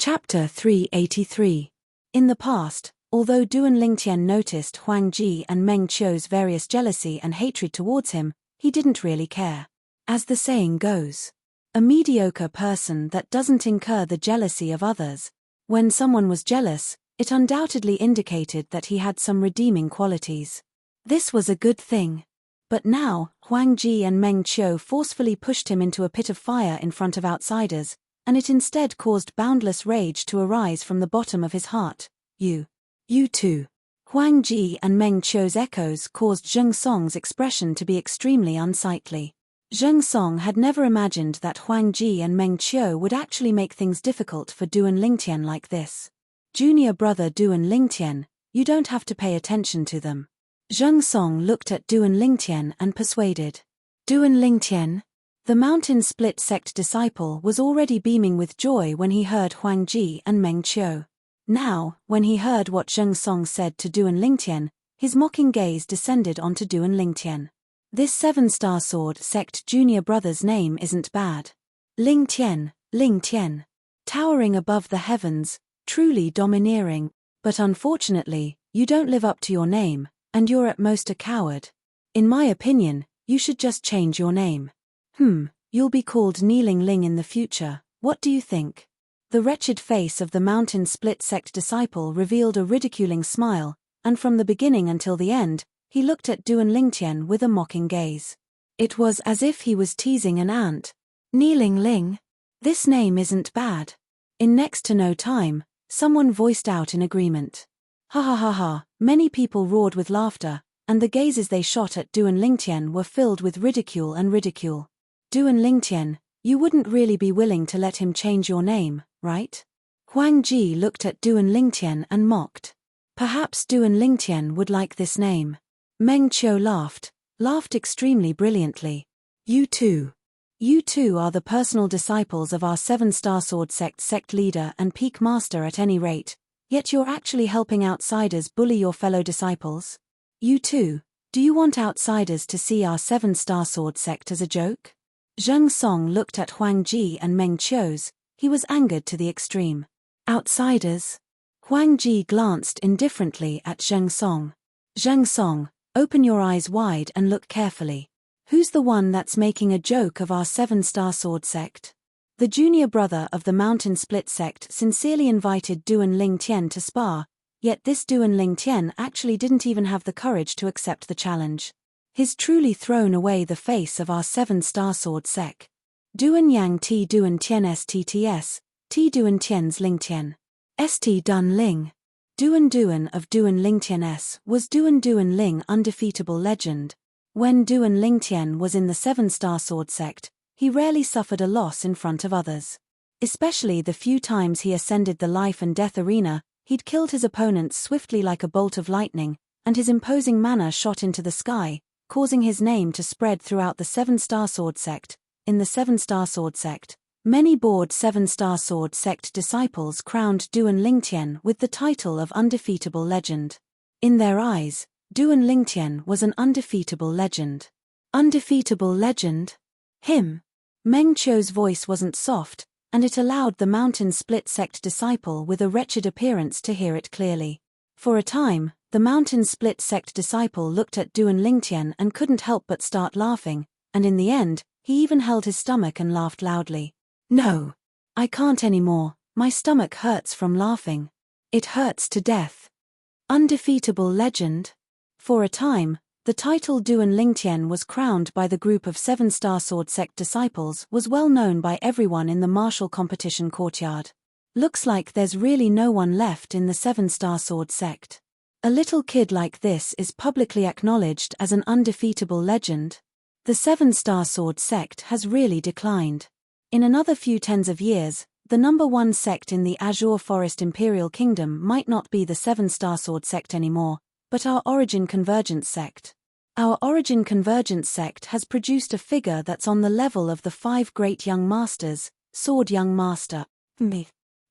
Chapter 383. In the past, although Duan Lingtian noticed Huang Ji and Meng Qiu's various jealousy and hatred towards him, he didn't really care. As the saying goes, a mediocre person that doesn't incur the jealousy of others. When someone was jealous, it undoubtedly indicated that he had some redeeming qualities. This was a good thing. But now, Huang Ji and Meng Qiu forcefully pushed him into a pit of fire in front of outsiders, and it instead caused boundless rage to arise from the bottom of his heart. You too. Huang Ji and Meng Qiu's echoes caused Zheng Song's expression to be extremely unsightly. Zheng Song had never imagined that Huang Ji and Meng Qiu would actually make things difficult for Duan Lingtian like this. Junior brother Duan Lingtian, you don't have to pay attention to them. Zheng Song looked at Duan Lingtian and persuaded. Duan Lingtian? The mountain split sect disciple was already beaming with joy when he heard Huang Ji and Meng Qiu. Now, when he heard what Zheng Song said to Duan Lingtian, his mocking gaze descended onto Duan Lingtian. This seven-star sword sect junior brother's name isn't bad. Lingtian. Towering above the heavens, truly domineering, but unfortunately, you don't live up to your name, and you're at most a coward. In my opinion, you should just change your name. You'll be called Kneeling Ling in the future, what do you think? The wretched face of the mountain split sect disciple revealed a ridiculing smile, and from the beginning until the end, he looked at Duan Lingtian with a mocking gaze. It was as if he was teasing an ant. Kneeling Ling? This name isn't bad. In next to no time, someone voiced out in agreement. Ha ha ha ha, many people roared with laughter, and the gazes they shot at Duan Lingtian were filled with ridicule and ridicule. Duan Lingtian, you wouldn't really be willing to let him change your name, right? Huang Ji looked at Duan Lingtian and mocked. Perhaps Duan Lingtian would like this name. Meng Qiu laughed extremely brilliantly. You two are the personal disciples of our seven-star sword sect leader and peak master at any rate, yet you're actually helping outsiders bully your fellow disciples? You two, do you want outsiders to see our seven-star sword sect as a joke? Zheng Song looked at Huang Ji and Meng Qiu's, he was angered to the extreme. Outsiders? Huang Ji glanced indifferently at Zheng Song. Zheng Song, open your eyes wide and look carefully. Who's the one that's making a joke of our seven-star sword sect? The junior brother of the mountain split sect sincerely invited Duan Lingtian to spar, yet this Duan Lingtian actually didn't even have the courage to accept the challenge. He's truly thrown away the face of our seven-star sword sect. Duan Yang T Duan Tian STTS, T Duan Tian's Lingtian. St Dun Ling. Duan of Duan Lingtian S was Duan Ling undefeatable legend. When Duan Lingtian was in the seven-star sword sect, he rarely suffered a loss in front of others. Especially the few times he ascended the life and death arena, he'd killed his opponents swiftly like a bolt of lightning, and his imposing manner shot into the sky, causing his name to spread throughout the seven-star sword sect. In the seven-star sword sect, many bored seven-star sword sect disciples crowned Duan Lingtian with the title of undefeatable legend. In their eyes, Duan Lingtian was an undefeatable legend. Undefeatable legend? Him? Meng Qiu's voice wasn't soft, and it allowed the mountain split sect disciple with a wretched appearance to hear it clearly. For a time, the mountain split sect disciple looked at Duan Lingtian and couldn't help but start laughing, and in the end, he even held his stomach and laughed loudly. No, I can't anymore, my stomach hurts from laughing. It hurts to death. Undefeatable legend? For a time, the title Duan Lingtian was crowned by the group of seven-star sword sect disciples was well known by everyone in the martial competition courtyard. Looks like there's really no one left in the seven-star sword sect. A little kid like this is publicly acknowledged as an undefeatable legend. The seven-star sword sect has really declined. In another few tens of years, the number one sect in the Azure Forest Imperial Kingdom might not be the seven-star sword sect anymore, but our Origin Convergence sect. Our Origin Convergence sect has produced a figure that's on the level of the 5 great young masters, Sword Young Master.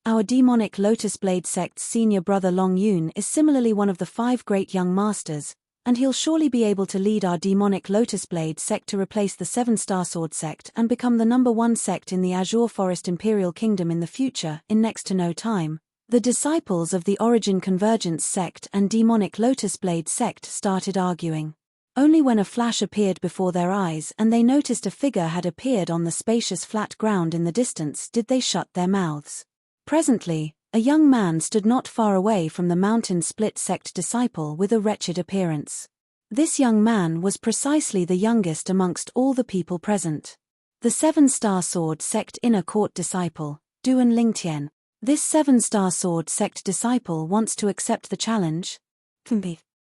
Our Demonic Lotus Blade sect's senior brother Long Yun is similarly one of the 5 great young masters, and he'll surely be able to lead our demonic Lotus Blade sect to replace the 7-star sword sect and become the #1 sect in the Azure Forest Imperial Kingdom in the future, in next to no time. The disciples of the Origin Convergence sect and demonic Lotus Blade sect started arguing. Only when a flash appeared before their eyes and they noticed a figure had appeared on the spacious flat ground in the distance did they shut their mouths. Presently, a young man stood not far away from the Mountain Split sect disciple with a wretched appearance. This young man was precisely the youngest amongst all the people present. The 7-star sword sect inner court disciple, Duan Lingtian. This 7-star sword sect disciple wants to accept the challenge?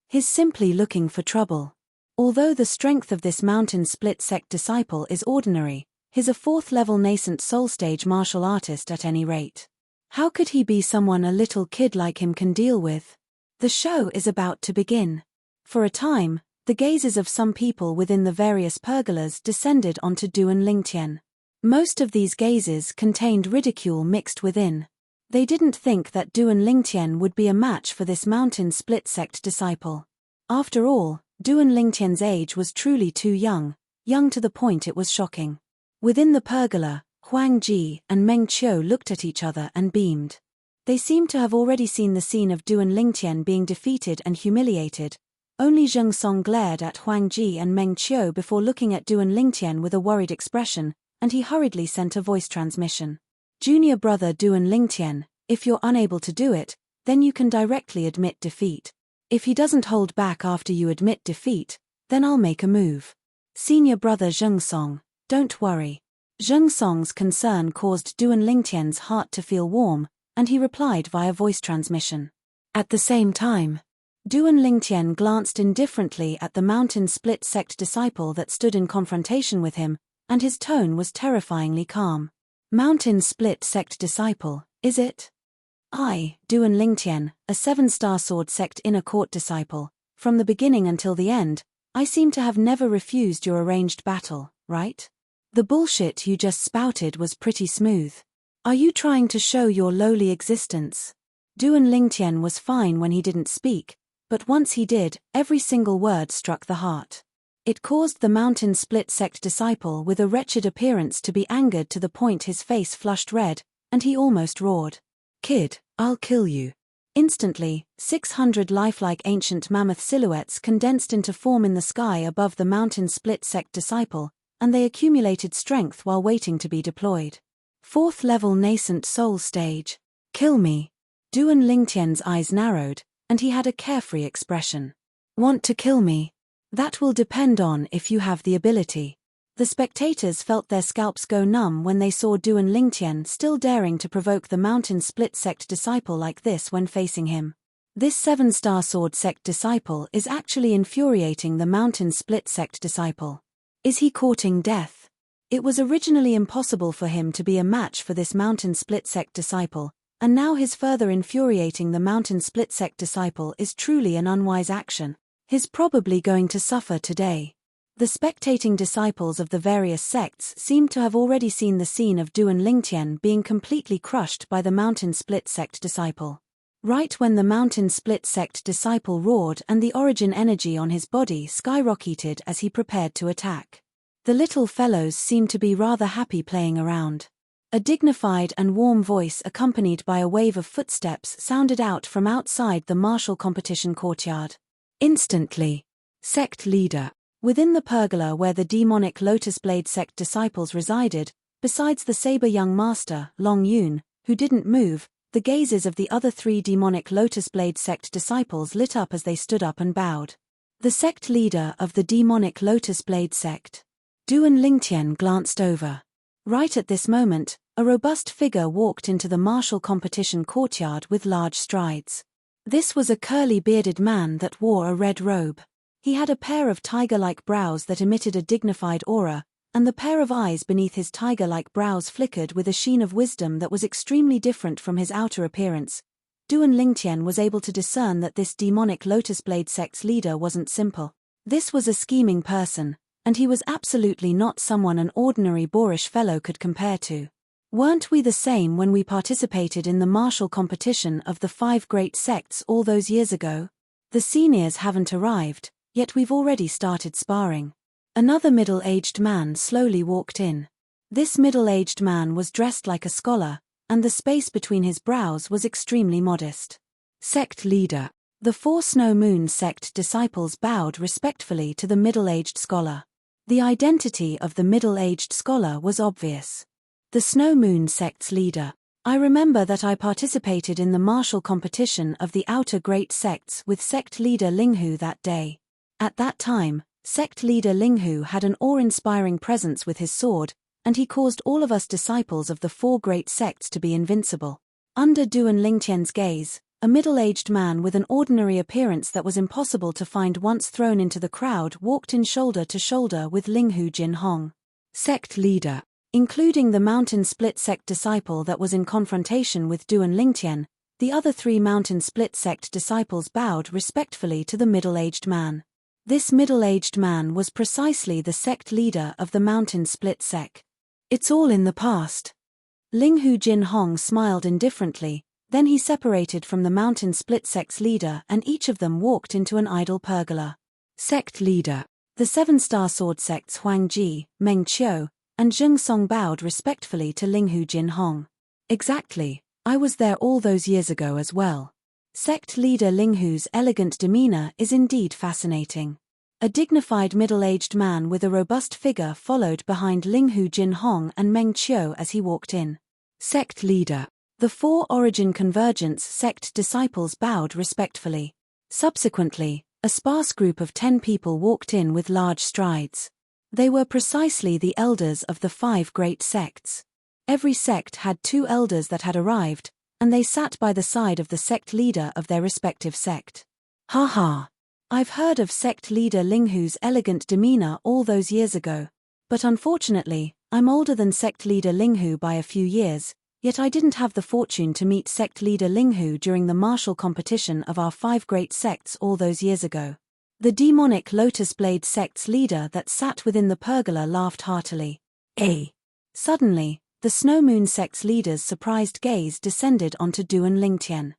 He's simply looking for trouble. Although the strength of this Mountain Split sect disciple is ordinary, he's a 4th-level nascent soul stage martial artist at any rate. How could he be someone a little kid like him can deal with? The show is about to begin. For a time, the gazes of some people within the various pergolas descended onto Duan Lingtian. Most of these gazes contained ridicule mixed within. They didn't think that Duan Lingtian would be a match for this Mountain Split sect disciple. After all, Duan Lingtian's age was truly too young to the point it was shocking. Within the pergola, Huang Ji and Meng Qiu looked at each other and beamed. They seemed to have already seen the scene of Duan Lingtian being defeated and humiliated. Only Zheng Song glared at Huang Ji and Meng Qiu before looking at Duan Lingtian with a worried expression, and he hurriedly sent a voice transmission. Junior brother Duan Lingtian, if you're unable to do it, then you can directly admit defeat. If he doesn't hold back after you admit defeat, then I'll make a move. Senior brother Zheng Song, don't worry. Zheng Song's concern caused Duan Lingtian's heart to feel warm, and he replied via voice transmission. At the same time, Duan Lingtian glanced indifferently at the Mountain Split sect disciple that stood in confrontation with him, and his tone was terrifyingly calm. Mountain Split sect disciple, is it? I, Duan Lingtian, a 7-star sword sect inner court disciple, from the beginning until the end, I seem to have never refused your arranged battle, right? The bullshit you just spouted was pretty smooth. Are you trying to show your lowly existence? Duan Lingtian was fine when he didn't speak, but once he did, every single word struck the heart. It caused the Mountain Split sect disciple with a wretched appearance to be angered to the point his face flushed red, and he almost roared. Kid, I'll kill you. Instantly, 600 lifelike ancient mammoth silhouettes condensed into form in the sky above the Mountain Split sect disciple, and they accumulated strength while waiting to be deployed. 4th-level nascent soul stage. Kill me. Duan Lingtian's eyes narrowed, and he had a carefree expression. Want to kill me? That will depend on if you have the ability. The spectators felt their scalps go numb when they saw Duan Lingtian still daring to provoke the Mountain Split sect disciple like this when facing him. This 7-star sword sect disciple is actually infuriating the Mountain Split sect disciple. Is he courting death? It was originally impossible for him to be a match for this Mountain Split sect disciple, and now his further infuriating the Mountain Split sect disciple is truly an unwise action. He's probably going to suffer today. The spectating disciples of the various sects seemed to have already seen the scene of Duan Lingtian being completely crushed by the Mountain Split sect disciple. Right when the Mountain Split sect disciple roared and the origin energy on his body skyrocketed as he prepared to attack. The little fellows seemed to be rather happy playing around. A dignified and warm voice accompanied by a wave of footsteps sounded out from outside the martial competition courtyard. Instantly. Sect leader. Within the pergola where the demonic Lotus Blade sect disciples resided, besides the saber young master, Long Yun, who didn't move, the gazes of the other 3 demonic Lotus Blade sect disciples lit up as they stood up and bowed. The sect leader of the demonic Lotus Blade sect. Duan Lingtian glanced over. Right at this moment, a robust figure walked into the martial competition courtyard with large strides. This was a curly-bearded man that wore a red robe. He had a pair of tiger-like brows that emitted a dignified aura, and the pair of eyes beneath his tiger-like brows flickered with a sheen of wisdom that was extremely different from his outer appearance. Duan Lingtian was able to discern that this demonic Lotus Blade sect's leader wasn't simple. This was a scheming person, and he was absolutely not someone an ordinary boorish fellow could compare to. Weren't we the same when we participated in the martial competition of the 5 great sects all those years ago? The seniors haven't arrived, Yet we've already started sparring. Another middle-aged man slowly walked in. This middle-aged man was dressed like a scholar, and the space between his brows was extremely modest. Sect leader. The 4 Snow Moon sect disciples bowed respectfully to the middle-aged scholar. The identity of the middle-aged scholar was obvious. The Snow Moon sect's leader. I remember that I participated in the martial competition of the outer great sects with sect leader Linghu that day. At that time, sect leader Linghu had an awe-inspiring presence with his sword, and he caused all of us disciples of the 4 great sects to be invincible. Under Duan Lingtian's gaze, a middle-aged man with an ordinary appearance that was impossible to find once thrown into the crowd walked in shoulder to shoulder with Linghu Jinhong. Sect leader. Including the Mountain Split sect disciple that was in confrontation with Duan Lingtian, the other 3 Mountain Split sect disciples bowed respectfully to the middle-aged man. This middle-aged man was precisely the sect leader of the Mountain Split sect. It's all in the past. Linghu Jinhong smiled indifferently, then he separated from the Mountain Split sect's leader and each of them walked into an idol pergola. Sect leader. The 7-star sword sects Huang Ji, Meng Qiu, and Zheng Song bowed respectfully to Linghu Jinhong. Exactly, I was there all those years ago as well. Sect leader Linghu's elegant demeanor is indeed fascinating. A dignified middle-aged man with a robust figure followed behind Linghu Jinhong and Meng Qiu as he walked in. Sect leader. The 4 Origin Convergence sect disciples bowed respectfully. Subsequently, a sparse group of 10 people walked in with large strides. They were precisely the elders of the 5 great sects. Every sect had 2 elders that had arrived, and they sat by the side of the sect leader of their respective sect. Ha ha! I've heard of sect leader Linghu's elegant demeanor all those years ago. But unfortunately, I'm older than sect leader Linghu by a few years, yet I didn't have the fortune to meet sect leader Linghu during the martial competition of our 5 great sects all those years ago. The demonic Lotus Blade sect's leader that sat within the pergola laughed heartily. Suddenly, the Snow Moon sect's leader's surprised gaze descended onto Duan Lingtian.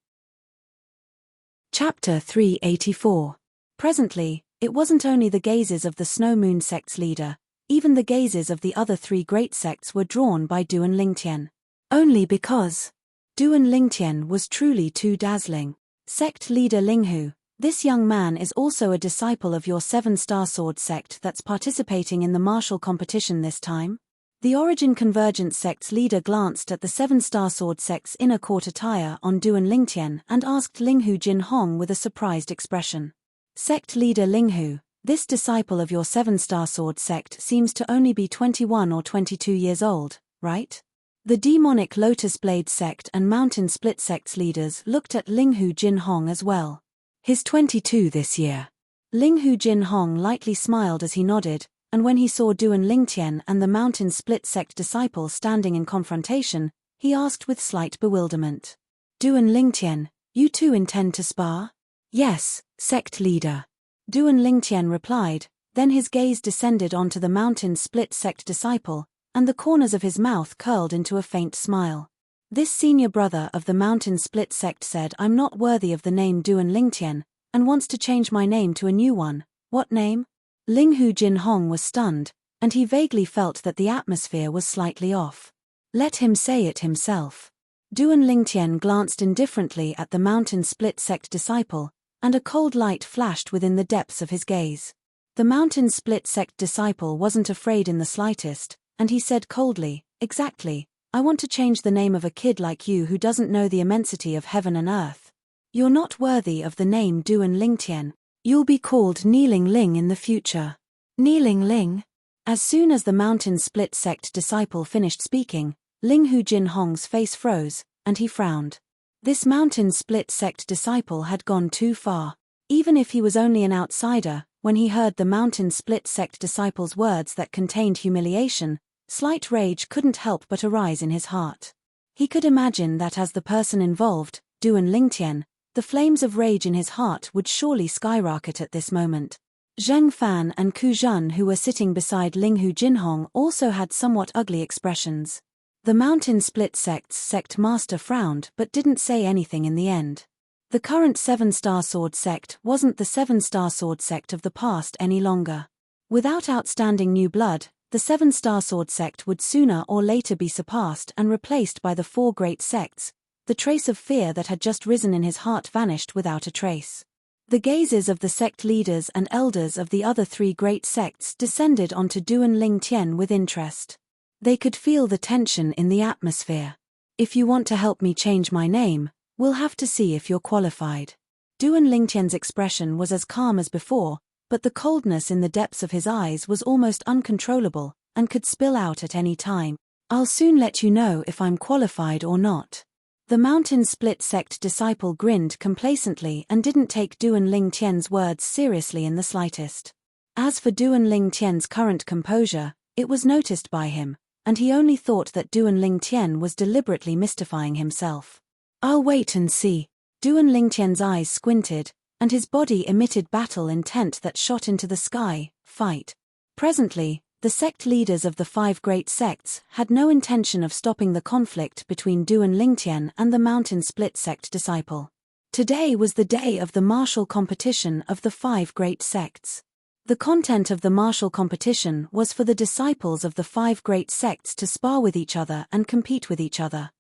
Chapter 384. Presently, it wasn't only the gazes of the Snow Moon sect's leader, even the gazes of the other 3 great sects were drawn by Duan Lingtian. Only because Duan Lingtian was truly too dazzling. Sect leader Linghu. This young man is also a disciple of your 7-star sword sect that's participating in the martial competition this time? The Origin Convergence sect's leader glanced at the 7-star sword sect's inner court attire on Duan Lingtian and asked Linghu Jinhong with a surprised expression. Sect leader Linghu, this disciple of your 7-star sword sect seems to only be 21 or 22 years old, right? The demonic Lotus Blade sect and Mountain Split sect's leaders looked at Linghu Jinhong as well. He's 22 this year. Linghu Jinhong lightly smiled as he nodded, and when he saw Duan Lingtian and the Mountain Split sect disciple standing in confrontation, he asked with slight bewilderment. Duan Lingtian, you too intend to spar? Yes, sect leader. Duan Lingtian replied, then his gaze descended onto the Mountain Split sect disciple, and the corners of his mouth curled into a faint smile. This senior brother of the Mountain Split sect said I'm not worthy of the name Duan Lingtian, and wants to change my name to a new one. What name? Linghu Jinhong was stunned, and he vaguely felt that the atmosphere was slightly off. Let him say it himself. Duan Lingtian glanced indifferently at the Mountain Split sect disciple, and a cold light flashed within the depths of his gaze. The Mountain Split sect disciple wasn't afraid in the slightest, and he said coldly, exactly. I want to change the name of a kid like you who doesn't know the immensity of heaven and earth. You're not worthy of the name Duan Lingtian. You'll be called Kneeling Ling in the future. Kneeling Ling? As soon as the Mountain Split sect disciple finished speaking, Linghu Jinhong's face froze, and he frowned. This Mountain Split sect disciple had gone too far. Even if he was only an outsider, when he heard the Mountain Split sect disciple's words that contained humiliation, slight rage couldn't help but arise in his heart. He could imagine that as the person involved, Duan Lingtian, the flames of rage in his heart would surely skyrocket at this moment. Zheng Fan and Ku Zhen, who were sitting beside Linghu Jinhong, also had somewhat ugly expressions. The Mountain Split sect's sect master frowned but didn't say anything in the end. The current seven-star sword sect wasn't the seven-star sword sect of the past any longer. Without outstanding new blood, the seven-star sword sect would sooner or later be surpassed and replaced by the four great sects. The trace of fear that had just risen in his heart vanished without a trace. The gazes of the sect leaders and elders of the other three great sects descended onto Duan Ling Tian with interest. They could feel the tension in the atmosphere. If you want to help me change my name, we'll have to see if you're qualified. Duan Ling Tian's expression was as calm as before, but the coldness in the depths of his eyes was almost uncontrollable, and could spill out at any time. I'll soon let you know if I'm qualified or not. The Mountain Split Sect disciple grinned complacently and didn't take Duan Ling Tian's words seriously in the slightest. As for Duan Ling Tian's current composure, it was noticed by him, and he only thought that Duan Ling Tian was deliberately mystifying himself. I'll wait and see. Duan Ling Tian's eyes squinted, and his body emitted battle intent that shot into the sky. Fight. Presently, the sect leaders of the five great sects had no intention of stopping the conflict between Duan Ling Tian and the Mountain Split Sect disciple. Today was the day of the martial competition of the five great sects. The content of the martial competition was for the disciples of the five great sects to spar with each other and compete with each other.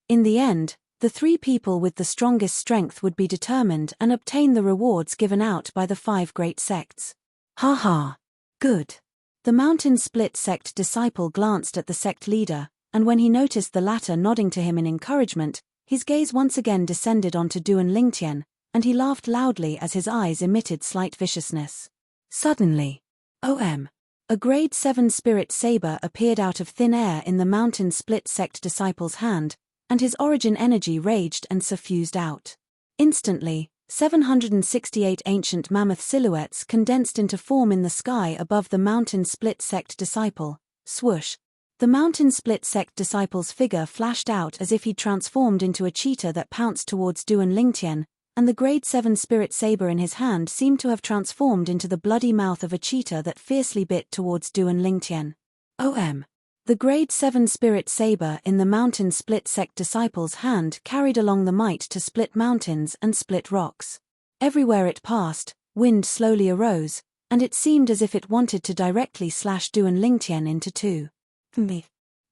In the end, the three people with the strongest strength would be determined and obtain the rewards given out by the five great sects. Ha ha. Good. The Mountain Split Sect disciple glanced at the sect leader, and when he noticed the latter nodding to him in encouragement, his gaze once again descended onto Duan Ling Tian, and he laughed loudly as his eyes emitted slight viciousness. Suddenly, a grade 7 spirit saber appeared out of thin air in the Mountain Split Sect disciple's hand, and his origin energy raged and suffused out. Instantly, 768 ancient mammoth silhouettes condensed into form in the sky above the Mountain Split Sect disciple. Swoosh. The Mountain Split Sect disciple's figure flashed out as if he'd transformed into a cheetah that pounced towards Duan Ling Tian, and the grade 7 spirit saber in his hand seemed to have transformed into the bloody mouth of a cheetah that fiercely bit towards Duan Ling Tian. The grade 7 spirit saber in the Mountain Split Sect disciple's hand carried along the might to split mountains and split rocks. Everywhere it passed, wind slowly arose, and it seemed as if it wanted to directly slash Duan Ling Tian into two.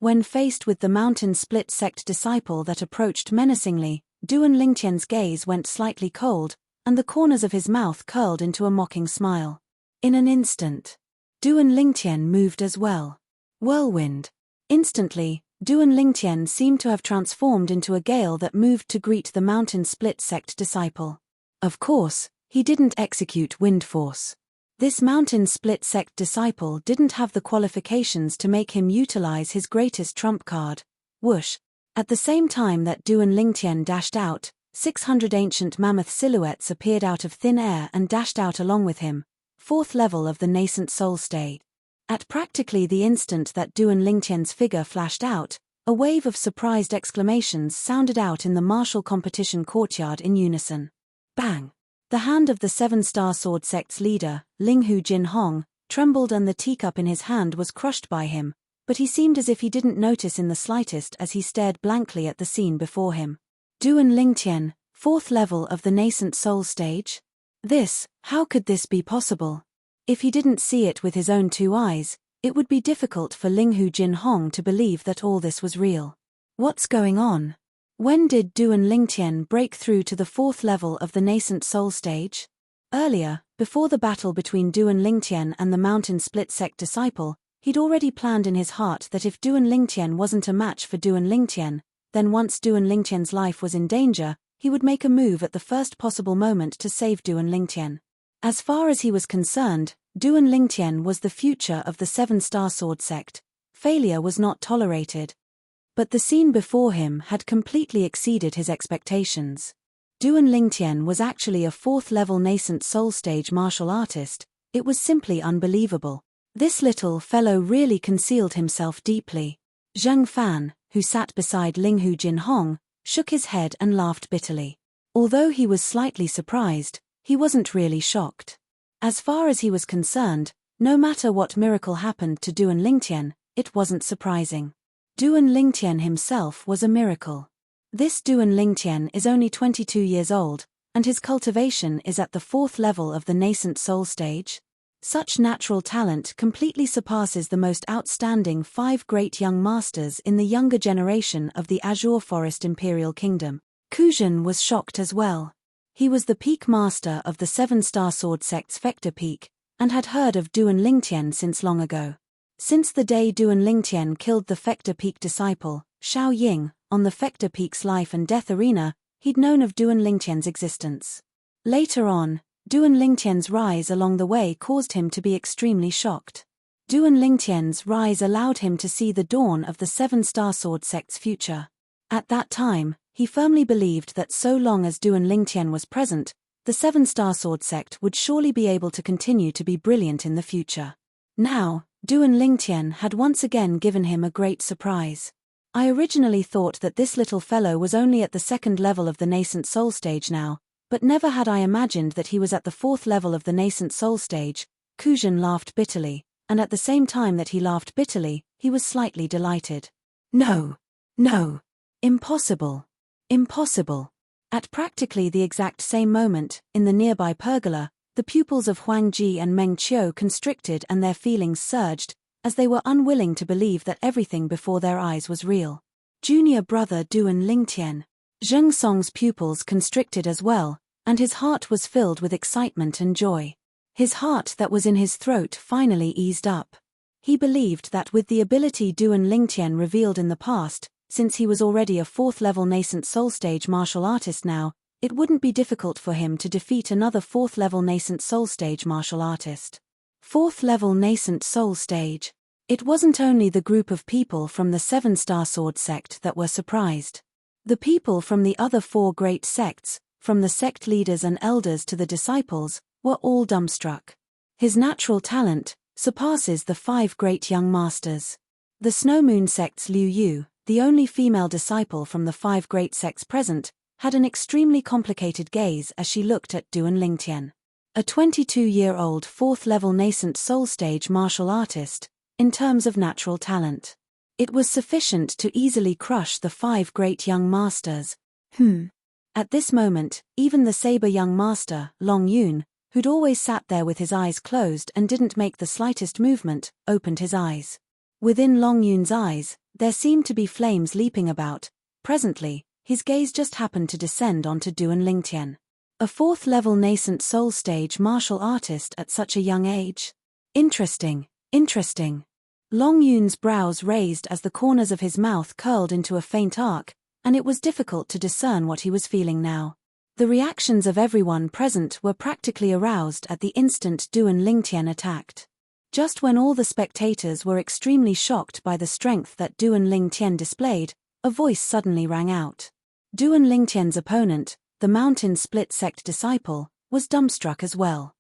When faced with the Mountain Split Sect disciple that approached menacingly, Duan Ling Tian's gaze went slightly cold, and the corners of his mouth curled into a mocking smile. In an instant, Duan Ling Tian moved as well. Whirlwind. Instantly, Duan Ling Tian seemed to have transformed into a gale that moved to greet the Mountain Split Sect disciple. Of course, he didn't execute wind force. This Mountain Split Sect disciple didn't have the qualifications to make him utilize his greatest trump card. Whoosh. At the same time that Duan Ling Tian dashed out, 600 ancient mammoth silhouettes appeared out of thin air and dashed out along with him. Fourth level of the nascent soul state. At practically the instant that Duan Ling Tian's figure flashed out, a wave of surprised exclamations sounded out in the martial competition courtyard in unison. Bang! The hand of the seven-star sword sect's leader, Linghu Jinhong, trembled and the teacup in his hand was crushed by him, but he seemed as if he didn't notice in the slightest as he stared blankly at the scene before him. Duan Ling Tian, fourth level of the nascent soul stage? How could this be possible? If he didn't see it with his own two eyes, it would be difficult for Linghu Jinhong to believe that all this was real. What's going on? When did Duan Ling Tian break through to the fourth level of the nascent soul stage? Earlier, before the battle between Duan Ling Tian and the Mountain Split Sect disciple, he'd already planned in his heart that if Duan Ling Tian wasn't a match for Duan Ling Tian, then once Duan Ling Tian's life was in danger, he would make a move at the first possible moment to save Duan Ling Tian. As far as he was concerned, Duan Ling Tian was the future of the seven-star sword sect. Failure was not tolerated. But the scene before him had completely exceeded his expectations. Duan Ling Tian was actually a fourth-level nascent soul stage martial artist. It was simply unbelievable. This little fellow really concealed himself deeply. Zheng Fan, who sat beside Linghu Jinhong, shook his head and laughed bitterly. Although he was slightly surprised, he wasn't really shocked. As far as he was concerned, no matter what miracle happened to Duan Ling Tian, it wasn't surprising. Duan Ling Tian himself was a miracle. This Duan Ling Tian is only 22 years old, and his cultivation is at the 4th level of the nascent soul stage. Such natural talent completely surpasses the most outstanding 5 great young masters in the younger generation of the Azure Forest Imperial Kingdom. Kujin was shocked as well. He was the peak master of the 7-star sword sect's Fector Peak, and had heard of Duan Lingtian since long ago. Since the day Duan Lingtian killed the Fector Peak disciple, Xiao Ying, on the Fector Peak's life and death arena, he'd known of Duan Lingtian's existence. Later on, Duan Lingtian's rise along the way caused him to be extremely shocked. Duan Lingtian's rise allowed him to see the dawn of the 7-star sword sect's future. At that time, he firmly believed that so long as Duan Lingtian was present, the 7-star sword sect would surely be able to continue to be brilliant in the future. Now, Duan Lingtian had once again given him a great surprise. I originally thought that this little fellow was only at the 2nd level of the nascent soul stage now, but never had I imagined that he was at the 4th level of the nascent soul stage. Kujin laughed bitterly, and at the same time that he laughed bitterly, he was slightly delighted. No. Impossible. Impossible. At practically the exact same moment, in the nearby pergola, the pupils of Huang Ji and Meng Qiu constricted and their feelings surged, as they were unwilling to believe that everything before their eyes was real. Junior brother Duan Lingtian. Zheng Song's pupils constricted as well, and his heart was filled with excitement and joy. His heart that was in his throat finally eased up. He believed that with the ability Duan Lingtian revealed in the past, since he was already a 4th-level nascent soul stage martial artist now, it wouldn't be difficult for him to defeat another 4th-level nascent soul stage martial artist. 4th-level nascent soul stage. It wasn't only the group of people from the 7-star sword sect that were surprised. The people from the other 4 great sects, from the sect leaders and elders to the disciples, were all dumbstruck. His natural talent surpasses the 5 great young masters. The Snow Moon sect's Liu Yu, the only female disciple from the 5 great sects present, had an extremely complicated gaze as she looked at Duan Lingtian. A 22-year-old 4th-level nascent soul stage martial artist, in terms of natural talent. It was sufficient to easily crush the 5 great young masters. At this moment, even the saber young master, Long Yun, who'd always sat there with his eyes closed and didn't make the slightest movement, opened his eyes. Within Long Yun's eyes, there seemed to be flames leaping about. Presently, his gaze just happened to descend onto Duan Lingtian. A 4th-level nascent soul stage martial artist at such a young age? Interesting. Long Yun's brows raised as the corners of his mouth curled into a faint arc, and it was difficult to discern what he was feeling now. The reactions of everyone present were practically aroused at the instant Duan Lingtian attacked. Just when all the spectators were extremely shocked by the strength that Duan Lingtian displayed, a voice suddenly rang out. Duan Lingtian's opponent, the Mountain Split Sect disciple, was dumbstruck as well.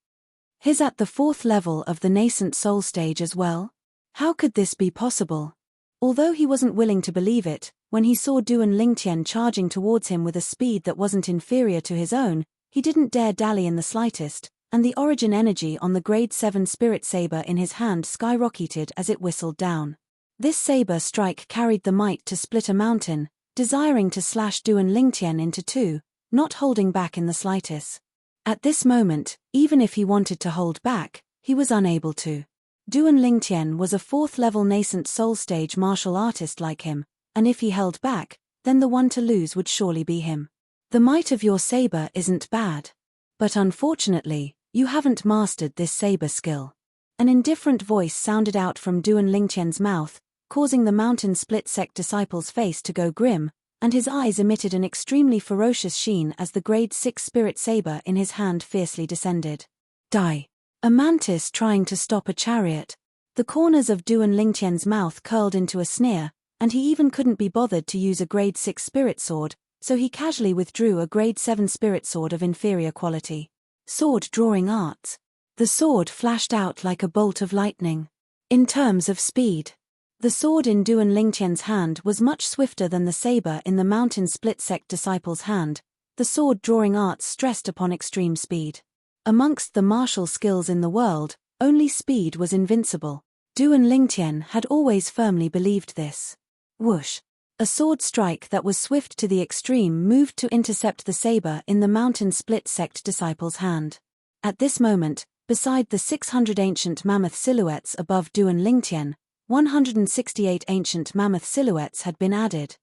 He's at the 4th level of the nascent soul stage as well? How could this be possible? Although he wasn't willing to believe it, when he saw Duan Lingtian charging towards him with a speed that wasn't inferior to his own, he didn't dare dally in the slightest, and the origin energy on the grade 7 spirit saber in his hand skyrocketed as it whistled down. This saber strike carried the might to split a mountain, desiring to slash Duan Lingtian into 2, not holding back in the slightest. At this moment, even if he wanted to hold back, he was unable to. Duan Lingtian was a 4th-level nascent soul stage martial artist like him, and if he held back, then the one to lose would surely be him. The might of your saber isn't bad. But unfortunately, you haven't mastered this saber skill. An indifferent voice sounded out from Duan Lingtian's mouth, causing the Mountain Split Sect disciple's face to go grim, and his eyes emitted an extremely ferocious sheen as the grade 6 spirit saber in his hand fiercely descended. Die. A mantis trying to stop a chariot. The corners of Duan Lingtian's mouth curled into a sneer, and he even couldn't be bothered to use a grade 6 spirit sword, so he casually withdrew a grade 7 spirit sword of inferior quality. Sword drawing arts. The sword flashed out like a bolt of lightning. In terms of speed, the sword in Duan Lingtian's hand was much swifter than the saber in the Mountain Split Sect disciple's hand. The sword drawing arts stressed upon extreme speed. Amongst the martial skills in the world, only speed was invincible. Duan Lingtian had always firmly believed this. Whoosh! A sword strike that was swift to the extreme moved to intercept the saber in the mountain split sect disciple's hand. At this moment, beside the 600 ancient mammoth silhouettes above Duan Lingtian, 168 ancient mammoth silhouettes had been added.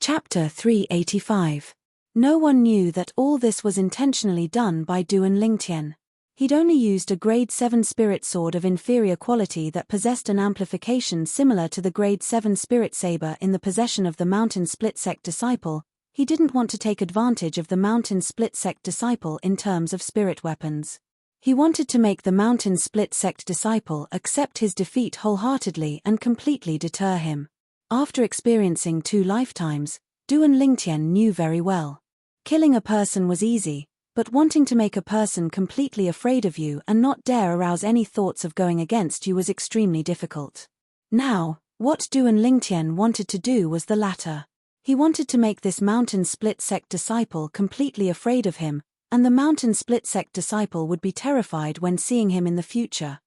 Chapter 385. No one knew that all this was intentionally done by Duan Lingtian. He'd only used a grade 7 spirit sword of inferior quality that possessed an amplification similar to the grade 7 spirit saber in the possession of the mountain split sect disciple. He didn't want to take advantage of the mountain split sect disciple in terms of spirit weapons. He wanted to make the mountain split sect disciple accept his defeat wholeheartedly and completely deter him. After experiencing 2 lifetimes, Duan Lingtian knew very well. Killing a person was easy, but wanting to make a person completely afraid of you and not dare arouse any thoughts of going against you was extremely difficult. Now, what Duan Lingtian wanted to do was the latter. He wanted to make this mountain split sect disciple completely afraid of him, and the mountain split sect disciple would be terrified when seeing him in the future.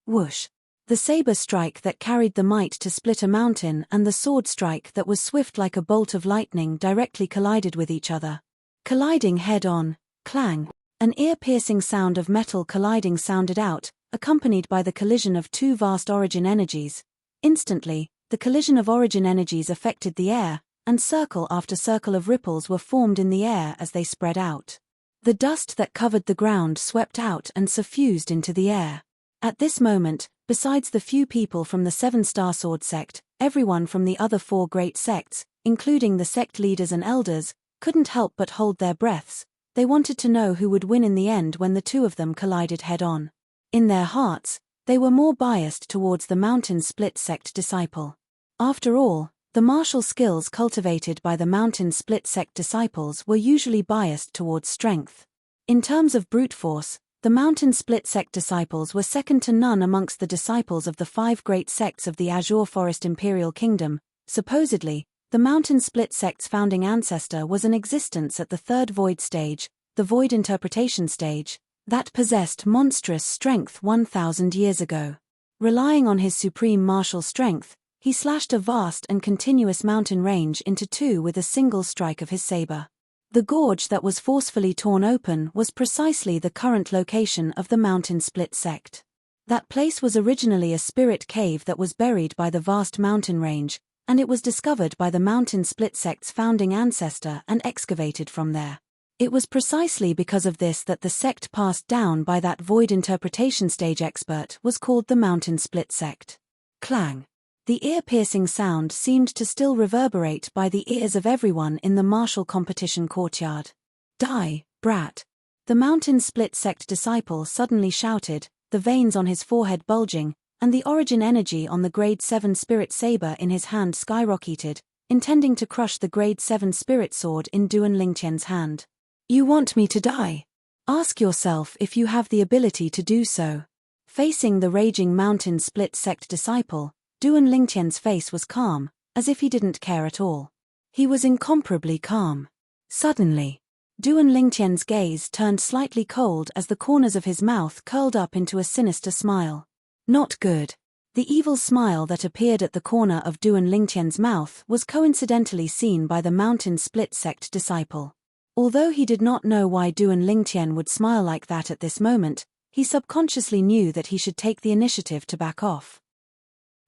Whoosh. The saber strike that carried the might to split a mountain and the sword strike that was swift like a bolt of lightning directly collided with each other. Colliding head-on, clang. An ear-piercing sound of metal colliding sounded out, accompanied by the collision of 2 vast origin energies. Instantly, the collision of origin energies affected the air, and circle after circle of ripples were formed in the air as they spread out. The dust that covered the ground swept out and suffused into the air. At this moment, besides the few people from the 7-star sword sect, everyone from the other 4 great sects, including the sect leaders and elders, couldn't help but hold their breaths. They wanted to know who would win in the end when the 2 of them collided head-on. In their hearts, they were more biased towards the mountain split sect disciple. After all, the martial skills cultivated by the mountain split sect disciples were usually biased towards strength. In terms of brute force, the mountain split sect disciples were second to none amongst the disciples of the 5 great sects of the Azure Forest Imperial Kingdom. Supposedly, the mountain split sect's founding ancestor was in existence at the 3rd void stage, the void interpretation stage, that possessed monstrous strength 1,000 years ago. Relying on his supreme martial strength, he slashed a vast and continuous mountain range into 2 with a single strike of his saber. The gorge that was forcefully torn open was precisely the current location of the mountain split sect. That place was originally a spirit cave that was buried by the vast mountain range, and it was discovered by the mountain split sect's founding ancestor and excavated from there. It was precisely because of this that the sect passed down by that void interpretation stage expert was called the mountain split sect. Clang. The ear-piercing sound seemed to still reverberate by the ears of everyone in the martial competition courtyard. Die, brat. The mountain split sect disciple suddenly shouted, the veins on his forehead bulging, and the origin energy on the grade 7 spirit saber in his hand skyrocketed, intending to crush the grade 7 spirit sword in Duan Lingtian's hand. You want me to die? Ask yourself if you have the ability to do so. Facing the raging mountain split sect disciple, Duan Lingtian's face was calm, as if he didn't care at all. He was incomparably calm. Suddenly, Duan Lingtian's gaze turned slightly cold as the corners of his mouth curled up into a sinister smile. Not good. The evil smile that appeared at the corner of Duan Lingtian's mouth was coincidentally seen by the mountain split sect disciple. Although he did not know why Duan Lingtian would smile like that at this moment, he subconsciously knew that he should take the initiative to back off.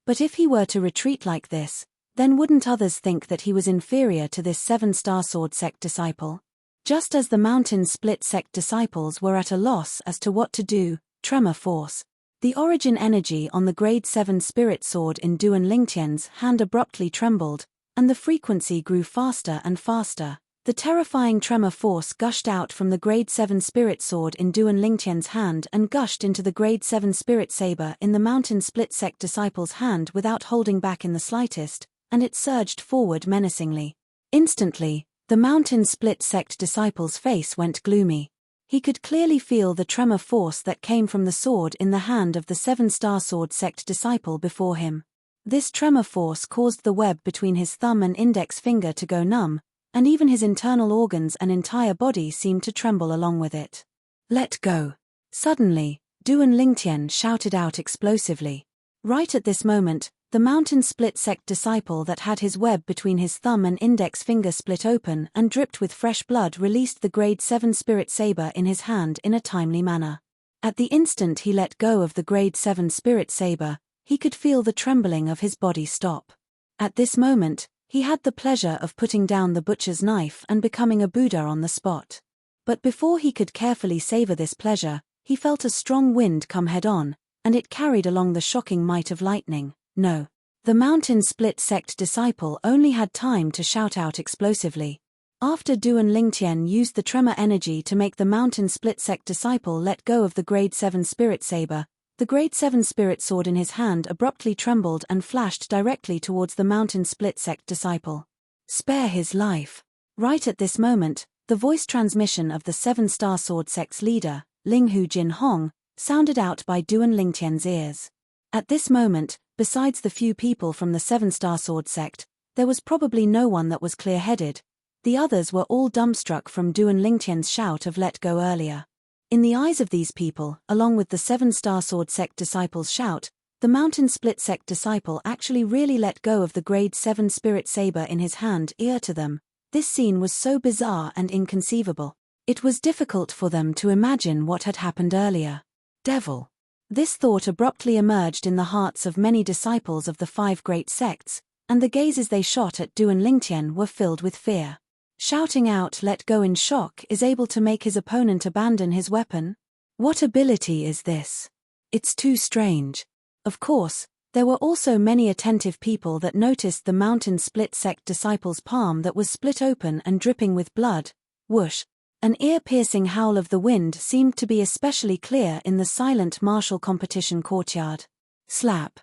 But if he were to retreat like this, then wouldn't others think that he was inferior to this 7-star sword sect disciple? Just as the mountain split sect disciples were at a loss as to what to do, tremor force. The origin energy on the grade 7 spirit sword in Duan Lingtian's hand abruptly trembled, and the frequency grew faster and faster. The terrifying tremor force gushed out from the grade 7 spirit sword in Duan Lingtian's hand and gushed into the grade 7 spirit saber in the mountain split sect disciple's hand without holding back in the slightest, and it surged forward menacingly. Instantly, the mountain split sect disciple's face went gloomy. He could clearly feel the tremor force that came from the sword in the hand of the 7-star sword sect disciple before him. This tremor force caused the web between his thumb and index finger to go numb, and even his internal organs and entire body seemed to tremble along with it. Let go. Suddenly, Duan Lingtian shouted out explosively. Right at this moment, the mountain split sect disciple that had his web between his thumb and index finger split open and dripped with fresh blood released the grade 7 spirit saber in his hand in a timely manner. At the instant he let go of the grade 7 spirit saber, he could feel the trembling of his body stop. At this moment, he had the pleasure of putting down the butcher's knife and becoming a Buddha on the spot. But before he could carefully savor this pleasure, he felt a strong wind come head-on, and it carried along the shocking might of lightning. No. The mountain split sect disciple only had time to shout out explosively. After Duan Lingtian used the tremor energy to make the mountain split sect disciple let go of the grade 7 spirit saber, the grade 7 spirit sword in his hand abruptly trembled and flashed directly towards the mountain split sect disciple. Spare his life. Right at this moment, the voice transmission of the 7-star sword sect's leader, Linghu Jin Hong, sounded out by Duan Lingtian's ears. At this moment, besides the few people from the 7-star sword sect, there was probably no one that was clear-headed. The others were all dumbstruck from Duan Lingtian's shout of let go earlier. In the eyes of these people, along with the 7-star sword sect disciple's shout, the mountain split sect disciple actually really let go of the grade 7 spirit saber in his hand. Ear to them, this scene was so bizarre and inconceivable. It was difficult for them to imagine what had happened earlier. Devil. This thought abruptly emerged in the hearts of many disciples of the 5 great sects, and the gazes they shot at Duan Lingtian were filled with fear. Shouting out let go in shock is able to make his opponent abandon his weapon? What ability is this? It's too strange. Of course, there were also many attentive people that noticed the mountain split sect disciple's palm that was split open and dripping with blood. Whoosh! An ear-piercing howl of the wind seemed to be especially clear in the silent martial competition courtyard. Slap!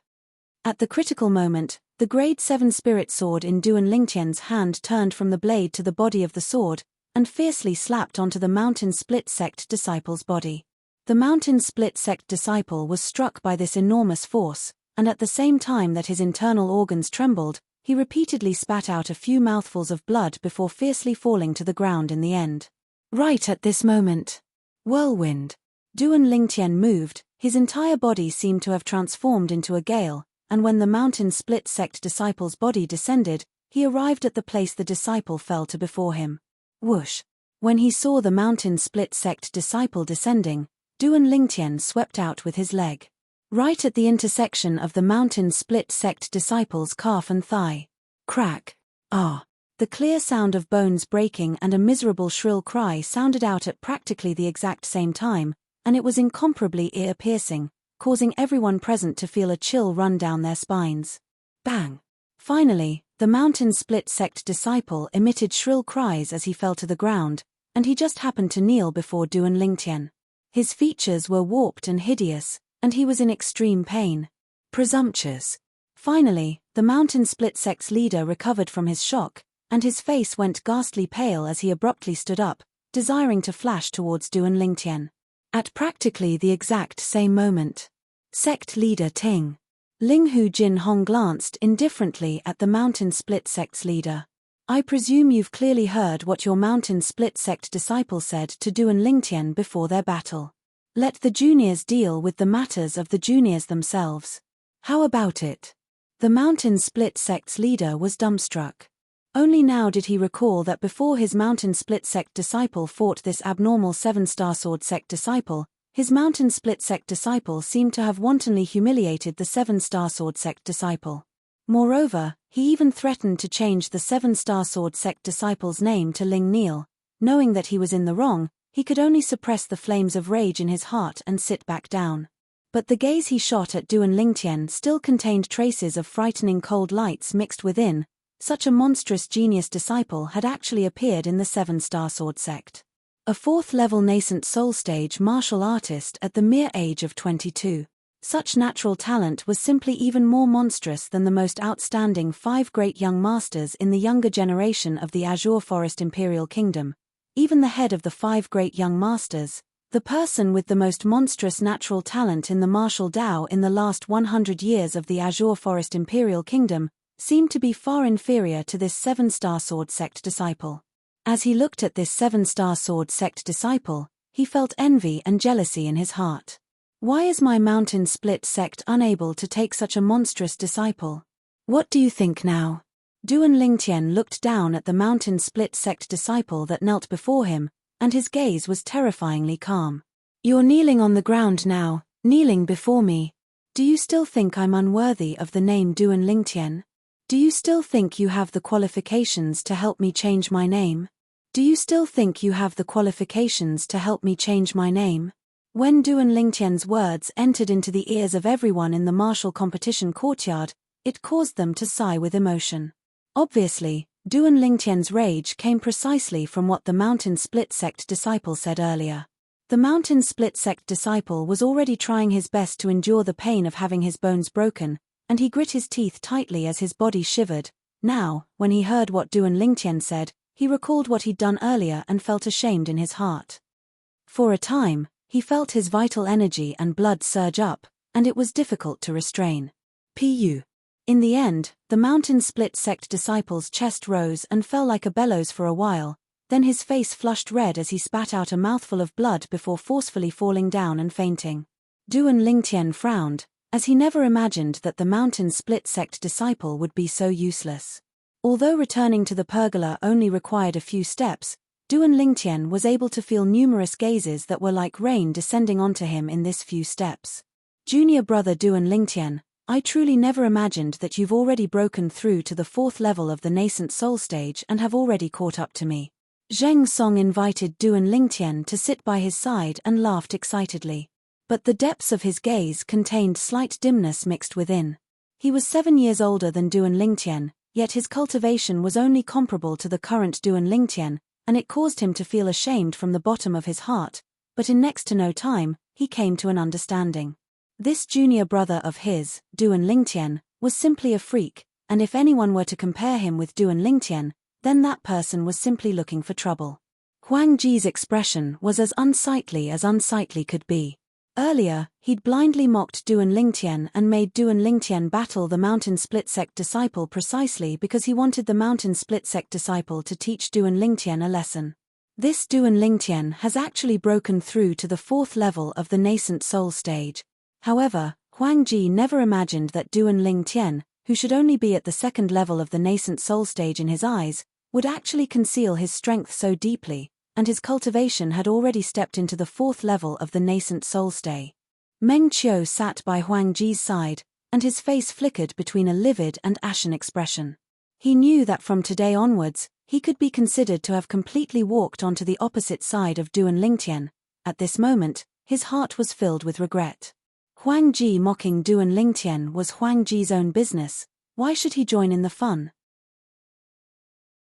At the critical moment, the grade 7 spirit sword in Duan Lingtian's hand turned from the blade to the body of the sword, and fiercely slapped onto the mountain split sect disciple's body. The mountain split sect disciple was struck by this enormous force, and at the same time that his internal organs trembled, he repeatedly spat out a few mouthfuls of blood before fiercely falling to the ground in the end. Right at this moment. Whirlwind. Duan Lingtian moved, his entire body seemed to have transformed into a gale, and when the mountain split sect disciple's body descended, he arrived at the place the disciple fell to before him. Whoosh! When he saw the mountain split sect disciple descending, Duan Lingtian swept out with his leg. Right at the intersection of the mountain split sect disciple's calf and thigh. Crack! Ah! The clear sound of bones breaking and a miserable shrill cry sounded out at practically the exact same time, and it was incomparably ear-piercing, causing everyone present to feel a chill run down their spines. Bang! Finally, the mountain split sect disciple emitted shrill cries as he fell to the ground, and he just happened to kneel before Duan Lingtian. His features were warped and hideous, and he was in extreme pain. Presumptuous. Finally, the mountain split sect's leader recovered from his shock, and his face went ghastly pale as he abruptly stood up, desiring to flash towards Duan Lingtian. At practically the exact same moment. Sect leader Ting. Linghu Jin Hong glanced indifferently at the mountain split sect's leader. I presume you've clearly heard what your mountain split sect disciple said to Duan Lingtian before their battle. Let the juniors deal with the matters of the juniors themselves. How about it? The mountain split sect's leader was dumbstruck. Only now did he recall that before his mountain split sect disciple fought this abnormal 7-star sword sect disciple, his mountain split sect disciple seemed to have wantonly humiliated the 7-star sword sect disciple. Moreover, he even threatened to change the 7-star sword sect disciple's name to Ling Neil. Knowing that he was in the wrong, he could only suppress the flames of rage in his heart and sit back down. But the gaze he shot at Duan Lingtian still contained traces of frightening cold lights mixed within. Such a monstrous genius disciple had actually appeared in the 7-star sword sect. A 4th-level nascent soul stage martial artist at the mere age of 22. Such natural talent was simply even more monstrous than the most outstanding 5 great young masters in the younger generation of the Azure Forest Imperial Kingdom. Even the head of the 5 great young masters, the person with the most monstrous natural talent in the martial Dao in the last 100 years of the Azure Forest Imperial Kingdom, seemed to be far inferior to this 7-star sword sect disciple. As he looked at this 7-star sword sect disciple, he felt envy and jealousy in his heart. Why is my mountain split sect unable to take such a monstrous disciple? What do you think now? Duan Lingtian looked down at the mountain split sect disciple that knelt before him, and his gaze was terrifyingly calm. You're kneeling on the ground now, kneeling before me. Do you still think I'm unworthy of the name Duan Lingtian? Do you still think you have the qualifications to help me change my name? Do you still think you have the qualifications to help me change my name? When Duan Lingtian's words entered into the ears of everyone in the martial competition courtyard, it caused them to sigh with emotion. Obviously, Duan Lingtian's rage came precisely from what the mountain split sect disciple said earlier. The mountain split sect disciple was already trying his best to endure the pain of having his bones broken, and he grit his teeth tightly as his body shivered. Now, when he heard what Duan Lingtian said, he recalled what he'd done earlier and felt ashamed in his heart. For a time, he felt his vital energy and blood surge up, and it was difficult to restrain. Pu. In the end, the mountain split sect disciple's chest rose and fell like a bellows for a while, then his face flushed red as he spat out a mouthful of blood before forcefully falling down and fainting. Duan Lingtian frowned, as he never imagined that the mountain split sect disciple would be so useless. Although returning to the pergola only required a few steps, Duan Lingtian was able to feel numerous gazes that were like rain descending onto him in this few steps. Junior brother Duan Lingtian, I truly never imagined that you've already broken through to the 4th level of the nascent soul stage and have already caught up to me. Zheng Song invited Duan Lingtian to sit by his side and laughed excitedly. But the depths of his gaze contained slight dimness mixed within. He was 7 years older than Duan Lingtian, yet his cultivation was only comparable to the current Duan Lingtian, and it caused him to feel ashamed from the bottom of his heart, but in next to no time, he came to an understanding. This junior brother of his, Duan Lingtian, was simply a freak, and if anyone were to compare him with Duan Lingtian, then that person was simply looking for trouble. Huang Ji's expression was as unsightly could be. Earlier, he'd blindly mocked Duan Lingtian and made Duan Lingtian battle the mountain split sect disciple precisely because he wanted the mountain split sect disciple to teach Duan Lingtian a lesson. This Duan Lingtian has actually broken through to the 4th level of the nascent soul stage. However, Huang Ji never imagined that Duan Lingtian, who should only be at the 2nd level of the nascent soul stage in his eyes, would actually conceal his strength so deeply, and his cultivation had already stepped into the 4th level of the nascent soul stage. Meng Qiu sat by Huang Ji's side, and his face flickered between a livid and ashen expression. He knew that from today onwards, he could be considered to have completely walked onto the opposite side of Duan Lingtian. At this moment, his heart was filled with regret. Huang Ji mocking Duan Lingtian was Huang Ji's own business. Why should he join in the fun?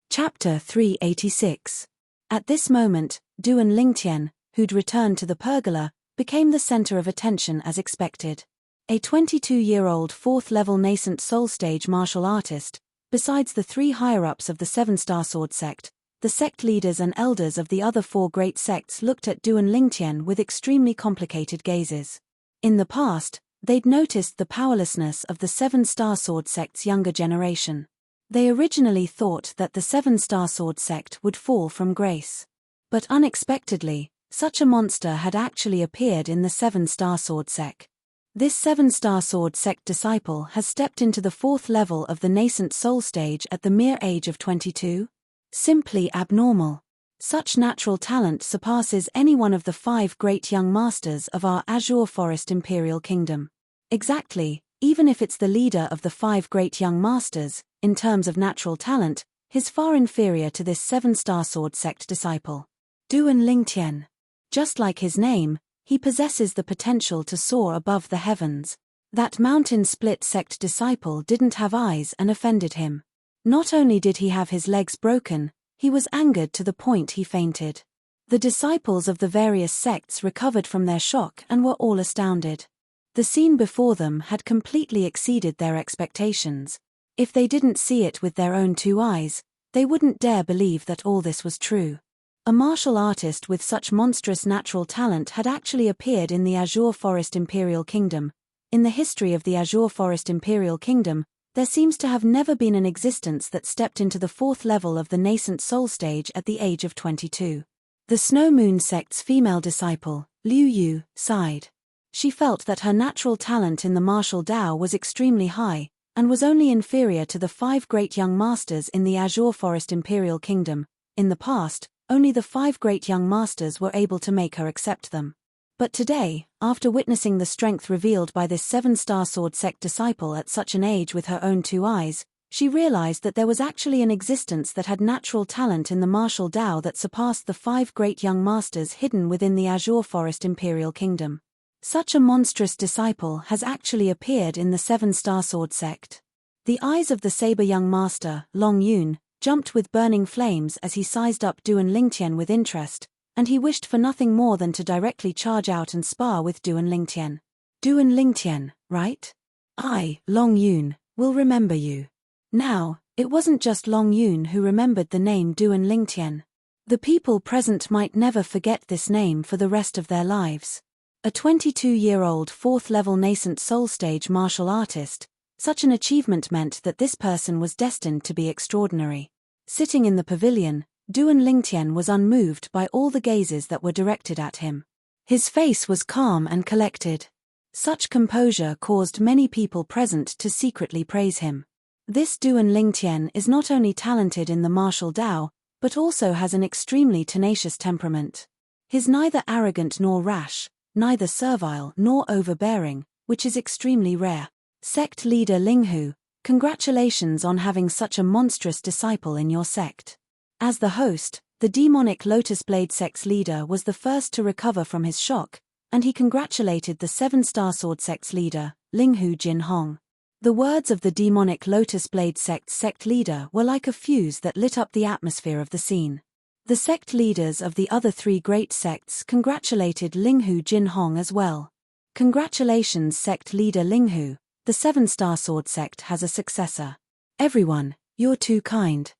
Chapter 386. At this moment, Duan Lingtian, who'd returned to the pergola, became the center of attention as expected. A 22-year-old 4th-level nascent soul stage martial artist, besides the 3 higher-ups of the 7-star sword sect, the sect leaders and elders of the other 4 great sects looked at Duan Lingtian with extremely complicated gazes. In the past, they'd noticed the powerlessness of the 7-star sword sect's younger generation. They originally thought that the 7-star sword sect would fall from grace. But unexpectedly, such a monster had actually appeared in the 7-star sword sect. This 7-star sword sect disciple has stepped into the 4th level of the nascent soul stage at the mere age of 22. Simply abnormal. Such natural talent surpasses any one of the 5 great young masters of our Azure Forest Imperial Kingdom. Exactly, even if it's the leader of the 5 great young masters, in terms of natural talent, he's far inferior to this 7-star sword sect disciple. Duan Lingtian. Just like his name, he possesses the potential to soar above the heavens. That mountain split sect disciple didn't have eyes and offended him. Not only did he have his legs broken, he was angered to the point he fainted. The disciples of the various sects recovered from their shock and were all astounded. The scene before them had completely exceeded their expectations. If they didn't see it with their own 2 eyes, they wouldn't dare believe that all this was true. A martial artist with such monstrous natural talent had actually appeared in the Azure Forest Imperial Kingdom. In the history of the Azure Forest Imperial Kingdom, there seems to have never been an existence that stepped into the 4th level of the nascent soul stage at the age of 22. The Snow Moon sect's female disciple, Liu Yu, sighed. She felt that her natural talent in the martial Tao was extremely high, and was only inferior to the 5 great young masters in the Azure Forest Imperial Kingdom. In the past, only the 5 great young masters were able to make her accept them. But today, after witnessing the strength revealed by this 7-star sword sect disciple at such an age with her own 2 eyes, she realized that there was actually an existence that had natural talent in the martial Tao that surpassed the 5 great young masters hidden within the Azure Forest Imperial Kingdom. Such a monstrous disciple has actually appeared in the 7-star sword sect. The eyes of the saber young master, Long Yun, jumped with burning flames as he sized up Duan Lingtian with interest, and he wished for nothing more than to directly charge out and spar with Duan Lingtian. Duan Lingtian, right? I, Long Yun, will remember you. Now, it wasn't just Long Yun who remembered the name Duan Lingtian. The people present might never forget this name for the rest of their lives. A 22-year-old 4th-level nascent soul stage martial artist, such an achievement meant that this person was destined to be extraordinary. Sitting in the pavilion, Duan Lingtian was unmoved by all the gazes that were directed at him. His face was calm and collected. Such composure caused many people present to secretly praise him. This Duan Lingtian is not only talented in the martial Tao, but also has an extremely tenacious temperament. He's neither arrogant nor rash, neither servile nor overbearing, which is extremely rare. Sect leader Linghu, congratulations on having such a monstrous disciple in your sect. As the host, the demonic Lotus Blade sect's leader was the first to recover from his shock, and he congratulated the 7-star sword sect's leader, Linghu Jinhong. The words of the demonic Lotus Blade sect's sect leader were like a fuse that lit up the atmosphere of the scene. The sect leaders of the other 3 great sects congratulated Linghu Jinhong as well. Congratulations, sect leader Linghu, the 7-star sword sect has a successor. Everyone, you're too kind.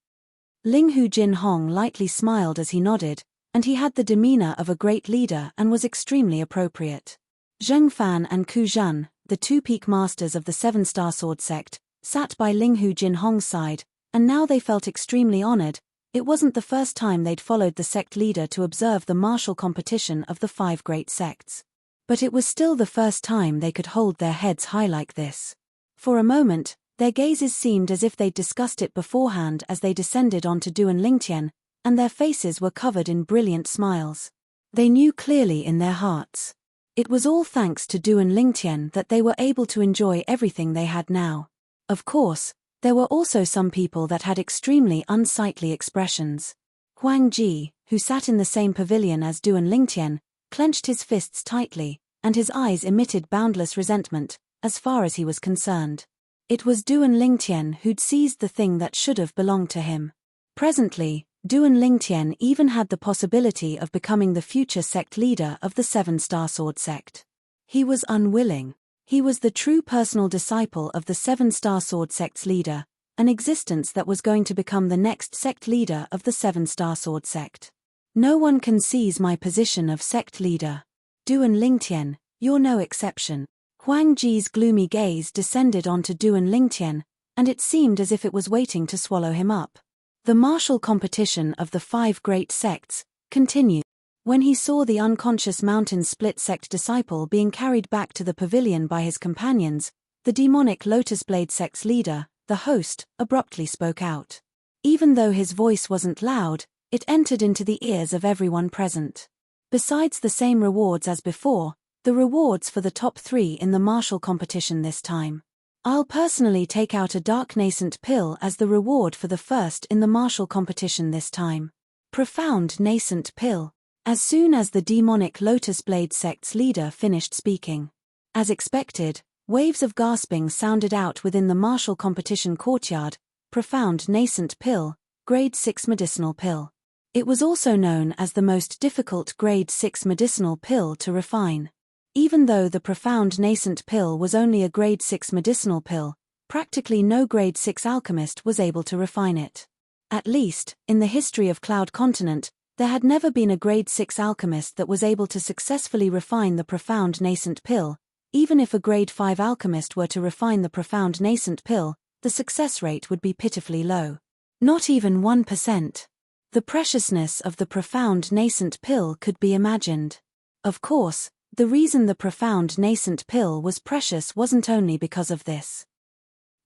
Linghu Jinhong lightly smiled as he nodded, and he had the demeanor of a great leader and was extremely appropriate. Zheng Fan and Ku Zhan, the 2 peak masters of the 7-star sword sect, sat by Linghu Jinhong's side, and now they felt extremely honored. It wasn't the first time they'd followed the sect leader to observe the martial competition of the 5 great sects. But it was still the first time they could hold their heads high like this. For a moment, their gazes seemed as if they'd discussed it beforehand as they descended onto Duan Lingtian, and their faces were covered in brilliant smiles. They knew clearly in their hearts. It was all thanks to Duan Lingtian that they were able to enjoy everything they had now. Of course, there were also some people that had extremely unsightly expressions. Huang Ji, who sat in the same pavilion as Duan Lingtian, clenched his fists tightly, and his eyes emitted boundless resentment, as far as he was concerned. It was Duan Lingtian who'd seized the thing that should have belonged to him. Presently, Duan Lingtian even had the possibility of becoming the future sect leader of the 7-star sword sect. He was unwilling. He was the true personal disciple of the 7-star sword sect's leader, an existence that was going to become the next sect leader of the 7-star sword sect. No one can seize my position of sect leader. Duan Lingtian, you're no exception. Huang Ji's gloomy gaze descended onto Duan Lingtian, and it seemed as if it was waiting to swallow him up. The martial competition of the 5 great sects continued. When he saw the unconscious mountain split sect disciple being carried back to the pavilion by his companions, the demonic Lotus Blade sect's leader, the host, abruptly spoke out. Even though his voice wasn't loud, it entered into the ears of everyone present. Besides the same rewards as before, the rewards for the top 3 in the martial competition this time. I'll personally take out a dark nascent pill as the reward for the first in the martial competition this time. Profound nascent pill. As soon as the demonic Lotus Blade sect's leader finished speaking. As expected, waves of gasping sounded out within the martial competition courtyard. Profound nascent pill, grade 6 medicinal pill. It was also known as the most difficult grade 6 medicinal pill to refine. Even though the profound nascent pill was only a grade 6 medicinal pill, practically no grade 6 alchemist was able to refine it. At least, in the history of Cloud Continent, there had never been a grade 6 alchemist that was able to successfully refine the profound nascent pill. Even if a grade 5 alchemist were to refine the profound nascent pill, the success rate would be pitifully low. Not even 1%. The preciousness of the profound nascent pill could be imagined. Of course, The reason the profound nascent pill was precious wasn't only because of this.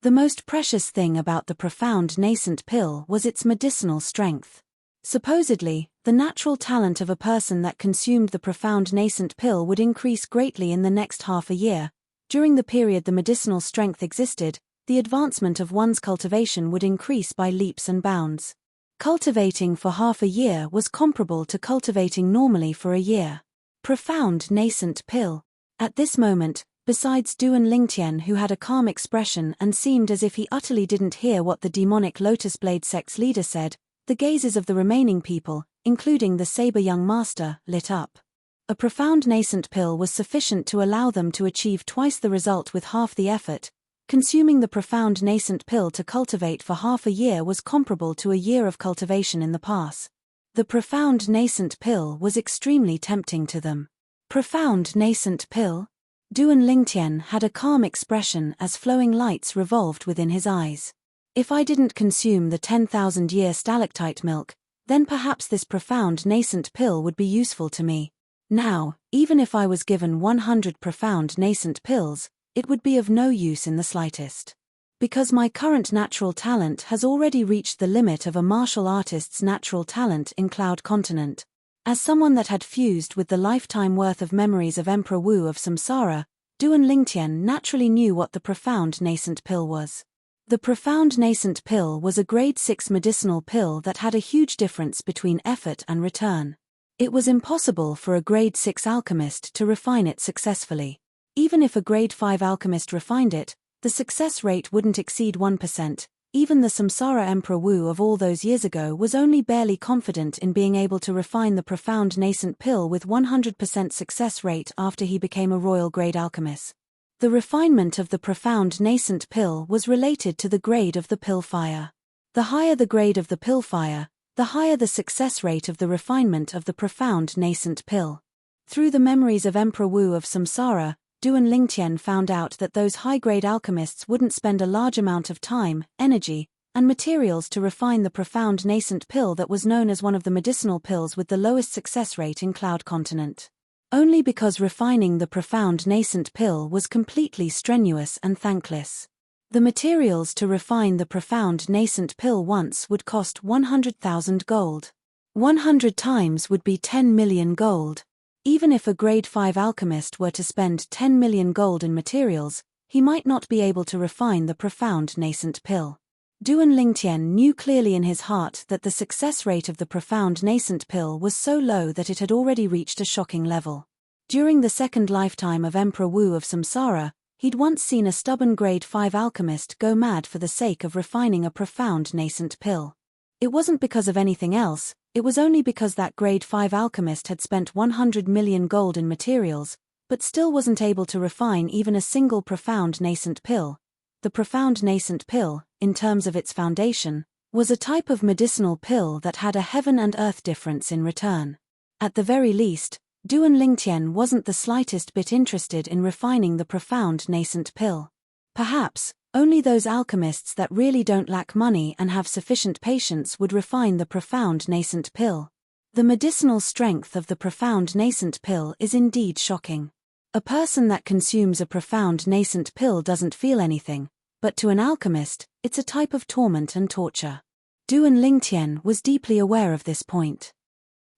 The most precious thing about the profound nascent pill was its medicinal strength. Supposedly, the natural talent of a person that consumed the profound nascent pill would increase greatly in the next half a year. During the period the medicinal strength existed, the advancement of one's cultivation would increase by leaps and bounds. Cultivating for half a year was comparable to cultivating normally for a year. Profound nascent pill. At this moment, besides Duan Lingtian, who had a calm expression and seemed as if he utterly didn't hear what the demonic Lotus Blade sect's leader said, the gazes of the remaining people, including the saber young master, lit up. A profound nascent pill was sufficient to allow them to achieve twice the result with half the effort. Consuming the profound nascent pill to cultivate for half a year was comparable to a year of cultivation in the past. The profound nascent pill was extremely tempting to them. Profound nascent pill? Duan Lingtian had a calm expression as flowing lights revolved within his eyes. If I didn't consume the 10,000-year stalactite milk, then perhaps this profound nascent pill would be useful to me. Now, even if I was given 100 profound nascent pills, it would be of no use in the slightest. Because my current natural talent has already reached the limit of a martial artist's natural talent in Cloud Continent. As someone that had fused with the lifetime worth of memories of Emperor Wu of Samsara, Duan Lingtian naturally knew what the profound nascent pill was. The profound nascent pill was a grade 6 medicinal pill that had a huge difference between effort and return. It was impossible for a grade 6 alchemist to refine it successfully. Even if a grade 5 alchemist refined it, the success rate wouldn't exceed 1%. Even the Samsara Emperor Wu of all those years ago was only barely confident in being able to refine the profound nascent pill with 100% success rate after he became a royal grade alchemist. The refinement of the profound nascent pill was related to the grade of the pill fire. The higher the grade of the pill fire, the higher the success rate of the refinement of the profound nascent pill. Through the memories of Emperor Wu of Samsara, Duan Lingtian found out that those high-grade alchemists wouldn't spend a large amount of time, energy, and materials to refine the profound nascent pill that was known as one of the medicinal pills with the lowest success rate in Cloud Continent. Only because refining the profound nascent pill was completely strenuous and thankless. The materials to refine the profound nascent pill once would cost 100,000 gold. 100 times would be 10 million gold. Even if a grade 5 alchemist were to spend 10 million gold in materials, he might not be able to refine the profound nascent pill. Duan Lingtian knew clearly in his heart that the success rate of the profound nascent pill was so low that it had already reached a shocking level. During the second lifetime of Emperor Wu of Samsara, he'd once seen a stubborn grade 5 alchemist go mad for the sake of refining a profound nascent pill. It wasn't because of anything else. It was only because that grade 5 alchemist had spent 100 million gold in materials, but still wasn't able to refine even a single profound nascent pill. The profound nascent pill, in terms of its foundation, was a type of medicinal pill that had a heaven and earth difference in return. At the very least, Duan Lingtian wasn't the slightest bit interested in refining the profound nascent pill. Perhaps, only those alchemists that really don't lack money and have sufficient patience would refine the profound nascent pill. The medicinal strength of the profound nascent pill is indeed shocking. A person that consumes a profound nascent pill doesn't feel anything, but to an alchemist, it's a type of torment and torture. Duan Lingtian was deeply aware of this point.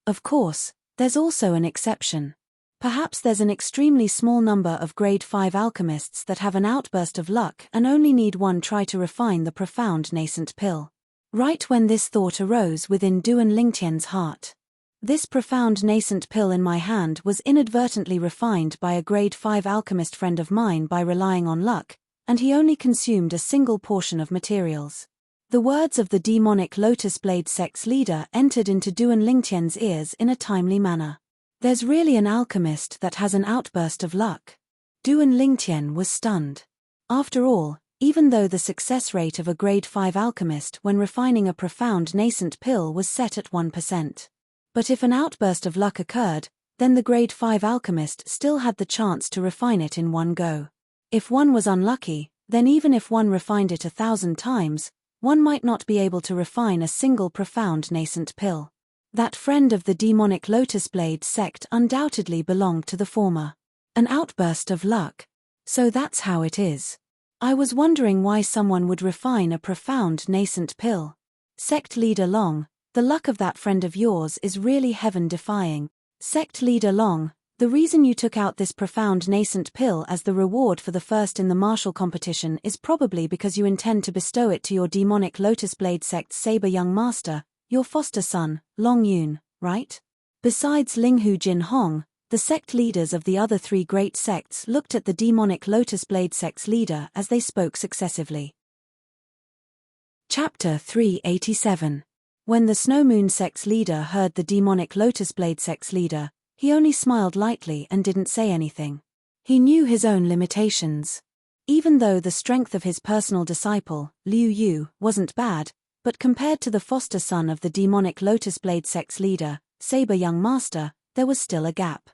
Of course, there's also an exception. Perhaps there's an extremely small number of grade 5 alchemists that have an outburst of luck and only need one try to refine the profound nascent pill. Right when this thought arose within Duan Lingtian's heart. This profound nascent pill in my hand was inadvertently refined by a grade 5 alchemist friend of mine by relying on luck, and he only consumed a single portion of materials. The words of the demonic Lotus Blade sect's leader entered into Duan Lingtian's ears in a timely manner. There's really an alchemist that has an outburst of luck. Duan Lingtian was stunned. After all, even though the success rate of a grade 5 alchemist when refining a profound nascent pill was set at 1%. But if an outburst of luck occurred, then the grade 5 alchemist still had the chance to refine it in one go. If one was unlucky, then even if one refined it 1,000 times, one might not be able to refine a single profound nascent pill. That friend of the demonic Lotus Blade sect undoubtedly belonged to the former. An outburst of luck. So that's how it is. I was wondering why someone would refine a profound nascent pill. Sect leader Long, the luck of that friend of yours is really heaven-defying. Sect leader Long, the reason you took out this profound nascent pill as the reward for the first in the martial competition is probably because you intend to bestow it to your demonic Lotus Blade sect's saber young master, your foster son, Long Yun, right? Besides Linghu Jin Hong, the sect leaders of the other three great sects looked at the demonic Lotus Blade sect's leader as they spoke successively. Chapter 387. When the Snow Moon sect's leader heard the demonic Lotus Blade sect's leader, he only smiled lightly and didn't say anything. He knew his own limitations. Even though the strength of his personal disciple, Liu Yu, wasn't bad, but compared to the foster son of the demonic Lotus Blade sect's leader, saber young master, there was still a gap.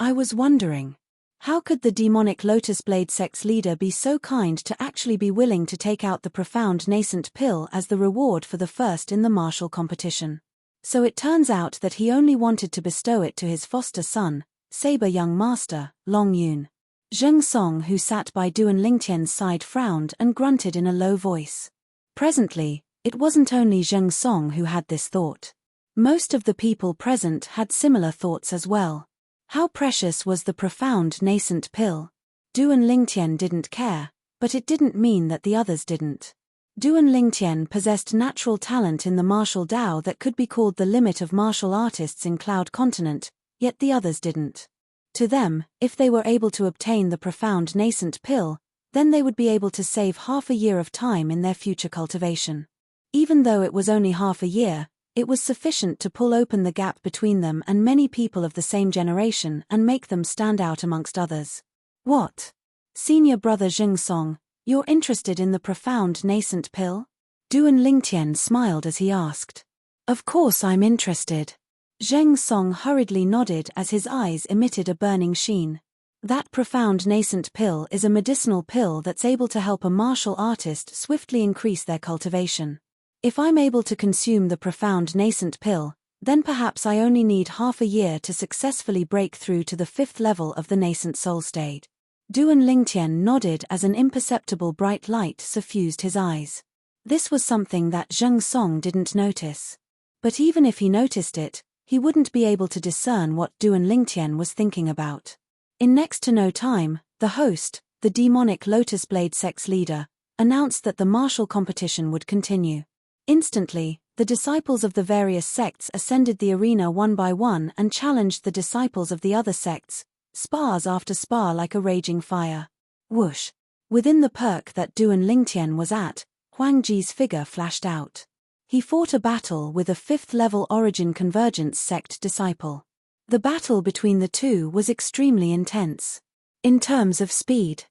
I was wondering, how could the demonic Lotus Blade sect's leader be so kind to actually be willing to take out the profound nascent pill as the reward for the first in the martial competition? So it turns out that he only wanted to bestow it to his foster son, saber young master, Long Yun. Zheng Song, who sat by Duan Lingtian's side, frowned and grunted in a low voice. Presently, it wasn't only Zheng Song who had this thought. Most of the people present had similar thoughts as well. How precious was the profound nascent pill? Duan Lingtian didn't care, but it didn't mean that the others didn't. Duan Lingtian possessed natural talent in the martial Dao that could be called the limit of martial artists in Cloud Continent, yet the others didn't. To them, if they were able to obtain the profound nascent pill, then they would be able to save half a year of time in their future cultivation. Even though it was only half a year, it was sufficient to pull open the gap between them and many people of the same generation and make them stand out amongst others. What? Senior brother Zheng Song, you're interested in the profound nascent pill? Duan Lingtian smiled as he asked. Of course I'm interested. Zheng Song hurriedly nodded as his eyes emitted a burning sheen. That profound nascent pill is a medicinal pill that's able to help a martial artist swiftly increase their cultivation. If I'm able to consume the profound nascent pill, then perhaps I only need half a year to successfully break through to the 5th level of the nascent soul state. Duan Lingtian nodded as an imperceptible bright light suffused his eyes. This was something that Zheng Song didn't notice. But even if he noticed it, he wouldn't be able to discern what Duan Lingtian was thinking about. In next to no time, the host, the demonic Lotus Blade sect's leader, announced that the martial competition would continue. Instantly, the disciples of the various sects ascended the arena one by one and challenged the disciples of the other sects, spars after spar like a raging fire. Whoosh! Within the perk that Duan Lingtian was at, Huang Ji's figure flashed out. He fought a battle with a 5th-level Origin Convergence sect disciple. The battle between the two was extremely intense. In terms of speed,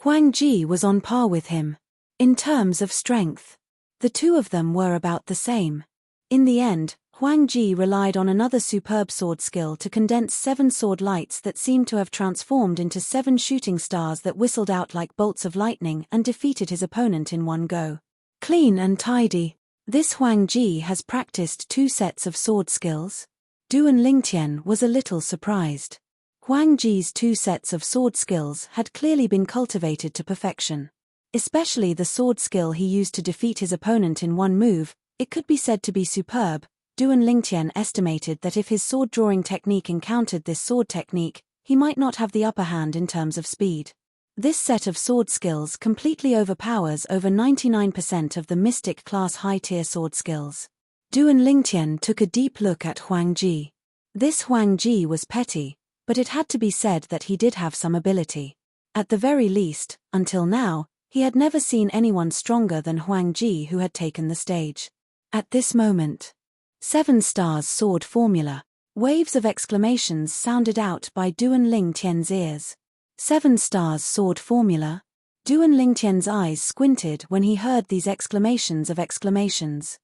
Huang Ji was on par with him. In terms of strength, the two of them were about the same. In the end, Huang Ji relied on another superb sword skill to condense 7 sword lights that seemed to have transformed into 7 shooting stars that whistled out like bolts of lightning and defeated his opponent in one go. Clean and tidy. This Huang Ji has practiced 2 sets of sword skills? Duan Lingtian was a little surprised. Huang Ji's 2 sets of sword skills had clearly been cultivated to perfection. Especially the sword skill he used to defeat his opponent in one move, it could be said to be superb. Duan Lingtian estimated that if his sword drawing technique encountered this sword technique, he might not have the upper hand in terms of speed. This set of sword skills completely overpowers over 99% of the mystic class high-tier sword skills. Duan Lingtian took a deep look at Huang Ji. This Huang Ji was petty, but it had to be said that he did have some ability. At the very least, until now, he had never seen anyone stronger than Huang Ji who had taken the stage. At this moment, 7 stars sword formula. Waves of exclamations sounded out by Duan Lingtian's ears. 7 stars sword formula? Duan Lingtian's eyes squinted when he heard these exclamations of exclamations.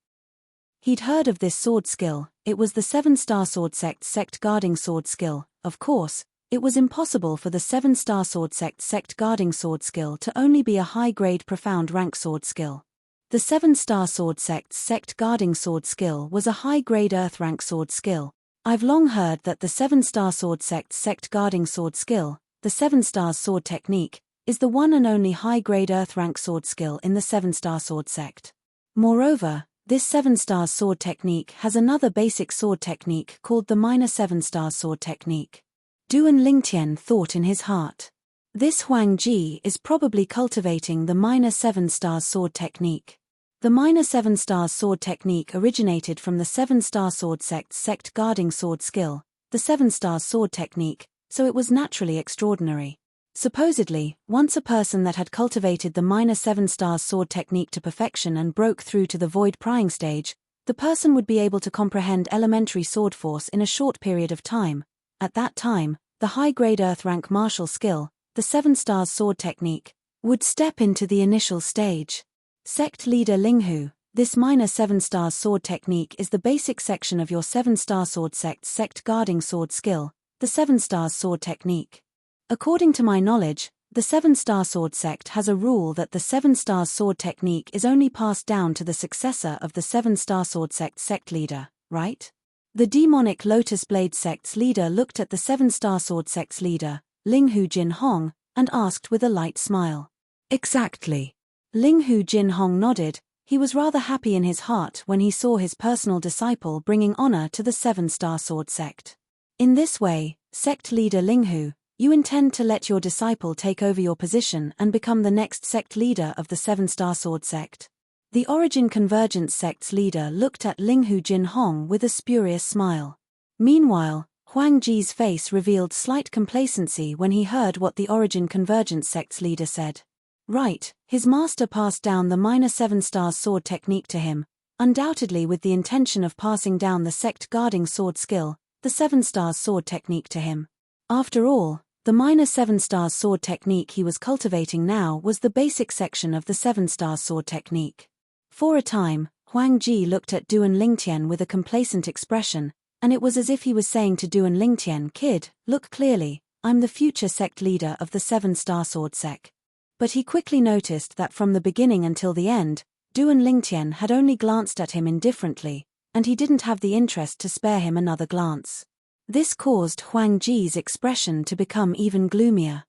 He'd heard of this sword skill. It was the 7-star sword sect guarding sword skill. Of course, it was impossible for the 7-star sword sect guarding sword skill to only be a high-grade profound rank sword skill. The 7-star sword sect guarding sword skill was a high-grade earth rank sword skill. I've long heard that the 7-star sword sect guarding sword skill, the 7-star sword technique, is the one and only high-grade earth-rank sword skill in the 7-star sword sect. Moreover, this 7-star sword technique has another basic sword technique called the minor 7-star sword technique. Duan Lingtian thought in his heart. This Huang Ji is probably cultivating the minor 7-star sword technique. The minor 7-star sword technique originated from the 7-star sword sect's sect guarding sword skill, the 7-star sword technique, so it was naturally extraordinary. Supposedly, once a person that had cultivated the minor 7-star sword technique to perfection and broke through to the void prying stage, the person would be able to comprehend elementary sword force in a short period of time. At that time, the high-grade earth-rank martial skill, the 7-star sword technique, would step into the initial stage. Sect leader Linghu, this minor 7-star sword technique is the basic section of your 7-star sword sect's sect guarding sword skill, the 7-star sword technique. According to my knowledge, the 7-star sword sect has a rule that the 7-star sword technique is only passed down to the successor of the 7-star sword sect's sect leader, right? The demonic Lotus Blade sect's leader looked at the 7-star sword sect's leader, Linghu Jinhong, and asked with a light smile. Exactly. Linghu Jinhong nodded. He was rather happy in his heart when he saw his personal disciple bringing honor to the 7-star sword sect. In this way, sect leader Linghu, you intend to let your disciple take over your position and become the next sect leader of the 7-star sword sect. The Origin Convergence sect's leader looked at Linghu Jinhong with a spurious smile. Meanwhile, Huang Ji's face revealed slight complacency when he heard what the Origin Convergence sect's leader said. Right, his master passed down the minor 7-star sword technique to him, undoubtedly with the intention of passing down the sect guarding sword skill, the 7-star sword technique to him. After all, the minor 7-star sword technique he was cultivating now was the basic section of the 7-star sword technique. For a time, Huang Ji looked at Duan Lingtian with a complacent expression, and it was as if he was saying to Duan Lingtian, "Kid, look clearly, I'm the future sect leader of the 7-star sword sect." But he quickly noticed that from the beginning until the end, Duan Lingtian had only glanced at him indifferently, and he didn't have the interest to spare him another glance. This caused Huang Ji's expression to become even gloomier.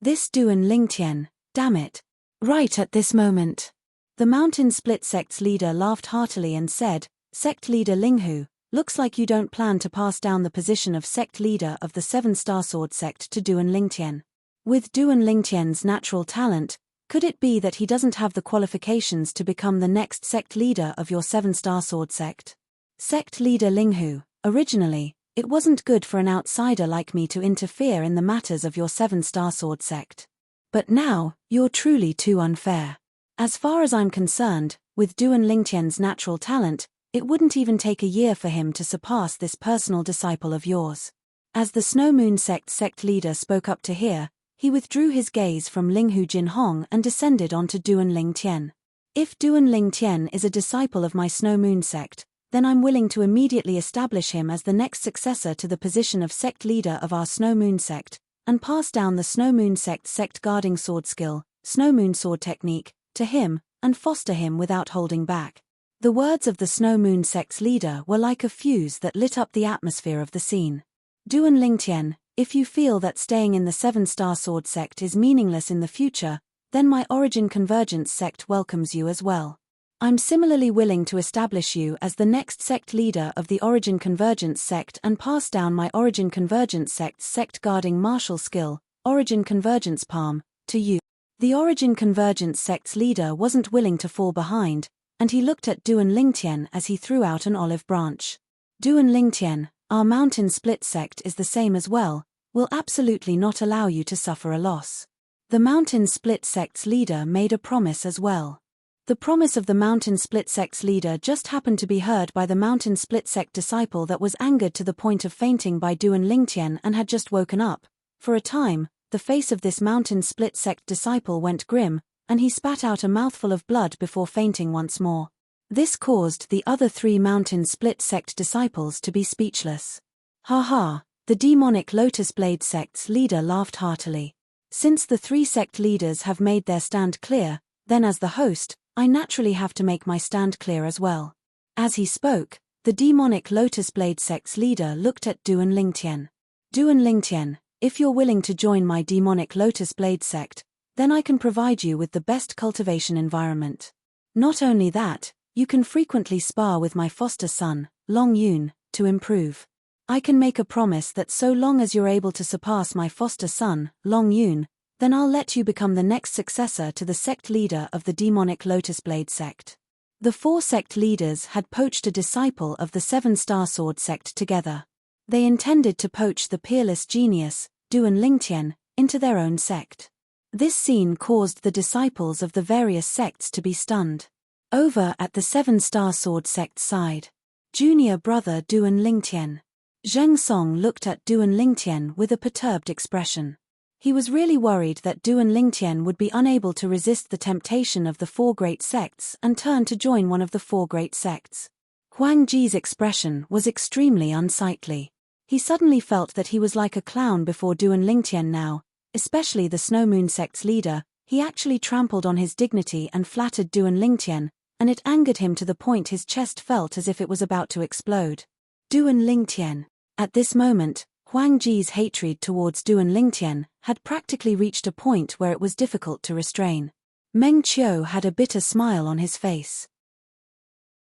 This Duan Lingtian, damn it. Right at this moment. The Mountain Split sect's leader laughed heartily and said, "Sect leader Linghu, looks like you don't plan to pass down the position of sect leader of the 7-star sword sect to Duan Lingtian. With Duan Lingtian's natural talent, could it be that he doesn't have the qualifications to become the next sect leader of your 7-star sword sect?" Sect leader Linghu, originally, it wasn't good for an outsider like me to interfere in the matters of your 7-star sword sect. But now, you're truly too unfair. As far as I'm concerned, with Duan Lingtian's natural talent, it wouldn't even take a year for him to surpass this personal disciple of yours. As the Snow Moon sect leader spoke up to hear, he withdrew his gaze from Linghu Jinhong and descended onto Duan Lingtian. If Duan Lingtian is a disciple of my Snow Moon sect, then I'm willing to immediately establish him as the next successor to the position of sect leader of our Snow Moon sect, and pass down the Snow Moon sect's sect guarding sword skill, Snow Moon sword technique, to him, and foster him without holding back. The words of the Snow Moon sect's leader were like a fuse that lit up the atmosphere of the scene. Duan Lingtian, if you feel that staying in the 7-star sword sect is meaningless in the future, then my Origin Convergence sect welcomes you as well. I'm similarly willing to establish you as the next sect leader of the Origin Convergence sect and pass down my Origin Convergence sect's sect guarding martial skill, Origin Convergence Palm, to you. The Origin Convergence sect's leader wasn't willing to fall behind, and he looked at Duan Lingtian as he threw out an olive branch. Duan Lingtian, our Mountain Split sect is the same as well, will absolutely not allow you to suffer a loss. The Mountain Split sect's leader made a promise as well. The promise of the Mountain Split sect's leader just happened to be heard by the Mountain Split sect disciple that was angered to the point of fainting by Duan Lingtian and had just woken up. For a time, the face of this Mountain Split sect disciple went grim, and he spat out a mouthful of blood before fainting once more. This caused the other 3 Mountain Split sect disciples to be speechless. Ha ha, the demonic Lotus Blade sect's leader laughed heartily. Since the 3 sect leaders have made their stand clear, then as the host, I naturally have to make my stand clear as well. As he spoke, the demonic Lotus Blade sect's leader looked at Duan Lingtian. Duan Lingtian, If you're willing to join my demonic Lotus Blade sect, then I can provide you with the best cultivation environment. Not only that, you can frequently spar with my foster son, Long Yun, to improve. I can make a promise that so long as you're able to surpass my foster son, Long Yun, then I'll let you become the next successor to the sect leader of the demonic Lotus Blade sect. The 4 sect leaders had poached a disciple of the 7-star sword sect together. They intended to poach the peerless genius, Duan Lingtian, into their own sect. This scene caused the disciples of the various sects to be stunned. Over at the 7-star sword sect side, junior brother Duan Lingtian. Zheng Song looked at Duan Lingtian with a perturbed expression. He was really worried that Duan Lingtian would be unable to resist the temptation of the 4 great sects and turn to join one of the 4 great sects. Huang Ji's expression was extremely unsightly. He suddenly felt that he was like a clown before Duan Lingtian now, especially the Snow Moon sect's leader. He actually trampled on his dignity and flattered Duan Lingtian, and it angered him to the point his chest felt as if it was about to explode. Duan Lingtian. At this moment, Huang Ji's hatred towards Duan Lingtian had practically reached a point where it was difficult to restrain. Meng Qiu had a bitter smile on his face.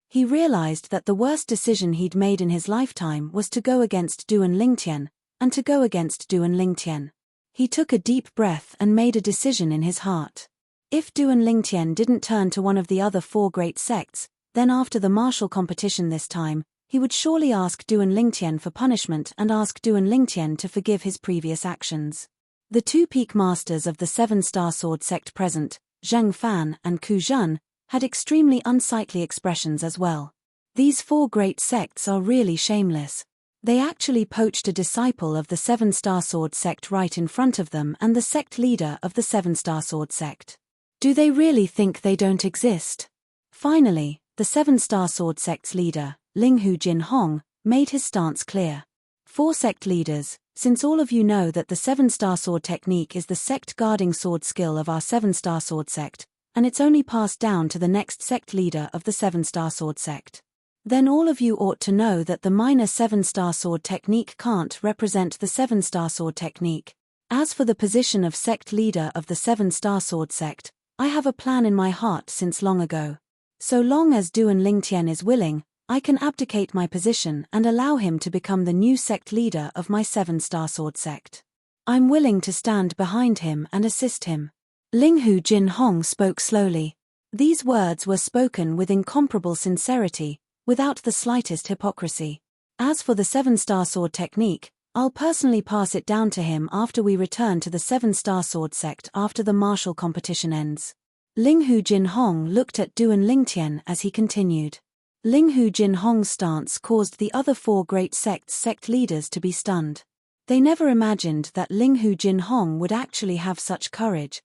He realized that the worst decision he'd made in his lifetime was to go against Duan Lingtian, and to go against Duan Lingtian. He took a deep breath and made a decision in his heart. If Duan Lingtian didn't turn to one of the other 4 great sects, then after the martial competition this time, he would surely ask Duan Lingtian for punishment and ask Duan Lingtian to forgive his previous actions. The 2 peak masters of the 7-star sword sect present, Zheng Fan and Ku Zhen, had extremely unsightly expressions as well. These 4 great sects are really shameless. They actually poached a disciple of the 7-star sword sect right in front of them and the sect leader of the 7-star sword sect. Do they really think they don't exist? Finally, the 7-star sword sect's leader, Linghu Jinhong, made his stance clear. 4 sect leaders, since all of you know that the 7-star sword technique is the sect guarding sword skill of our 7-star sword sect, and it's only passed down to the next sect leader of the 7-star sword sect, then all of you ought to know that the minor 7-star sword technique can't represent the 7-star sword technique. As for the position of sect leader of the 7-star sword sect, I have a plan in my heart since long ago. So long as Duan Lingtian is willing, I can abdicate my position and allow him to become the new sect leader of my 7-star sword sect. I'm willing to stand behind him and assist him. Linghu Jinhong spoke slowly. These words were spoken with incomparable sincerity, without the slightest hypocrisy. As for the 7-star sword technique, I'll personally pass it down to him after we return to the 7-star sword sect after the martial competition ends. Linghu Jinhong looked at Duan Lingtian as he continued. Linghu Jinhong's stance caused the other 4 great sects' sect leaders to be stunned. They never imagined that Linghu Jinhong would actually have such courage.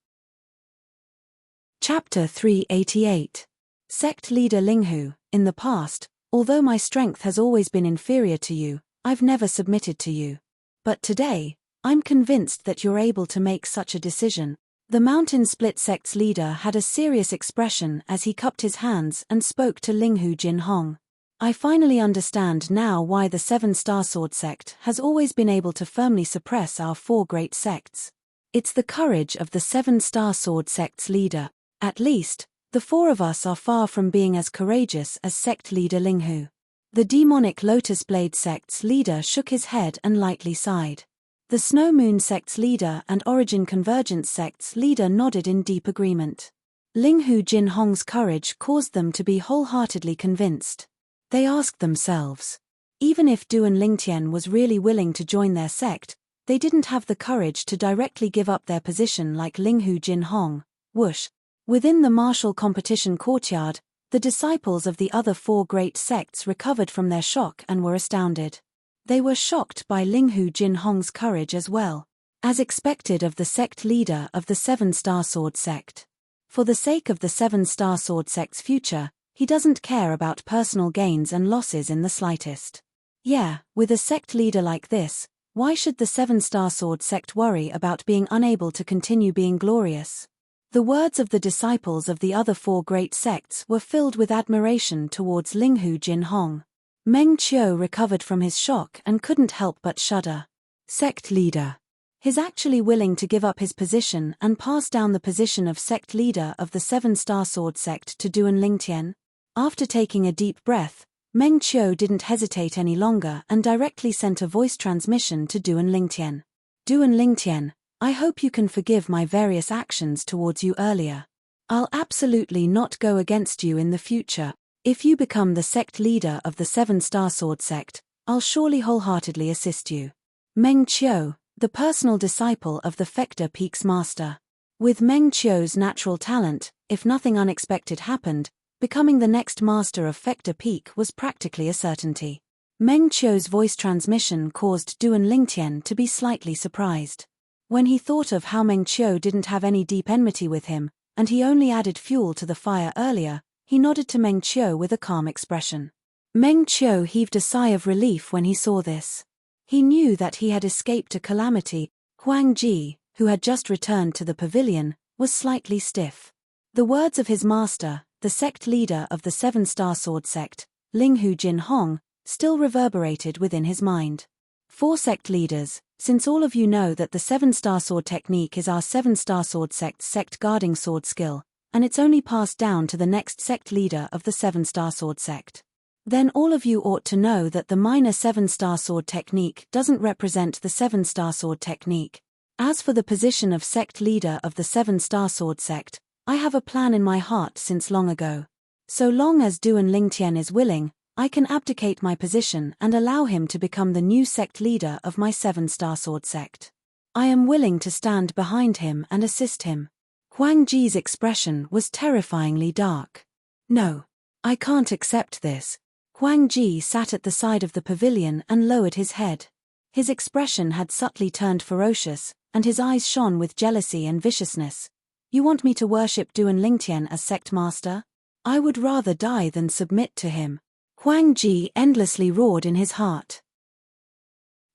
Chapter 388. Sect Leader Linghu, in the past, although my strength has always been inferior to you, I've never submitted to you. But today, I'm convinced that you're able to make such a decision. The Mountain Split sect's leader had a serious expression as he cupped his hands and spoke to Linghu Jinhong. I finally understand now why the 7-star sword sect has always been able to firmly suppress our 4 great sects. It's the courage of the 7-star sword sect's leader. At least, the 4 of us are far from being as courageous as sect leader Linghu. The demonic Lotus Blade sect's leader shook his head and lightly sighed. The Snow Moon sect's leader and Origin Convergence sect's leader nodded in deep agreement. Linghu Jinhong's courage caused them to be wholeheartedly convinced. They asked themselves, even if Duan Lingtian was really willing to join their sect, they didn't have the courage to directly give up their position like Linghu Jinhong. Whoosh! Within the martial competition courtyard, the disciples of the other 4 great sects recovered from their shock and were astounded. They were shocked by Linghu Jinhong's courage as well, as expected of the sect leader of the 7-star sword sect. For the sake of the 7-star sword sect's future, he doesn't care about personal gains and losses in the slightest. Yeah, with a sect leader like this, why should the 7-star sword sect worry about being unable to continue being glorious? The words of the disciples of the other 4 great sects were filled with admiration towards Linghu Jinhong. Meng Qiu recovered from his shock and couldn't help but shudder. Sect leader. He's actually willing to give up his position and pass down the position of sect leader of the 7-star sword sect to Duan Lingtian. After taking a deep breath, Meng Qiu didn't hesitate any longer and directly sent a voice transmission to Duan Lingtian. Duan Lingtian, I hope you can forgive my various actions towards you earlier. I'll absolutely not go against you in the future. If you become the sect leader of the 7-star sword sect, I'll surely wholeheartedly assist you. Meng Qiu, the personal disciple of the Fector Peak's master. With Meng Qiu's natural talent, if nothing unexpected happened, becoming the next master of Fector Peak was practically a certainty. Meng Qiu's voice transmission caused Duan Lingtian to be slightly surprised. When he thought of how Meng Qiu didn't have any deep enmity with him, and he only added fuel to the fire earlier, he nodded to Meng Qiu with a calm expression. Meng Qiu heaved a sigh of relief when he saw this. He knew that he had escaped a calamity. Huang Ji, who had just returned to the pavilion, was slightly stiff. The words of his master, the sect leader of the 7-star sword sect, Linghu Jinhong, still reverberated within his mind. 4 sect leaders, since all of you know that the 7-star sword technique is our 7-star sword sect's sect guarding sword skill, and it's only passed down to the next sect leader of the 7-star sword sect. Then all of you ought to know that the minor 7-star sword technique doesn't represent the 7-star sword technique. As for the position of sect leader of the 7-star sword sect, I have a plan in my heart since long ago. So long as Duan Lingtian is willing, I can abdicate my position and allow him to become the new sect leader of my 7-star sword sect. I am willing to stand behind him and assist him. Huang Ji's expression was terrifyingly dark. No, I can't accept this. Huang Ji sat at the side of the pavilion and lowered his head. His expression had subtly turned ferocious, and his eyes shone with jealousy and viciousness. You want me to worship Duan Lingtian as sect master? I would rather die than submit to him. Huang Ji endlessly roared in his heart.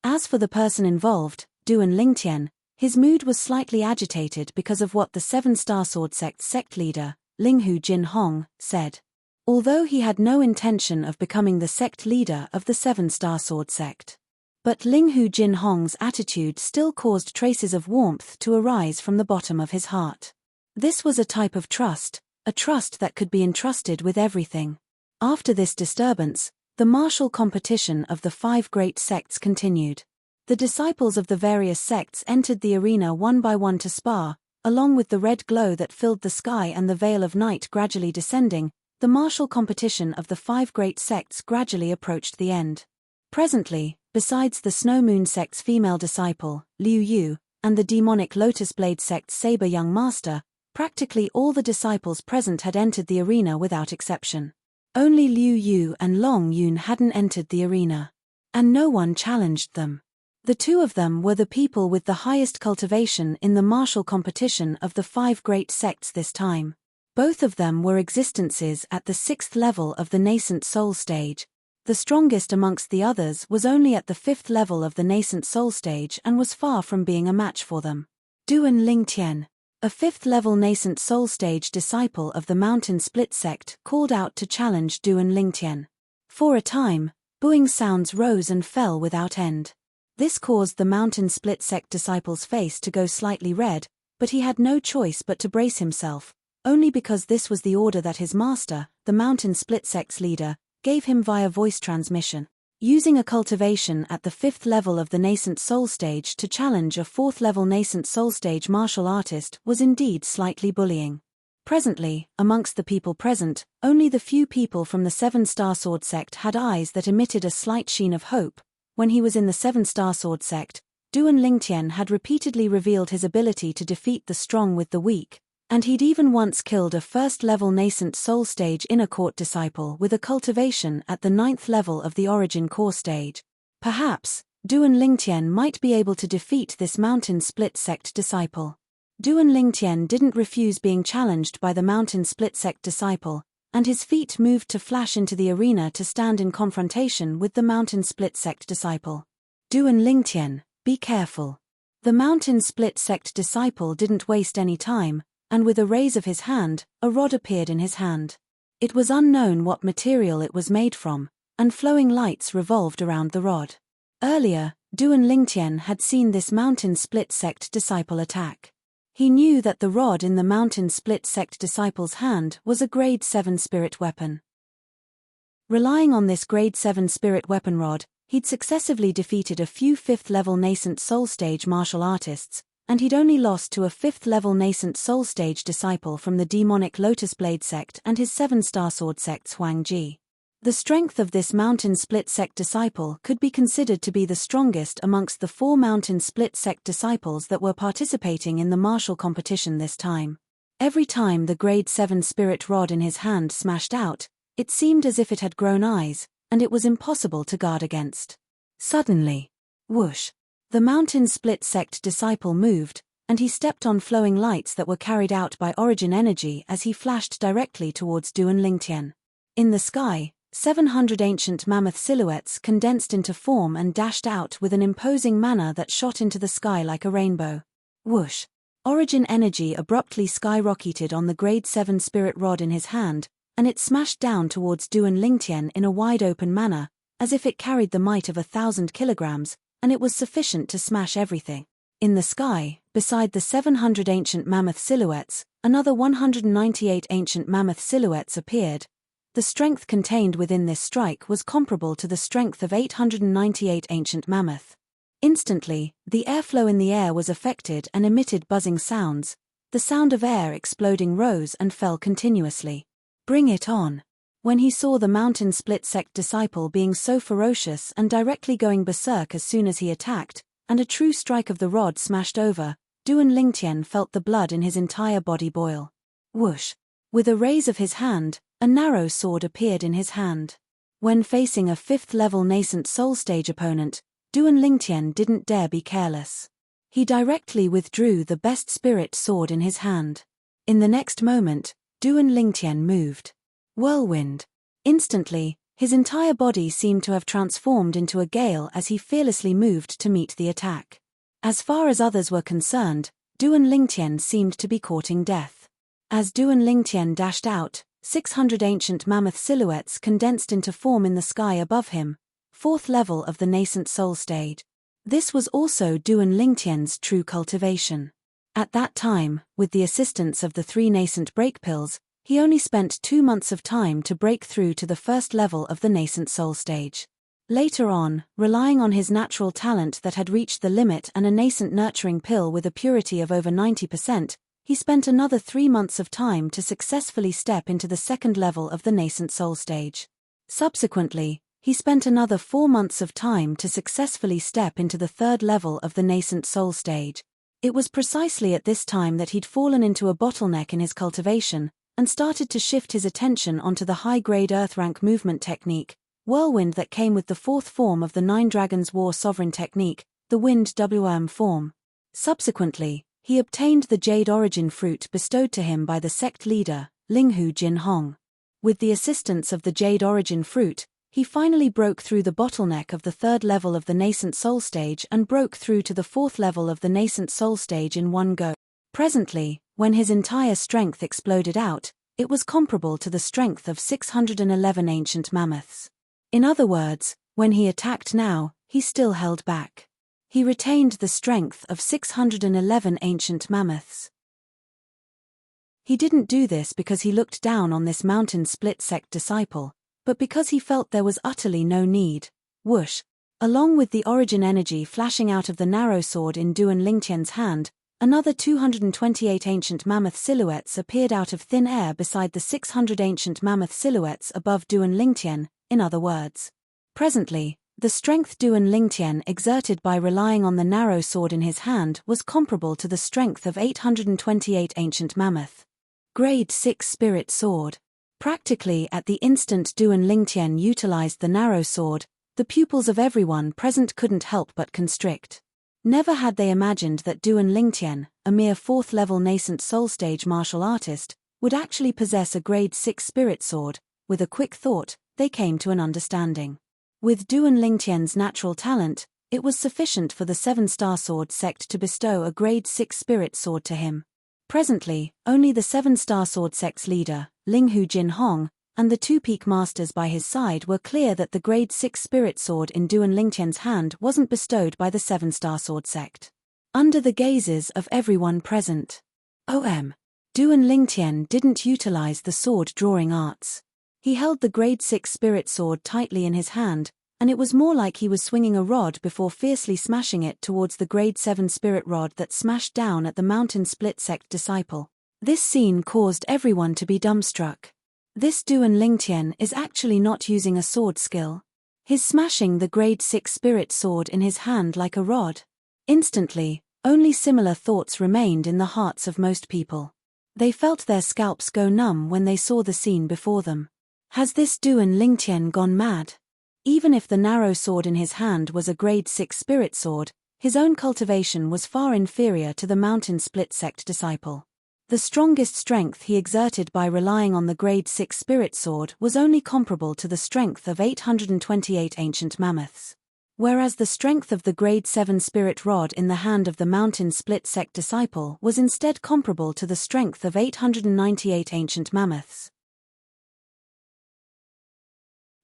As for the person involved, Duan Lingtian, his mood was slightly agitated because of what the 7-star sword sect's sect leader, Linghu Jinhong, said. Although he had no intention of becoming the sect leader of the 7-star sword sect. But Linghu Jinhong's attitude still caused traces of warmth to arise from the bottom of his heart. This was a type of trust, a trust that could be entrusted with everything. After this disturbance, the martial competition of the 5 great sects continued. The disciples of the various sects entered the arena one by one to spar, along with the red glow that filled the sky and the veil of night gradually descending. The martial competition of the 5 great sects gradually approached the end. Presently, besides the Snow Moon sect's female disciple, Liu Yu, and the demonic Lotus Blade sect's saber young master, practically all the disciples present had entered the arena without exception. Only Liu Yu and Long Yun hadn't entered the arena. And no one challenged them. The 2 of them were the people with the highest cultivation in the martial competition of the 5 great sects this time. Both of them were existences at the 6th level of the nascent soul stage. The strongest amongst the others was only at the 5th level of the nascent soul stage and was far from being a match for them. Duan Lingtian, a 5th level nascent soul stage disciple of the Mountain Split sect, called out to challenge Duan Lingtian. For a time, booing sounds rose and fell without end. This caused the Mountain Split sect disciple's face to go slightly red, but he had no choice but to brace himself, only because this was the order that his master, the Mountain Split sect's leader, gave him via voice transmission. Using a cultivation at the 5th level of the nascent soul stage to challenge a 4th level nascent soul stage martial artist was indeed slightly bullying. Presently, amongst the people present, only the few people from the 7-star sword sect had eyes that emitted a slight sheen of hope. When he was in the 7-star sword sect, Duan Lingtian had repeatedly revealed his ability to defeat the strong with the weak, and he'd even once killed a 1st-level nascent soul stage inner court disciple with a cultivation at the 9th level of the origin core stage. Perhaps, Duan Lingtian might be able to defeat this Mountain Split sect disciple. Duan Lingtian didn't refuse being challenged by the Mountain Split sect disciple, and his feet moved to flash into the arena to stand in confrontation with the Mountain Split sect disciple. Duan Lingtian, be careful. The Mountain Split sect disciple didn't waste any time, and with a raise of his hand, a rod appeared in his hand. It was unknown what material it was made from, and flowing lights revolved around the rod. Earlier, Duan Lingtian had seen this Mountain Split Sect disciple attack. He knew that the rod in the Mountain Split Sect disciple's hand was a Grade 7 spirit weapon. Relying on this Grade 7 spirit weapon rod, he'd successively defeated a few 5th-level nascent soul stage martial artists, and he'd only lost to a 5th-level nascent soul stage disciple from the demonic Lotus Blade sect and his 7-star sword sect's Huang Ji. The strength of this Mountain Split Sect disciple could be considered to be the strongest amongst the 4 Mountain Split Sect disciples that were participating in the martial competition this time. Every time the Grade 7 spirit rod in his hand smashed out, it seemed as if it had grown eyes, and it was impossible to guard against. Suddenly, whoosh! The Mountain Split Sect disciple moved, and he stepped on flowing lights that were carried out by origin energy as he flashed directly towards Duan Lingtian. In the sky, 700 ancient mammoth silhouettes condensed into form and dashed out with an imposing manner that shot into the sky like a rainbow. Whoosh! Origin energy abruptly skyrocketed on the Grade 7 spirit rod in his hand, and it smashed down towards Duan Lingtian in a wide-open manner, as if it carried the might of 1,000 kilograms, and it was sufficient to smash everything. In the sky, beside the 700 ancient mammoth silhouettes, another 198 ancient mammoth silhouettes appeared. The strength contained within this strike was comparable to the strength of 898 ancient mammoth. Instantly, the airflow in the air was affected and emitted buzzing sounds. The sound of air exploding rose and fell continuously. Bring it on! When he saw the Mountain Split Sect disciple being so ferocious and directly going berserk as soon as he attacked, and a true strike of the rod smashed over, Duan Lingtian felt the blood in his entire body boil. Whoosh! With a raise of his hand, a narrow sword appeared in his hand. When facing a 5th-level nascent soul stage opponent, Duan Lingtian didn't dare be careless. He directly withdrew the best spirit sword in his hand. In the next moment, Duan Lingtian moved. Whirlwind. Instantly, his entire body seemed to have transformed into a gale as he fearlessly moved to meet the attack. As far as others were concerned, Duan Lingtian seemed to be courting death. As Duan Lingtian dashed out, 600 ancient mammoth silhouettes condensed into form in the sky above him, 4th level of the nascent soul stage. This was also Duan Lingtian's true cultivation. At that time, with the assistance of the 3 nascent break pills, he only spent 2 months of time to break through to the 1st level of the nascent soul stage. Later on, relying on his natural talent that had reached the limit and a nascent nurturing pill with a purity of over 90%, he spent another 3 months of time to successfully step into the 2nd level of the nascent soul stage. Subsequently, he spent another 4 months of time to successfully step into the 3rd level of the nascent soul stage. It was precisely at this time that he'd fallen into a bottleneck in his cultivation, and started to shift his attention onto the high-grade Earth rank movement technique, Whirlwind, that came with the 4th form of the 9 Dragons War Sovereign technique, the Wind WM form. Subsequently, he obtained the Jade Origin Fruit bestowed to him by the sect leader, Linghu Jin Hong. With the assistance of the Jade Origin Fruit, he finally broke through the bottleneck of the 3rd level of the nascent soul stage and broke through to the 4th level of the nascent soul stage in one go. Presently, when his entire strength exploded out, it was comparable to the strength of 611 ancient mammoths. In other words, when he attacked now, he still held back. He retained the strength of 611 ancient mammoths. He didn't do this because he looked down on this Mountain Split Sect disciple, but because he felt there was utterly no need. Whoosh! Along with the origin energy flashing out of the narrow sword in Duan Lingtian's hand, another 228 ancient mammoth silhouettes appeared out of thin air beside the 600 ancient mammoth silhouettes above Duan Lingtian, in other words. Presently, the strength Duan Lingtian exerted by relying on the narrow sword in his hand was comparable to the strength of 828 ancient mammoth. Grade 6 Spirit Sword. Practically at the instant Duan Lingtian utilized the narrow sword, the pupils of everyone present couldn't help but constrict. Never had they imagined that Duan Lingtian, a mere 4th-level nascent soul stage martial artist, would actually possess a Grade 6 spirit sword. With a quick thought, they came to an understanding. With Duan Lingtian's natural talent, it was sufficient for the 7-star sword sect to bestow a Grade 6 spirit sword to him. Presently, only the 7-star sword sect's leader, Linghu Jin Hong, and the two peak masters by his side were clear that the grade 6 spirit sword in Duan Lingtian's hand wasn't bestowed by the 7-star sword sect. Under the gazes of everyone present. Duan Lingtian didn't utilize the sword drawing arts. He held the grade 6 spirit sword tightly in his hand, and it was more like he was swinging a rod before fiercely smashing it towards the grade 7 spirit rod that smashed down at the mountain split sect disciple. This scene caused everyone to be dumbstruck. This Duan Lingtian is actually not using a sword skill. He's smashing the grade 6 spirit sword in his hand like a rod. Instantly, only similar thoughts remained in the hearts of most people. They felt their scalps go numb when they saw the scene before them. Has this Duan Lingtian gone mad? Even if the narrow sword in his hand was a grade 6 spirit sword, his own cultivation was far inferior to the mountain split sect disciple. The strongest strength he exerted by relying on the grade 6 spirit sword was only comparable to the strength of 828 ancient mammoths. Whereas the strength of the grade 7 spirit rod in the hand of the mountain split sect disciple was instead comparable to the strength of 898 ancient mammoths.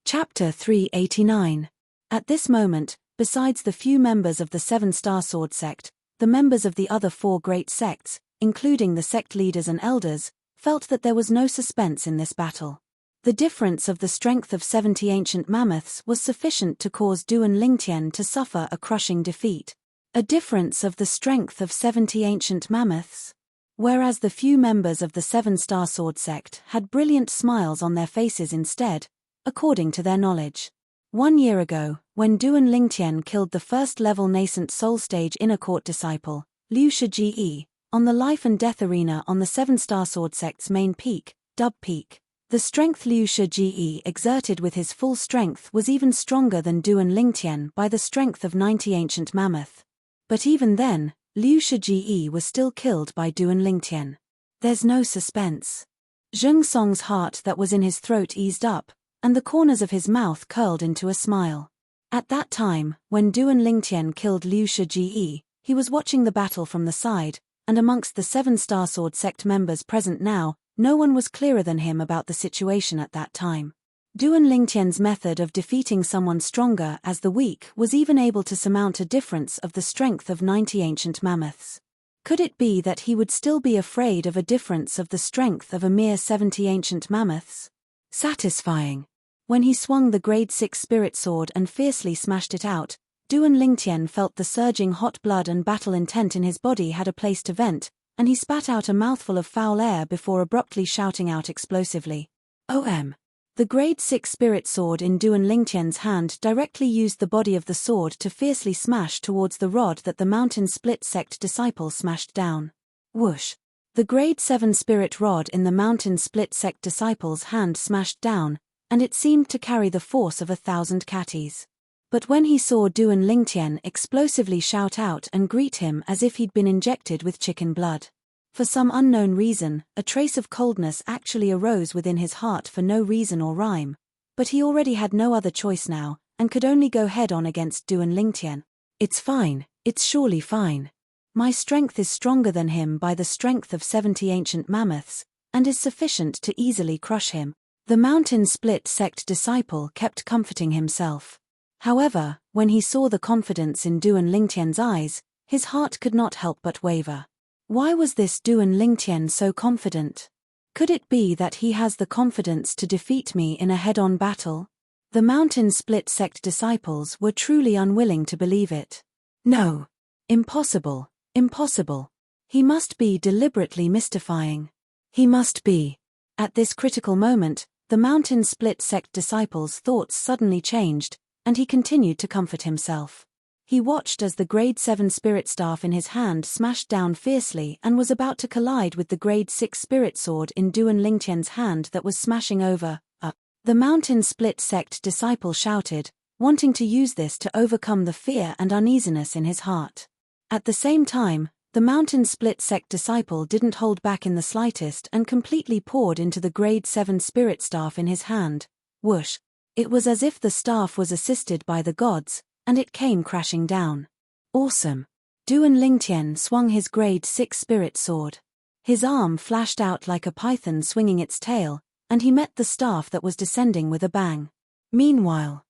Chapter 389. At this moment, besides the few members of the 7-star sword sect, the members of the other 4 great sects, including the sect leaders and elders, felt that there was no suspense in this battle. The difference of the strength of 70 ancient mammoths was sufficient to cause Duan Lingtian to suffer a crushing defeat. A difference of the strength of 70 ancient mammoths? Whereas the few members of the 7-star sword sect had brilliant smiles on their faces instead, according to their knowledge. 1 year ago, when Duan Lingtian killed the first-level nascent soul stage inner court disciple, Liu Shiji, on the life and death arena on the 7-star sword sect's main peak, Dub Peak, the strength Liu Shiji exerted with his full strength was even stronger than Duan Lingtian by the strength of 90 ancient mammoth. But even then, Liu Shiji was still killed by Duan Lingtian. There's no suspense. Zheng Song's heart that was in his throat eased up, and the corners of his mouth curled into a smile. At that time, when Duan Lingtian killed Liu Shiji, he was watching the battle from the side, and amongst the 7-star sword sect members present now, no one was clearer than him about the situation at that time. Duan Lingtian's method of defeating someone stronger as the weak was even able to surmount a difference of the strength of 90 ancient mammoths. Could it be that he would still be afraid of a difference of the strength of a mere 70 ancient mammoths? Satisfying. When he swung the grade 6 spirit sword and fiercely smashed it out, Duan Lingtian felt the surging hot blood and battle intent in his body had a place to vent, and he spat out a mouthful of foul air before abruptly shouting out explosively, "OM!" The grade 6 spirit sword in Duan Lingtian's hand directly used the body of the sword to fiercely smash towards the rod that the mountain split sect disciple smashed down. Whoosh! The grade 7 spirit rod in the mountain split sect disciple's hand smashed down, and it seemed to carry the force of 1,000 catties. But when he saw Duan Lingtian explosively shout out and greet him as if he'd been injected with chicken blood, for some unknown reason, a trace of coldness actually arose within his heart for no reason or rhyme, but he already had no other choice now, and could only go head-on against Duan Lingtian. It's fine, it's surely fine. My strength is stronger than him by the strength of 70 ancient mammoths, and is sufficient to easily crush him. The mountain split sect disciple kept comforting himself. However, when he saw the confidence in Duan Lingtian's eyes, his heart could not help but waver. Why was this Duan Lingtian so confident? Could it be that he has the confidence to defeat me in a head-on battle? The mountain split sect disciples were truly unwilling to believe it. No. Impossible, impossible. He must be deliberately mystifying. He must be. At this critical moment, the mountain split sect disciple's thoughts suddenly changed, and he continued to comfort himself. He watched as the grade 7 spirit staff in his hand smashed down fiercely and was about to collide with the grade 6 spirit sword in Duan Lingtian's hand that was smashing over. The mountain split sect disciple shouted, wanting to use this to overcome the fear and uneasiness in his heart. At the same time, the mountain split sect disciple didn't hold back in the slightest and completely poured into the grade 7 spirit staff in his hand. Whoosh! It was as if the staff was assisted by the gods, and it came crashing down. Awesome! Duan Lingtian swung his grade 6 spirit sword. His arm flashed out like a python swinging its tail, and he met the staff that was descending with a bang. Meanwhile,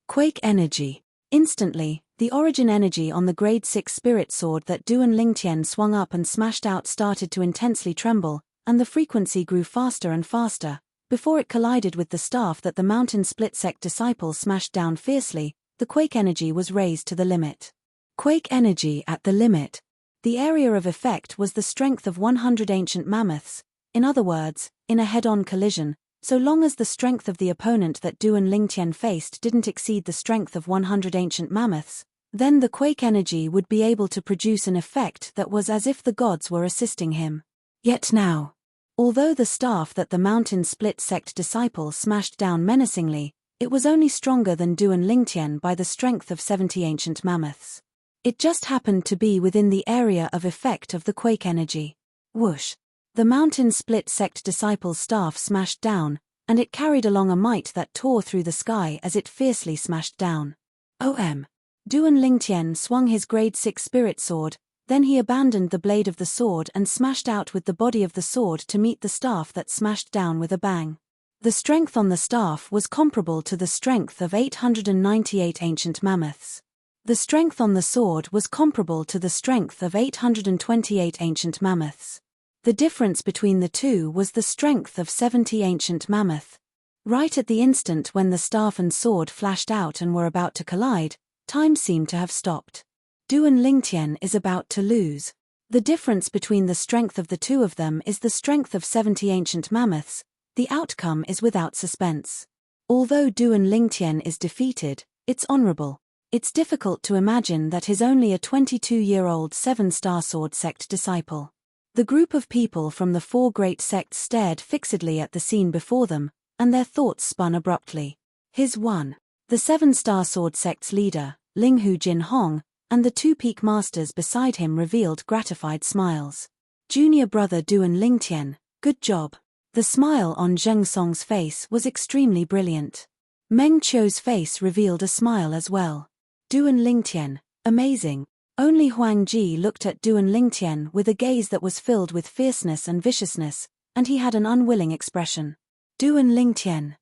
quake energy. Instantly, the origin energy on the grade 6 spirit sword that Duan Lingtian swung up and smashed out started to intensely tremble, and the frequency grew faster and faster. Before it collided with the staff that the mountain split sect disciple smashed down fiercely, the quake energy was raised to the limit. Quake energy at the limit. The area of effect was the strength of 100 ancient mammoths. In other words, in a head-on collision, so long as the strength of the opponent that Duan Lingtian faced didn't exceed the strength of 100 ancient mammoths, then the quake energy would be able to produce an effect that was as if the gods were assisting him. Yet now, although the staff that the mountain split sect disciple smashed down menacingly, it was only stronger than Duan Lingtian by the strength of 70 ancient mammoths. It just happened to be within the area of effect of the quake energy. Whoosh! The mountain split sect disciple's staff smashed down, and it carried along a might that tore through the sky as it fiercely smashed down. Duan Lingtian swung his grade 6 spirit sword, then he abandoned the blade of the sword and smashed out with the body of the sword to meet the staff that smashed down with a bang. The strength on the staff was comparable to the strength of 898 ancient mammoths. The strength on the sword was comparable to the strength of 828 ancient mammoths. The difference between the two was the strength of 70 ancient mammoth. Right at the instant when the staff and sword flashed out and were about to collide, time seemed to have stopped. Duan Lingtian is about to lose. The difference between the strength of the two of them is the strength of 70 ancient mammoths. The outcome is without suspense. Although Duan Lingtian is defeated, it's honorable. It's difficult to imagine that he's only a 22-year-old 7-star sword sect disciple. The group of people from the 4 great sects stared fixedly at the scene before them, and their thoughts spun abruptly. His one. The 7-star sword sect's leader, Linghu Jin Hong, and the 2 peak masters beside him revealed gratified smiles. Junior brother Duan Lingtian, good job. The smile on Zheng Song's face was extremely brilliant. Meng Qiu's face revealed a smile as well. Duan Lingtian, amazing. Only Huang Ji looked at Duan Lingtian with a gaze that was filled with fierceness and viciousness, and he had an unwilling expression. Duan Lingtian,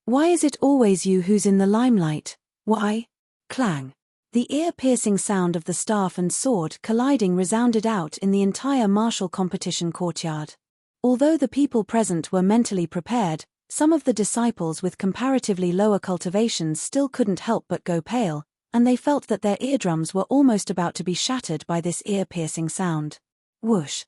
why is it always you who's in the limelight? Why? Clang. The ear-piercing sound of the staff and sword colliding resounded out in the entire martial competition courtyard. Although the people present were mentally prepared, some of the disciples with comparatively lower cultivations still couldn't help but go pale, and they felt that their eardrums were almost about to be shattered by this ear-piercing sound. Whoosh!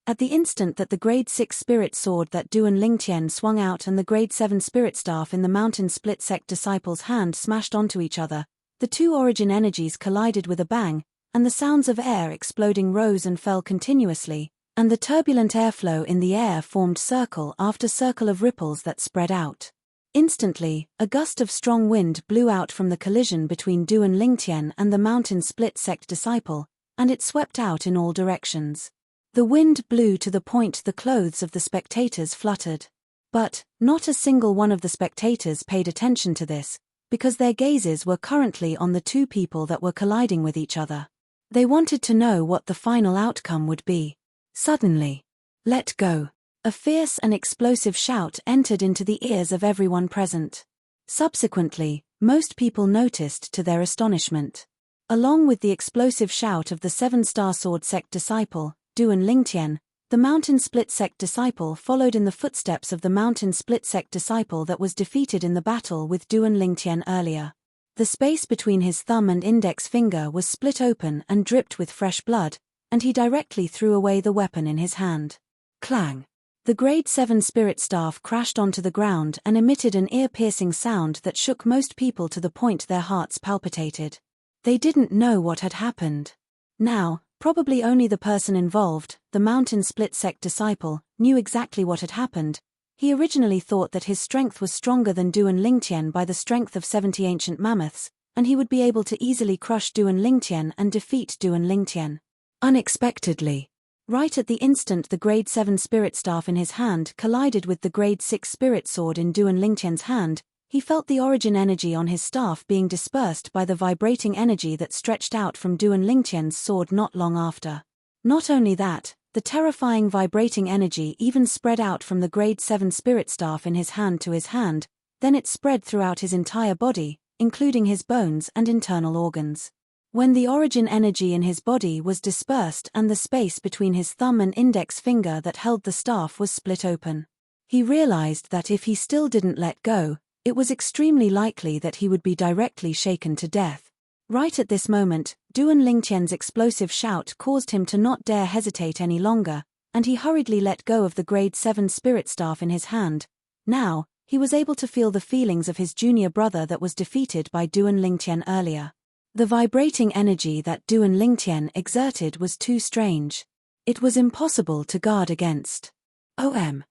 At the instant that the grade 6 spirit sword that Duan Lingtian swung out and the grade 7 spirit staff in the mountain split sect disciple's hand smashed onto each other, the 2 origin energies collided with a bang, and the sounds of air exploding rose and fell continuously, and the turbulent airflow in the air formed circle after circle of ripples that spread out. Instantly, a gust of strong wind blew out from the collision between Duan Lingtian and the mountain split sect disciple, and it swept out in all directions. The wind blew to the point the clothes of the spectators fluttered. But, not a single one of the spectators paid attention to this, because their gazes were currently on the 2 people that were colliding with each other. They wanted to know what the final outcome would be. Suddenly, let go. A fierce and explosive shout entered into the ears of everyone present. Subsequently, most people noticed to their astonishment. Along with the explosive shout of the 7-star sword sect disciple, Duan Lingtian, the mountain split sect disciple followed in the footsteps of the mountain split sect disciple that was defeated in the battle with Duan Lingtian earlier. The space between his thumb and index finger was split open and dripped with fresh blood, and he directly threw away the weapon in his hand. Clang! The grade 7 spirit staff crashed onto the ground and emitted an ear-piercing sound that shook most people to the point their hearts palpitated. They didn't know what had happened. Now, probably only the person involved, the mountain split sect disciple, knew exactly what had happened. He originally thought that his strength was stronger than Duan Lingtian by the strength of 70 ancient mammoths, and he would be able to easily crush Duan Lingtian and defeat Duan Lingtian. Unexpectedly, right at the instant the grade 7 spirit staff in his hand collided with the grade 6 spirit sword in Duan Lingtian's hand, he felt the origin energy on his staff being dispersed by the vibrating energy that stretched out from Duan Lingtian's sword not long after. Not only that, The terrifying vibrating energy even spread out from the grade 7 spirit staff in his hand to his hand, then it spread throughout his entire body, including his bones and internal organs. When the origin energy in his body was dispersed and the space between his thumb and index finger that held the staff was split open, he realized that if he still didn't let go, it was extremely likely that he would be directly shaken to death. Right at this moment, Duan Lingtian's explosive shout caused him to not dare hesitate any longer, and he hurriedly let go of the grade 7 spirit staff in his hand. Now, he was able to feel the feelings of his junior brother that was defeated by Duan Lingtian earlier. The vibrating energy that Duan Lingtian exerted was too strange. It was impossible to guard against. The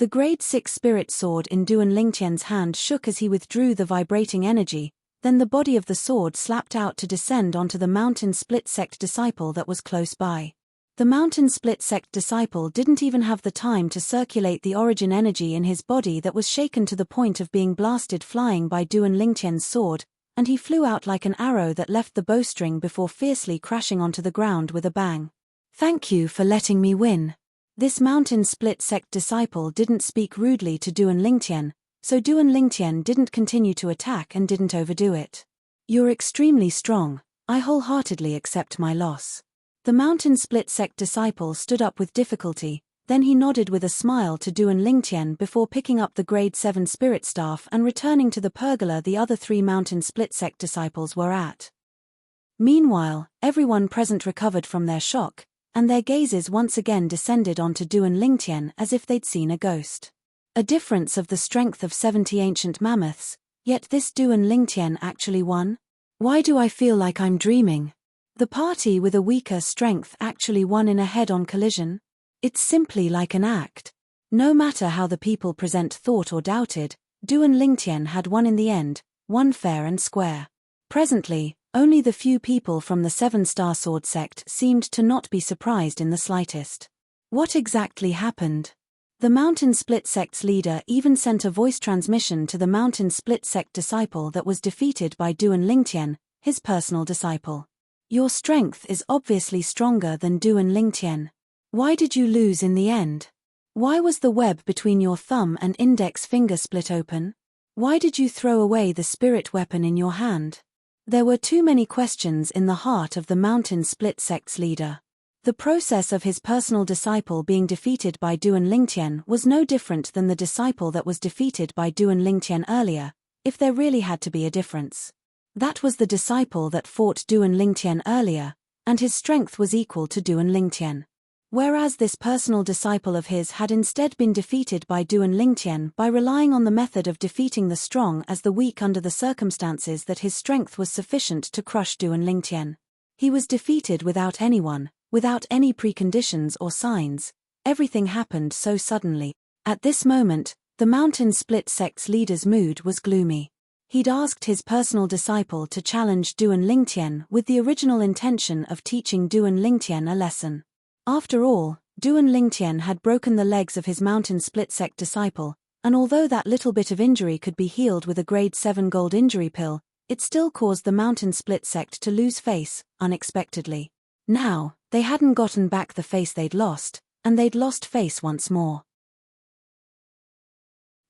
grade 6 spirit sword in Duan Lingtian's hand shook as he withdrew the vibrating energy, then the body of the sword slapped out to descend onto the mountain split sect disciple that was close by. The mountain split sect disciple didn't even have the time to circulate the origin energy in his body that was shaken to the point of being blasted flying by Duan Lingtian's sword, and he flew out like an arrow that left the bowstring before fiercely crashing onto the ground with a bang. "Thank you for letting me win." This mountain split sect disciple didn't speak rudely to Duan Lingtian, so Duan Lingtian didn't continue to attack and didn't overdo it. "You're extremely strong. I wholeheartedly accept my loss." The mountain split sect disciple stood up with difficulty, then he nodded with a smile to Duan Lingtian before picking up the grade 7 spirit staff and returning to the pergola the other 3 mountain split sect disciples were at. Meanwhile, everyone present recovered from their shock, and their gazes once again descended onto Duan Lingtian as if they'd seen a ghost. A difference of the strength of 70 ancient mammoths, yet this Duan Lingtian actually won? Why do I feel like I'm dreaming? The party with a weaker strength actually won in a head-on collision? It's simply like an act. No matter how the people present thought or doubted, Duan Lingtian had won in the end, won fair and square. Presently, only the few people from the 7-star sword sect seemed to not be surprised in the slightest. What exactly happened? The Mountain Split sect's leader even sent a voice transmission to the Mountain Split sect disciple that was defeated by Duan Lingtian, his personal disciple. "Your strength is obviously stronger than Duan Lingtian. Why did you lose in the end? Why was the web between your thumb and index finger split open? Why did you throw away the spirit weapon in your hand?" There were too many questions in the heart of the Mountain Split sect's leader. The process of his personal disciple being defeated by Duan Lingtian was no different than the disciple that was defeated by Duan Lingtian earlier, if there really had to be a difference. That was the disciple that fought Duan Lingtian earlier, and his strength was equal to Duan Lingtian. Whereas this personal disciple of his had instead been defeated by Duan Lingtian by relying on the method of defeating the strong as the weak under the circumstances that his strength was sufficient to crush Duan Lingtian. He was defeated without anyone, without any preconditions or signs. Everything happened so suddenly. At this moment, the Mountain Split sect's leader's mood was gloomy. He'd asked his personal disciple to challenge Duan Lingtian with the original intention of teaching Duan Lingtian a lesson. After all, Duan Lingtian had broken the legs of his Mountain Split sect disciple, and although that little bit of injury could be healed with a grade 7 gold injury pill, it still caused the Mountain Split sect to lose face, unexpectedly. Now, they hadn't gotten back the face they'd lost, and they'd lost face once more.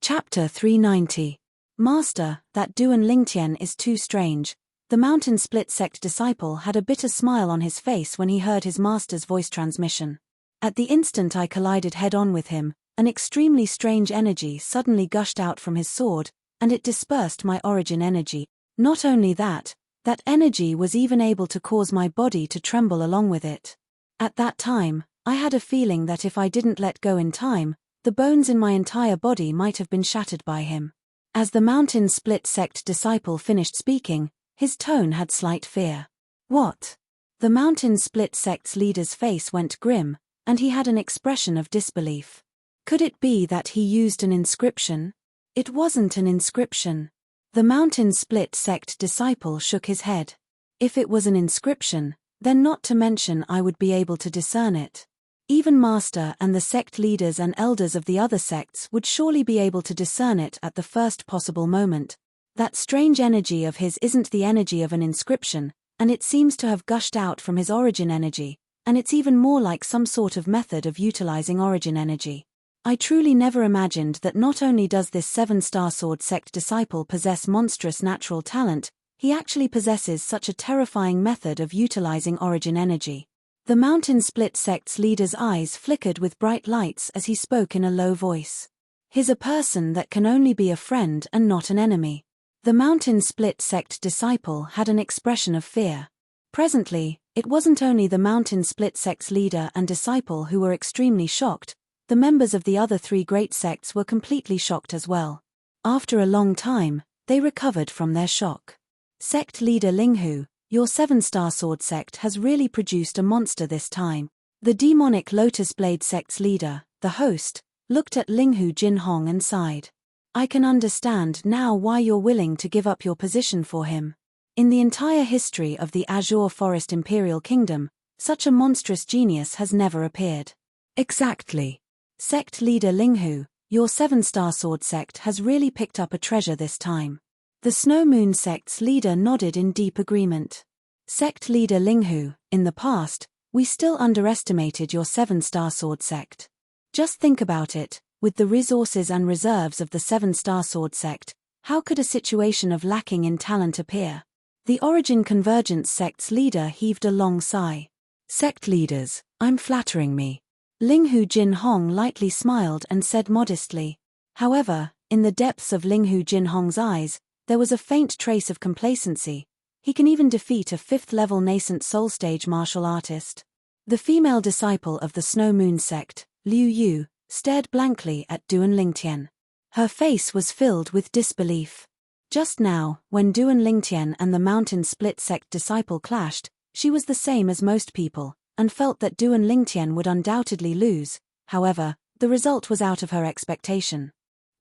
Chapter 390. Master, that Duan Lingtian is too strange. The Mountain Split sect disciple had a bitter smile on his face when he heard his master's voice transmission. At the instant I collided head-on with him, an extremely strange energy suddenly gushed out from his sword, and it dispersed my origin energy. Not only that, that energy was even able to cause my body to tremble along with it. At that time, I had a feeling that if I didn't let go in time, the bones in my entire body might have been shattered by him. As the Mountain Split sect disciple finished speaking, his tone had slight fear. "What?" The Mountain Split sect's leader's face went grim, and he had an expression of disbelief. Could it be that he used an inscription? It wasn't an inscription. The Mountain Split sect disciple shook his head. If it was an inscription, then not to mention I would be able to discern it. Even Master and the sect leaders and elders of the other sects would surely be able to discern it at the first possible moment. That strange energy of his isn't the energy of an inscription, and it seems to have gushed out from his origin energy, and it's even more like some sort of method of utilizing origin energy. I truly never imagined that not only does this 7-star sword sect disciple possess monstrous natural talent, he actually possesses such a terrifying method of utilizing origin energy. The Mountain Split sect's leader's eyes flickered with bright lights as he spoke in a low voice. He's a person that can only be a friend and not an enemy. The Mountain Split sect disciple had an expression of fear. Presently, it wasn't only the Mountain Split sect's leader and disciple who were extremely shocked, the members of the other 3 great sects were completely shocked as well. After a long time, they recovered from their shock. Sect leader Linghu, your 7-star sword sect has really produced a monster this time. The demonic Lotus Blade sect's leader, the host, looked at Linghu Jinhong and sighed. I can understand now why you're willing to give up your position for him. In the entire history of the Azure Forest Imperial Kingdom, such a monstrous genius has never appeared. Exactly. Sect leader Linghu, your 7-star sword sect has really picked up a treasure this time. The Snow Moon sect's leader nodded in deep agreement. Sect leader Linghu, in the past, we still underestimated your 7-star sword sect. Just think about it, with the resources and reserves of the 7-star sword sect, how could a situation of lacking in talent appear? The Origin Convergence sect's leader heaved a long sigh. Sect leaders, I'm flattering me. Linghu Jinhong lightly smiled and said modestly. However, in the depths of Linghu Jinhong's eyes, there was a faint trace of complacency. He can even defeat a 5th-level nascent soul stage martial artist. The female disciple of the Snow Moon sect, Liu Yu, stared blankly at Duan Lingtian. Her face was filled with disbelief. Just now, when Duan Lingtian and the Mountain Split sect disciple clashed, she was the same as most people, and felt that Duan Lingtian would undoubtedly lose. However, the result was out of her expectation.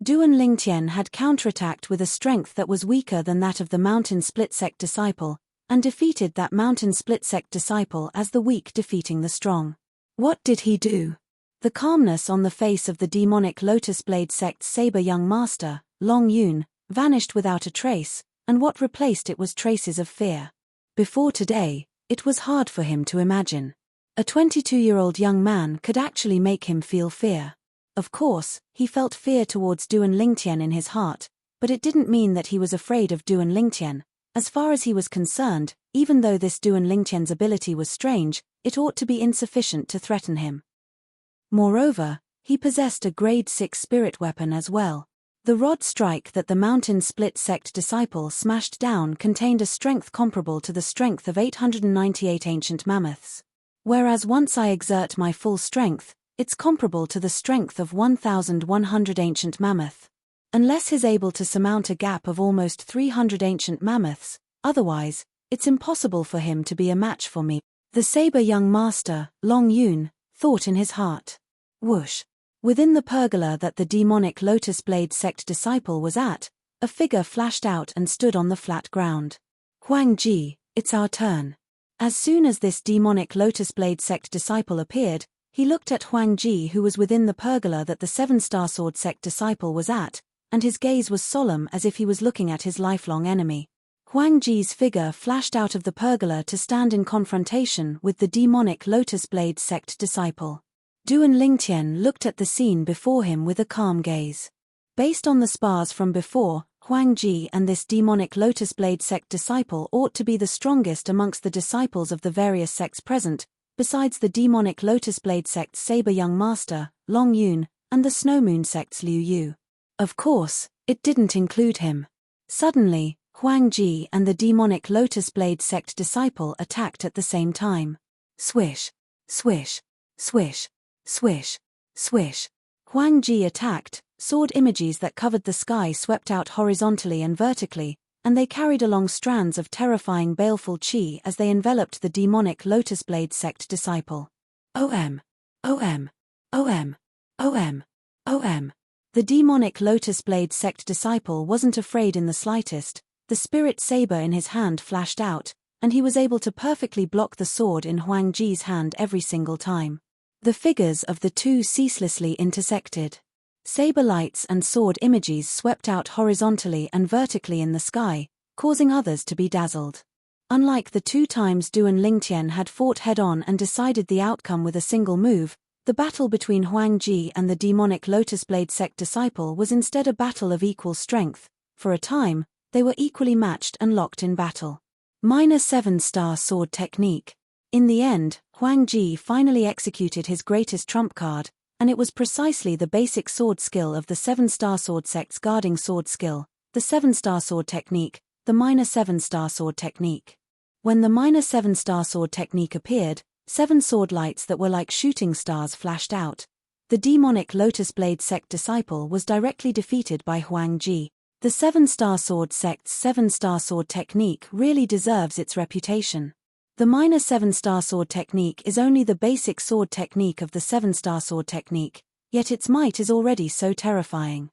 Duan Lingtian had counterattacked with a strength that was weaker than that of the Mountain Split sect disciple, and defeated that Mountain Split sect disciple as the weak defeating the strong. What did he do? The calmness on the face of the demonic Lotus Blade sect's saber young master, Long Yun, vanished without a trace, and what replaced it was traces of fear. Before today, it was hard for him to imagine. A 22-year-old young man could actually make him feel fear. Of course, he felt fear towards Duan Lingtian in his heart, but it didn't mean that he was afraid of Duan Lingtian. As far as he was concerned, even though this Duan Lingtian's ability was strange, it ought to be insufficient to threaten him. Moreover, he possessed a grade 6 spirit weapon as well. The rod strike that the Mountain Split sect disciple smashed down contained a strength comparable to the strength of 898 ancient mammoths. Whereas once I exert my full strength, it's comparable to the strength of 1,100 ancient mammoth. Unless he's able to surmount a gap of almost 300 ancient mammoths, otherwise, it's impossible for him to be a match for me. The saber young master, Long Yun, thought in his heart. Whoosh. Within the pergola that the demonic Lotus Blade sect disciple was at, a figure flashed out and stood on the flat ground. Huang Ji, it's our turn. As soon as this demonic Lotus Blade sect disciple appeared, he looked at Huang Ji, who was within the pergola that the 7-star sword sect disciple was at, and his gaze was solemn as if he was looking at his lifelong enemy. Huang Ji's figure flashed out of the pergola to stand in confrontation with the demonic Lotus Blade sect disciple. Duan Lingtian looked at the scene before him with a calm gaze. Based on the spars from before, Huang Ji and this demonic Lotus Blade sect disciple ought to be the strongest amongst the disciples of the various sects present, besides the demonic Lotus Blade sect's saber young master, Long Yun, and the Snow Moon sect's Liu Yu. Of course, it didn't include him. Suddenly, Huang Ji and the demonic Lotus Blade sect disciple attacked at the same time. Swish, swish, swish, swish, swish. Huang Ji attacked, sword images that covered the sky swept out horizontally and vertically, and they carried along strands of terrifying baleful chi as they enveloped the demonic Lotus Blade sect disciple. OM, OM, OM, OM, OM. The demonic Lotus Blade sect disciple wasn't afraid in the slightest. The spirit saber in his hand flashed out, and he was able to perfectly block the sword in Huang Ji's hand every single time. The figures of the two ceaselessly intersected. Saber lights and sword images swept out horizontally and vertically in the sky, causing others to be dazzled. Unlike the 2 times Duan Lingtian had fought head-on and decided the outcome with a single move, the battle between Huang Ji and the demonic Lotus Blade sect disciple was instead a battle of equal strength. For a time, they were equally matched and locked in battle. Minor 7-star sword technique. In the end, Huang Ji finally executed his greatest trump card, and it was precisely the basic sword skill of the 7-star sword sect's guarding sword skill, the 7-star sword technique, the minor 7-star sword technique. When the minor 7-star sword technique appeared, 7 sword lights that were like shooting stars flashed out. The demonic Lotus Blade sect disciple was directly defeated by Huang Ji. The 7-star sword sect's 7-star sword technique really deserves its reputation. The minor 7-star sword technique is only the basic sword technique of the 7-star sword technique, yet its might is already so terrifying.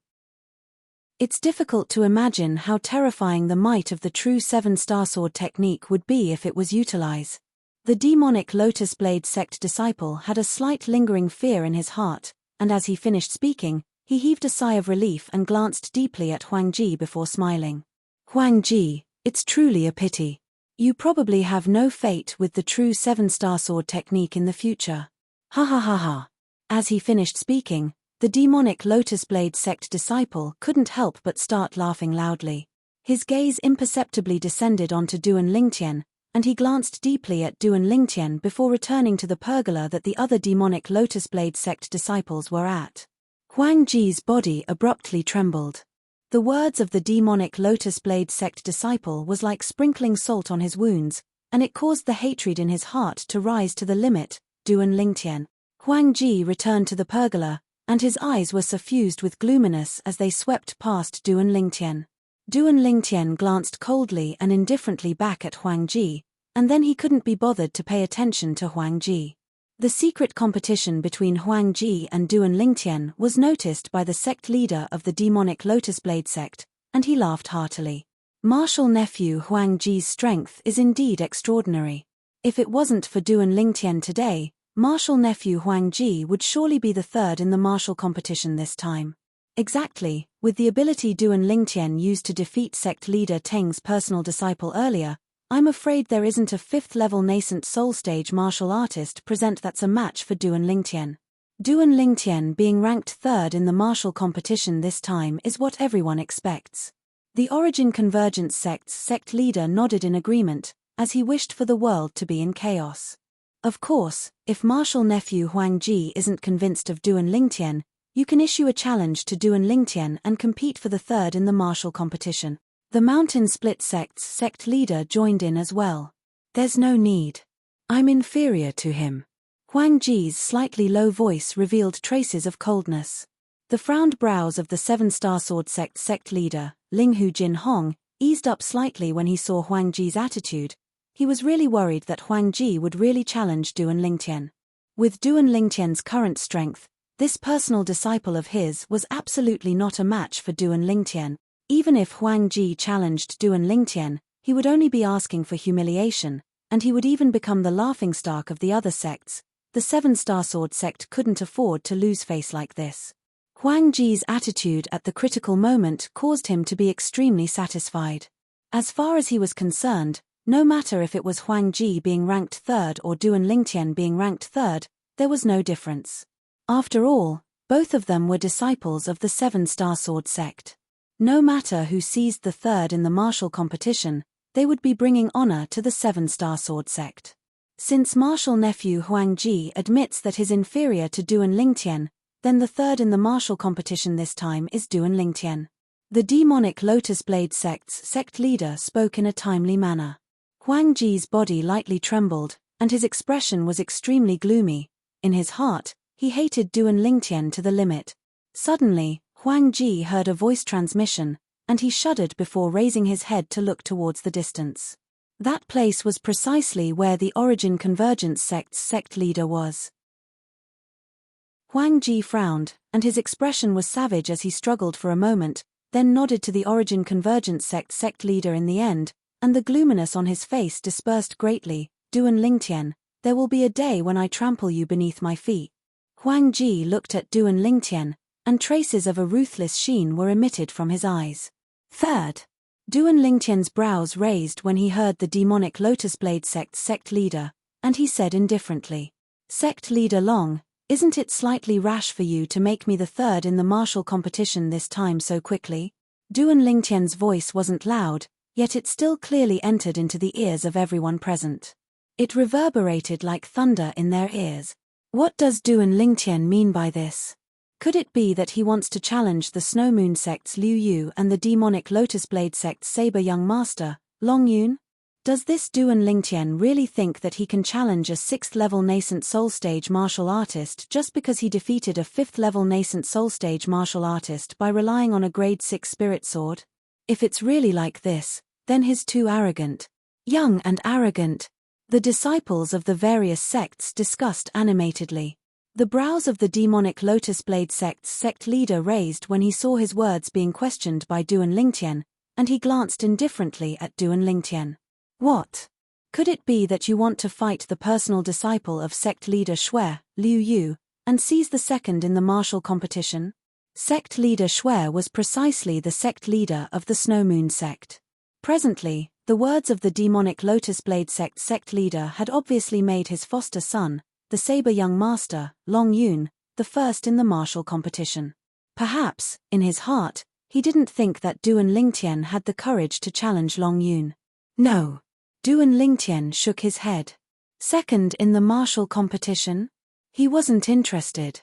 It's difficult to imagine how terrifying the might of the true 7-star sword technique would be if it was utilized. The demonic Lotus Blade sect disciple had a slight lingering fear in his heart, and as he finished speaking, he heaved a sigh of relief and glanced deeply at Huang Ji before smiling. Huang Ji, it's truly a pity. You probably have no fate with the true 7-star sword technique in the future. Ha ha ha ha. As he finished speaking, the demonic Lotus Blade sect disciple couldn't help but start laughing loudly. His gaze imperceptibly descended onto Duan Lingtian, and he glanced deeply at Duan Lingtian before returning to the pergola that the other demonic Lotus Blade sect disciples were at. Huang Ji's body abruptly trembled. The words of the demonic Lotus Blade sect disciple was like sprinkling salt on his wounds, and it caused the hatred in his heart to rise to the limit. Duan Lingtian. Huang Ji returned to the pergola, and his eyes were suffused with gloominess as they swept past Duan Lingtian. Duan Lingtian glanced coldly and indifferently back at Huang Ji, and then he couldn't be bothered to pay attention to Huang Ji. The secret competition between Huang Ji and Duan Lingtian was noticed by the sect leader of the demonic Lotus Blade sect, and he laughed heartily. Martial nephew Huang Ji's strength is indeed extraordinary. If it wasn't for Duan Lingtian today, martial nephew Huang Ji would surely be the third in the martial competition this time. Exactly, with the ability Duan Lingtian used to defeat sect leader Teng's personal disciple earlier, I'm afraid there isn't a 5th-level nascent soul stage martial artist present that's a match for Duan Lingtian. Duan Lingtian being ranked 3rd in the martial competition this time is what everyone expects. The Origin Convergence sect's sect leader nodded in agreement, as he wished for the world to be in chaos. Of course, if martial nephew Huang Ji isn't convinced of Duan Lingtian, you can issue a challenge to Duan Lingtian and compete for the 3rd in the martial competition. The Mountain Split sect's sect leader joined in as well. There's no need. I'm inferior to him. Huang Ji's slightly low voice revealed traces of coldness. The frowned brows of the 7-star sword sect leader, Linghu Jin Hong, eased up slightly when he saw Huang Ji's attitude. He was really worried that Huang Ji would really challenge Duan Lingtian. With Duan Lingtian's current strength, this personal disciple of his was absolutely not a match for Duan Lingtian. Even if Huang Ji challenged Duan Lingtian, he would only be asking for humiliation, and he would even become the laughingstock of the other sects. The 7-star sword sect couldn't afford to lose face like this. Huang Ji's attitude at the critical moment caused him to be extremely satisfied. As far as he was concerned, no matter if it was Huang Ji being ranked 3rd or Duan Lingtian being ranked 3rd, there was no difference. After all, both of them were disciples of the 7-star sword sect. No matter who seized the 3rd in the martial competition, they would be bringing honor to the 7-star sword sect. Since martial nephew Huang Ji admits that he's inferior to Duan Lingtian, then the 3rd in the martial competition this time is Duan Lingtian. The demonic Lotus Blade sect's sect leader spoke in a timely manner. Huang Ji's body lightly trembled, and his expression was extremely gloomy. In his heart, he hated Duan Lingtian to the limit. Suddenly, Huang Ji heard a voice transmission, and he shuddered before raising his head to look towards the distance. That place was precisely where the Origin Convergence sect's sect leader was. Huang Ji frowned, and his expression was savage as he struggled for a moment, then nodded to the Origin Convergence sect's sect leader in the end, and the gloominess on his face dispersed greatly. Duan Lingtian, there will be a day when I trample you beneath my feet. Huang Ji looked at Duan Lingtian, and traces of a ruthless sheen were emitted from his eyes. 3rd. Duan Lingtian's brows raised when he heard the demonic Lotus Blade sect's sect leader, and he said indifferently, "Sect leader Long, isn't it slightly rash for you to make me the third in the martial competition this time so quickly?" Duan Lingtian's voice wasn't loud, yet it still clearly entered into the ears of everyone present. It reverberated like thunder in their ears. What does Duan Lingtian mean by this? Could it be that he wants to challenge the Snow Moon sect's Liu Yu and the demonic Lotus Blade sect's Saber Young Master, Long Yun? Does this Duan Lingtian really think that he can challenge a 6th-level nascent soul stage martial artist just because he defeated a 5th-level nascent soul stage martial artist by relying on a grade 6 spirit sword? If it's really like this, then he's too arrogant. Young and arrogant. The disciples of the various sects discussed animatedly. The brows of the demonic Lotus Blade sect's sect leader raised when he saw his words being questioned by Duan Lingtian, and he glanced indifferently at Duan Lingtian. What? Could it be that you want to fight the personal disciple of sect leader Shui, Liu Yu, and seize the second in the martial competition? Sect leader Shui was precisely the sect leader of the Snow Moon sect. Presently, the words of the demonic Lotus Blade sect leader had obviously made his foster son, the Saber Young Master, Long Yun, the first in the martial competition. Perhaps, in his heart, he didn't think that Duan Lingtian had the courage to challenge Long Yun. No. Duan Lingtian shook his head. Second in the martial competition? He wasn't interested.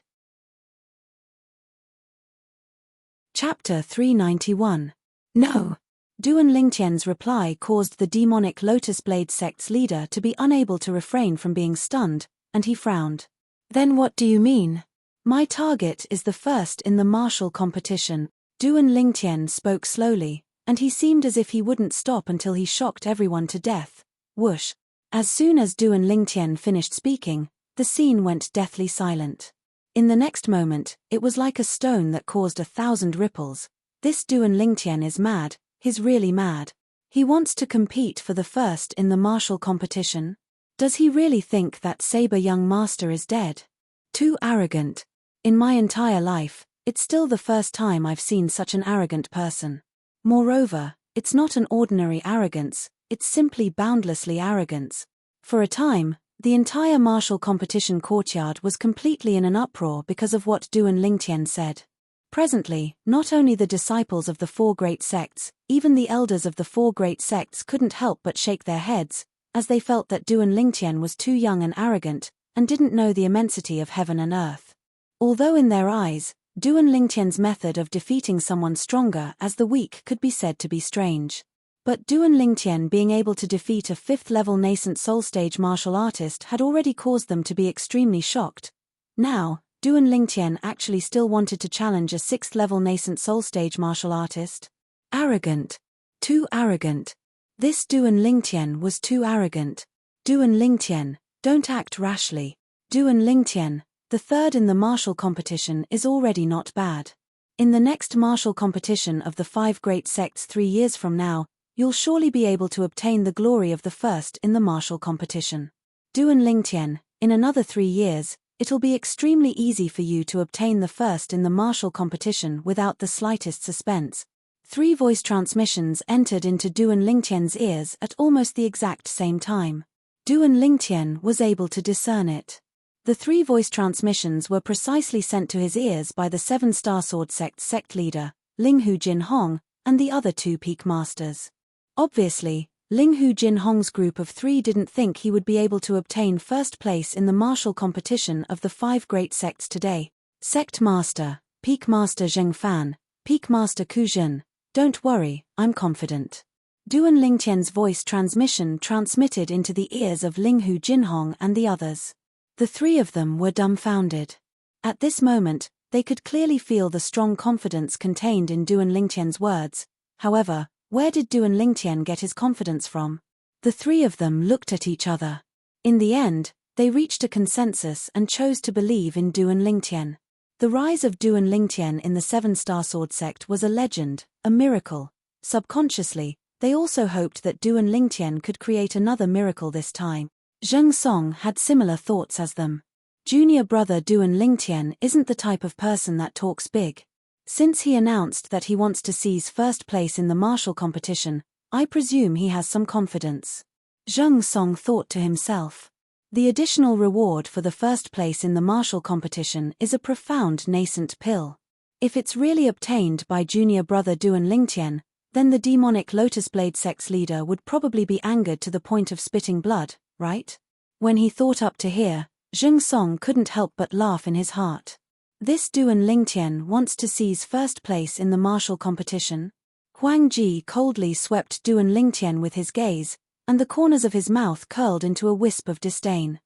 Chapter 391. No. Duan Lingtian's reply caused the demonic Lotus Blade sect's leader to be unable to refrain from being stunned, and he frowned. Then what do you mean? My target is the first in the martial competition. Duan Lingtian spoke slowly, and he seemed as if he wouldn't stop until he shocked everyone to death. Whoosh. As soon as Duan Lingtian finished speaking, the scene went deathly silent. In the next moment, it was like a stone that caused 1,000 ripples. This Duan Lingtian is mad, he's really mad. He wants to compete for the first in the martial competition. Does he really think that Saber Young Master is dead? Too arrogant. In my entire life, it's still the first time I've seen such an arrogant person. Moreover, it's not an ordinary arrogance, it's simply boundlessly arrogance. For a time, the entire martial competition courtyard was completely in an uproar because of what Duan Lingtian said. Presently, not only the disciples of the 4 great sects, even the elders of the 4 great sects couldn't help but shake their heads, as they felt that Duan Lingtian was too young and arrogant, and didn't know the immensity of heaven and earth. Although in their eyes, Duan Lingtian's method of defeating someone stronger as the weak could be said to be strange. But Duan Lingtian being able to defeat a 5th-level nascent soul stage martial artist had already caused them to be extremely shocked. Now, Duan Lingtian actually still wanted to challenge a 6th-level nascent soul stage martial artist. Arrogant. Too arrogant. This Duan Lingtian was too arrogant. Duan Lingtian, don't act rashly. Duan Lingtian, the third in the martial competition is already not bad. In the next martial competition of the 5 great sects 3 years from now, you'll surely be able to obtain the glory of the first in the martial competition. Duan Lingtian, in another 3 years, it'll be extremely easy for you to obtain the first in the martial competition without the slightest suspense. 3 voice transmissions entered into Duan Lingtian's ears at almost the exact same time. Duan Lingtian was able to discern it. The 3 voice transmissions were precisely sent to his ears by the 7-star sword sect's sect leader, Linghu Jinhong, and the other 2 peak masters. Obviously, Linghu Jinhong's group of 3 didn't think he would be able to obtain first place in the martial competition of the 5 great sects today. Sect Master, Peak Master Zheng Fan, Peak Master Ku Jun, don't worry, I'm confident. Duan Lingtian's voice transmission transmitted into the ears of Linghu Jinhong and the others. The 3 of them were dumbfounded. At this moment, they could clearly feel the strong confidence contained in Duan Lingtian's words. However, where did Duan Lingtian get his confidence from? The 3 of them looked at each other. In the end, they reached a consensus and chose to believe in Duan Lingtian. The rise of Duan Lingtian in the 7-star sword sect was a legend, a miracle. Subconsciously, they also hoped that Duan Lingtian could create another miracle this time. Zheng Song had similar thoughts as them. Junior brother Duan Lingtian isn't the type of person that talks big. Since he announced that he wants to seize first place in the martial competition, I presume he has some confidence. Zheng Song thought to himself. The additional reward for the first place in the martial competition is a profound nascent pill. If it's really obtained by junior brother Duan Lingtian, then the demonic Lotus Blade sect's leader would probably be angered to the point of spitting blood, right? When he thought up to here, Zheng Song couldn't help but laugh in his heart. This Duan Lingtian wants to seize first place in the martial competition? Huang Ji coldly swept Duan Lingtian with his gaze, and the corners of his mouth curled into a wisp of disdain.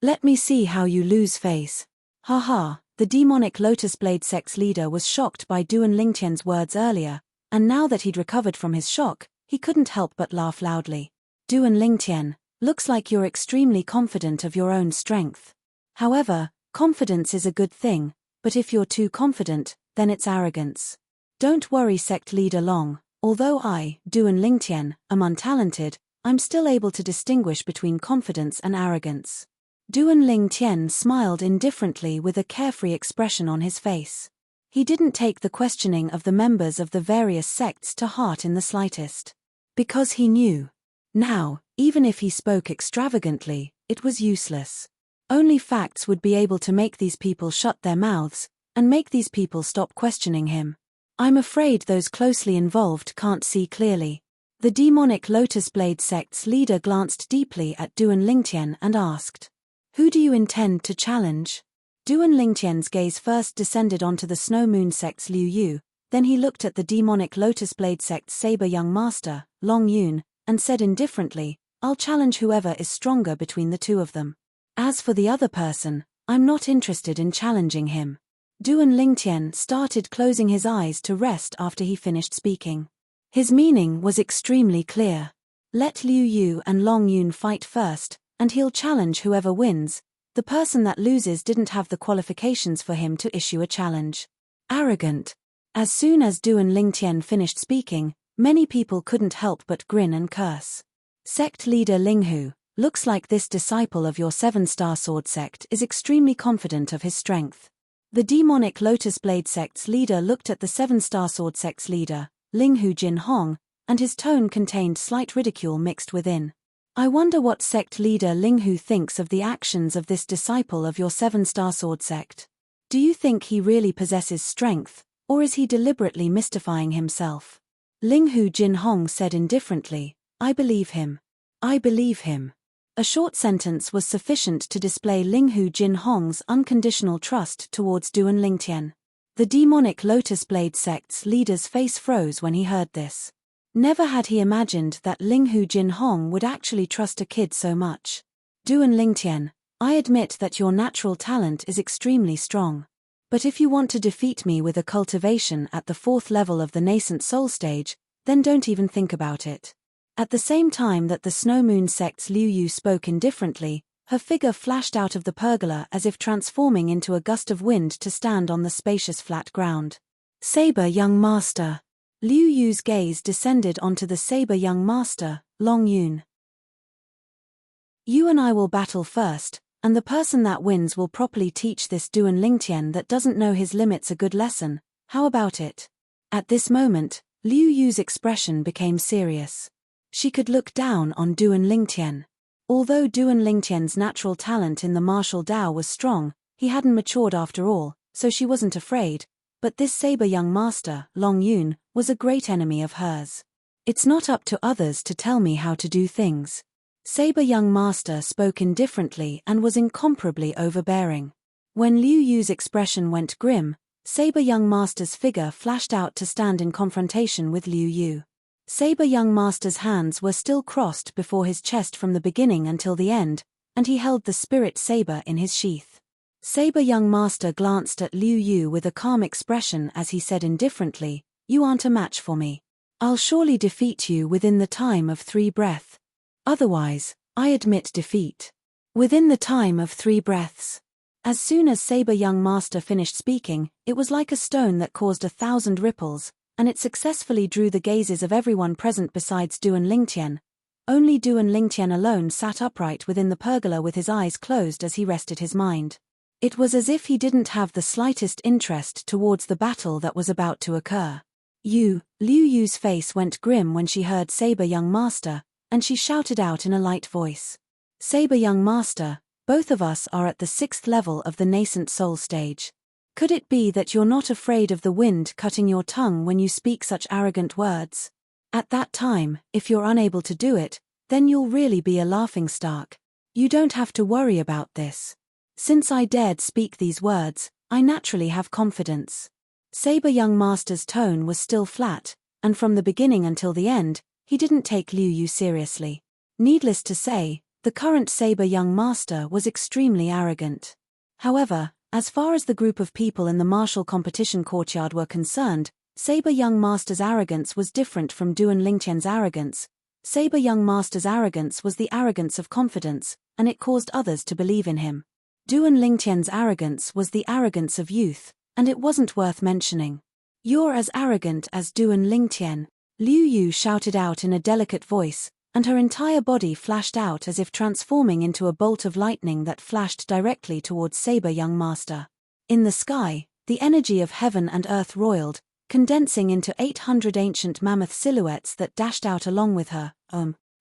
Let me see how you lose face. Haha, the demonic Lotus Blade sect's leader was shocked by Duan Lingtian's words earlier, and now that he'd recovered from his shock, he couldn't help but laugh loudly. Duan Lingtian, looks like you're extremely confident of your own strength. However, confidence is a good thing, but if you're too confident, then it's arrogance. Don't worry, sect leader Long. Although I, Duan Lingtian, am untalented, I'm still able to distinguish between confidence and arrogance. Duan Lingtian smiled indifferently with a carefree expression on his face. He didn't take the questioning of the members of the various sects to heart in the slightest. Because he knew. Now, even if he spoke extravagantly, it was useless. Only facts would be able to make these people shut their mouths, and make these people stop questioning him. I'm afraid those closely involved can't see clearly. The demonic Lotus Blade sect's leader glanced deeply at Duan Lingtian and asked, "Who do you intend to challenge?" Duan Lingtian's gaze first descended onto the Snow Moon sect's Liu Yu, then he looked at the demonic Lotus Blade sect's saber young master, Long Yun, and said indifferently, "I'll challenge whoever is stronger between the two of them. As for the other person, I'm not interested in challenging him." Duan Lingtian started closing his eyes to rest after he finished speaking. His meaning was extremely clear. Let Liu Yu and Long Yun fight first, and he'll challenge whoever wins. The person that loses didn't have the qualifications for him to issue a challenge. Arrogant. As soon as Duan Lingtian finished speaking, many people couldn't help but grin and curse. Sect leader Linghu, looks like this disciple of your 7-star sword sect is extremely confident of his strength. The demonic Lotus Blade sect's leader looked at the 7-star sword sect's leader, Linghu Jin Hong, and his tone contained slight ridicule mixed within. I wonder what sect leader Linghu thinks of the actions of this disciple of your 7-star sword sect. Do you think he really possesses strength, or is he deliberately mystifying himself? Linghu Jin Hong said indifferently, I believe him. I believe him. A short sentence was sufficient to display Linghu Jin Hong's unconditional trust towards Duan Lingtian. The demonic Lotus Blade sect's leader's face froze when he heard this. Never had he imagined that Linghu Jin Hong would actually trust a kid so much. Duan Lingtian, I admit that your natural talent is extremely strong. But if you want to defeat me with a cultivation at the 4th level of the nascent soul stage, then don't even think about it. At the same time that the Snow Moon sect's Liu Yu spoke indifferently, her figure flashed out of the pergola as if transforming into a gust of wind to stand on the spacious flat ground. Saber young master. Liu Yu's gaze descended onto the saber young master, Long Yun. You and I will battle first, and the person that wins will properly teach this Duan Lingtian that doesn't know his limits a good lesson. How about it? At this moment, Liu Yu's expression became serious. She could look down on Duan Lingtian. Although Duan Lingtian's natural talent in the martial Dao was strong, he hadn't matured after all, so she wasn't afraid, but this saber young master, Long Yun, was a great enemy of hers. It's not up to others to tell me how to do things. Saber young master spoke indifferently and was incomparably overbearing. When Liu Yu's expression went grim, saber young master's figure flashed out to stand in confrontation with Liu Yu. Saber young master's hands were still crossed before his chest from the beginning until the end, and he held the spirit saber in his sheath. Saber young master glanced at Liu Yu with a calm expression as he said indifferently, You aren't a match for me. I'll surely defeat you within the time of 3 breaths. Otherwise, I admit defeat. Within the time of 3 breaths. As soon as Saber young master finished speaking, it was like a stone that caused 1,000 ripples, and it successfully drew the gazes of everyone present besides Duan Lingtian. Only Duan Lingtian alone sat upright within the pergola with his eyes closed as he rested his mind. It was as if he didn't have the slightest interest towards the battle that was about to occur. Liu Yu's face went grim when she heard Saber Young Master, and she shouted out in a light voice. Saber Young Master, both of us are at the 6th level of the nascent soul stage. Could it be that you're not afraid of the wind cutting your tongue when you speak such arrogant words? At that time, if you're unable to do it, then you'll really be a laughingstock. You don't have to worry about this. Since I dared speak these words, I naturally have confidence. Saber Young Master's tone was still flat, and from the beginning until the end, he didn't take Liu Yu seriously. Needless to say, the current Saber Young Master was extremely arrogant. However, as far as the group of people in the martial competition courtyard were concerned, Saber Young Master's arrogance was different from Duan Lingtian's arrogance. Saber Young Master's arrogance was the arrogance of confidence, and it caused others to believe in him. Duan Lingtian's arrogance was the arrogance of youth, and it wasn't worth mentioning. You're as arrogant as Duan Lingtian, Liu Yu shouted out in a delicate voice, and her entire body flashed out as if transforming into a bolt of lightning that flashed directly towards Saber Young Master. In the sky, the energy of heaven and earth roiled, condensing into 800 ancient mammoth silhouettes that dashed out along with her.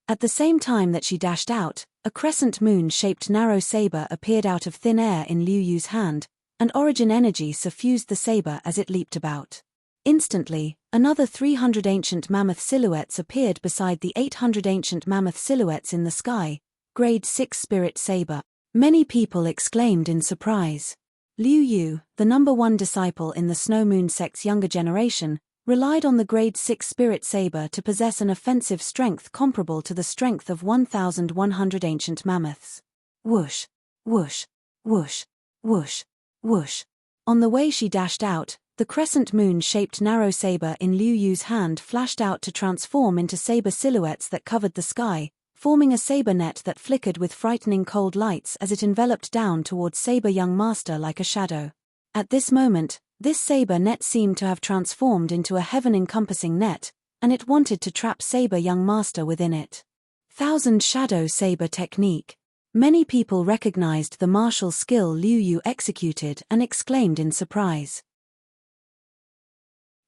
At the same time that she dashed out, a crescent moon-shaped narrow saber appeared out of thin air in Liu Yu's hand, and origin energy suffused the saber as it leaped about. Instantly, another 300 ancient mammoth silhouettes appeared beside the 800 ancient mammoth silhouettes in the sky. Grade 6 Spirit Saber. Many people exclaimed in surprise. Liu Yu, the #1 disciple in the Snow Moon sect's younger generation, relied on the Grade 6 Spirit Saber to possess an offensive strength comparable to the strength of 1,100 ancient mammoths. Whoosh, whoosh, whoosh, whoosh, whoosh. On the way she dashed out, the crescent moon-shaped narrow saber in Liu Yu's hand flashed out to transform into saber silhouettes that covered the sky, forming a saber net that flickered with frightening cold lights as it enveloped down towards Saber Young Master like a shadow. At this moment, this saber net seemed to have transformed into a heaven-encompassing net, and it wanted to trap Saber Young Master within it. Thousand Shadow Saber Technique. Many people recognized the martial skill Liu Yu executed and exclaimed in surprise.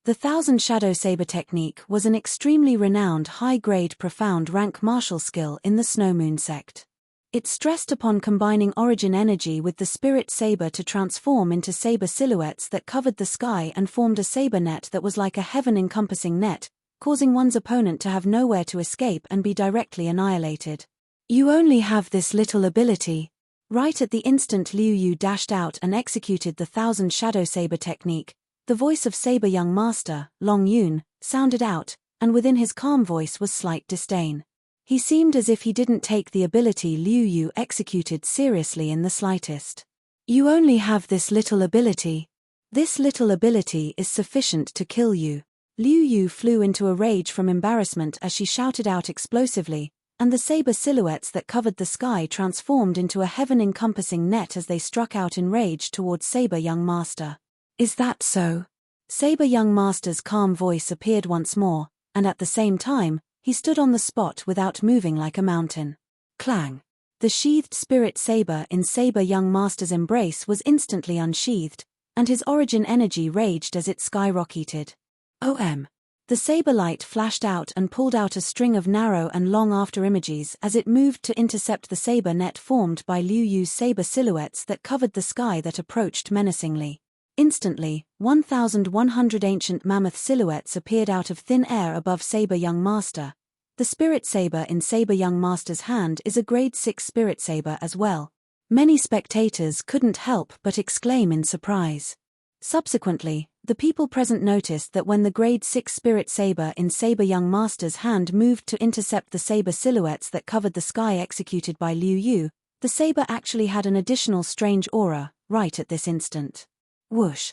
The Thousand Shadow Saber Technique was an extremely renowned high-grade profound rank martial skill in the Snow Moon sect. It stressed upon combining origin energy with the spirit saber to transform into saber silhouettes that covered the sky and formed a saber net that was like a heaven-encompassing net, causing one's opponent to have nowhere to escape and be directly annihilated. You only have this little ability. Right at the instant Liu Yu dashed out and executed the Thousand Shadow Saber Technique, the voice of Saber Young Master, Long Yun, sounded out, and within his calm voice was slight disdain. He seemed as if he didn't take the ability Liu Yu executed seriously in the slightest. You only have this little ability. This little ability is sufficient to kill you. Liu Yu flew into a rage from embarrassment as she shouted out explosively, and the saber silhouettes that covered the sky transformed into a heaven-encompassing net as they struck out in rage towards Saber Young Master. Is that so? Saber Young Master's calm voice appeared once more, and at the same time, he stood on the spot without moving like a mountain. Clang! The sheathed spirit saber in Saber Young Master's embrace was instantly unsheathed, and his origin energy raged as it skyrocketed. The saber light flashed out and pulled out a string of narrow and long after images as it moved to intercept the saber net formed by Liu Yu's saber silhouettes that covered the sky that approached menacingly. Instantly, 1,100 ancient mammoth silhouettes appeared out of thin air above Saber Young Master. The spirit saber in Saber Young Master's hand is a grade 6 spirit saber as well. Many spectators couldn't help but exclaim in surprise. Subsequently, the people present noticed that when the grade 6 spirit saber in Saber Young Master's hand moved to intercept the saber silhouettes that covered the sky executed by Liu Yu, the saber actually had an additional strange aura, right at this instant. Whoosh.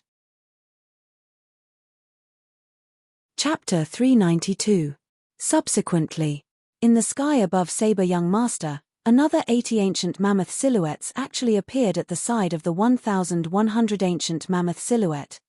Chapter 392. Subsequently, in the sky above Saber Young Master, another 80 ancient mammoth silhouettes actually appeared at the side of the 1,100 ancient mammoth silhouette.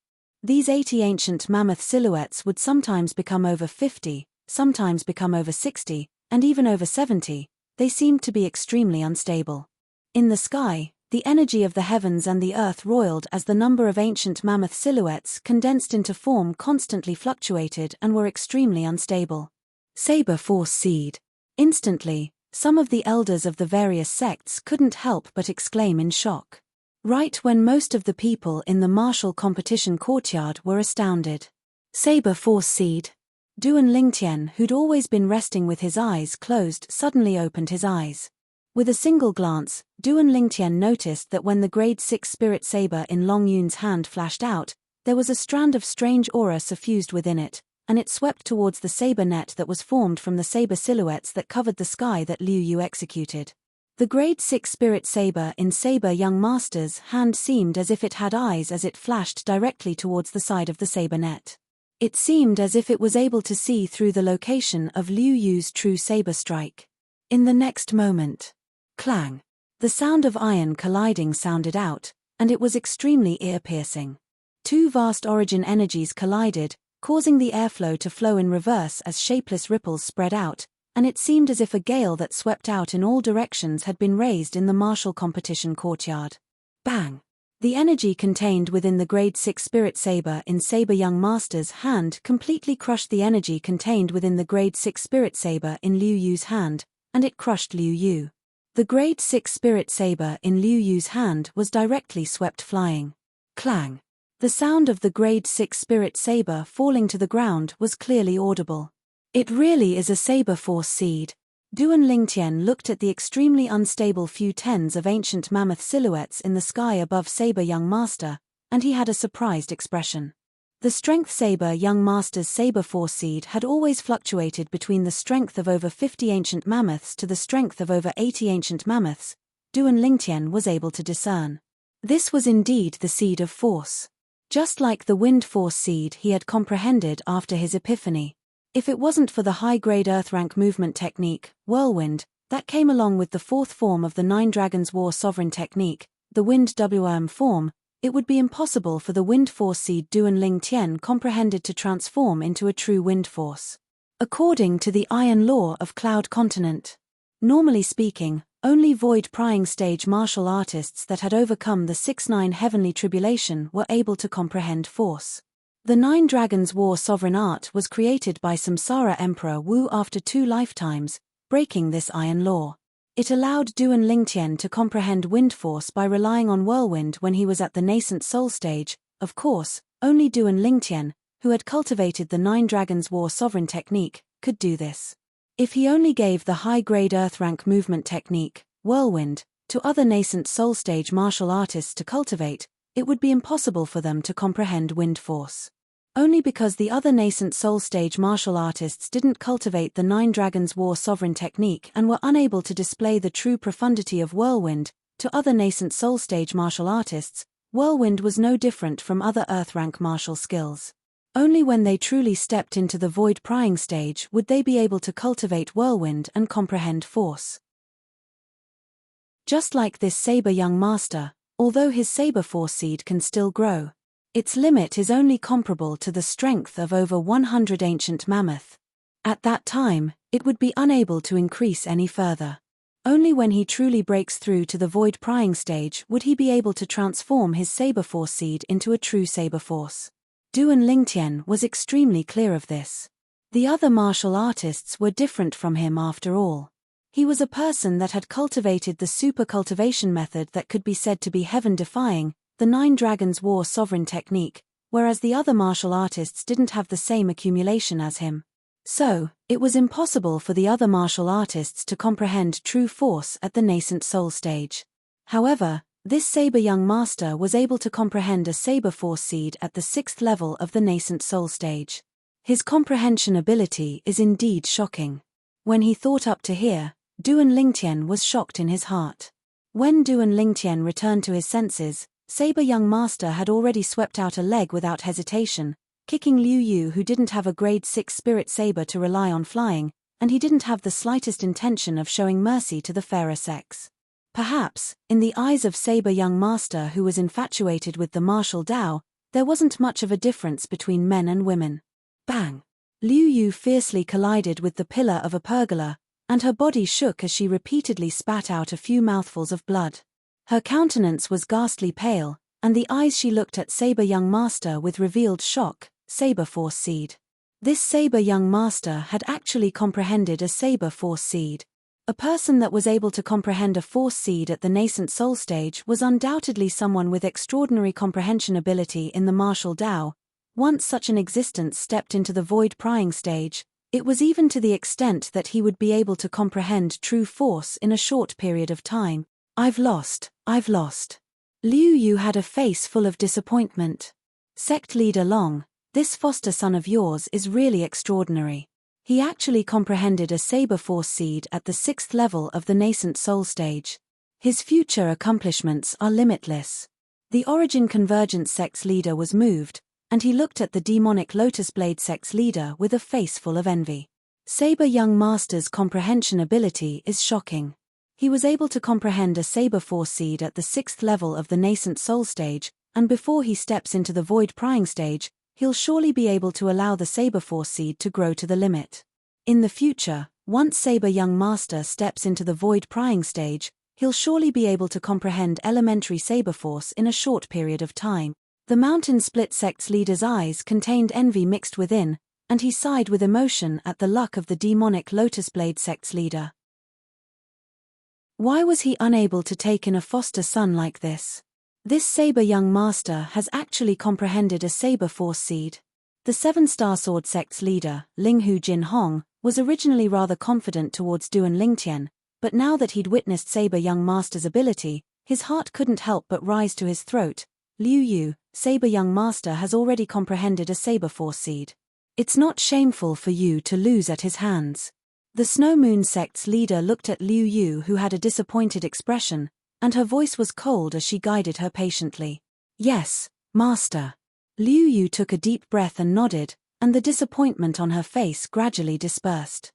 These 80 ancient mammoth silhouettes would sometimes become over 50, sometimes become over 60, and even over 70. They seemed to be extremely unstable. In the sky, The energy of the heavens and the earth roiled as the number of ancient mammoth silhouettes condensed into form constantly fluctuated and were extremely unstable. Saber Force Seed. Instantly, some of the elders of the various sects couldn't help but exclaim in shock. Right when most of the people in the martial competition courtyard were astounded. Saber Force Seed. Duan Lingtian, who'd always been resting with his eyes closed, suddenly opened his eyes. With a single glance, Duan Lingtian noticed that when the grade 6 spirit saber in Long Yun's hand flashed out, there was a strand of strange aura suffused within it, and it swept towards the saber net that was formed from the saber silhouettes that covered the sky that Liu Yu executed. The grade 6 spirit saber in Saber Young Master's hand seemed as if it had eyes as it flashed directly towards the side of the saber net. It seemed as if it was able to see through the location of Liu Yu's true saber strike. In the next moment, clang! The sound of iron colliding sounded out, and it was extremely ear-piercing. Two vast origin energies collided, causing the airflow to flow in reverse as shapeless ripples spread out, and it seemed as if a gale that swept out in all directions had been raised in the martial competition courtyard. Bang! The energy contained within the grade 6 spirit saber in Saber Young Master's hand completely crushed the energy contained within the grade 6 spirit saber in Liu Yu's hand, and it crushed Liu Yu. The grade 6 spirit saber in Liu Yu's hand was directly swept flying. Clang! The sound of the grade 6 spirit saber falling to the ground was clearly audible. It really is a Saber Force Seed. Duan Lingtian looked at the extremely unstable few tens of ancient mammoth silhouettes in the sky above Saber Young Master, and he had a surprised expression. The strength Saber Young Master's Saber Force Seed had always fluctuated between the strength of over 50 ancient mammoths to the strength of over 80 ancient mammoths. Duan Lingtian was able to discern. This was indeed the Seed of Force. Just like the Wind Force Seed he had comprehended after his epiphany. If it wasn't for the high-grade Earth-rank movement technique, Whirlwind, that came along with the fourth form of the Nine Dragons War Sovereign technique, the Wind WM form, it would be impossible for the Wind Force Seed Duan Lingtian comprehended to transform into a true Wind Force. According to the Iron Law of Cloud Continent. Normally speaking, only void prying stage martial artists that had overcome the 6-9 heavenly tribulation were able to comprehend force. The Nine Dragons War Sovereign art was created by Samsara Emperor Wu after 2 lifetimes, breaking this iron law. It allowed Duan Lingtian to comprehend wind force by relying on whirlwind when he was at the nascent soul stage. Of course, only Duan Lingtian, who had cultivated the Nine Dragons War Sovereign technique, could do this. If he only gave the high-grade Earth-rank movement technique, whirlwind, to other nascent soul stage martial artists to cultivate, it would be impossible for them to comprehend wind force. Only because the other nascent soul stage martial artists didn't cultivate the Nine Dragons War Sovereign technique and were unable to display the true profundity of whirlwind, to other nascent soul stage martial artists, whirlwind was no different from other Earth-rank martial skills. Only when they truly stepped into the void prying stage would they be able to cultivate whirlwind and comprehend force. Just like this Saber Young Master, although his Saber Force Seed can still grow, its limit is only comparable to the strength of over 100 ancient mammoth. At that time, it would be unable to increase any further. Only when he truly breaks through to the void prying stage would he be able to transform his Saber Force Seed into a true Saber Force. Duan Lingtian was extremely clear of this. The other martial artists were different from him after all. He was a person that had cultivated the super cultivation method that could be said to be heaven-defying, the Nine Dragons War Sovereign technique, whereas the other martial artists didn't have the same accumulation as him. So, it was impossible for the other martial artists to comprehend true force at the nascent soul stage. However, this Saber Young Master was able to comprehend a Saber Force Seed at the 6th level of the nascent soul stage. His comprehension ability is indeed shocking. When he thought up to here, Duan Lingtian was shocked in his heart. When Duan Lingtian returned to his senses, Saber Young Master had already swept out a leg without hesitation, kicking Liu Yu, who didn't have a grade 6 spirit saber to rely on flying, and he didn't have the slightest intention of showing mercy to the fairer sex. Perhaps, in the eyes of Saber Young Master, who was infatuated with the martial Tao, there wasn't much of a difference between men and women. Bang! Liu Yu fiercely collided with the pillar of a pergola, and her body shook as she repeatedly spat out a few mouthfuls of blood. Her countenance was ghastly pale, and the eyes she looked at Saber young master with revealed shock. Saber Force Seed. This Saber young master had actually comprehended a Saber Force Seed. A person that was able to comprehend a Force Seed at the nascent soul stage was undoubtedly someone with extraordinary comprehension ability in the martial Tao. Once such an existence stepped into the void prying stage, it was even to the extent that he would be able to comprehend true force in a short period of time. I've lost. Liu Yu had a face full of disappointment. Sect leader Long, this foster son of yours is really extraordinary. He actually comprehended a Saber Force Seed at the 6th level of the nascent soul stage. His future accomplishments are limitless. The Origin Convergence sect's leader was moved, and he looked at the demonic Lotus Blade sect's leader with a face full of envy. Saber young master's comprehension ability is shocking. He was able to comprehend a Saber Force Seed at the 6th level of the nascent soul stage, and before he steps into the void prying stage, he'll surely be able to allow the Saber Force Seed to grow to the limit. In the future, once Saber young master steps into the void prying stage, he'll surely be able to comprehend elementary Saber Force in a short period of time. The Mountain Split sect's leader's eyes contained envy mixed within, and he sighed with emotion at the luck of the demonic Lotus Blade sect's leader. Why was he unable to take in a foster son like this? This Saber young master has actually comprehended a Saber Force Seed. The 7-star Sword sect's leader, Linghu Jin Hong, was originally rather confident towards Duan Lingtian, but now that he'd witnessed Saber young master's ability, his heart couldn't help but rise to his throat. Liu Yu, Saber young master has already comprehended a Saber Force Seed. It's not shameful for you to lose at his hands. The Snow Moon sect's leader looked at Liu Yu, who had a disappointed expression, and her voice was cold as she guided her patiently. Yes, master. Liu Yu took a deep breath and nodded, and the disappointment on her face gradually dispersed.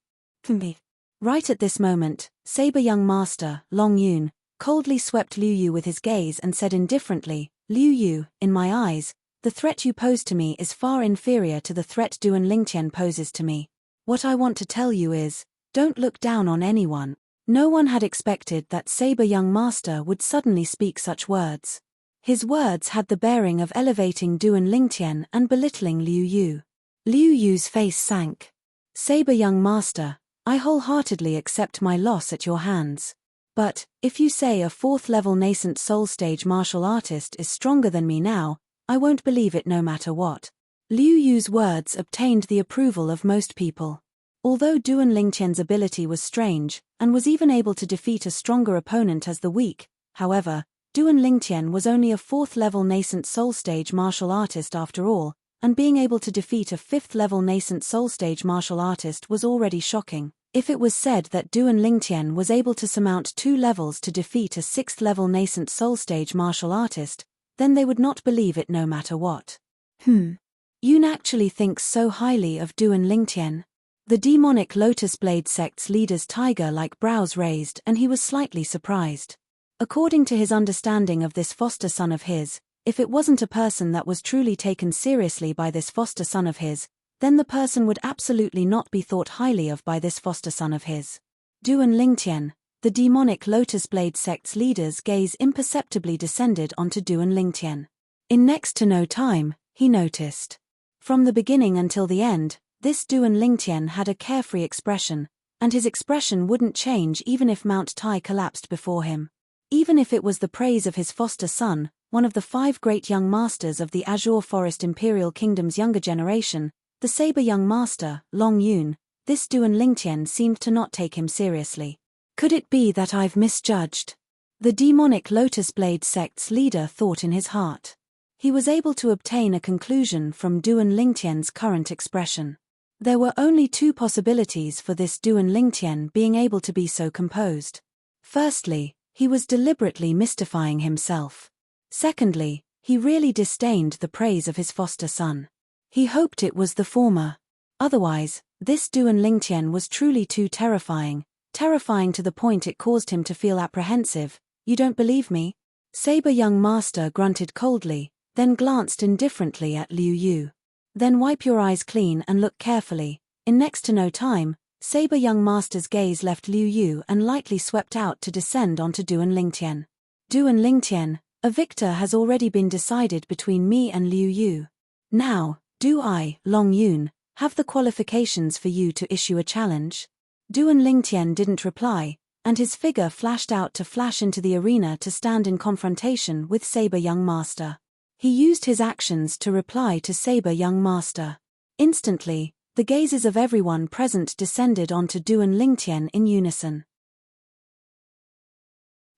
Right at this moment, Saber young master, Long Yun, coldly swept Liu Yu with his gaze and said indifferently, Liu Yu, in my eyes, the threat you pose to me is far inferior to the threat Duan Lingtian poses to me. What I want to tell you is, don't look down on anyone. No one had expected that Saber young master would suddenly speak such words. His words had the bearing of elevating Duan Lingtian and belittling Liu Yu. Liu Yu's face sank. Saber young master, I wholeheartedly accept my loss at your hands. But, if you say a 4th-level nascent soul stage martial artist is stronger than me now, I won't believe it no matter what. Liu Yu's words obtained the approval of most people. Although Duan Lingtian's ability was strange, and was even able to defeat a stronger opponent as the weak, however, Duan Lingtian was only a 4th-level nascent soul stage martial artist after all, and being able to defeat a 5th-level nascent soul stage martial artist was already shocking. If it was said that Duan Lingtian was able to surmount 2 levels to defeat a 6th-level nascent soul stage martial artist, then they would not believe it no matter what. Yun actually thinks so highly of Duan Lingtian. The demonic Lotus Blade sect's leader's tiger-like brows raised, and he was slightly surprised. According to his understanding of this foster son of his, if it wasn't a person that was truly taken seriously by this foster son of his, then the person would absolutely not be thought highly of by this foster son of his. Duan Lingtian, the demonic Lotus Blade sect's leader's gaze imperceptibly descended onto Duan Lingtian. In next to no time, he noticed. From the beginning until the end, this Duan Lingtian had a carefree expression, and his expression wouldn't change even if Mount Tai collapsed before him. Even if it was the praise of his foster son, one of the 5 great young masters of the Azure Forest Imperial Kingdom's younger generation, the Saber young master, Long Yun, this Duan Lingtian seemed to not take him seriously. Could it be that I've misjudged? The demonic Lotus Blade sect's leader thought in his heart. He was able to obtain a conclusion from Duan Lingtian's current expression. There were only 2 possibilities for this Duan Lingtian being able to be so composed. Firstly, he was deliberately mystifying himself. Secondly, he really disdained the praise of his foster son. He hoped it was the former. Otherwise, this Duan Lingtian was truly too terrifying to the point it caused him to feel apprehensive. You don't believe me? Saber young master grunted coldly, then glanced indifferently at Liu Yu. Then wipe your eyes clean and look carefully. In next to no time, Saber young master's gaze left Liu Yu and lightly swept out to descend onto Duan Lingtian. Duan Lingtian, a victor has already been decided between me and Liu Yu. Now, do I, Long Yun, have the qualifications for you to issue a challenge? Duan Lingtian didn't reply, and his figure flashed out to flash into the arena to stand in confrontation with Saber Young Master. He used his actions to reply to Saber Young Master. Instantly, the gazes of everyone present descended onto Duan Lingtian in unison.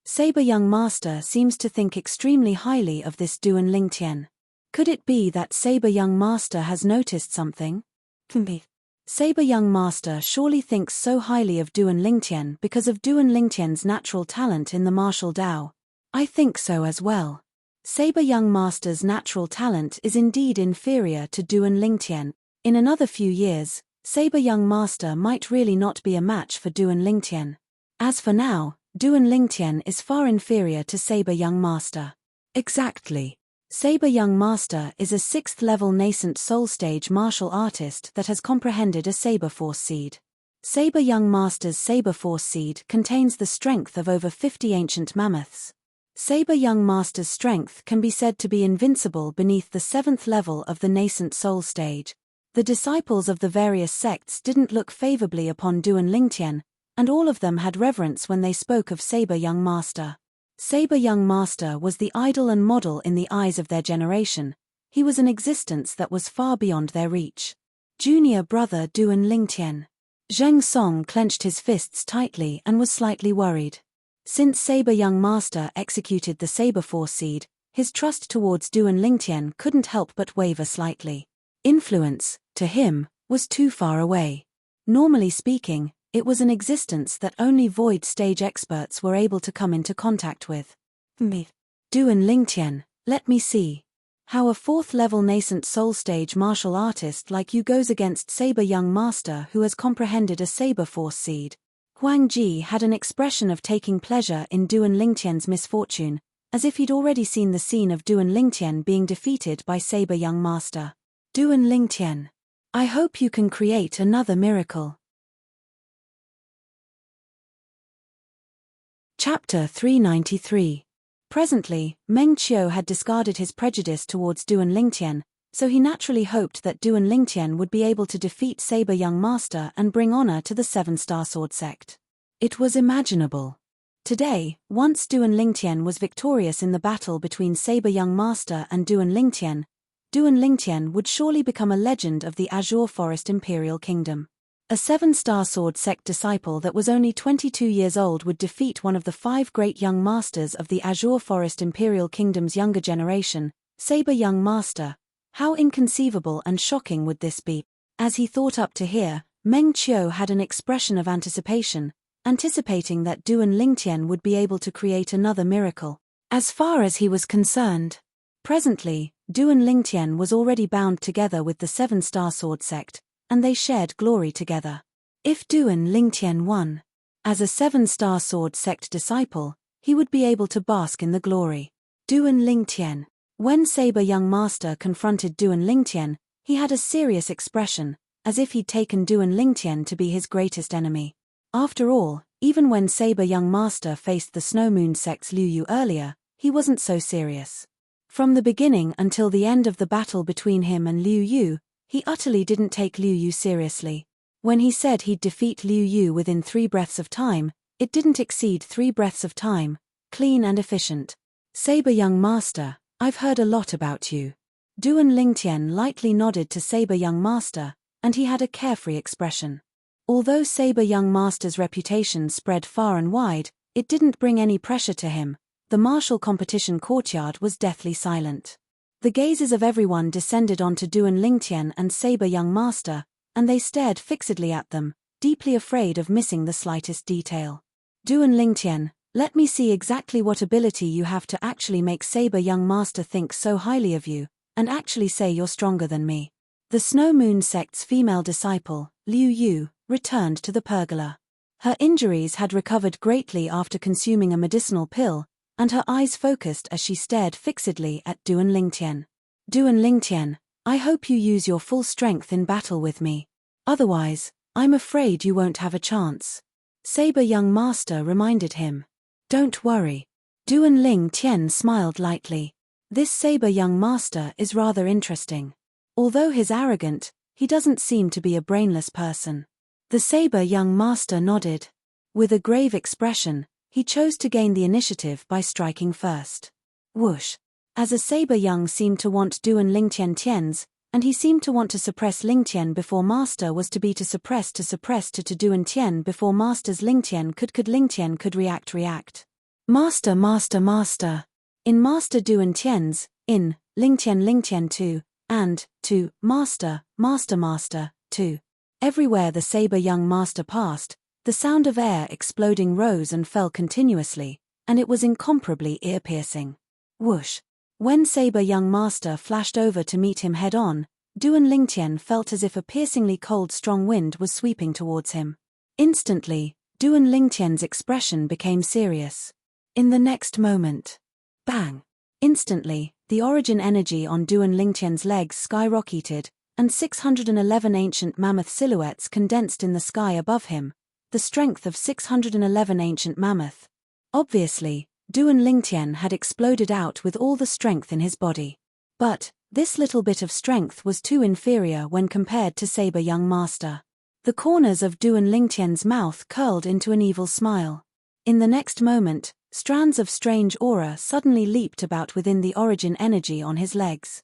Saber Young Master seems to think extremely highly of this Duan Lingtian. Could it be that Saber Young Master has noticed something? Saber Young Master surely thinks so highly of Duan Lingtian because of Duan Lingtian's natural talent in the martial Dao. I think so as well. Saber Young Master's natural talent is indeed inferior to Duan Lingtian. In another few years, Saber Young Master might really not be a match for Duan Lingtian. As for now, Duan Lingtian is far inferior to Saber Young Master. Exactly. Saber Young Master is a 6th-level nascent soul stage martial artist that has comprehended a Saber Force seed. Saber Young Master's Saber Force seed contains the strength of over 50 ancient mammoths. Saber Young Master's strength can be said to be invincible beneath the 7th level of the nascent soul stage. The disciples of the various sects didn't look favorably upon Duan Lingtian, and all of them had reverence when they spoke of Saber Young Master. Saber Young Master was the idol and model in the eyes of their generation. He was an existence that was far beyond their reach. Junior brother Duan Lingtian. Zheng Song clenched his fists tightly and was slightly worried. Since Saber Young Master executed the Saber Force seed, his trust towards Duan Lingtian couldn't help but waver slightly. Influence, to him, was too far away. Normally speaking, it was an existence that only void stage experts were able to come into contact with. Duan Lingtian, let me see. How a 4th-level nascent soul stage martial artist like you goes against Saber Young Master who has comprehended a Saber Force seed. Huang Ji had an expression of taking pleasure in Duan Lingtian's misfortune, as if he'd already seen the scene of Duan Lingtian being defeated by Saber Young Master. Duan Lingtian, I hope you can create another miracle. Chapter 393. Presently, Meng Qiu had discarded his prejudice towards Duan Lingtian, so he naturally hoped that Duan Lingtian would be able to defeat Saber Young Master and bring honor to the 7-star sword sect. It was imaginable. Today, once Duan Lingtian was victorious in the battle between Saber Young Master and Duan Lingtian would surely become a legend of the Azure Forest Imperial Kingdom. A 7-star sword sect disciple that was only 22 years old would defeat one of the 5 great young masters of the Azure Forest Imperial Kingdom's younger generation, Saber Young Master. How inconceivable and shocking would this be? As he thought up to here, Meng Qiu had an expression of anticipation, anticipating that Duan Lingtian would be able to create another miracle. As far as he was concerned, presently, Duan Lingtian was already bound together with the 7-star sword sect, and they shared glory together. If Duan Lingtian won, as a 7-star sword sect disciple, he would be able to bask in the glory. Duan Lingtian. When Saber Young Master confronted Duan Lingtian, he had a serious expression, as if he'd taken Duan Lingtian to be his greatest enemy. After all, even when Saber Young Master faced the Snow Moon sect's Liu Yu earlier, he wasn't so serious. From the beginning until the end of the battle between him and Liu Yu, he utterly didn't take Liu Yu seriously. When he said he'd defeat Liu Yu within 3 breaths of time, it didn't exceed 3 breaths of time, clean and efficient. Saber Young Master, I've heard a lot about you. Duan Lingtian lightly nodded to Saber Young Master, and he had a carefree expression. Although Saber Young Master's reputation spread far and wide, it didn't bring any pressure to him. The martial competition courtyard was deathly silent. The gazes of everyone descended onto Duan Lingtian and Saber Young Master, and they stared fixedly at them, deeply afraid of missing the slightest detail. Duan Lingtian, let me see exactly what ability you have to actually make Saber Young Master think so highly of you, and actually say you're stronger than me. The Snow Moon sect's female disciple, Liu Yu, returned to the pergola. Her injuries had recovered greatly after consuming a medicinal pill, and her eyes focused as she stared fixedly at Duan Lingtian. Duan Lingtian, I hope you use your full strength in battle with me. Otherwise, I'm afraid you won't have a chance. Saber Young Master reminded him. Don't worry. Duan Ling Tian smiled lightly. This saber young master is rather interesting. Although he's arrogant, he doesn't seem to be a brainless person. The saber young master nodded. With a grave expression, he chose to gain the initiative by striking first. Whoosh! As a saber young seemed to want Duan Lingtian Tian's, and he seemed to want to suppress Lingtian before master was to be to suppress to Duan Tian before master's Lingtian could react. Master. In master Duan Tian's, in, Lingtian 2, and, 2, master, 2. Everywhere the saber young master passed, the sound of air exploding rose and fell continuously, and it was incomparably ear-piercing. Whoosh! When saber young master flashed over to meet him head-on, Duan Lingtian felt as if a piercingly cold strong wind was sweeping towards him. Instantly, Duan Lingtian's expression became serious. In the next moment, bang! Instantly, the origin energy on Duan Lingtian's legs skyrocketed, and 611 ancient mammoth silhouettes condensed in the sky above him, the strength of 611 ancient mammoth. Obviously, Duan Lingtian had exploded out with all the strength in his body. But, this little bit of strength was too inferior when compared to saber young master. The corners of Duan Lingtian's mouth curled into an evil smile. In the next moment, strands of strange aura suddenly leaped about within the origin energy on his legs.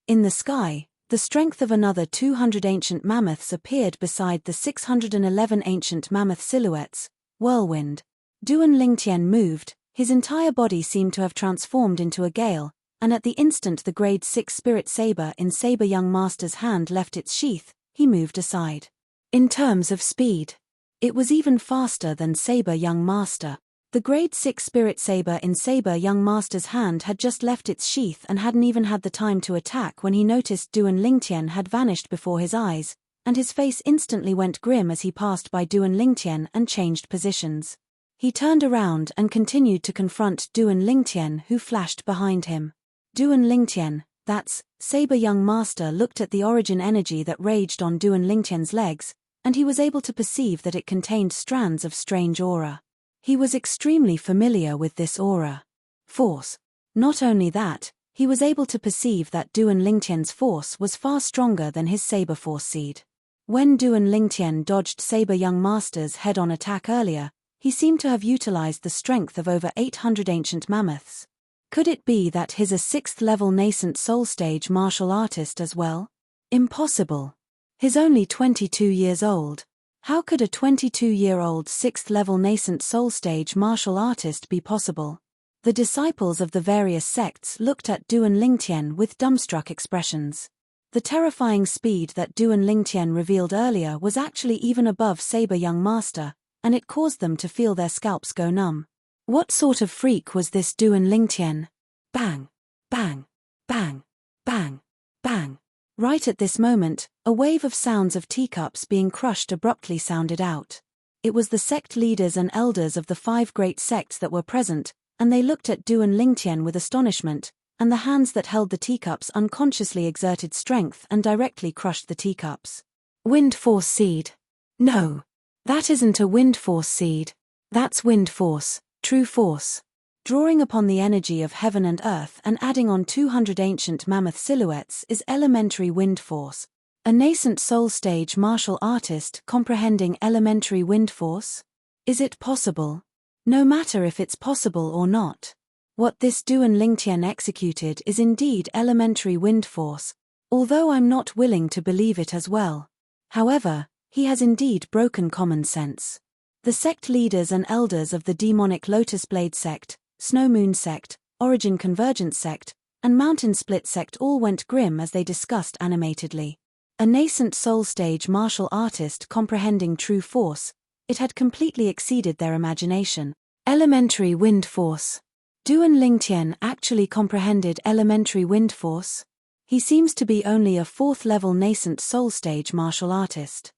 In the sky, the strength of another 200 ancient mammoths appeared beside the 611 ancient mammoth silhouettes. Whirlwind. Duan Lingtian moved, his entire body seemed to have transformed into a gale, and at the instant the grade 6 spirit saber in saber young master's hand left its sheath, he moved aside. In terms of speed, it was even faster than saber young master. The grade 6 spirit saber in saber young master's hand had just left its sheath and hadn't even had the time to attack when he noticed Duan Lingtian had vanished before his eyes, and his face instantly went grim as he passed by Duan Lingtian and changed positions. He turned around and continued to confront Duan Lingtian, who flashed behind him. Duan Lingtian, that's, saber young master, looked at the origin energy that raged on Duan Lingtian's legs, and he was able to perceive that it contained strands of strange aura. He was extremely familiar with this aura. Force. Not only that, he was able to perceive that Duan Lingtian's force was far stronger than his saber force seed. When Duan Lingtian dodged saber young master's head-on attack earlier, he seemed to have utilized the strength of over 800 ancient mammoths. Could it be that he's a 6th-level nascent soul stage martial artist as well? Impossible. He's only 22 years old. How could a 22-year-old 6th-level nascent soul stage martial artist be possible? The disciples of the various sects looked at Duan Lingtian with dumbstruck expressions. The terrifying speed that Duan Lingtian revealed earlier was actually even above saber young master, and it caused them to feel their scalps go numb. What sort of freak was this Duan Lingtian? Bang! Bang! Bang! Bang! Bang! Right at this moment, a wave of sounds of teacups being crushed abruptly sounded out. It was the sect leaders and elders of the 5 great sects that were present, and they looked at Duan Lingtian with astonishment, and the hands that held the teacups unconsciously exerted strength and directly crushed the teacups. Wind force seed. No. That isn't a wind force seed. That's wind force, true force. Drawing upon the energy of heaven and earth and adding on 200 ancient mammoth silhouettes is elementary wind force. A nascent soul stage martial artist comprehending elementary wind force? Is it possible? No matter if it's possible or not. What this Duan Lingtian executed is indeed elementary wind force, although I'm not willing to believe it as well. However, he has indeed broken common sense. The sect leaders and elders of the demonic Lotus Blade sect, Snow Moon sect, Origin Convergence sect, and Mountain Split sect all went grim as they discussed animatedly. A nascent soul stage martial artist comprehending true force, it had completely exceeded their imagination. Elementary wind force. Duan Lingtian actually comprehended elementary wind force? He seems to be only a 4th-level nascent soul stage martial artist.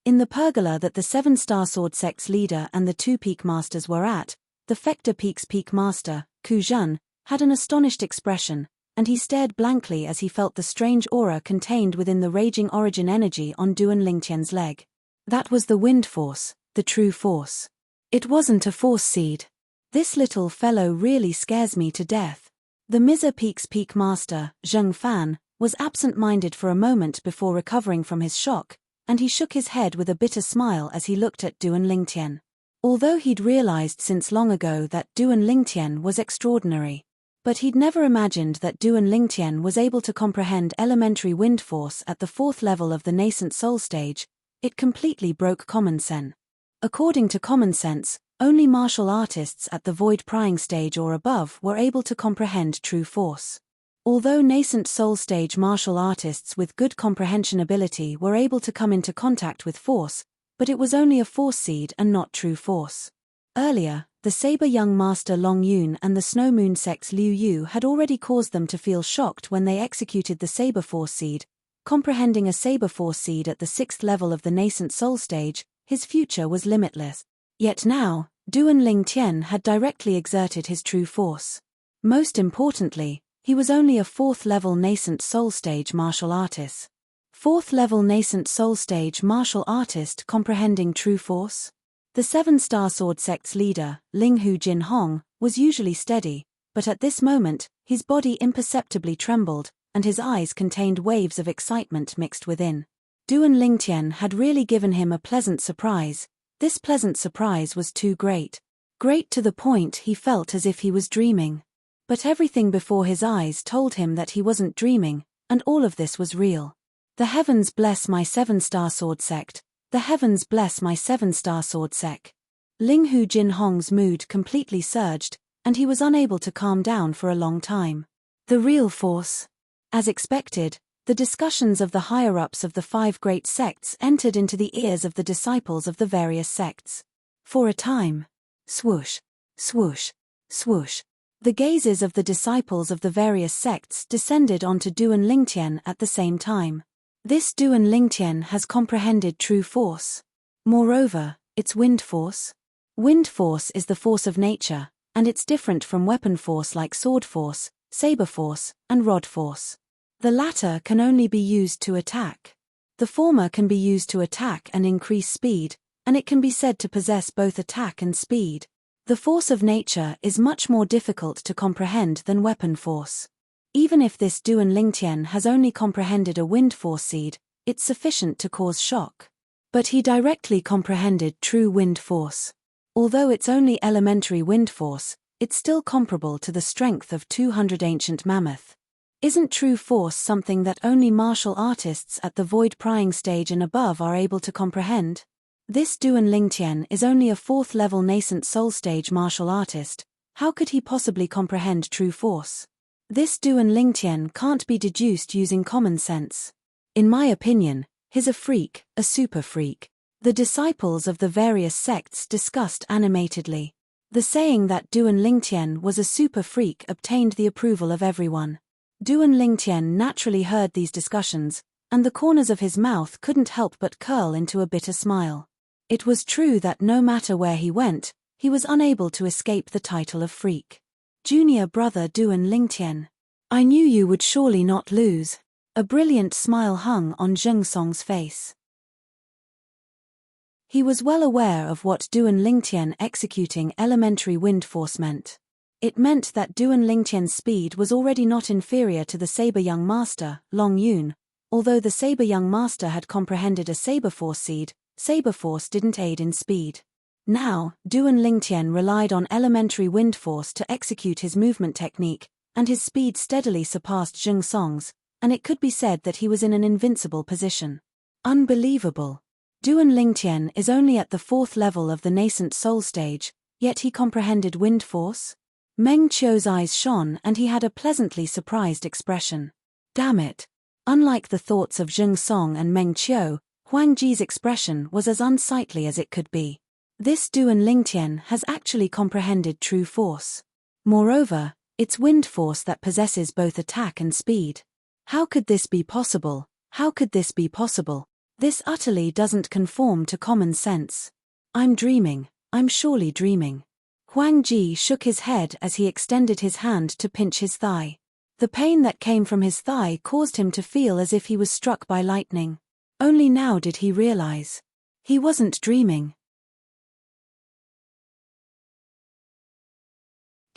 In the pergola that the 7 Star Sword sect's leader and the 2 Peak Masters were at, the Fector Peak's Peak Master, Ku Jun, had an astonished expression, and he stared blankly as he felt the strange aura contained within the raging origin energy on Duan Lingtian's leg. That was the wind force, the true force. It wasn't a force seed. This little fellow really scares me to death. The Miza Peak's peak master, Zheng Fan, was absent-minded for a moment before recovering from his shock, and he shook his head with a bitter smile as he looked at Duan Lingtian. Although he'd realized since long ago that Duan Lingtian was extraordinary. But he'd never imagined that Duan Lingtian was able to comprehend elementary wind force at the 4th level of the nascent soul stage. It completely broke common sense. According to common sense, only martial artists at the void prying stage or above were able to comprehend true force. Although nascent soul stage martial artists with good comprehension ability were able to come into contact with force, but it was only a force seed and not true force. Earlier, the Saber Young Master Long Yun and the Snow Moon Sect's Liu Yu had already caused them to feel shocked when they executed the Saber Force seed. Comprehending a Saber Force seed at the 6th level of the nascent soul stage, his future was limitless. Yet now, Duan Lingtian had directly exerted his true force. Most importantly, he was only a 4th level nascent soul stage martial artist. 4th level nascent soul stage martial artist comprehending true force? The 7-star sword sect's leader, Linghu Jinhong, was usually steady, but at this moment, his body imperceptibly trembled, and his eyes contained waves of excitement mixed within. Duan Lingtian had really given him a pleasant surprise. This pleasant surprise was too great. Great to the point he felt as if he was dreaming. But everything before his eyes told him that he wasn't dreaming, and all of this was real. The heavens bless my 7-star sword sect. The heavens bless my 7-star sword sect. Linghu Jinhong's mood completely surged, and he was unable to calm down for a long time. The real force. As expected, the discussions of the higher-ups of the 5 great sects entered into the ears of the disciples of the various sects. For a time. Swoosh, swoosh, swoosh. The gazes of the disciples of the various sects descended onto Duan Lingtian at the same time. This Duan Lingtian has comprehended true force. Moreover, it's wind force. Wind force is the force of nature, and it's different from weapon force like sword force, saber force, and rod force. The latter can only be used to attack. The former can be used to attack and increase speed, and it can be said to possess both attack and speed. The force of nature is much more difficult to comprehend than weapon force. Even if this Duan Lingtian has only comprehended a wind force seed, it's sufficient to cause shock. But he directly comprehended true wind force. Although it's only elementary wind force, it's still comparable to the strength of 200 ancient mammoth. Isn't true force something that only martial artists at the void prying stage and above are able to comprehend? This Duan Lingtian is only a 4th level nascent soul stage martial artist. How could he possibly comprehend true force? This Duan Lingtian can't be deduced using common sense. In my opinion, he's a freak, a super freak. The disciples of the various sects discussed animatedly. The saying that Duan Lingtian was a super freak obtained the approval of everyone. Duan Lingtian naturally heard these discussions, and the corners of his mouth couldn't help but curl into a bitter smile. It was true that no matter where he went, he was unable to escape the title of freak. Junior brother Duan Lingtian. I knew you would surely not lose. A brilliant smile hung on Zheng Song's face. He was well aware of what Duan Lingtian executing elementary wind force meant. It meant that Duan Lingtian's speed was already not inferior to the Saber Young Master, Long Yun. Although the Saber Young Master had comprehended a Saber Force seed, Saber Force didn't aid in speed. Now, Duan Lingtian relied on elementary wind force to execute his movement technique, and his speed steadily surpassed Zheng Song's, and it could be said that he was in an invincible position. Unbelievable. Duan Lingtian is only at the 4th level of the nascent soul stage, yet he comprehended wind force? Meng Qiu's eyes shone and he had a pleasantly surprised expression. Damn it. Unlike the thoughts of Zheng Song and Meng Qiu, Huang Ji's expression was as unsightly as it could be. This Duan Lingtian has actually comprehended true force. Moreover, it's wind force that possesses both attack and speed. How could this be possible? How could this be possible? This utterly doesn't conform to common sense. I'm dreaming. I'm surely dreaming. Huang Ji shook his head as he extended his hand to pinch his thigh. The pain that came from his thigh caused him to feel as if he was struck by lightning. Only now did he realize. He wasn't dreaming.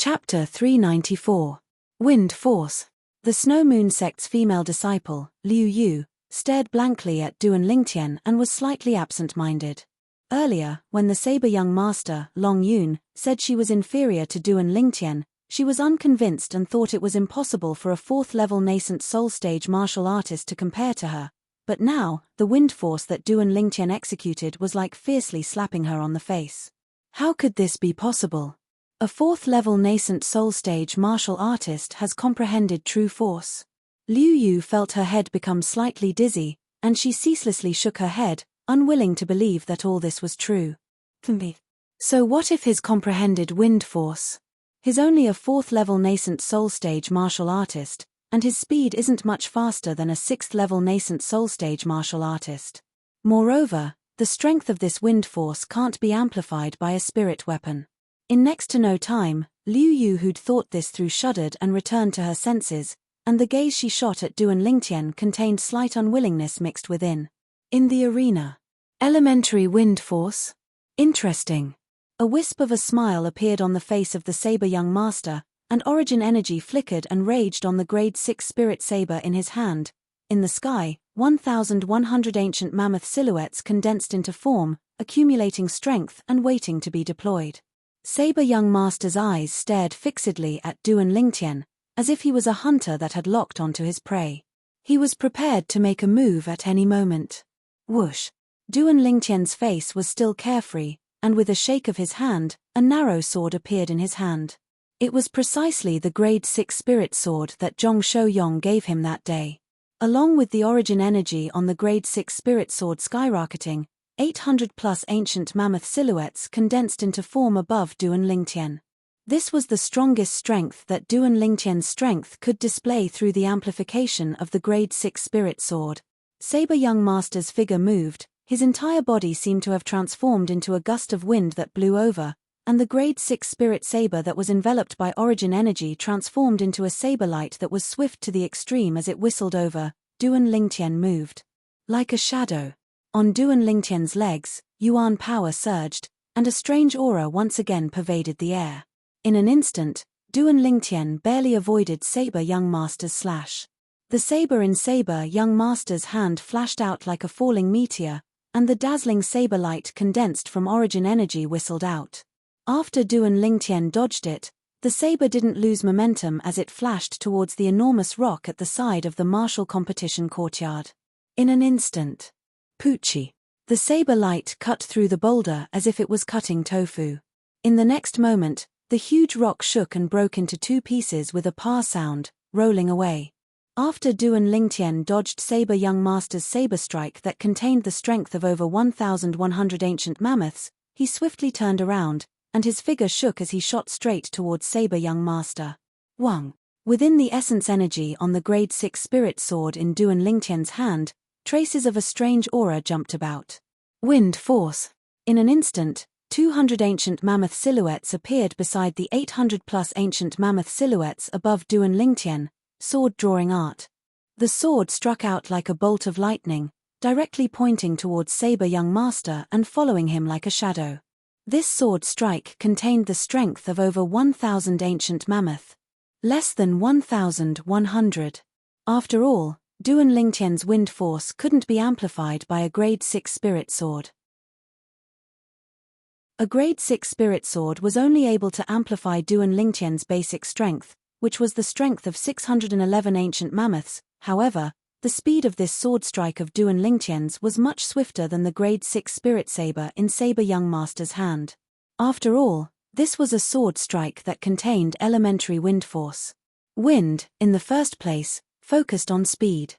Chapter 394. Wind Force. The Snow Moon sect's female disciple, Liu Yu, stared blankly at Duan Lingtian and was slightly absent-minded. Earlier, when the saber young master, Long Yun, said she was inferior to Duan Lingtian, she was unconvinced and thought it was impossible for a fourth-level nascent soul-stage martial artist to compare to her. But now, the wind force that Duan Lingtian executed was like fiercely slapping her on the face. How could this be possible? A fourth-level nascent soul-stage martial artist has comprehended true force. Liu Yu felt her head become slightly dizzy, and she ceaselessly shook her head, unwilling to believe that all this was true. So what if his comprehended wind force? He's only a fourth-level nascent soul-stage martial artist, and his speed isn't much faster than a sixth-level nascent soul-stage martial artist. Moreover, the strength of this wind force can't be amplified by a spirit weapon. In next to no time, Liu Yu, who'd thought this through, shuddered and returned to her senses, and the gaze she shot at Duan Lingtian contained slight unwillingness mixed within. In the arena. Elementary wind force? Interesting. A wisp of a smile appeared on the face of the saber young master, and origin energy flickered and raged on the grade 6 spirit saber in his hand. In the sky, 1,100 ancient mammoth silhouettes condensed into form, accumulating strength and waiting to be deployed. Saber young master's eyes stared fixedly at Duan Lingtian, as if he was a hunter that had locked onto his prey. He was prepared to make a move at any moment. Whoosh! Duan Lingtian's face was still carefree, and with a shake of his hand, a narrow sword appeared in his hand. It was precisely the grade 6 spirit sword that Zhong Shouyong gave him that day. Along with the origin energy on the grade 6 spirit sword skyrocketing, 800+ ancient mammoth silhouettes condensed into form above Duan Lingtian. This was the strongest strength that Duan Lingtian's strength could display through the amplification of the grade 6 spirit sword. Saber young master's figure moved, his entire body seemed to have transformed into a gust of wind that blew over, and the grade 6 spirit saber that was enveloped by origin energy transformed into a saber light that was swift to the extreme as it whistled over. Duan Lingtian moved. Like a shadow. On Duan Lingtian's legs, Yuan power surged, and a strange aura once again pervaded the air. In an instant, Duan Lingtian barely avoided saber young master's slash. The saber in saber young master's hand flashed out like a falling meteor, and the dazzling saber light condensed from origin energy whistled out. After Duan Lingtian dodged it, the saber didn't lose momentum as it flashed towards the enormous rock at the side of the martial competition courtyard. In an instant, Poochie! The saber light cut through the boulder as if it was cutting tofu. In the next moment, the huge rock shook and broke into two pieces with a pa sound, rolling away. After Duan Lingtian dodged saber young master's saber strike that contained the strength of over 1,100 ancient mammoths, he swiftly turned around, and his figure shook as he shot straight towards saber young master. Wang! Within the essence energy on the grade 6 spirit sword in Duan Lingtian's hand, traces of a strange aura jumped about. Wind force. In an instant, 200 ancient mammoth silhouettes appeared beside the 800+ ancient mammoth silhouettes above Duan Lingtian, sword drawing art. The sword struck out like a bolt of lightning, directly pointing towards saber young master and following him like a shadow. This sword strike contained the strength of over 1,000 ancient mammoth. Less than 1,100. After all, Duan Lingtian's wind force couldn't be amplified by a grade 6 spirit sword. A grade 6 spirit sword was only able to amplify Duan Lingtian's basic strength, which was the strength of 611 ancient mammoths. However, the speed of this sword strike of Duan Lingtian's was much swifter than the grade 6 spirit saber in saber young master's hand. After all, this was a sword strike that contained elementary wind force. Wind, in the first place, focused on speed.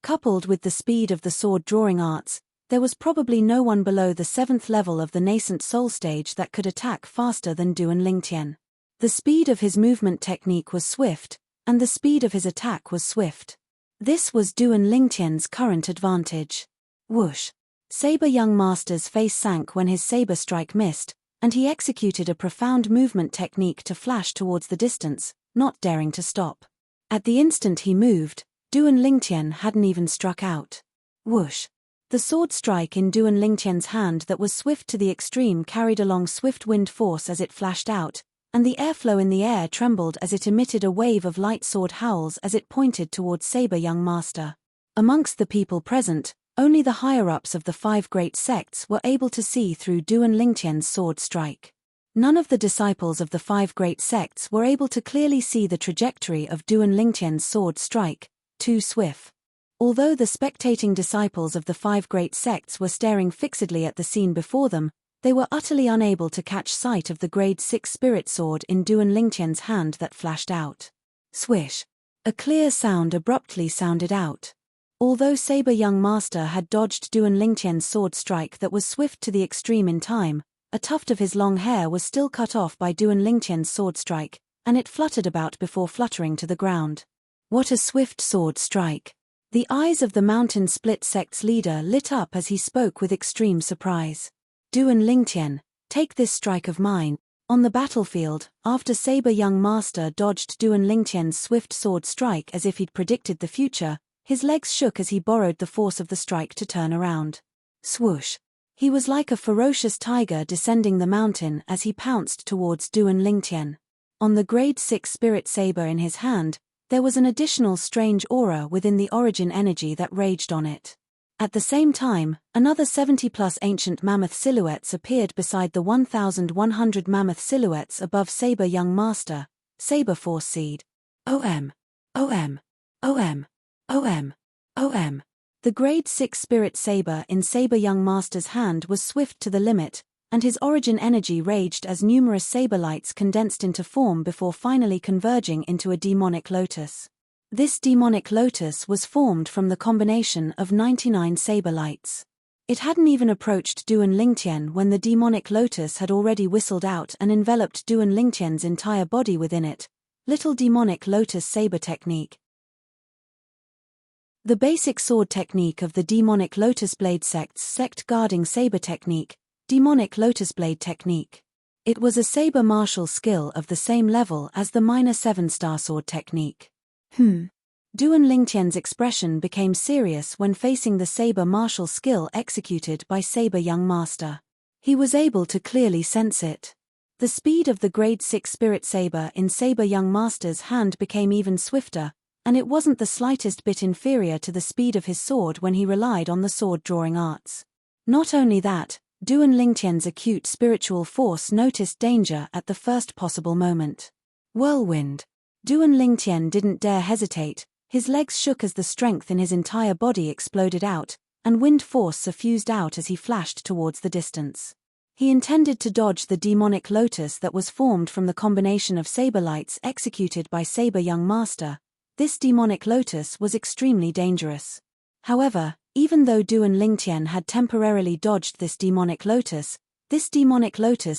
Coupled with the speed of the sword drawing arts, there was probably no one below the 7th level of the nascent soul stage that could attack faster than Duan Lingtian. The speed of his movement technique was swift, and the speed of his attack was swift. This was Duan Lingtian's current advantage. Whoosh! Saber young master's face sank when his saber strike missed, and he executed a profound movement technique to flash towards the distance, not daring to stop. At the instant he moved, Duan Lingtian hadn't even struck out. Whoosh! The sword strike in Duan Lingtian's hand that was swift to the extreme carried along swift wind force as it flashed out, and the airflow in the air trembled as it emitted a wave of light sword howls as it pointed towards Saber Young Master. Amongst the people present, only the higher-ups of the 5 great sects were able to see through Duan Lingtian's sword strike. None of the disciples of the 5 great sects were able to clearly see the trajectory of Duan Lingtian's sword strike, too swift. Although the spectating disciples of the 5 great sects were staring fixedly at the scene before them, they were utterly unable to catch sight of the grade 6 spirit sword in Duan Lingtian's hand that flashed out. Swish! A clear sound abruptly sounded out. Although Saber Young Master had dodged Duan Lingtian's sword strike that was swift to the extreme in time, a tuft of his long hair was still cut off by Duan Lingtian's sword strike, and it fluttered about before fluttering to the ground. What a swift sword strike! The eyes of the Mountain Split Sect's leader lit up as he spoke with extreme surprise. Duan Lingtian, take this strike of mine. On the battlefield, after Saber Young Master dodged Duan Lingtian's swift sword strike as if he'd predicted the future, his legs shook as he borrowed the force of the strike to turn around. Swoosh! He was like a ferocious tiger descending the mountain as he pounced towards Duan Lingtian. On the grade 6 spirit saber in his hand, there was an additional strange aura within the origin energy that raged on it. At the same time, another 70+ ancient mammoth silhouettes appeared beside the 1,100 mammoth silhouettes above Saber Young Master, Saber Force Seed. OM. OM. OM. OM. OM. The grade 6 spirit saber in Saber Young Master's hand was swift to the limit, and his origin energy raged as numerous saber lights condensed into form before finally converging into a demonic lotus. This demonic lotus was formed from the combination of 99 saber lights. It hadn't even approached Duan Lingtian when the demonic lotus had already whistled out and enveloped Duan Lingtian's entire body within it. Little demonic lotus saber technique. The basic sword technique of the demonic lotus blade sect's sect guarding saber technique, demonic lotus blade technique. It was a saber martial skill of the same level as the minor 7-star sword technique. Duan Lingtian's expression became serious when facing the saber martial skill executed by Saber Young Master. He was able to clearly sense it. The speed of the grade 6 spirit saber in Saber Young Master's hand became even swifter, and it wasn't the slightest bit inferior to the speed of his sword when he relied on the sword-drawing arts. Not only that, Duan Lingtian's acute spiritual force noticed danger at the first possible moment. Whirlwind. Duan Lingtian didn't dare hesitate, his legs shook as the strength in his entire body exploded out, and wind force suffused out as he flashed towards the distance. He intended to dodge the demonic lotus that was formed from the combination of saber lights executed by Saber Young Master. This demonic lotus was extremely dangerous. However, even though Duan Lingtian had temporarily dodged this demonic lotus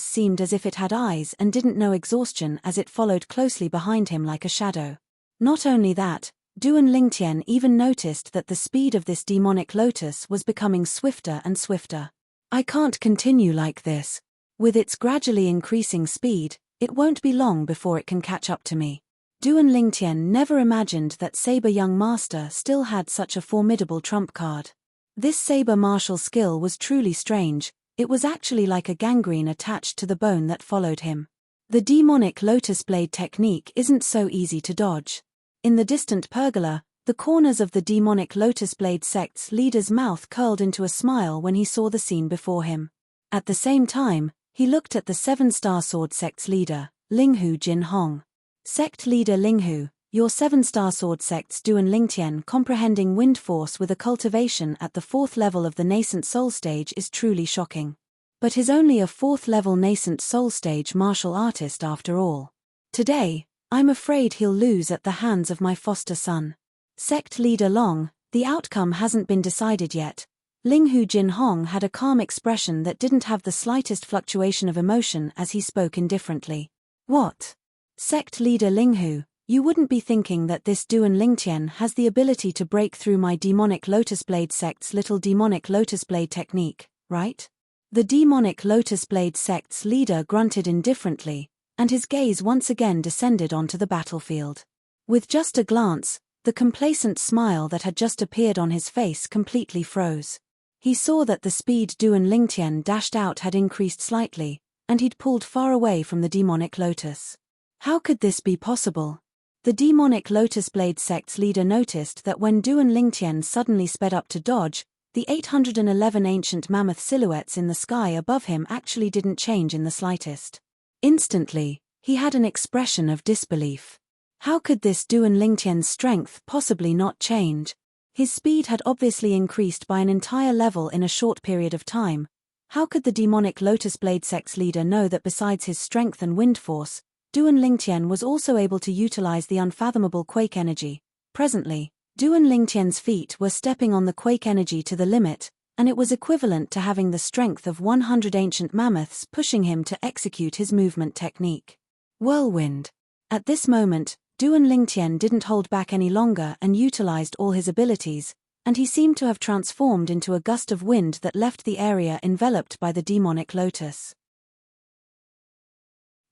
seemed as if it had eyes and didn't know exhaustion as it followed closely behind him like a shadow. Not only that, Duan Lingtian even noticed that the speed of this demonic lotus was becoming swifter and swifter. I can't continue like this. With its gradually increasing speed, it won't be long before it can catch up to me. Duan Lingtian never imagined that Saber Young Master still had such a formidable trump card. This saber martial skill was truly strange, it was actually like a gangrene attached to the bone that followed him. The demonic lotus blade technique isn't so easy to dodge. In the distant pergola, the corners of the demonic lotus blade sect's leader's mouth curled into a smile when he saw the scene before him. At the same time, he looked at the 7-star sword sect's leader, Linghu Jin Hong. Sect leader Linghu, your 7-star sword sect's Duan Lingtian comprehending wind force with a cultivation at the 4th level of the nascent soul stage is truly shocking. But he's only a 4th level nascent soul stage martial artist after all. Today, I'm afraid he'll lose at the hands of my foster son. Sect leader Long, the outcome hasn't been decided yet. Linghu Jin Hong had a calm expression that didn't have the slightest fluctuation of emotion as he spoke indifferently. What? Sect leader Linghu, you wouldn't be thinking that this Duan Lingtian has the ability to break through my demonic lotus blade sect's little demonic lotus blade technique, right? The demonic lotus blade sect's leader grunted indifferently, and his gaze once again descended onto the battlefield. With just a glance, the complacent smile that had just appeared on his face completely froze. He saw that the speed Duan Lingtian dashed out had increased slightly, and he'd pulled far away from the demonic lotus. How could this be possible? The demonic lotus blade sect's leader noticed that when Duan Lingtian suddenly sped up to dodge, the 811 ancient mammoth silhouettes in the sky above him actually didn't change in the slightest. Instantly, he had an expression of disbelief. How could this Duan Lingtian's strength possibly not change? His speed had obviously increased by an entire level in a short period of time. How could the demonic lotus blade sect's leader know that besides his strength and wind force, Duan Lingtian was also able to utilize the unfathomable quake energy? Presently, Duan Lingtian's feet were stepping on the quake energy to the limit, and it was equivalent to having the strength of 100 ancient mammoths pushing him to execute his movement technique. Whirlwind. At this moment, Duan Lingtian didn't hold back any longer and utilized all his abilities, and he seemed to have transformed into a gust of wind that left the area enveloped by the demonic lotus.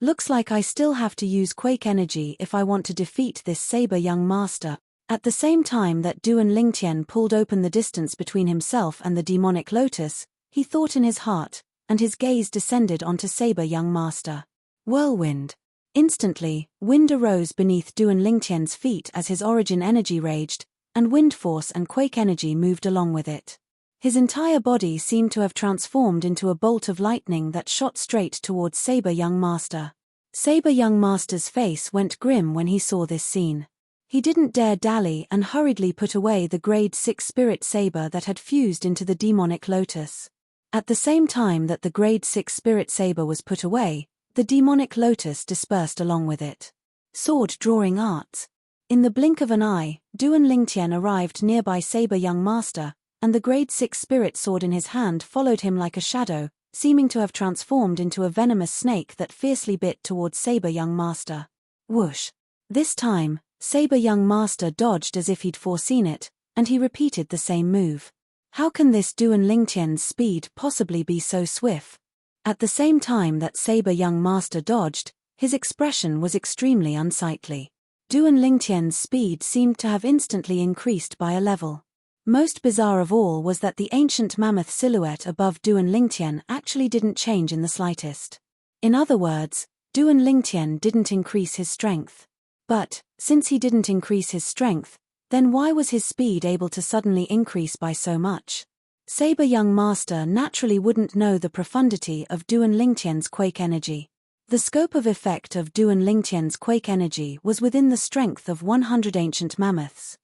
Looks like I still have to use quake energy if I want to defeat this saber young master. At the same time that Duan Lingtian pulled open the distance between himself and the demonic lotus, he thought in his heart, and his gaze descended onto saber young master. Whirlwind. Instantly, wind arose beneath Duan Lingtian's feet as his origin energy raged, and wind force and quake energy moved along with it. His entire body seemed to have transformed into a bolt of lightning that shot straight towards Saber Young Master. Saber Young Master's face went grim when he saw this scene. He didn't dare dally and hurriedly put away the grade 6 spirit saber that had fused into the demonic lotus. At the same time that the grade 6 spirit saber was put away, the demonic lotus dispersed along with it. Sword drawing arts. In the blink of an eye, Duan Lingtian arrived nearby Saber Young Master, and the grade 6 spirit sword in his hand followed him like a shadow, seeming to have transformed into a venomous snake that fiercely bit towards Saber Young Master. Whoosh! This time, Saber Young Master dodged as if he'd foreseen it, and he repeated the same move. How can this Duan Lingtian's speed possibly be so swift? At the same time that Saber Young Master dodged, his expression was extremely unsightly. Duan Lingtian's speed seemed to have instantly increased by a level. Most bizarre of all was that the ancient mammoth silhouette above Duan Lingtian actually didn't change in the slightest. In other words, Duan Lingtian didn't increase his strength. But, since he didn't increase his strength, then why was his speed able to suddenly increase by so much? Saber Young Master naturally wouldn't know the profundity of Duan Lingtian's quake energy. The scope of effect of Duan Lingtian's quake energy was within the strength of 100 ancient mammoths.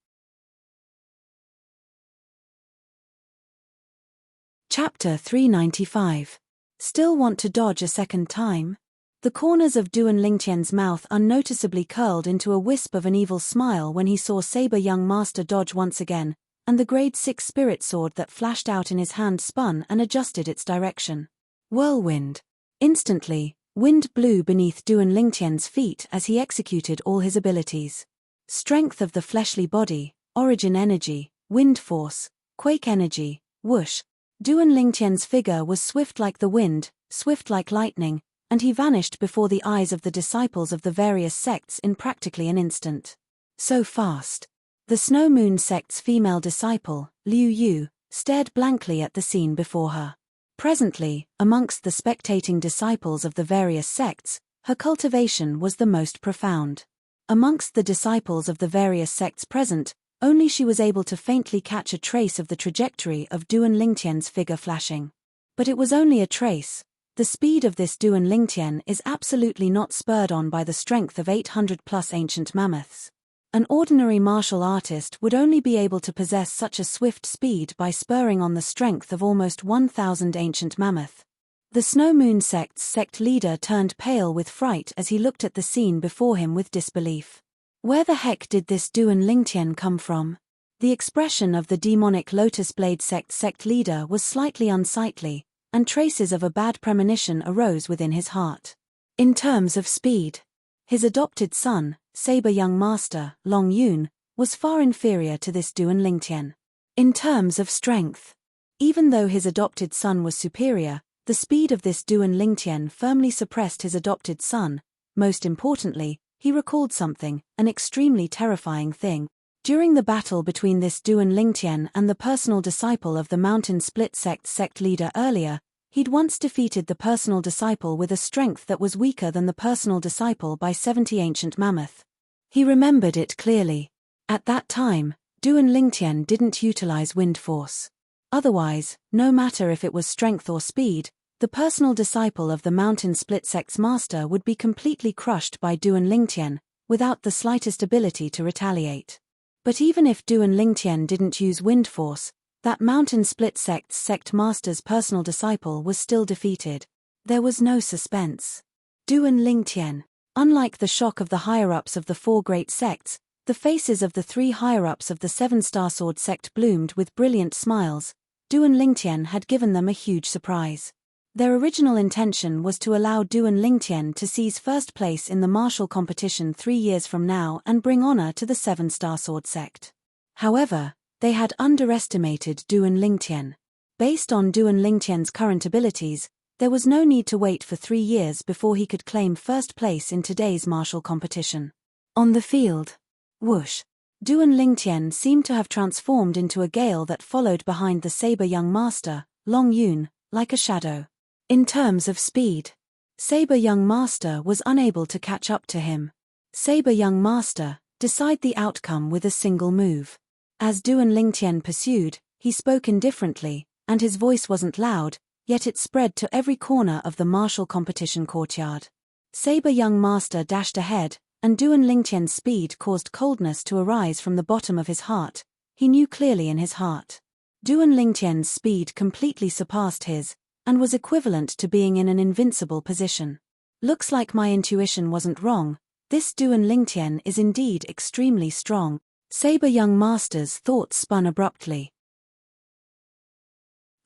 Chapter 395. Still want to dodge a second time? The corners of Duan Lingtian's mouth unnoticeably curled into a wisp of an evil smile when he saw Saber Young Master dodge once again, and the grade 6 spirit sword that flashed out in his hand spun and adjusted its direction. Whirlwind. Instantly, wind blew beneath Duan Lingtian's feet as he executed all his abilities. Strength of the fleshly body, origin energy, wind force, quake energy, whoosh. Duan Lingtian's figure was swift like the wind, swift like lightning, and he vanished before the eyes of the disciples of the various sects in practically an instant. So fast. The Snow Moon sect's female disciple, Liu Yu, stared blankly at the scene before her. Presently, amongst the spectating disciples of the various sects, her cultivation was the most profound. Amongst the disciples of the various sects present, only she was able to faintly catch a trace of the trajectory of Duan Lingtian's figure flashing. But it was only a trace. The speed of this Duan Lingtian is absolutely not spurred on by the strength of 800+ ancient mammoths. An ordinary martial artist would only be able to possess such a swift speed by spurring on the strength of almost 1,000 ancient mammoth. The Snow Moon sect's sect leader turned pale with fright as he looked at the scene before him with disbelief. Where the heck did this Duan Lingtian come from? The expression of the demonic Lotus Blade sect leader was slightly unsightly, and traces of a bad premonition arose within his heart. In terms of speed, his adopted son, Saber Young Master, Long Yun, was far inferior to this Duan Lingtian. In terms of strength, even though his adopted son was superior, the speed of this Duan Lingtian firmly suppressed his adopted son. Most importantly, he recalled something, an extremely terrifying thing. During the battle between this Duan Lingtian and the personal disciple of the Mountain Split sect leader earlier, He'd once defeated the personal disciple with a strength that was weaker than the personal disciple by 70 ancient mammoth. He remembered it clearly. At that time, Duan Lingtian didn't utilize wind force. Otherwise, no matter if it was strength or speed, the personal disciple of the mountain split sect's master would be completely crushed by Duan Lingtian, without the slightest ability to retaliate. But even if Duan Lingtian didn't use wind force, that mountain split sect's sect master's personal disciple was still defeated. There was no suspense. Duan Lingtian. Unlike the shock of the higher-ups of the 4 great sects, the faces of the 3 higher-ups of the 7-star sword sect bloomed with brilliant smiles. Duan Lingtian had given them a huge surprise. Their original intention was to allow Duan Lingtian to seize first place in the martial competition 3 years from now and bring honor to the 7-star sword sect. However, they had underestimated Duan Lingtian. Based on Duan Lingtian's current abilities, there was no need to wait for 3 years before he could claim first place in today's martial competition. On the field. Whoosh! Duan Lingtian seemed to have transformed into a gale that followed behind the Saber Young Master, Long Yun, like a shadow. In terms of speed, Saber Young Master was unable to catch up to him. Saber Young Master, decide the outcome with a single move. As Duan Lingtian pursued, he spoke indifferently, and his voice wasn't loud, yet it spread to every corner of the martial competition courtyard. Saber Young Master dashed ahead, and Duan Lingtian's speed caused coldness to arise from the bottom of his heart. He knew clearly in his heart. Duan Lingtian's speed completely surpassed his, and was equivalent to being in an invincible position. Looks like my intuition wasn't wrong. This Duan Lingtian is indeed extremely strong. Saber Young Master's thoughts spun abruptly.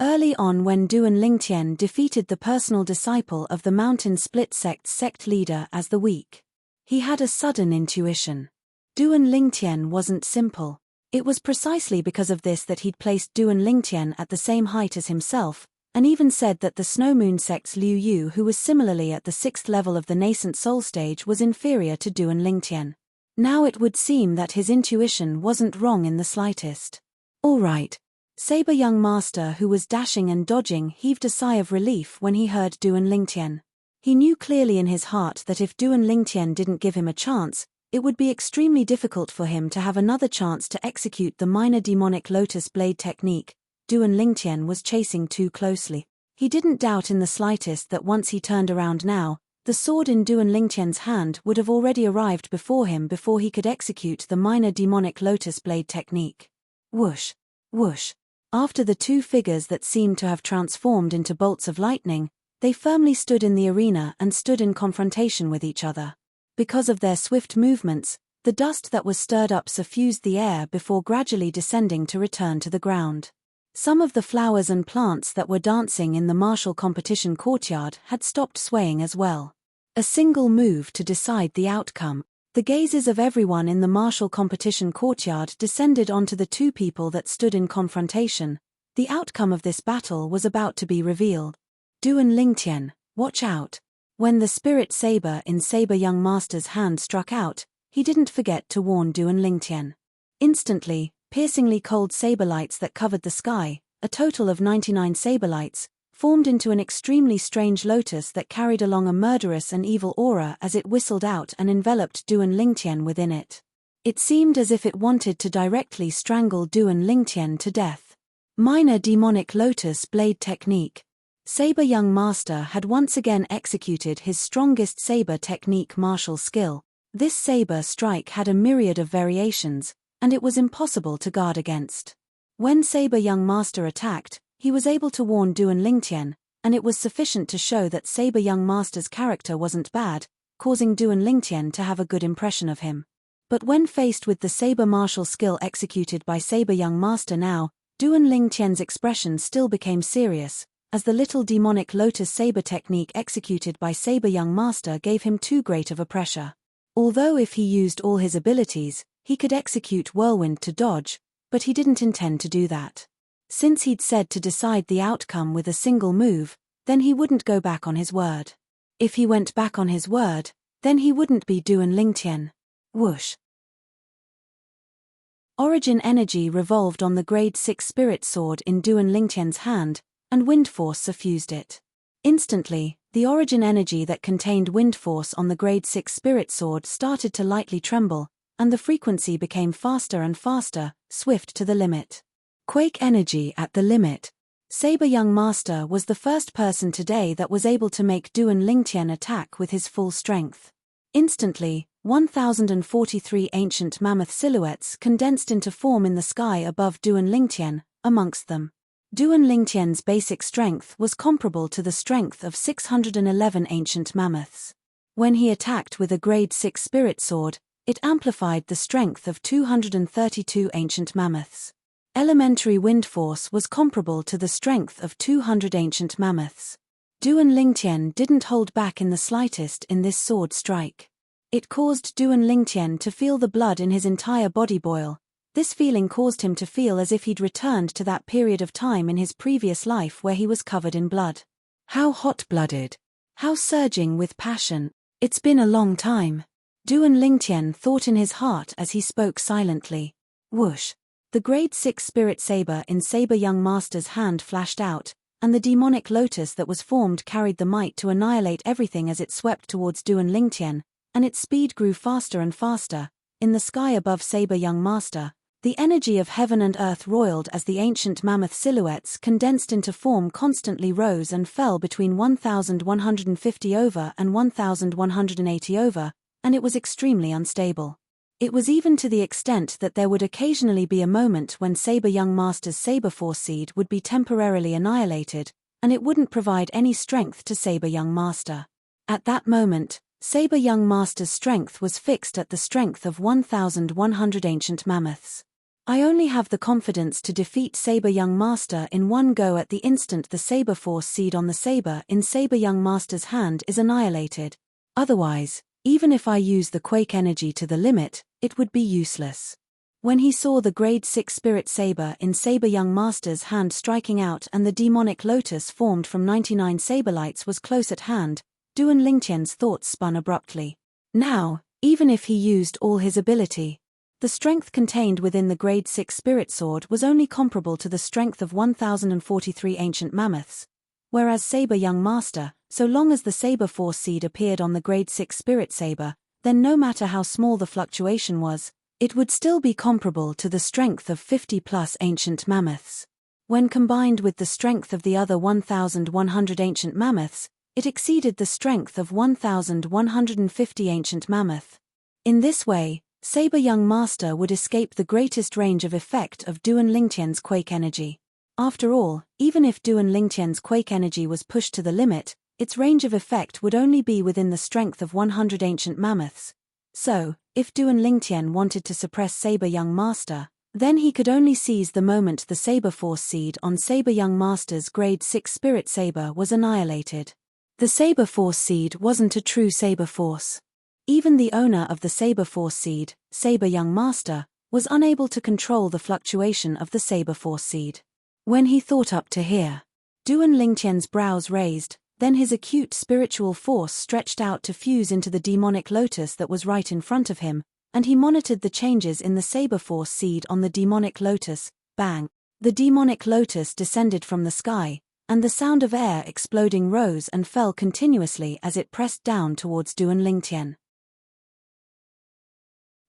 Early on, when Duan Lingtian defeated the personal disciple of the Mountain Split Sect's sect leader as the weak, he had a sudden intuition. Duan Lingtian wasn't simple. It was precisely because of this that he'd placed Duan Lingtian at the same height as himself, and even said that the Snow Moon sect's Liu Yu, who was similarly at the 6th level of the nascent soul stage, was inferior to Duan Lingtian. Now it would seem that his intuition wasn't wrong in the slightest. All right. Saber Young Master, who was dashing and dodging, heaved a sigh of relief when he heard Duan Lingtian. He knew clearly in his heart that if Duan Lingtian didn't give him a chance, it would be extremely difficult for him to have another chance to execute the minor demonic lotus blade technique. Duan Lingtian was chasing too closely. He didn't doubt in the slightest that once he turned around now, the sword in Duan Lingtian's hand would have already arrived before him before he could execute the minor demonic lotus blade technique. Whoosh! Whoosh! After the 2 figures that seemed to have transformed into bolts of lightning, they firmly stood in the arena and stood in confrontation with each other. Because of their swift movements, the dust that was stirred up suffused the air before gradually descending to return to the ground. Some of the flowers and plants that were dancing in the martial competition courtyard had stopped swaying as well. A single move to decide the outcome. The gazes of everyone in the martial competition courtyard descended onto the 2 people that stood in confrontation. The outcome of this battle was about to be revealed. Duan Lingtian, watch out. When the spirit saber in Saber Young Master's hand struck out, he didn't forget to warn Duan Lingtian. Instantly, piercingly cold saber lights that covered the sky, a total of 99 saber lights, formed into an extremely strange lotus that carried along a murderous and evil aura as it whistled out and enveloped Duan Lingtian within it. It seemed as if it wanted to directly strangle Duan Lingtian to death. Minor demonic lotus blade technique. Saber Young Master had once again executed his strongest saber technique martial skill. This saber strike had a myriad of variations, and it was impossible to guard against. When Saber Young Master attacked, he was able to warn Duan Lingtian, and it was sufficient to show that Saber Young Master's character wasn't bad, causing Duan Lingtian to have a good impression of him. But when faced with the saber martial skill executed by Saber Young Master now, Duan Lingtian's expression still became serious, as the little demonic lotus saber technique executed by Saber Young Master gave him too great of a pressure. Although if he used all his abilities, he could execute whirlwind to dodge, but he didn't intend to do that. Since he'd said to decide the outcome with a single move, then he wouldn't go back on his word. If he went back on his word, then he wouldn't be Duan Lingtian. Whoosh! Origin energy revolved on the grade 6 spirit sword in Duan Lingtian's hand, and wind force suffused it. Instantly, the origin energy that contained wind force on the grade 6 spirit sword started to lightly tremble, and the frequency became faster and faster, swift to the limit. Quake energy at the limit. Saber Young Master was the first person today that was able to make Duan Lingtian attack with his full strength. Instantly, 1043 ancient mammoth silhouettes condensed into form in the sky above Duan Lingtian, amongst them. Duan Lingtian's basic strength was comparable to the strength of 611 ancient mammoths. When he attacked with a grade 6 spirit sword, it amplified the strength of 232 ancient mammoths. Elementary wind force was comparable to the strength of 200 ancient mammoths. Duan Lingtian didn't hold back in the slightest in this sword strike. It caused Duan Lingtian to feel the blood in his entire body boil. This feeling caused him to feel as if he'd returned to that period of time in his previous life where he was covered in blood. How hot-blooded. How surging with passion. It's been a long time. Duan Lingtian thought in his heart as he spoke silently. Whoosh. The grade 6 spirit saber in Saber Young Master's hand flashed out, and the demonic lotus that was formed carried the might to annihilate everything as it swept towards Duan Lingtian, and its speed grew faster and faster. In the sky above Saber Young Master, the energy of heaven and earth roiled as the ancient mammoth silhouettes condensed into form constantly rose and fell between 1150 over and 1180 over, and it was extremely unstable. It was even to the extent that there would occasionally be a moment when Saber Young Master's Saber Force seed would be temporarily annihilated, and it wouldn't provide any strength to Saber Young Master. At that moment, Saber Young Master's strength was fixed at the strength of 1100 ancient mammoths. I only have the confidence to defeat Saber Young Master in one go at the instant the Saber Force seed on the saber in Saber Young Master's hand is annihilated. Otherwise, even if I use the quake energy to the limit, it would be useless. When he saw the grade 6 spirit saber in Saber Young Master's hand striking out and the demonic lotus formed from 99 saber lights was close at hand, Duan Lingtian's thoughts spun abruptly. Now, even if he used all his ability, the strength contained within the grade 6 spirit sword was only comparable to the strength of 1043 ancient mammoths, whereas Saber Young Master, so long as the Saber Force seed appeared on the grade 6 spirit saber, then no matter how small the fluctuation was, it would still be comparable to the strength of 50+ ancient mammoths. When combined with the strength of the other 1100 ancient mammoths, it exceeded the strength of 1150 ancient mammoth. In this way, Saber Young Master would escape the greatest range of effect of Duan Lingtian's quake energy. After all, even if Duan Lingtian's quake energy was pushed to the limit, its range of effect would only be within the strength of 100 ancient mammoths. So, if Duan Lingtian wanted to suppress Saber Young Master, then he could only seize the moment the Saber Force seed on Saber Young Master's grade 6 spirit saber was annihilated. The Saber Force seed wasn't a true Saber Force. Even the owner of the Saber Force seed, Saber Young Master, was unable to control the fluctuation of the Saber Force seed. When he thought up to here, Duan Lingtian's brows raised, then his acute spiritual force stretched out to fuse into the demonic lotus that was right in front of him, and he monitored the changes in the Saber Force seed on the demonic lotus. Bang! The demonic lotus descended from the sky, and the sound of air exploding rose and fell continuously as it pressed down towards Duan Lingtian.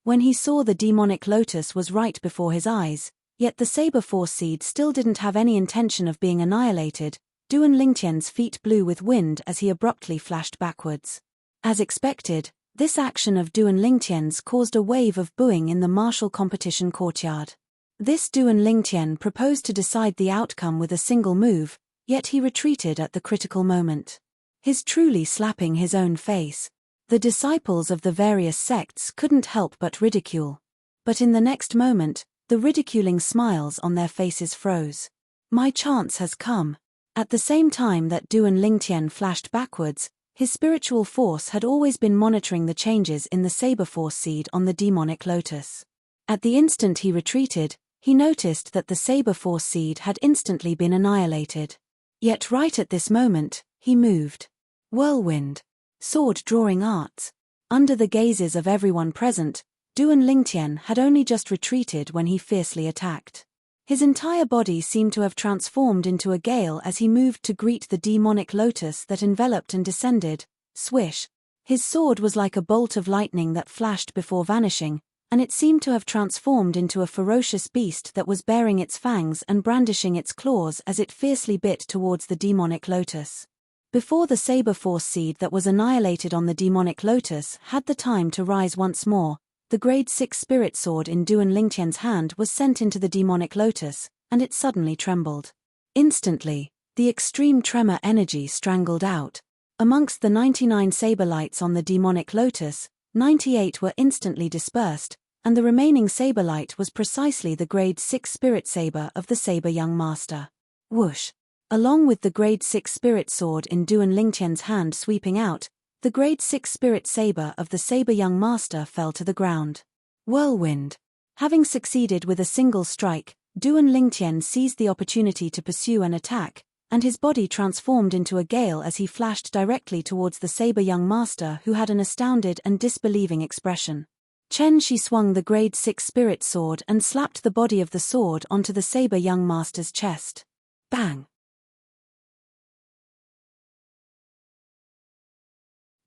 When he saw the demonic lotus was right before his eyes, yet the Saber Force seed still didn't have any intention of being annihilated, Duan Lingtian's feet blew with wind as he abruptly flashed backwards. As expected, this action of Duan Lingtian's caused a wave of booing in the martial competition courtyard. This Duan Lingtian proposed to decide the outcome with a single move, yet he retreated at the critical moment. His truly slapping his own face. The disciples of the various sects couldn't help but ridicule. But in the next moment, the ridiculing smiles on their faces froze. My chance has come. At the same time that Duan Lingtian flashed backwards, his spiritual force had always been monitoring the changes in the Saber Force seed on the demonic lotus. At the instant he retreated, he noticed that the Saber Force seed had instantly been annihilated. Yet right at this moment, he moved. Whirlwind. Sword-drawing arts. Under the gazes of everyone present, Duan Lingtian had only just retreated when he fiercely attacked. His entire body seemed to have transformed into a gale as he moved to greet the demonic lotus that enveloped and descended. Swish! His sword was like a bolt of lightning that flashed before vanishing, and it seemed to have transformed into a ferocious beast that was baring its fangs and brandishing its claws as it fiercely bit towards the demonic lotus. Before the saber force seed that was annihilated on the demonic lotus had the time to rise once more, the grade 6 spirit sword in Duan Lingtian's hand was sent into the demonic lotus, and it suddenly trembled. Instantly, the extreme tremor energy strangled out. Amongst the 99 saber lights on the demonic lotus, 98 were instantly dispersed, and the remaining saber light was precisely the grade 6 spirit saber of the saber young master. Whoosh! Along with the grade 6 spirit sword in Duan Lingtian's hand sweeping out, the grade 6 spirit saber of the saber young master fell to the ground. Whirlwind. Having succeeded with a single strike, Duan Lingtian seized the opportunity to pursue an attack, and his body transformed into a gale as he flashed directly towards the saber young master, who had an astounded and disbelieving expression. Chen Shi swung the grade 6 spirit sword and slapped the body of the sword onto the saber young master's chest. Bang!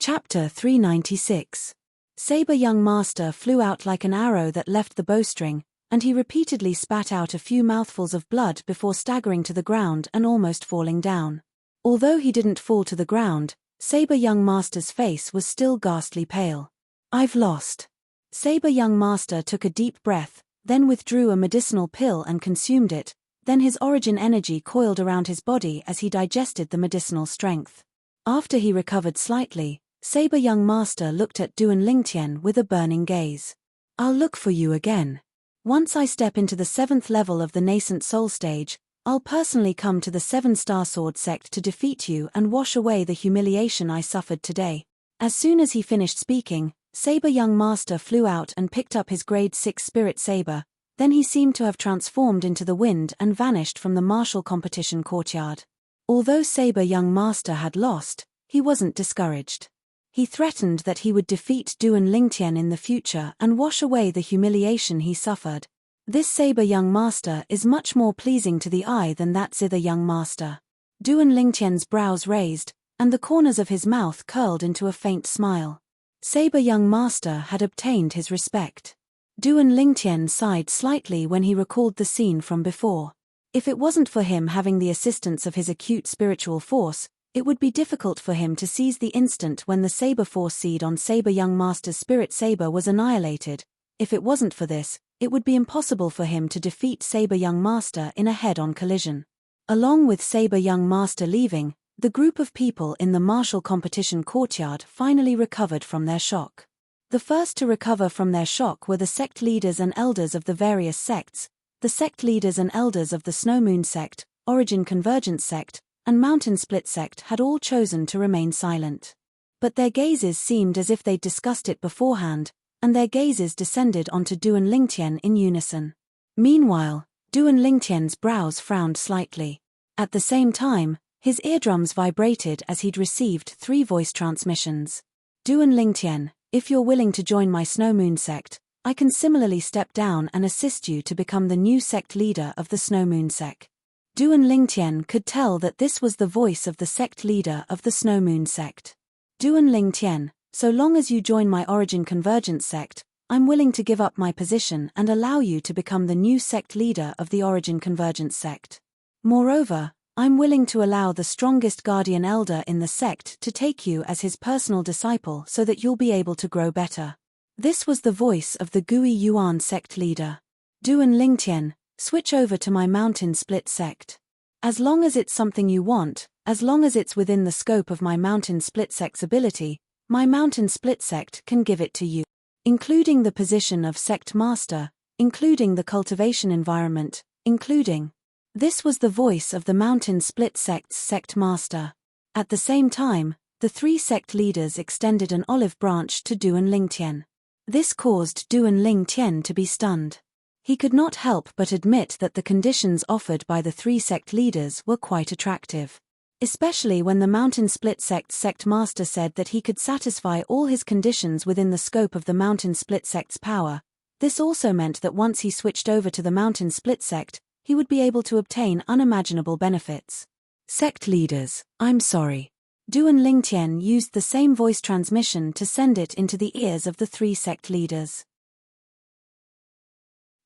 Chapter 396. Saber young master flew out like an arrow that left the bowstring, and he repeatedly spat out a few mouthfuls of blood before staggering to the ground and almost falling down. Although he didn't fall to the ground, Saber young master's face was still ghastly pale. "I've lost." Saber young master took a deep breath, then withdrew a medicinal pill and consumed it, then his origin energy coiled around his body as he digested the medicinal strength. After he recovered slightly, Saber young master looked at Duan Lingtian with a burning gaze. "I'll look for you again. Once I step into the 7th level of the nascent soul stage, I'll personally come to the 7-star sword sect to defeat you and wash away the humiliation I suffered today." As soon as he finished speaking, Saber young master flew out and picked up his grade 6 spirit saber, then he seemed to have transformed into the wind and vanished from the martial competition courtyard. Although Saber young master had lost, he wasn't discouraged. He threatened that he would defeat Duan Lingtian in the future and wash away the humiliation he suffered. This saber young master is much more pleasing to the eye than that zither young master. Duan Lingtian's brows raised, and the corners of his mouth curled into a faint smile. Saber young master had obtained his respect. Duan Lingtian sighed slightly when he recalled the scene from before. If it wasn't for him having the assistance of his acute spiritual force, it would be difficult for him to seize the instant when the saber force seed on Saber young master's spirit saber was annihilated. If it wasn't for this, it would be impossible for him to defeat Saber young master in a head-on collision. Along with Saber young master leaving, the group of people in the martial competition courtyard finally recovered from their shock. The first to recover from their shock were the sect leaders and elders of the various sects. The sect leaders and elders of the Snow Moon sect, Origin Convergence sect, and Mountain Split sect had all chosen to remain silent. But their gazes seemed as if they'd discussed it beforehand, and their gazes descended onto Duan Lingtian in unison. Meanwhile, Duan Lingtian's brows frowned slightly. At the same time, his eardrums vibrated as he'd received 3 voice transmissions. "Duan Lingtian, if you're willing to join my Snow Moon sect, I can similarly step down and assist you to become the new sect leader of the Snow Moon sect." Duan Lingtian could tell that this was the voice of the sect leader of the Snow Moon sect. "Duan Lingtian, so long as you join my Origin Convergence sect, I'm willing to give up my position and allow you to become the new sect leader of the Origin Convergence sect. Moreover, I'm willing to allow the strongest guardian elder in the sect to take you as his personal disciple so that you'll be able to grow better." This was the voice of the Gui Yuan sect leader. "Duan Lingtian, switch over to my Mountain Split sect. As long as it's something you want, as long as it's within the scope of my Mountain Split sect's ability, my Mountain Split sect can give it to you. Including the position of sect master, including the cultivation environment, including..." This was the voice of the Mountain Split sect's sect master. At the same time, the 3 sect leaders extended an olive branch to Duan Lingtian. This caused Duan Lingtian to be stunned. He could not help but admit that the conditions offered by the 3 sect leaders were quite attractive. Especially when the Mountain Split sect's sect master said that he could satisfy all his conditions within the scope of the Mountain Split sect's power. This also meant that once he switched over to the Mountain Split sect, he would be able to obtain unimaginable benefits. Sect leaders, I'm sorry. Duan Lingtian used the same voice transmission to send it into the ears of the 3 sect leaders.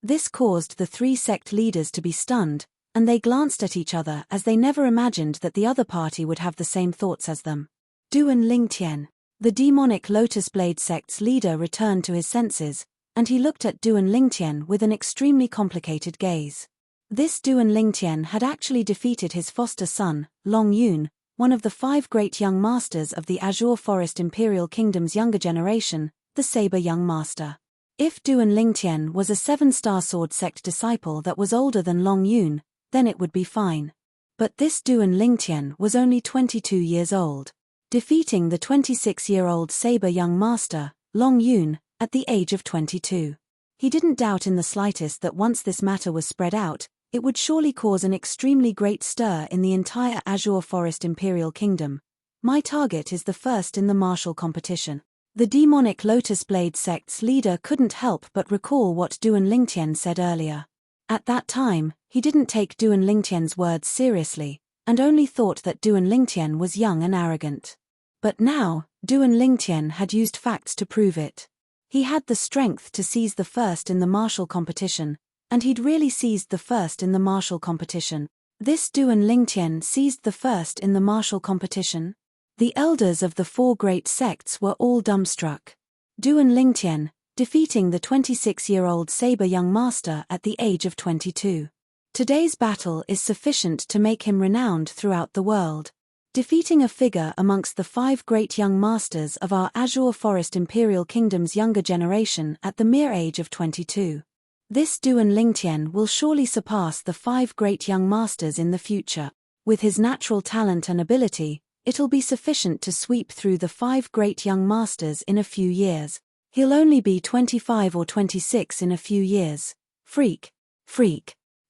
This caused the 3 sect leaders to be stunned, and they glanced at each other as they never imagined that the other party would have the same thoughts as them. Duan Lingtian, the demonic Lotus Blade sect's leader, returned to his senses, and he looked at Duan Lingtian with an extremely complicated gaze. This Duan Lingtian had actually defeated his foster son, Long Yun, one of the 5 great young masters of the Azure Forest Imperial Kingdom's younger generation, the Saber Young Master. If Duan Lingtian was a 7-star sword sect disciple that was older than Long Yun, then it would be fine. But this Duan Lingtian was only 22 years old. Defeating the 26-year-old Saber Young Master, Long Yun, at the age of 22. He didn't doubt in the slightest that once this matter was spread out, it would surely cause an extremely great stir in the entire Azure Forest Imperial Kingdom. My target is the first in the martial competition. The demonic Lotus Blade sect's leader couldn't help but recall what Duan Lingtian said earlier. At that time, he didn't take Duan Lingtian's words seriously, and only thought that Duan Lingtian was young and arrogant. But now, Duan Lingtian had used facts to prove it. He had the strength to seize the first in the martial competition, and he'd really seized the first in the martial competition. This Duan Lingtian seized the first in the martial competition? The elders of the 4 great sects were all dumbstruck. Duan Lingtian, defeating the 26-year-old Saber Young Master at the age of 22. Today's battle is sufficient to make him renowned throughout the world. Defeating a figure amongst the 5 great young masters of our Azure Forest Imperial Kingdom's younger generation at the mere age of 22. This Duan Lingtian will surely surpass the 5 great young masters in the future. With his natural talent and ability, it'll be sufficient to sweep through the 5 great young masters in a few years. He'll only be 25 or 26 in a few years. Freak.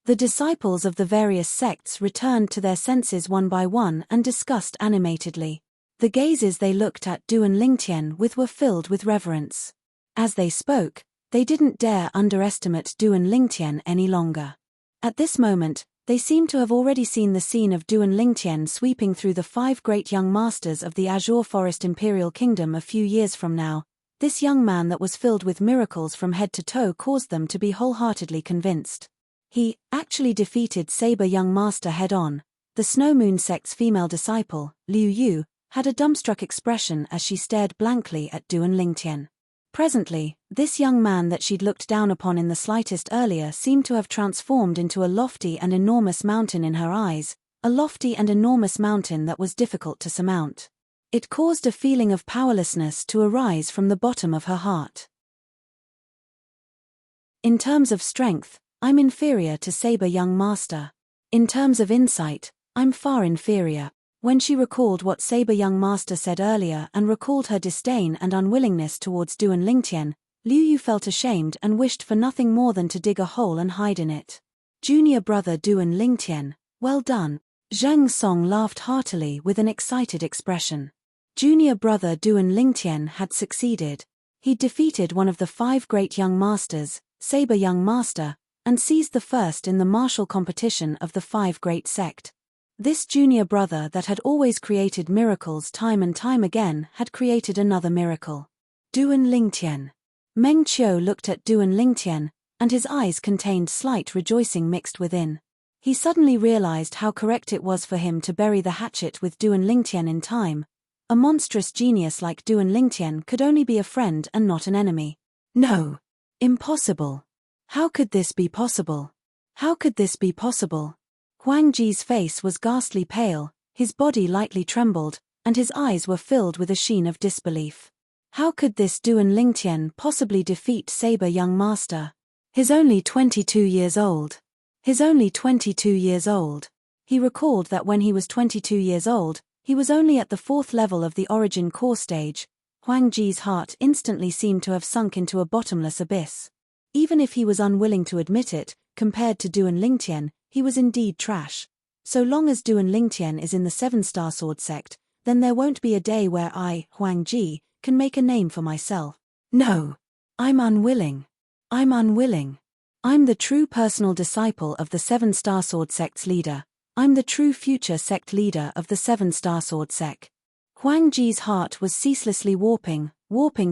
The disciples of the various sects returned to their senses one by one and discussed animatedly. The gazes they looked at Duan Lingtian with were filled with reverence. As they spoke, they didn't dare underestimate Duan Lingtian any longer. At this moment, they seemed to have already seen the scene of Duan Lingtian sweeping through the 5 great young masters of the Azure Forest Imperial Kingdom a few years from now. This young man that was filled with miracles from head to toe caused them to be wholeheartedly convinced. He actually defeated Saber Young Master head-on. The Snow Moon sect's female disciple, Liu Yu, had a dumbstruck expression as she stared blankly at Duan Lingtian. Presently, this young man that she'd looked down upon in the slightest earlier seemed to have transformed into a lofty and enormous mountain in her eyes, a lofty and enormous mountain that was difficult to surmount. It caused a feeling of powerlessness to arise from the bottom of her heart. In terms of strength, I'm inferior to Saber Young Master. In terms of insight, I'm far inferior. When she recalled what Saber Young Master said earlier and recalled her disdain and unwillingness towards Duan Lingtian, Liu Yu felt ashamed and wished for nothing more than to dig a hole and hide in it. Junior brother Duan Lingtian, well done. Zheng Song laughed heartily with an excited expression. Junior brother Duan Lingtian had succeeded. He'd defeated one of the 5 great young masters, Saber Young Master, and seized the first in the martial competition of the 5 great sect. This junior brother that had always created miracles time and time again had created another miracle. Duan Lingtian. Meng Qiu looked at Duan Lingtian, and his eyes contained slight rejoicing mixed within. He suddenly realized how correct it was for him to bury the hatchet with Duan Lingtian in time. A monstrous genius like Duan Lingtian could only be a friend and not an enemy. No. Impossible. How could this be possible? How could this be possible? Huang Ji's face was ghastly pale, his body lightly trembled, and his eyes were filled with a sheen of disbelief. How could this Duan Lingtian possibly defeat Saber Young Master? He's only 22 years old. He's only 22 years old. He recalled that when he was 22 years old, he was only at the 4th level of the Origin Core stage. Huang Ji's heart instantly seemed to have sunk into a bottomless abyss. Even if he was unwilling to admit it, compared to Duan Lingtian, he was indeed trash. So long as Duan Lingtian is in the 7-star sword sect, then there won't be a day where I, Huang Ji, can make a name for myself. No. I'm unwilling. I'm unwilling. I'm the true personal disciple of the Seven Star Sword Sect's leader. I'm the true future sect leader of the Seven Star Sword Sect. Huang Ji's heart was ceaselessly warping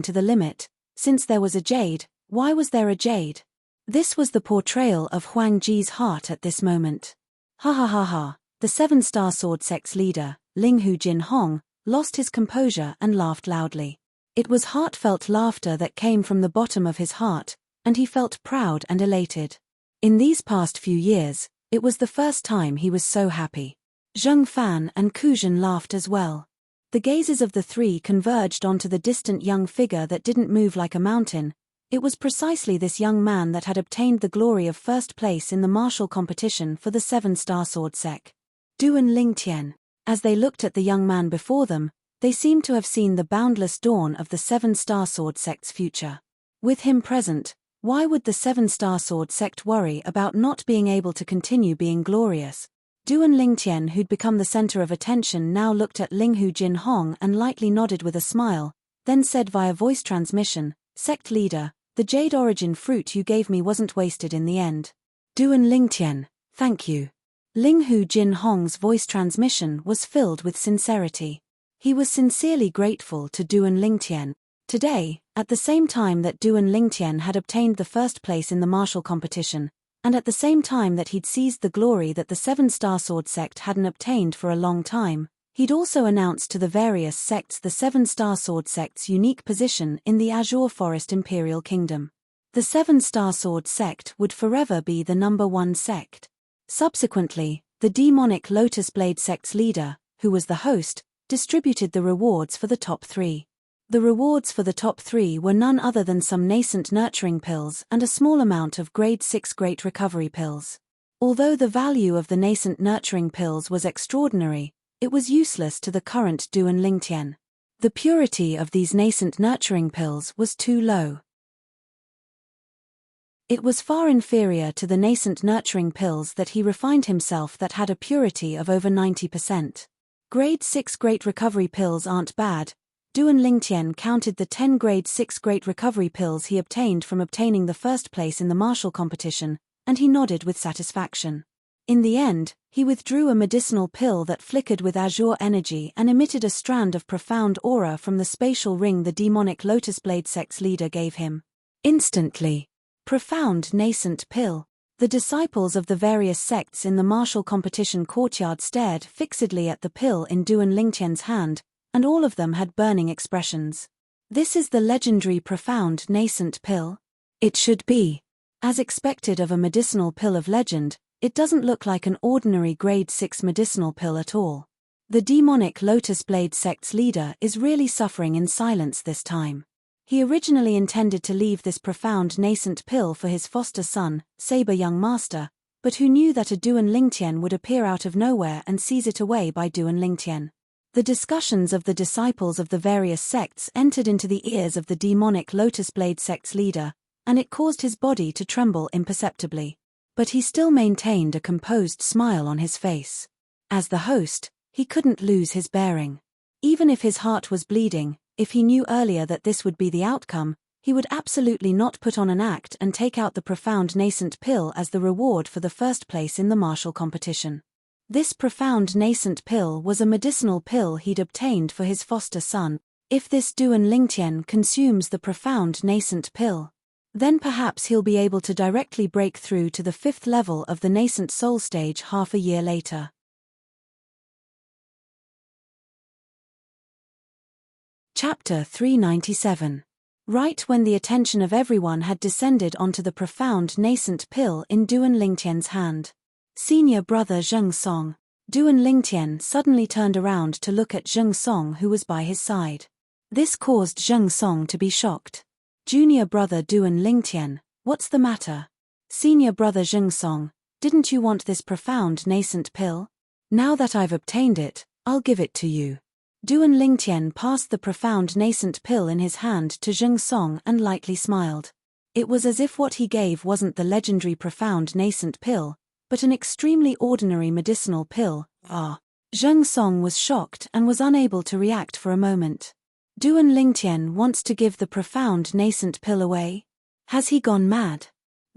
to the limit. Since there was a jade, why was there a jade? This was the portrayal of Huang Ji's heart at this moment. Ha ha ha ha. The Seven Star Sword Sect's leader, Linghu Jinhong, lost his composure and laughed loudly. It was heartfelt laughter that came from the bottom of his heart, and he felt proud and elated. In these past few years, it was the first time he was so happy. Zheng Fan and Ku Zhen laughed as well. The gazes of the three converged onto the distant young figure that didn't move like a mountain. It was precisely this young man that had obtained the glory of first place in the martial competition for the Seven Star Sword Sect. Du and Ling Tian. As they looked at the young man before them, they seemed to have seen the boundless dawn of the Seven Star Sword Sect's future. With him present, why would the Seven Star Sword Sect worry about not being able to continue being glorious? Du and Ling Tian, who'd become the center of attention, now looked at Linghu Jinhong and lightly nodded with a smile, then said via voice transmission, "Sect leader, the jade origin fruit you gave me wasn't wasted in the end." Du and Ling Tian, thank you. Linghu Jinhong's voice transmission was filled with sincerity. He was sincerely grateful to Du and Ling Tian. Today, at the same time that Du and Ling Tian had obtained the first place in the martial competition, and at the same time that he'd seized the glory that the Seven Star Sword Sect hadn't obtained for a long time, he'd also announced to the various sects the Seven Star Sword Sect's unique position in the Azure Forest Imperial Kingdom. The Seven Star Sword Sect would forever be the #1 sect. Subsequently, the demonic Lotus Blade Sect's leader, who was the host, distributed the rewards for the top 3. The rewards for the top 3 were none other than some nascent nurturing pills and a small amount of grade 6 great recovery pills. Although the value of the nascent nurturing pills was extraordinary, it was useless to the current Du and Ling Tian. The purity of these nascent nurturing pills was too low. It was far inferior to the nascent nurturing pills that he refined himself that had a purity of over 90%. Grade 6 great recovery pills aren't bad. Du and Ling Tian counted the 10 grade 6 great recovery pills he obtained from obtaining the first place in the martial competition, and he nodded with satisfaction. In the end, he withdrew a medicinal pill that flickered with azure energy and emitted a strand of profound aura from the spatial ring the demonic Lotus Blade Sect's leader gave him. Instantly. Profound nascent pill. The disciples of the various sects in the martial competition courtyard stared fixedly at the pill in Du and Ling Tian's hand, and all of them had burning expressions. This is the legendary profound nascent pill? It should be. As expected of a medicinal pill of legend, it doesn't look like an ordinary grade 6 medicinal pill at all. The demonic Lotus Blade Sect's leader is really suffering in silence this time. He originally intended to leave this profound nascent pill for his foster son, Saber Young Master, but who knew that a Du and Ling Tian would appear out of nowhere and seize it away by Du and Ling Tian. The discussions of the disciples of the various sects entered into the ears of the demonic Lotus Blade Sect's leader, and it caused his body to tremble imperceptibly. But he still maintained a composed smile on his face. As the host, he couldn't lose his bearing. Even if his heart was bleeding, if he knew earlier that this would be the outcome, he would absolutely not put on an act and take out the profound nascent pill as the reward for the first place in the martial competition. This profound nascent pill was a medicinal pill he'd obtained for his foster son. If this Du and Ling Tian consumes the profound nascent pill, then perhaps he'll be able to directly break through to the 5th level of the nascent soul stage half a year later. Chapter 397. Right when the attention of everyone had descended onto the profound nascent pill in Du and Ling Tian's hand. Senior brother Zheng Song. Du and Ling Tian suddenly turned around to look at Zheng Song, who was by his side. This caused Zheng Song to be shocked. Junior brother Du and Ling Tian, what's the matter? Senior brother Zheng Song, didn't you want this profound nascent pill? Now that I've obtained it, I'll give it to you. Du and Ling Tian passed the profound nascent pill in his hand to Zheng Song and lightly smiled. It was as if what he gave wasn't the legendary profound nascent pill, but an extremely ordinary medicinal pill. Zheng Song was shocked and was unable to react for a moment. Du and Ling Tian wants to give the profound nascent pill away? Has he gone mad?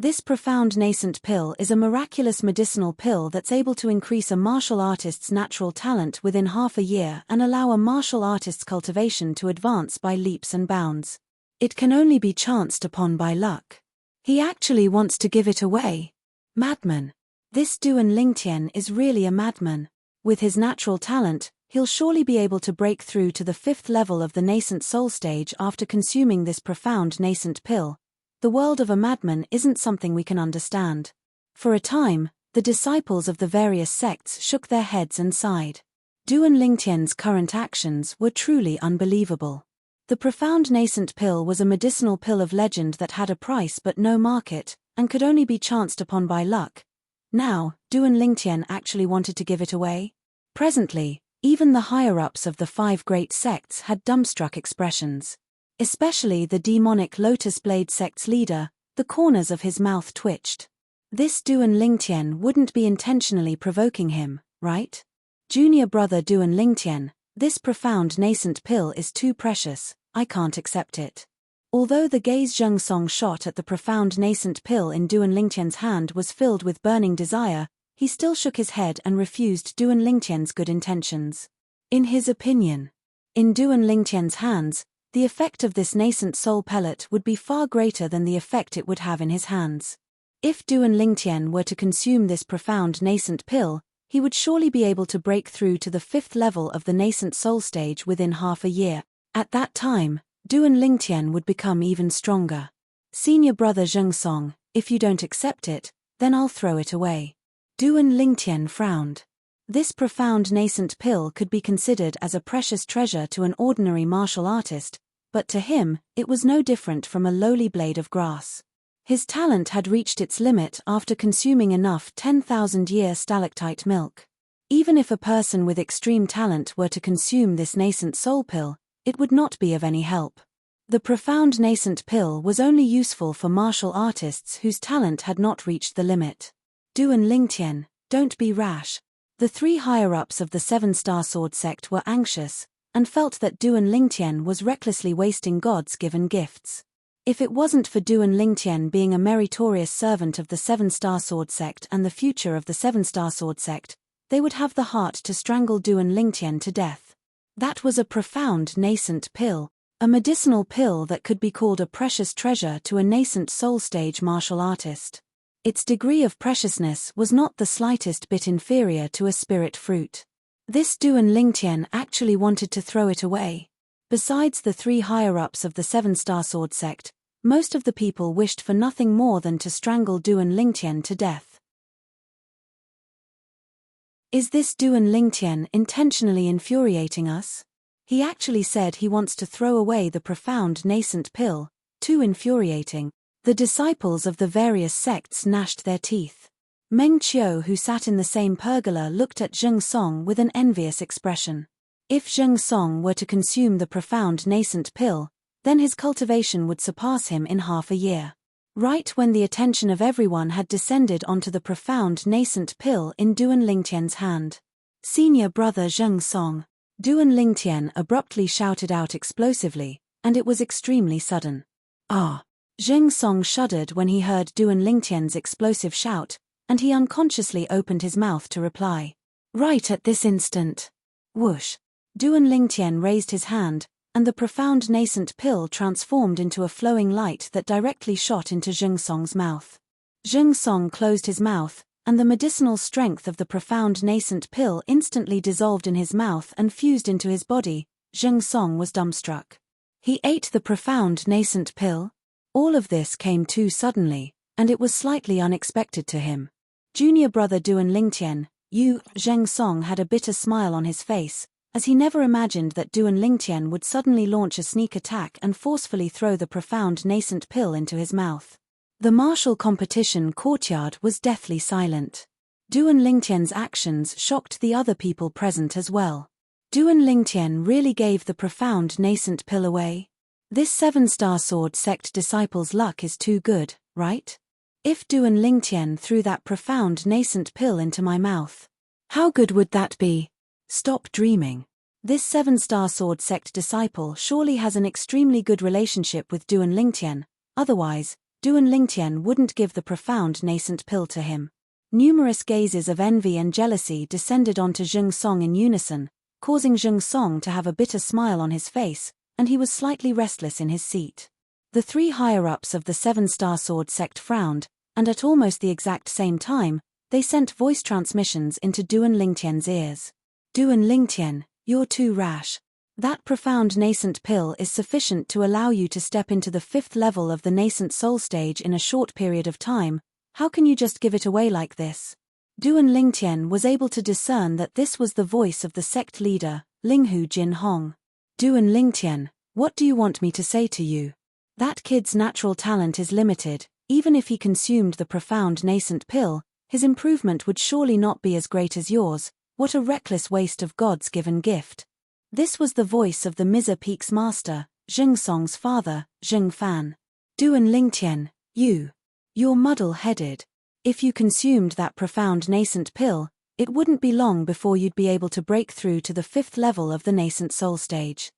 This profound nascent pill is a miraculous medicinal pill that's able to increase a martial artist's natural talent within half a year and allow a martial artist's cultivation to advance by leaps and bounds. It can only be chanced upon by luck. He actually wants to give it away. Madman. This Duan Lingtian is really a madman. With his natural talent, he'll surely be able to break through to the 5th level of the nascent soul stage after consuming this profound nascent pill. The world of a madman isn't something we can understand. For a time, the disciples of the various sects shook their heads and sighed. Duan Lingtian's current actions were truly unbelievable. The profound nascent pill was a medicinal pill of legend that had a price but no market, and could only be chanced upon by luck. Now, Duan Lingtian actually wanted to give it away? Presently, even the higher-ups of the 5 great sects had dumbstruck expressions. Especially the demonic Lotus Blade sect's leader, the corners of his mouth twitched. This Duan Lingtian wouldn't be intentionally provoking him, right? Junior brother Duan Lingtian, this profound nascent pill is too precious, I can't accept it. Although the gaze Zheng Song shot at the profound nascent pill in Duan Lingtian's hand was filled with burning desire, he still shook his head and refused Duan Lingtian's good intentions. In his opinion, in Duan Lingtian's hands, the effect of this nascent soul pellet would be far greater than the effect it would have in his hands. If Duan Lingtian were to consume this profound nascent pill, he would surely be able to break through to the 5th level of the nascent soul stage within half a year. At that time, Duan Lingtian would become even stronger. Senior brother Zheng Song, if you don't accept it, then I'll throw it away. Duan Lingtian frowned. This profound nascent pill could be considered as a precious treasure to an ordinary martial artist, but to him, it was no different from a lowly blade of grass. His talent had reached its limit after consuming enough 10,000-year stalactite milk. Even if a person with extreme talent were to consume this nascent soul pill, it would not be of any help. The profound nascent pill was only useful for martial artists whose talent had not reached the limit. Duan Lingtian, don't be rash. The 3 higher-ups of the 7-star sword sect were anxious, and felt that Duan Lingtian was recklessly wasting God's given gifts. If it wasn't for Duan Lingtian being a meritorious servant of the 7-star sword sect and the future of the 7-star sword sect, they would have the heart to strangle Duan Lingtian to death. That was a profound nascent pill, a medicinal pill that could be called a precious treasure to a nascent soul stage martial artist. Its degree of preciousness was not the slightest bit inferior to a spirit fruit. This Duan Lingtian actually wanted to throw it away. Besides the 3 higher-ups of the 7-star sword sect, most of the people wished for nothing more than to strangle Duan Lingtian to death. Is this Duan Lingtian intentionally infuriating us? He actually said he wants to throw away the profound nascent pill, too infuriating. The disciples of the various sects gnashed their teeth. Meng Qiu, who sat in the same pergola, looked at Zheng Song with an envious expression. If Zheng Song were to consume the profound nascent pill, then his cultivation would surpass him in half a year. Right when the attention of everyone had descended onto the profound nascent pill in Duan Lingtian's hand. Senior brother Zheng Song. Duan Lingtian abruptly shouted out explosively, and it was extremely sudden. Ah! Zheng Song shuddered when he heard Duan Lingtian's explosive shout, and he unconsciously opened his mouth to reply. Right at this instant. Whoosh! Duan Lingtian raised his hand, and the profound nascent pill transformed into a flowing light that directly shot into Zheng Song's mouth. Zheng Song closed his mouth, and the medicinal strength of the profound nascent pill instantly dissolved in his mouth and fused into his body. Zheng Song was dumbstruck. He ate the profound nascent pill? All of this came too suddenly, and it was slightly unexpected to him. Junior brother Duan Lingtian, Zheng Song had a bitter smile on his face, as he never imagined that Duan Lingtian would suddenly launch a sneak attack and forcefully throw the profound nascent pill into his mouth. The martial competition courtyard was deathly silent. Duan Lingtian's actions shocked the other people present as well. Duan Lingtian really gave the profound nascent pill away? This 7-star sword sect disciple's luck is too good, right? If Duan Lingtian threw that profound nascent pill into my mouth, how good would that be? Stop dreaming. This 7-star sword sect disciple surely has an extremely good relationship with Duan Lingtian, otherwise, Duan Lingtian wouldn't give the profound nascent pill to him. Numerous gazes of envy and jealousy descended onto Zheng Song in unison, causing Zheng Song to have a bitter smile on his face, and he was slightly restless in his seat. The three higher-ups of the Seven-Star Sword sect frowned, and at almost the exact same time, they sent voice transmissions into Duan Lingtian's ears. Duan Lingtian, you're too rash. That profound nascent pill is sufficient to allow you to step into the 5th level of the nascent soul stage in a short period of time. How can you just give it away like this? Duan Lingtian was able to discern that this was the voice of the sect leader, Linghu Jin Hong. Duan Lingtian, what do you want me to say to you? That kid's natural talent is limited. Even if he consumed the profound nascent pill, his improvement would surely not be as great as yours. What a reckless waste of God's given gift. This was the voice of the Miza Peak's master, Zheng Song's father, Zheng Fan. Duan Lingtian, you're muddle-headed. If you consumed that profound nascent pill, it wouldn't be long before you'd be able to break through to the 5th level of the nascent soul stage.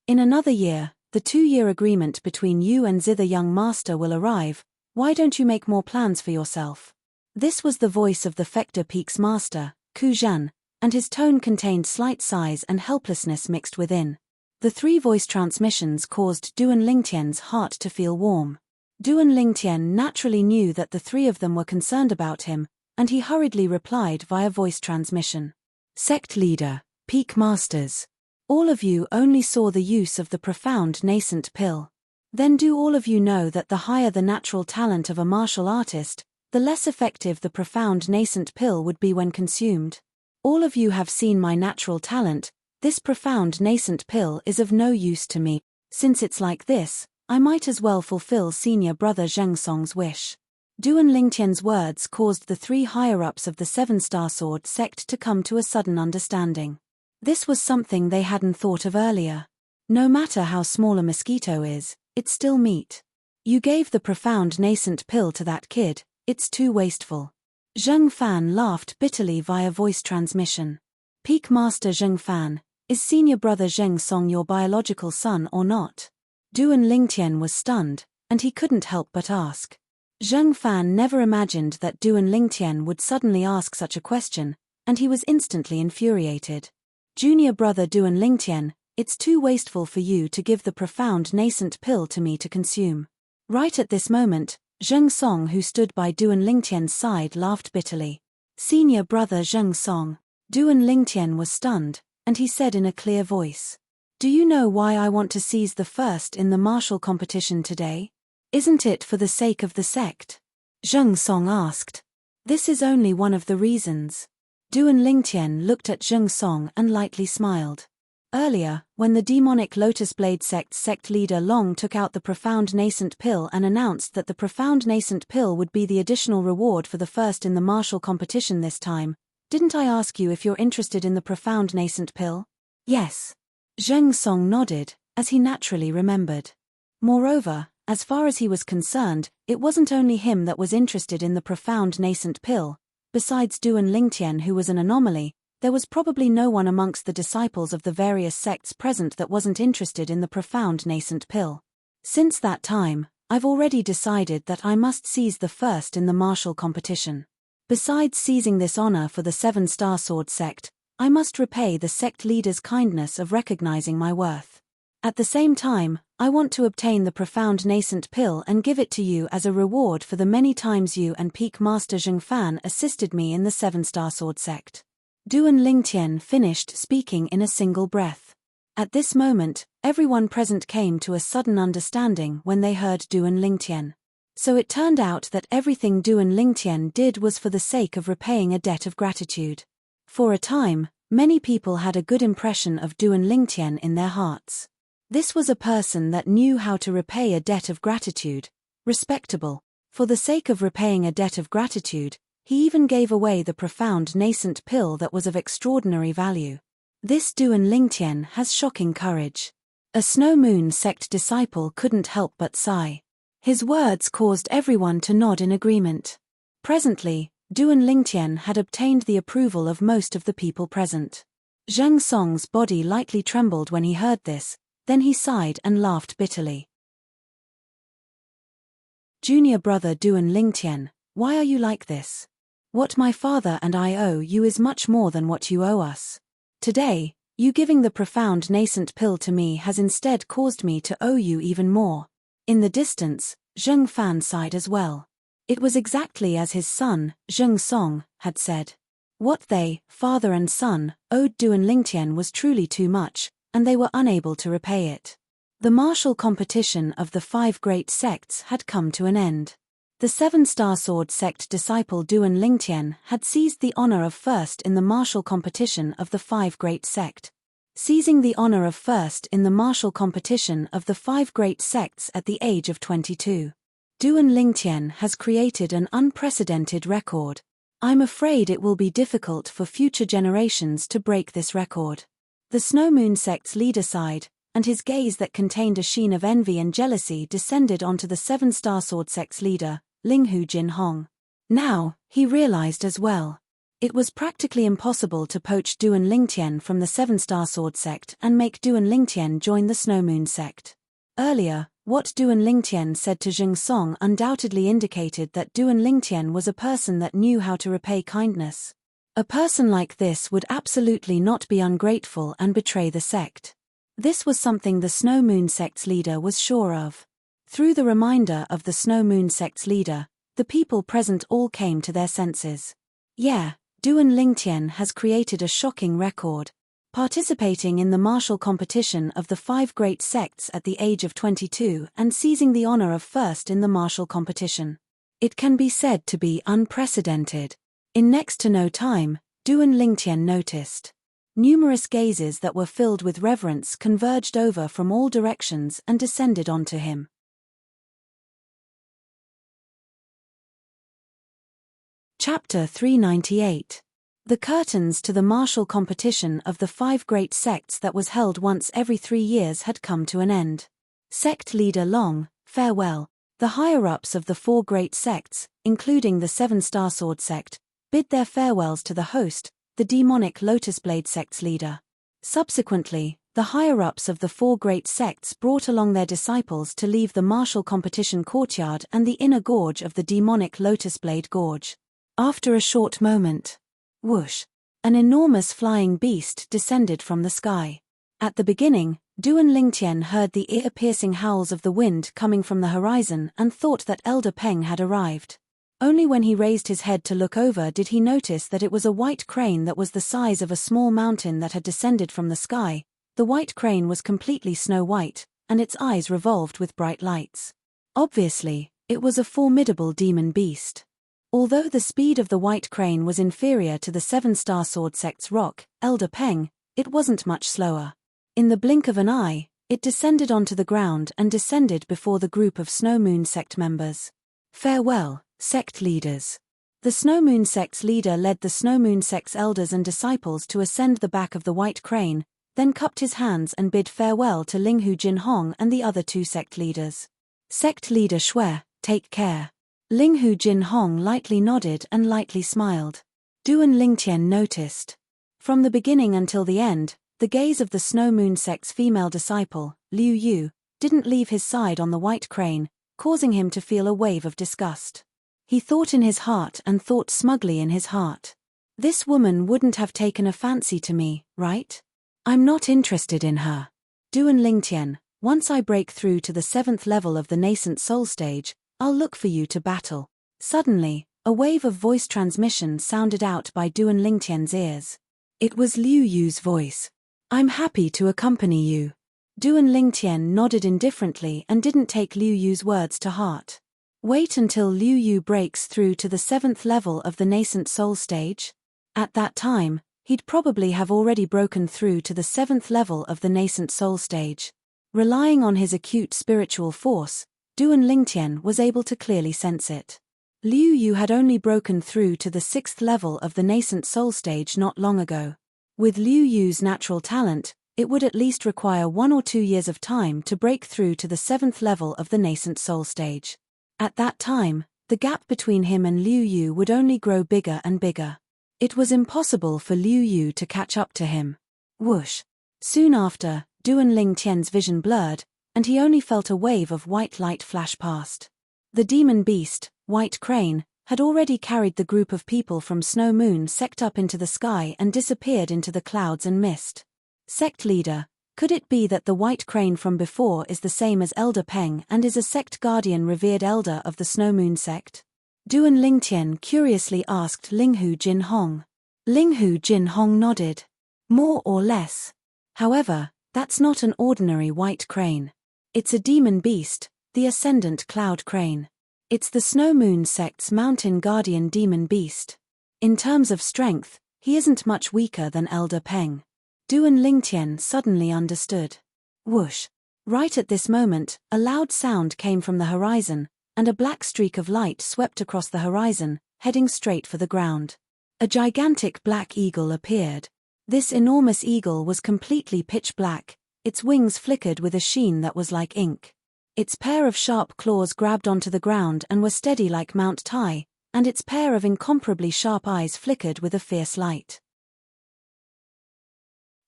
In another year, the 2-year agreement between you and Zither young master will arrive. Why don't you make more plans for yourself? This was the voice of the Fector Peak's master, Ku Zhan, and his tone contained slight sighs and helplessness mixed within. The 3 voice transmissions caused Duan Lingtian's heart to feel warm. Duan Lingtian naturally knew that the 3 of them were concerned about him, and he hurriedly replied via voice transmission. Sect leader, Peak Masters. All of you only saw the use of the profound nascent pill. Then do all of you know that the higher the natural talent of a martial artist, the less effective the profound nascent pill would be when consumed? All of you have seen my natural talent. This profound nascent pill is of no use to me. Since it's like this, I might as well fulfill senior brother Zheng Song's wish. Duan Lingtian's words caused the 3 higher-ups of the Seven-Star Sword sect to come to a sudden understanding. This was something they hadn't thought of earlier. No matter how small a mosquito is, it's still meat. You gave the profound nascent pill to that kid, it's too wasteful. Zheng Fan laughed bitterly via voice transmission. Peak Master Zheng Fan, is senior brother Zheng Song your biological son or not? Duan Lingtian was stunned, and he couldn't help but ask. Zheng Fan never imagined that Duan Lingtian would suddenly ask such a question, and he was instantly infuriated. Junior brother Duan Lingtian, it's too wasteful for you to give the profound nascent pill to me to consume. Right at this moment, Zheng Song, who stood by Duan Lingtian's side, laughed bitterly. Senior brother Zheng Song. Duan Lingtian was stunned, and he said in a clear voice. Do you know why I want to seize the first in the martial competition today? Isn't it for the sake of the sect? Zheng Song asked. This is only one of the reasons. Duan Lingtian looked at Zheng Song and lightly smiled. Earlier, when the demonic Lotus Blade sect's sect leader Long took out the profound nascent pill and announced that the profound nascent pill would be the additional reward for the first in the martial competition this time, didn't I ask you if you're interested in the profound nascent pill? Yes. Zheng Song nodded, as he naturally remembered. Moreover, as far as he was concerned, it wasn't only him that was interested in the profound nascent pill. Besides Duan Lingtian, who was an anomaly, there was probably no one amongst the disciples of the various sects present that wasn't interested in the profound nascent pill. Since that time, I've already decided that I must seize the first in the martial competition. Besides seizing this honor for the Seven-Star Sword sect, I must repay the sect leader's kindness of recognizing my worth. At the same time, I want to obtain the profound nascent pill and give it to you as a reward for the many times you and Peak Master Zheng Fan assisted me in the Seven-Star Sword sect. Duan Lingtian finished speaking in a single breath. At this moment, everyone present came to a sudden understanding when they heard Duan Lingtian. So it turned out that everything Duan Lingtian did was for the sake of repaying a debt of gratitude. For a time, many people had a good impression of Duan Lingtian in their hearts. This was a person that knew how to repay a debt of gratitude, respectable. For the sake of repaying a debt of gratitude, he even gave away the profound nascent pill that was of extraordinary value. This Duan Lingtian has shocking courage. A Snow Moon sect disciple couldn't help but sigh. His words caused everyone to nod in agreement. Presently, Duan Lingtian had obtained the approval of most of the people present. Zheng Song's body lightly trembled when he heard this, then he sighed and laughed bitterly. Junior brother Duan Lingtian, why are you like this? What my father and I owe you is much more than what you owe us. Today, you giving the profound nascent pill to me has instead caused me to owe you even more. In the distance, Zheng Fan sighed as well. It was exactly as his son, Zheng Song, had said. What they, father and son, owed Duan Lingtian was truly too much, and they were unable to repay it. The martial competition of the 5 great sects had come to an end. The 7-star sword sect disciple Duan Lingtian had seized the honor of first in the martial competition of the 5 great sect. Seizing the honor of first in the martial competition of the 5 great sects at the age of 22. Duan Lingtian has created an unprecedented record. I'm afraid it will be difficult for future generations to break this record. The Snow Moon sect's leader sighed, and his gaze that contained a sheen of envy and jealousy descended onto the 7-star sword sect's leader, Linghu Jinhong. Now, he realized as well. It was practically impossible to poach Duan Lingtian from the 7-star sword sect and make Duan Lingtian join the Snow Moon sect. Earlier, what Duan Lingtian said to Zheng Song undoubtedly indicated that Duan Lingtian was a person that knew how to repay kindness. A person like this would absolutely not be ungrateful and betray the sect. This was something the Snow Moon sect's leader was sure of. Through the reminder of the Snow Moon sect's leader, the people present all came to their senses. Yeah, Duan Lingtian has created a shocking record. Participating in the martial competition of the 5 great sects at the age of 22 and seizing the honor of first in the martial competition. It can be said to be unprecedented. In next to no time, Duan Lingtian noticed. Numerous gazes that were filled with reverence converged over from all directions and descended onto him. Chapter 398. The curtains to the martial competition of the 5 great sects that was held once every 3 years had come to an end. Sect leader Long, farewell. The higher-ups of the 4 great sects, including the 7-star sword sect, bid their farewells to the host, the demonic Lotus Blade sect's leader. Subsequently, the higher-ups of the 4 great sects brought along their disciples to leave the martial competition courtyard and the inner gorge of the demonic Lotus Blade Gorge. After a short moment, whoosh, an enormous flying beast descended from the sky. At the beginning, Duan Lingtian heard the ear-piercing howls of the wind coming from the horizon and thought that Elder Peng had arrived. Only when he raised his head to look over did he notice that it was a white crane that was the size of a small mountain that had descended from the sky. The white crane was completely snow-white, and its eyes revolved with bright lights. Obviously, it was a formidable demon beast. Although the speed of the white crane was inferior to the 7-star sword sect's rock, Elder Peng, it wasn't much slower. In the blink of an eye, it descended onto the ground and descended before the group of Snow Moon sect members. Farewell, sect leaders. The Snow Moon sect's leader led the Snow Moon sect's elders and disciples to ascend the back of the white crane, then cupped his hands and bid farewell to Linghu Jinhong and the other 2 sect leaders. Sect leader Shui, take care. Linghu Jinhong lightly nodded and lightly smiled. Duan Lingtian noticed. From the beginning until the end, the gaze of the Snow Moon sect's female disciple, Liu Yu, didn't leave his side on the white crane, causing him to feel a wave of disgust. He thought in his heart and thought smugly in his heart. This woman wouldn't have taken a fancy to me, right? I'm not interested in her. Duan Lingtian, once I break through to the 7th level of the nascent soul stage, I'll look for you to battle. Suddenly, a wave of voice transmission sounded out by Duan Lingtian's ears. It was Liu Yu's voice. I'm happy to accompany you. Duan Lingtian nodded indifferently and didn't take Liu Yu's words to heart. Wait until Liu Yu breaks through to the 7th level of the nascent soul stage? At that time, he'd probably have already broken through to the 7th level of the nascent soul stage. Relying on his acute spiritual force, Duan Lingtian was able to clearly sense it. Liu Yu had only broken through to the 6th level of the nascent soul stage not long ago. With Liu Yu's natural talent, it would at least require 1 or 2 years of time to break through to the 7th level of the nascent soul stage. At that time, the gap between him and Liu Yu would only grow bigger and bigger. It was impossible for Liu Yu to catch up to him. Whoosh! Soon after, Duan Lingtian's vision blurred, and he only felt a wave of white light flash past. The demon beast, White Crane, had already carried the group of people from Snow Moon sect up into the sky and disappeared into the clouds and mist. Sect leader, could it be that the White Crane from before is the same as Elder Peng and is a sect guardian revered elder of the Snow Moon sect? Duan Lingtian curiously asked Linghu Jinhong. Linghu Jinhong nodded. More or less. However, that's not an ordinary White Crane. It's a demon beast, the Ascendant Cloud Crane. It's the Snow Moon sect's mountain guardian demon beast. In terms of strength, he isn't much weaker than Elder Peng. Duan Lingtian suddenly understood. Whoosh! Right at this moment, a loud sound came from the horizon, and a black streak of light swept across the horizon, heading straight for the ground. A gigantic black eagle appeared. This enormous eagle was completely pitch black, its wings flickered with a sheen that was like ink. Its pair of sharp claws grabbed onto the ground and were steady like Mount Tai, and its pair of incomparably sharp eyes flickered with a fierce light.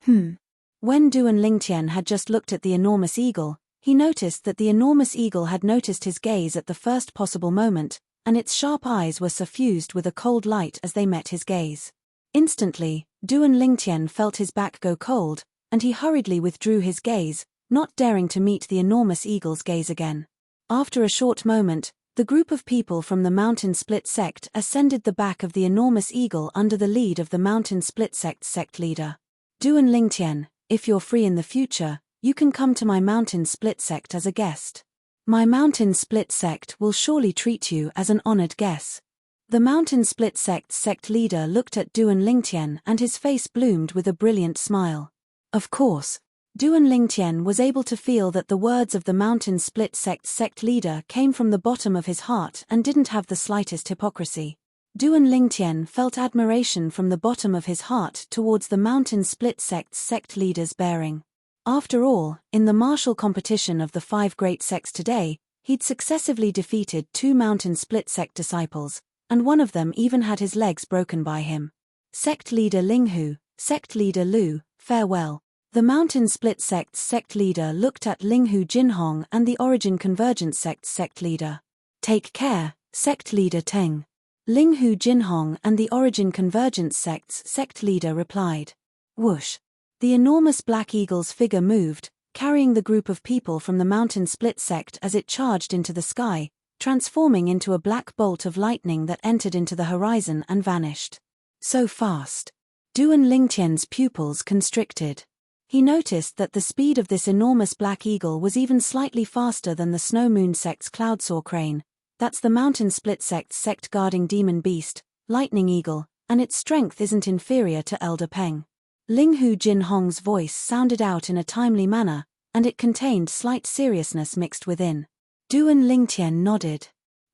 When Duan Lingtian had just looked at the enormous eagle, he noticed that the enormous eagle had noticed his gaze at the first possible moment, and its sharp eyes were suffused with a cold light as they met his gaze. Instantly, Duan Lingtian felt his back go cold, and he hurriedly withdrew his gaze, not daring to meet the enormous eagle's gaze again. After a short moment, the group of people from the Mountain Split sect ascended the back of the enormous eagle under the lead of the Mountain Split sect's sect leader. Duan Lingtian, if you're free in the future, you can come to my Mountain Split sect as a guest. My Mountain Split sect will surely treat you as an honored guest. The Mountain Split sect's sect leader looked at Duan Lingtian and his face bloomed with a brilliant smile. Of course, Duan Lingtian was able to feel that the words of the Mountain Split sect's sect leader came from the bottom of his heart and didn't have the slightest hypocrisy. Duan Lingtian felt admiration from the bottom of his heart towards the Mountain Split sect's sect leader's bearing. After all, in the martial competition of the 5 great sects today, he'd successively defeated 2 Mountain Split sect disciples, and one of them even had his legs broken by him. Sect leader Linghu, sect leader Lu, farewell. The Mountain Split sect's sect leader looked at Linghu Jinhong and the Origin Convergence sect's sect leader. Take care, sect leader Teng. Linghu Jinhong and the Origin Convergence sect's sect leader replied. Whoosh! The enormous black eagle's figure moved, carrying the group of people from the Mountain Split sect as it charged into the sky, transforming into a black bolt of lightning that entered into the horizon and vanished. So fast. Duan Lingtian's pupils constricted. He noticed that the speed of this enormous black eagle was even slightly faster than the Snow Moon sect's Cloudsaw Crane, that's the Mountain Split sect's sect-guarding demon beast, Lightning Eagle, and its strength isn't inferior to Elder Peng. Linghu Jinhong's voice sounded out in a timely manner, and it contained slight seriousness mixed within. Duan Lingtian nodded.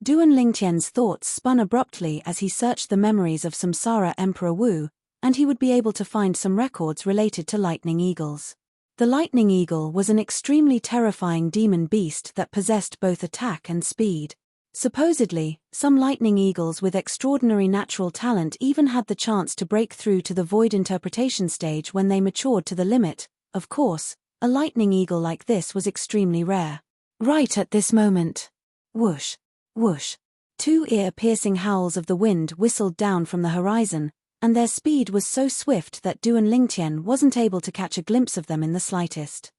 Duan Lingtian's thoughts spun abruptly as he searched the memories of Samsara Emperor Wu, and he would be able to find some records related to lightning eagles. The lightning eagle was an extremely terrifying demon beast that possessed both attack and speed. Supposedly, some lightning eagles with extraordinary natural talent even had the chance to break through to the void interpretation stage when they matured to the limit. Of course, a lightning eagle like this was extremely rare. Right at this moment. Whoosh! Whoosh! 2 ear-piercing howls of the wind whistled down from the horizon, and their speed was so swift that Duan Lingtian wasn't able to catch a glimpse of them in the slightest.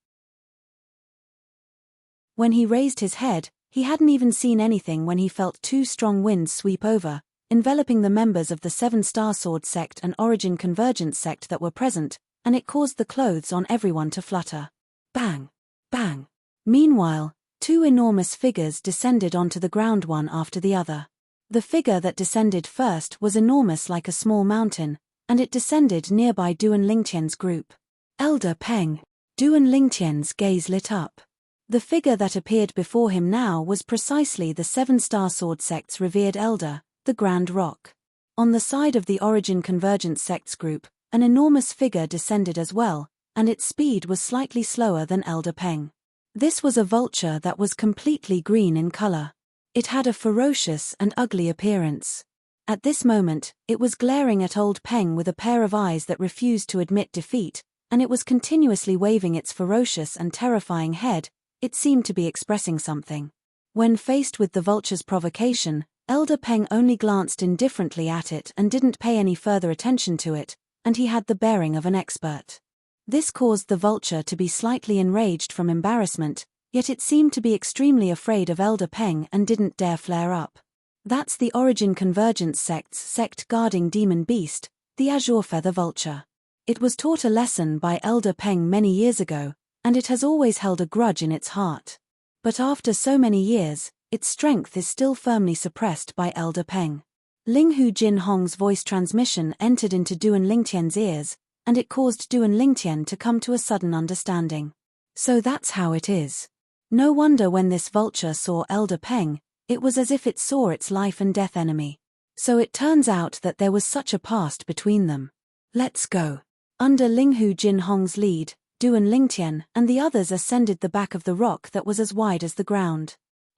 When he raised his head, he hadn't even seen anything when he felt 2 strong winds sweep over, enveloping the members of the 7-Star Sword sect and Origin Convergence sect that were present, and it caused the clothes on everyone to flutter. Bang! Bang! Meanwhile, 2 enormous figures descended onto the ground one after the other. The figure that descended first was enormous like a small mountain, and it descended nearby Duan Lingtian's group. Elder Peng. Duan Lingtian's gaze lit up. The figure that appeared before him now was precisely the 7-Star Sword sect's revered elder, the Grand Rock. On the side of the Origin Convergence sect's group, an enormous figure descended as well, and its speed was slightly slower than Elder Peng. This was a vulture that was completely green in color. It had a ferocious and ugly appearance. At this moment, it was glaring at Old Peng with a pair of eyes that refused to admit defeat, and it was continuously waving its ferocious and terrifying head. It seemed to be expressing something. When faced with the vulture's provocation, Elder Peng only glanced indifferently at it and didn't pay any further attention to it, and he had the bearing of an expert. This caused the vulture to be slightly enraged from embarrassment, yet it seemed to be extremely afraid of Elder Peng and didn't dare flare up. That's the Origin Convergence sect's sect guarding demon beast, the Azure Feather Vulture. It was taught a lesson by Elder Peng many years ago, and it has always held a grudge in its heart. But after so many years, its strength is still firmly suppressed by Elder Peng. Linghu Jinhong's voice transmission entered into Duan Lingtian's ears, and it caused Duan Lingtian to come to a sudden understanding. So that's how it is. No wonder when this vulture saw Elder Peng, it was as if it saw its life and death enemy. So it turns out that there was such a past between them. Let's go. Under Linghu Jinhong's lead, Duan Lingtian and the others ascended the back of the rock that was as wide as the ground.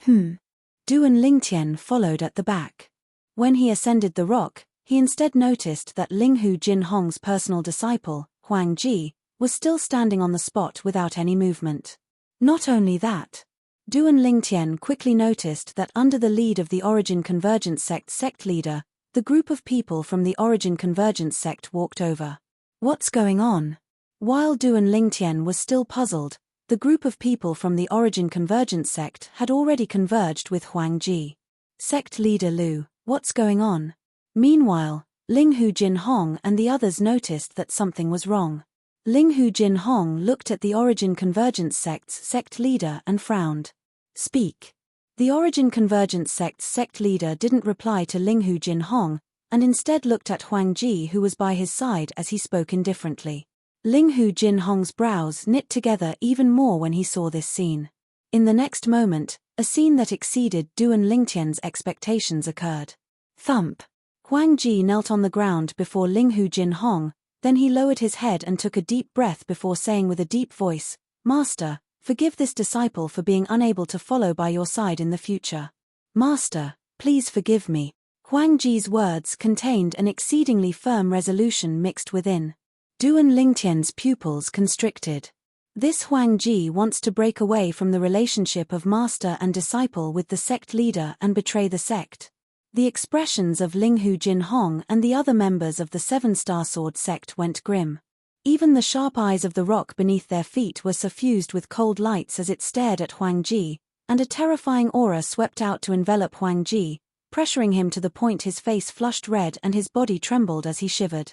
Duan Lingtian followed at the back. When he ascended the rock, he instead noticed that Linghu Jinhong's personal disciple, Huang Ji, was still standing on the spot without any movement. Not only that, Duan Lingtian quickly noticed that under the lead of the Origin Convergence sect leader, the group of people from the Origin Convergence sect walked over. What's going on? While Duan Lingtian was still puzzled, the group of people from the Origin Convergence sect had already converged with Huang Ji. Sect leader Lu, what's going on? Meanwhile, Linghu Jinhong and the others noticed that something was wrong. Linghu Jinhong looked at the Origin Convergence sect's sect leader and frowned. Speak. The Origin Convergence sect's sect leader didn't reply to Linghu Jinhong, and instead looked at Huang Ji, who was by his side, as he spoke indifferently. Linghu Jinhong's brows knit together even more when he saw this scene. In the next moment, a scene that exceeded Duan Lingtian's expectations occurred. Thump. Huang Ji knelt on the ground before Linghu Jinhong, then he lowered his head and took a deep breath before saying with a deep voice, "Master, forgive this disciple for being unable to follow by your side in the future. Master, please forgive me." Huang Ji's words contained an exceedingly firm resolution mixed within. Duan Lingtian's pupils constricted. This Huang Ji wants to break away from the relationship of master and disciple with the sect leader and betray the sect. The expressions of Linghu Jinhong and the other members of the Seven-Star Sword sect went grim. Even the sharp eyes of the rock beneath their feet were suffused with cold lights as it stared at Huang Ji, and a terrifying aura swept out to envelop Huang Ji, pressuring him to the point his face flushed red and his body trembled as he shivered.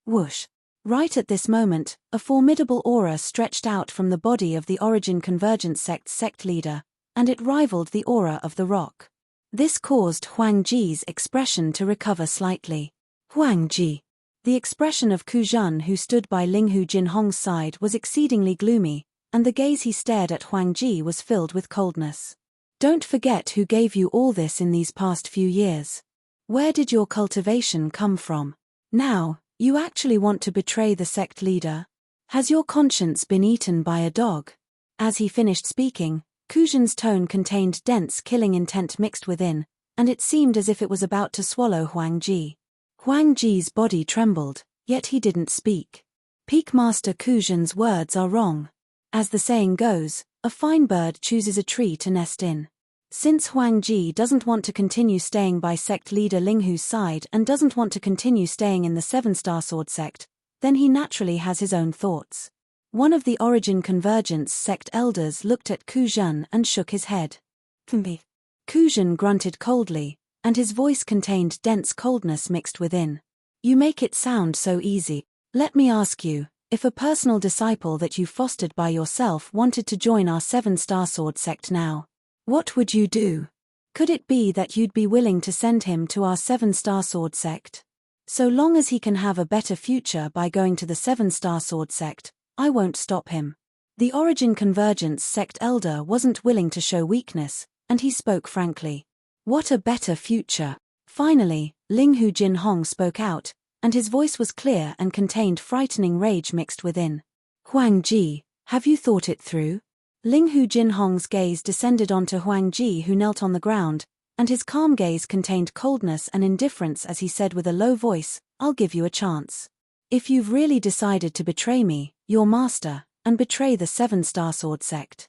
Whoosh. Right at this moment, a formidable aura stretched out from the body of the Origin Convergence sect's sect leader, and it rivaled the aura of the rock. This caused Huang Ji's expression to recover slightly. Huang Ji. The expression of Ku Zhen, who stood by Linghu Jinhong's side, was exceedingly gloomy, and the gaze he stared at Huang Ji was filled with coldness. Don't forget who gave you all this in these past few years. Where did your cultivation come from? Now, you actually want to betray the sect leader? Has your conscience been eaten by a dog? As he finished speaking, Ku Zhen's tone contained dense killing intent mixed within, and it seemed as if it was about to swallow Huang Ji. Huang Ji's body trembled, yet he didn't speak. Peak Master Ku Zhen's words are wrong. As the saying goes, a fine bird chooses a tree to nest in. Since Huang Ji doesn't want to continue staying by sect leader Linghu's side and doesn't want to continue staying in the Seven-Star Sword sect, then he naturally has his own thoughts. One of the Origin Convergence sect elders looked at Ku Zhen and shook his head. Ku Zhen grunted coldly, and his voice contained dense coldness mixed within. You make it sound so easy. Let me ask you, if a personal disciple that you fostered by yourself wanted to join our Seven-Star Sword sect now, what would you do? Could it be that you'd be willing to send him to our Seven-Star Sword sect? So long as he can have a better future by going to the Seven-Star Sword sect, I won't stop him. The Origin Convergence sect elder wasn't willing to show weakness, and he spoke frankly. What a better future. Finally, Linghu Jinhong spoke out, and his voice was clear and contained frightening rage mixed within. Huang Ji, have you thought it through? Linghu Jinhong's gaze descended onto Huang Ji, who knelt on the ground, and his calm gaze contained coldness and indifference as he said with a low voice, I'll give you a chance. If you've really decided to betray me, your master, and betray the Seven-Star Sword sect,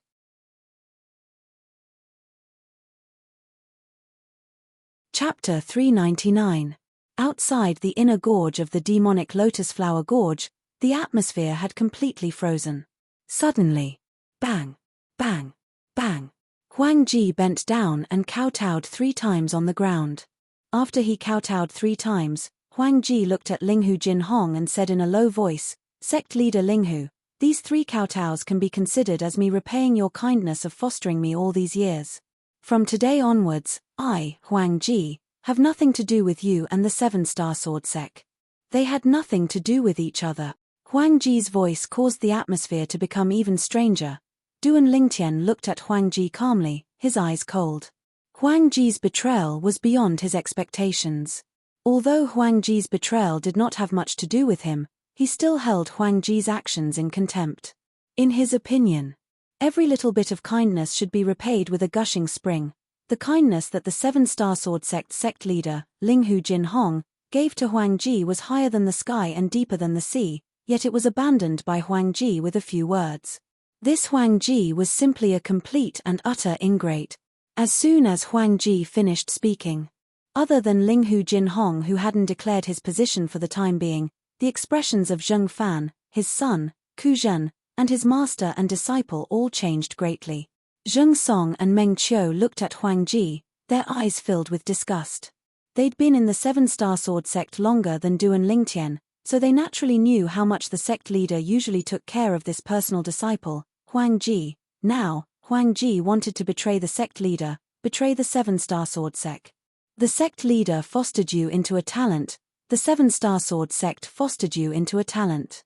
Chapter 399. Outside the inner gorge of the demonic Lotus Flower Gorge, the atmosphere had completely frozen. Suddenly, bang, bang, bang. Huang Ji bent down and kowtowed 3 times on the ground. After he kowtowed 3 times, Huang Ji looked at Linghu Jinhong and said in a low voice, "Sect leader Linghu, these 3 kowtows can be considered as me repaying your kindness of fostering me all these years. From today onwards, I, Huang Ji, have nothing to do with you and the 7-star sword sect." They had nothing to do with each other. Huang Ji's voice caused the atmosphere to become even stranger. Duan Lingtian looked at Huang Ji calmly, his eyes cold. Huang Ji's betrayal was beyond his expectations. Although Huang Ji's betrayal did not have much to do with him, he still held Huang Ji's actions in contempt. In his opinion, every little bit of kindness should be repaid with a gushing spring. The kindness that the 7-star sword sect leader, Linghu Jinhong, gave to Huang Ji was higher than the sky and deeper than the sea, yet it was abandoned by Huang Ji with a few words. This Huang Ji was simply a complete and utter ingrate. As soon as Huang Ji finished speaking, other than Linghu Jinhong, who hadn't declared his position for the time being, the expressions of Zheng Fan, his son, Ku Zhen, and his master and disciple all changed greatly. Zheng Song and Meng Qiu looked at Huang Ji, their eyes filled with disgust. They'd been in the 7-star sword sect longer than Duan Lingtian, so they naturally knew how much the sect leader usually took care of this personal disciple, Huang Ji. Now, Huang Ji wanted to betray the sect leader, betray the 7-star sword sect. The sect leader fostered you into a talent, the 7-star sword sect fostered you into a talent.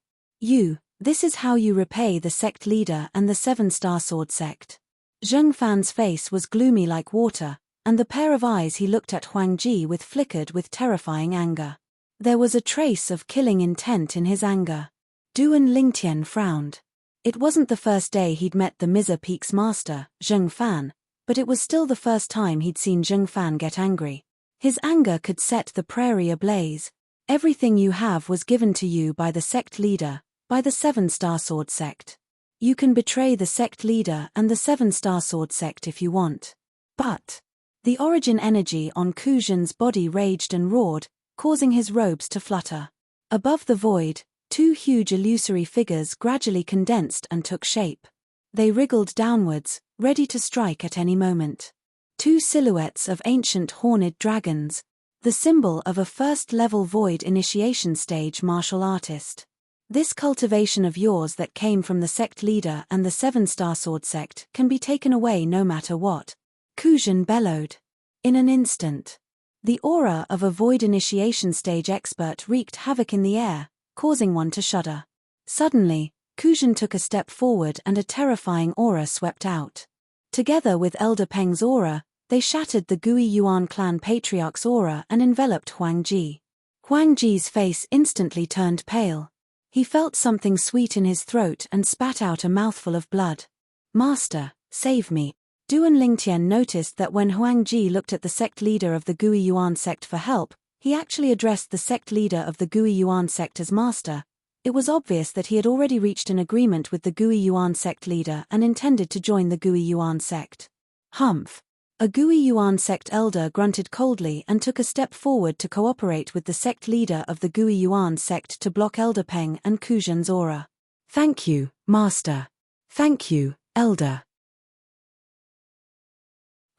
This is how you repay the sect leader and the 7-star sword sect. Zheng Fan's face was gloomy like water, and the pair of eyes he looked at Huang Ji with flickered with terrifying anger. There was a trace of killing intent in his anger. Duan Lingtian frowned. It wasn't the first day he'd met the Miza Peak's master, Zheng Fan, but it was still the first time he'd seen Zheng Fan get angry. His anger could set the prairie ablaze. Everything you have was given to you by the sect leader, by the 7-star sword sect. You can betray the sect leader and the 7-star sword sect if you want. But the origin energy on Ku Zhen's body raged and roared, causing his robes to flutter. Above the void, 2 huge illusory figures gradually condensed and took shape. They wriggled downwards, ready to strike at any moment. 2 silhouettes of ancient horned dragons, the symbol of a first-level void initiation stage martial artist. This cultivation of yours that came from the sect leader and the 7-star sword sect can be taken away no matter what. Ku Zhen bellowed. In an instant, the aura of a void initiation stage expert wreaked havoc in the air, causing one to shudder. Suddenly, Ku Zhen took a step forward and a terrifying aura swept out. Together with Elder Peng's aura, they shattered the Gui Yuan clan patriarch's aura and enveloped Huang Ji. Huang Ji's face instantly turned pale. He felt something sweet in his throat and spat out a mouthful of blood. "Master, save me." Duan Lingtian noticed that when Huang Ji looked at the sect leader of the Gui Yuan sect for help, he actually addressed the sect leader of the Gui Yuan sect as master. It was obvious that he had already reached an agreement with the Gui Yuan sect leader and intended to join the Gui Yuan sect. Humph. A Gui Yuan sect elder grunted coldly and took a step forward to cooperate with the sect leader of the Gui Yuan sect to block Elder Peng and Ku Zhen's aura. "Thank you, master. Thank you, elder."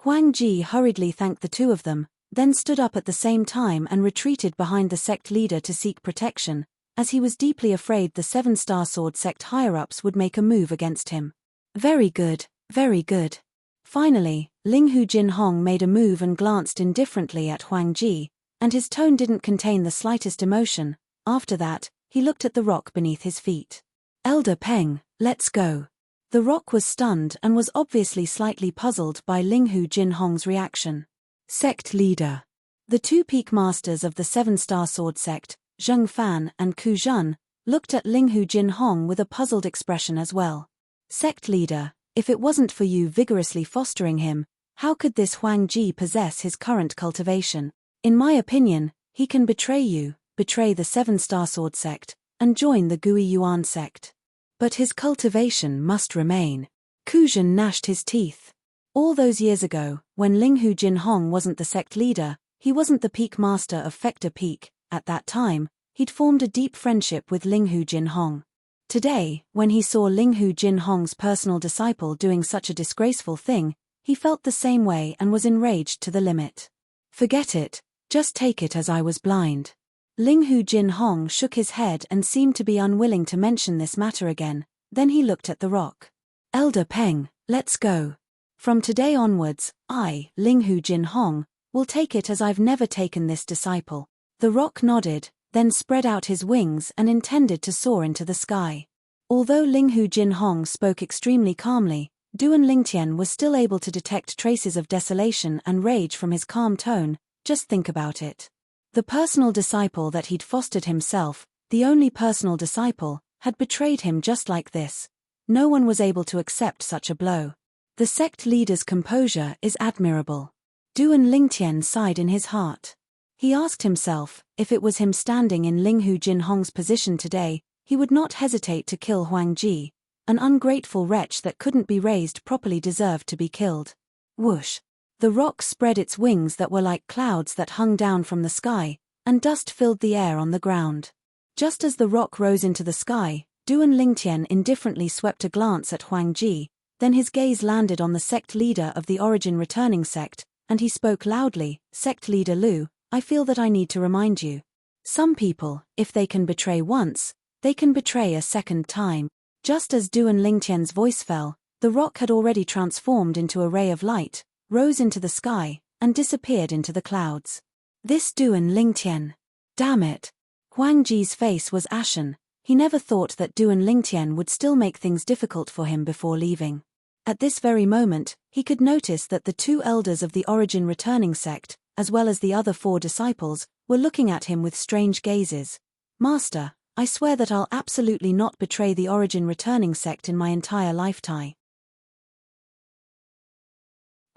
Huang Ji hurriedly thanked the 2 of them, then stood up at the same time and retreated behind the sect leader to seek protection, as he was deeply afraid the 7-star sword sect higher-ups would make a move against him. Very good, very good. Finally, Linghu Jinhong made a move and glanced indifferently at Huang Ji, and his tone didn't contain the slightest emotion. After that, he looked at the rock beneath his feet. "Elder Peng, let's go." The rock was stunned and was obviously slightly puzzled by Linghu Jinhong's reaction. Sect leader. The 2 peak masters of the 7-star sword sect, Zheng Fan and Ku Zhen, looked at Linghu Jinhong with a puzzled expression as well. "Sect leader, if it wasn't for you vigorously fostering him, how could this Huang Ji possess his current cultivation? In my opinion, he can betray you, betray the 7-star sword sect, and join the Gui Yuan sect. But his cultivation must remain." Ku Zhen gnashed his teeth. All those years ago, when Linghu Jinhong wasn't the sect leader, He wasn't the peak master of Fector Peak. At that time, he'd formed a deep friendship with Linghu Jinhong. Today, when he saw Linghu Jinhong's personal disciple doing such a disgraceful thing, he felt the same way and was enraged to the limit. Forget it, just take it as I was blind. Linghu Jinhong shook his head and seemed to be unwilling to mention this matter again, then he looked at the rock. Elder Peng, let's go. From today onwards, I, Linghu Jinhong, will take it as I've never taken this disciple. The rock nodded, then spread out his wings and intended to soar into the sky. Although Linghu Jinhong spoke extremely calmly, Duan Lingtian was still able to detect traces of desolation and rage from his calm tone. Just think about it. The personal disciple that he'd fostered himself, the only personal disciple, had betrayed him just like this. No one was able to accept such a blow. The sect leader's composure is admirable. Duan Lingtian sighed in his heart. He asked himself, if it was him standing in Linghu Jinhong's position today, he would not hesitate to kill Huang Ji. An ungrateful wretch that couldn't be raised properly deserved to be killed. Whoosh! The rock spread its wings that were like clouds that hung down from the sky, and dust filled the air on the ground. Just as the rock rose into the sky, Duan Lingtian indifferently swept a glance at Huang Ji, then his gaze landed on the sect leader of the origin returning sect, and he spoke loudly, Sect leader Lu, I feel that I need to remind you. Some people, if they can betray once, they can betray a second time. Just as Duan Lingtian's voice fell, the rock had already transformed into a ray of light, rose into the sky, and disappeared into the clouds. This Duan Lingtian. Damn it. Huang Ji's face was ashen. He never thought that Duan Lingtian would still make things difficult for him before leaving. At this very moment, he could notice that the two elders of the origin returning sect, as well as the other 4 disciples, were looking at him with strange gazes. Master, I swear that I'll absolutely not betray the origin returning sect in my entire lifetime.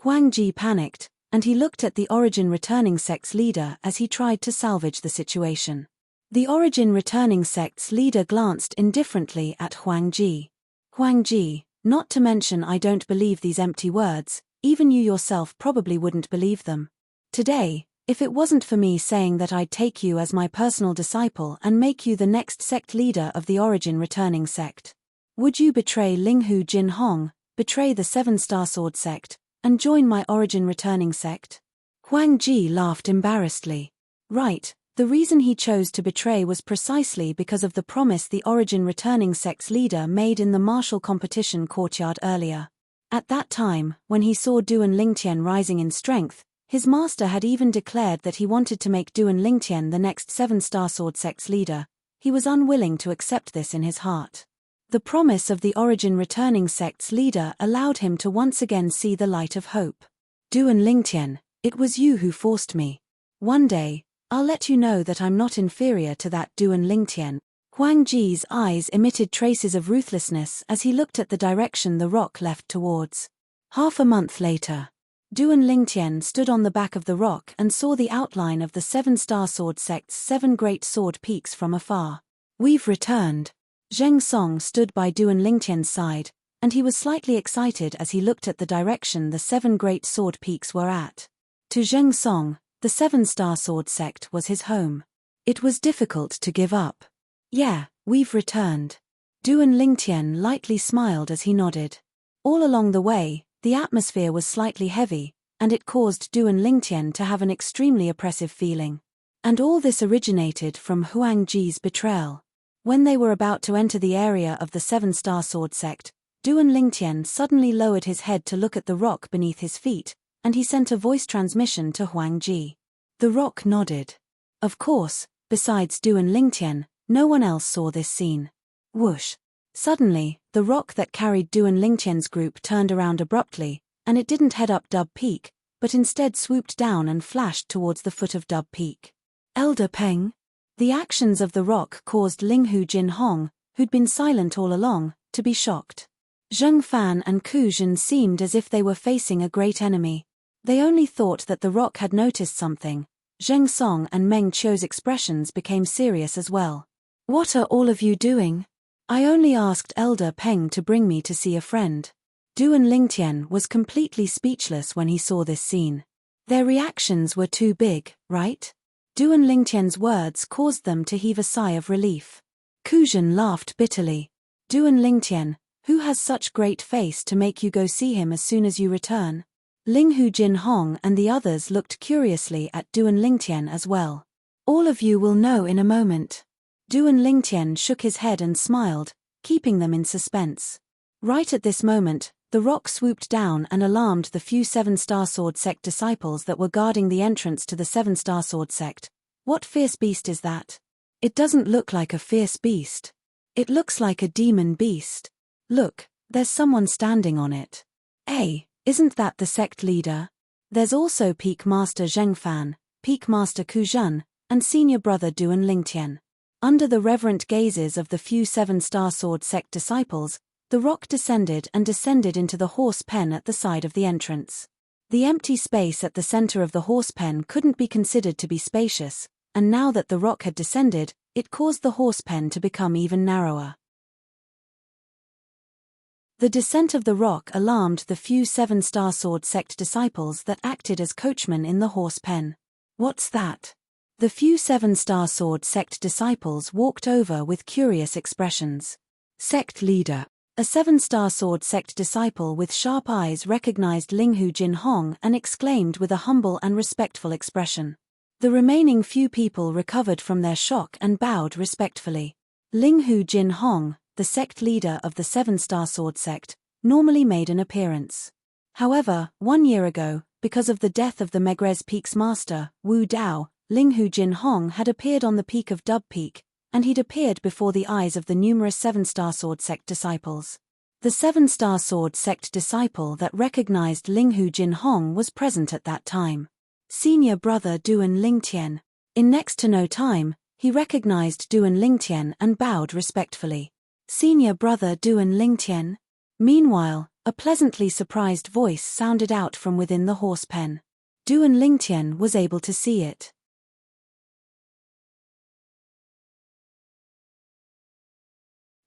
Huang Ji panicked, and he looked at the origin returning sect's leader as he tried to salvage the situation. The origin returning sect's leader glanced indifferently at Huang Ji. Huang Ji, not to mention I don't believe these empty words, even you yourself probably wouldn't believe them. Today, if it wasn't for me saying that I'd take you as my personal disciple and make you the next sect leader of the origin returning sect, would you betray Linghu Jinhong, betray the 7-star sword sect, and join my origin returning sect? Huang Ji laughed embarrassedly. Right, the reason he chose to betray was precisely because of the promise the origin returning sect's leader made in the martial competition courtyard earlier. At that time, when he saw Duan Lingtian rising in strength, his master had even declared that he wanted to make Duan Lingtian the next 7-star sword sect's leader. He was unwilling to accept this in his heart. The promise of the origin returning sect's leader allowed him to once again see the light of hope. Duan Lingtian, it was you who forced me. One day, I'll let you know that I'm not inferior to that Duan Lingtian. Huang Ji's eyes emitted traces of ruthlessness as he looked at the direction the rock left towards. Half a month later, Duan Lingtian stood on the back of the rock and saw the outline of the 7-star sword sect's 7 great sword peaks from afar. We've returned. Zheng Song stood by Duan Lingtian's side, and he was slightly excited as he looked at the direction the 7 great sword peaks were at. To Zheng Song, the 7-star sword sect was his home. It was difficult to give up. Yeah, we've returned. Duan Lingtian lightly smiled as he nodded. All along the way, the atmosphere was slightly heavy, and it caused Duan Lingtian to have an extremely oppressive feeling. And all this originated from Huang Ji's betrayal. When they were about to enter the area of the 7-star sword sect, Duan Lingtian suddenly lowered his head to look at the rock beneath his feet, and he sent a voice transmission to Huang Ji. The rock nodded. Of course, besides Duan Lingtian, no one else saw this scene. Whoosh! Suddenly, the rock that carried Duan Lingtian's group turned around abruptly, and it didn't head up Dub Peak, but instead swooped down and flashed towards the foot of Dub Peak. Elder Peng? The actions of the rock caused Linghu Jinhong, who'd been silent all along, to be shocked. Zheng Fan and Ku Zhen seemed as if they were facing a great enemy. They only thought that the rock had noticed something. Zheng Song and Meng Qiu's expressions became serious as well. What are all of you doing? I only asked Elder Peng to bring me to see a friend. Duan Lingtian was completely speechless when he saw this scene. Their reactions were too big, right? Duan Lingtian's words caused them to heave a sigh of relief. Kuzhan laughed bitterly. Duan Lingtian, who has such great face to make you go see him as soon as you return? Linghu Jinhong and the others looked curiously at Duan Lingtian as well. All of you will know in a moment. Duan Lingtian shook his head and smiled, keeping them in suspense. Right at this moment, the rock swooped down and alarmed the few Seven-Star Sword Sect disciples that were guarding the entrance to the Seven-Star Sword Sect. What fierce beast is that? It doesn't look like a fierce beast. It looks like a demon beast. Look, there's someone standing on it. Hey, isn't that the sect leader? There's also Peak Master Zhengfan, Peak Master Kuzhan, and Senior Brother Duan Lingtian. Under the reverent gazes of the few Seven-Star Sword Sect disciples, the rock descended into the horse pen at the side of the entrance. The empty space at the center of the horse pen couldn't be considered to be spacious, and now that the rock had descended, it caused the horse pen to become even narrower. The descent of the rock alarmed the few Seven-Star Sword Sect disciples that acted as coachmen in the horse pen. What's that? The few Seven-Star Sword Sect disciples walked over with curious expressions. Sect leader. A Seven-Star Sword Sect disciple with sharp eyes recognized Linghu Jinhong and exclaimed with a humble and respectful expression. The remaining few people recovered from their shock and bowed respectfully. Linghu Jinhong, the sect leader of the Seven-Star Sword Sect, normally made an appearance. However, 1 year ago, because of the death of the Megrez Peak's master, Wu Dao, Linghu Jinhong had appeared on the peak of Dub Peak, and he'd appeared before the eyes of the numerous Seven-Star Sword Sect disciples. The Seven-Star Sword Sect disciple that recognized Linghu Jinhong was present at that time. Senior Brother Duan Lingtian. In next to no time, he recognized Duan Lingtian and bowed respectfully. Senior Brother Duan Lingtian? Meanwhile, a pleasantly surprised voice sounded out from within the horse pen. Duan Lingtian was able to see it.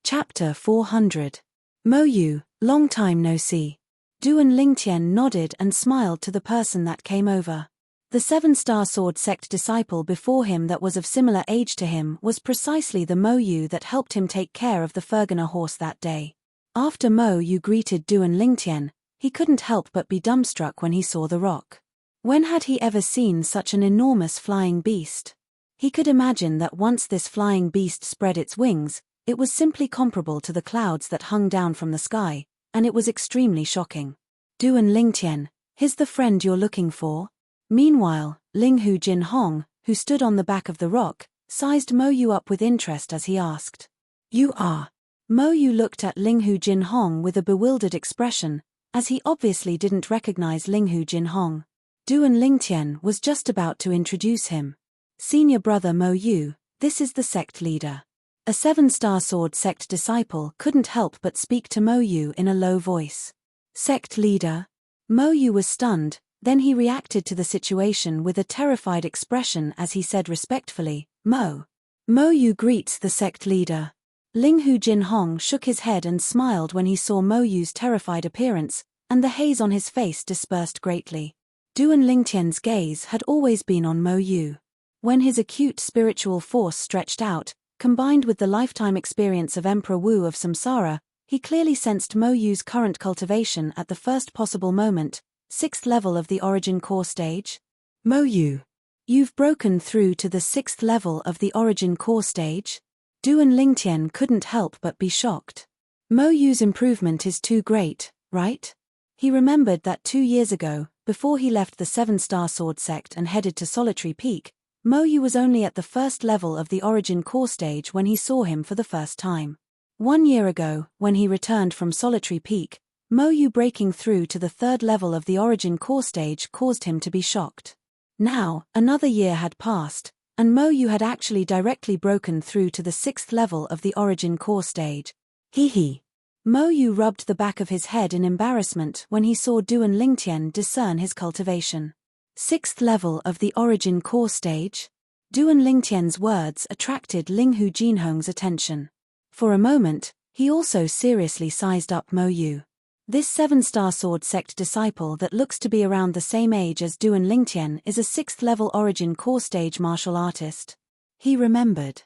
Chapter 400. Mo Yu, long time no see. Duan Lingtian nodded and smiled to the person that came over. The Seven-Star Sword Sect disciple before him that was of similar age to him was precisely the Mo Yu that helped him take care of the Fergana horse that day. After Mo Yu greeted Duan Lingtian, he couldn't help but be dumbstruck when he saw the rock. When had he ever seen such an enormous flying beast? He could imagine that once this flying beast spread its wings, it was simply comparable to the clouds that hung down from the sky, and it was extremely shocking. Duan Lingtian, he's the friend you're looking for? Meanwhile, Linghu Jinhong, who stood on the back of the rock, sized Mo Yu up with interest as he asked. You are? Mo Yu looked at Linghu Jinhong with a bewildered expression, as he obviously didn't recognize Linghu Jinhong. Duan Lingtian was just about to introduce him. Senior Brother Mo Yu, this is the sect leader. A Seven-Star Sword Sect disciple couldn't help but speak to Mo Yu in a low voice. Sect leader? Mo Yu was stunned, then he reacted to the situation with a terrified expression as he said respectfully, Mo Yu greets the sect leader. Linghu Jinhong shook his head and smiled when he saw Mo Yu's terrified appearance, and the haze on his face dispersed greatly. Duan Lingtian's gaze had always been on Mo Yu. When his acute spiritual force stretched out, combined with the lifetime experience of Emperor Wu of Samsara, he clearly sensed Mo Yu's current cultivation at the first possible moment, 6th level of the Origin Core stage. Mo Yu, you've broken through to the 6th level of the Origin Core stage? Duan Lingtian couldn't help but be shocked. Mo Yu's improvement is too great, right? He remembered that 2 years ago, before he left the Seven-Star Sword Sect and headed to Solitary Peak, Mo Yu was only at the 1st level of the Origin Core stage when he saw him for the first time. 1 year ago, when he returned from Solitary Peak, Mo Yu breaking through to the 3rd level of the Origin Core stage caused him to be shocked. Now, another year had passed, and Mo Yu had actually directly broken through to the 6th level of the Origin Core stage. Hee. Mo Yu rubbed the back of his head in embarrassment when he saw Duan Lingtian discern his cultivation. 6th level of the Origin Core stage? Duan Lingtian's words attracted Linghu Jinhong's attention. For a moment, he also seriously sized up Mo Yu. This 7-star sword sect disciple that looks to be around the same age as Duan Lingtian is a 6th level origin core stage martial artist. He remembered.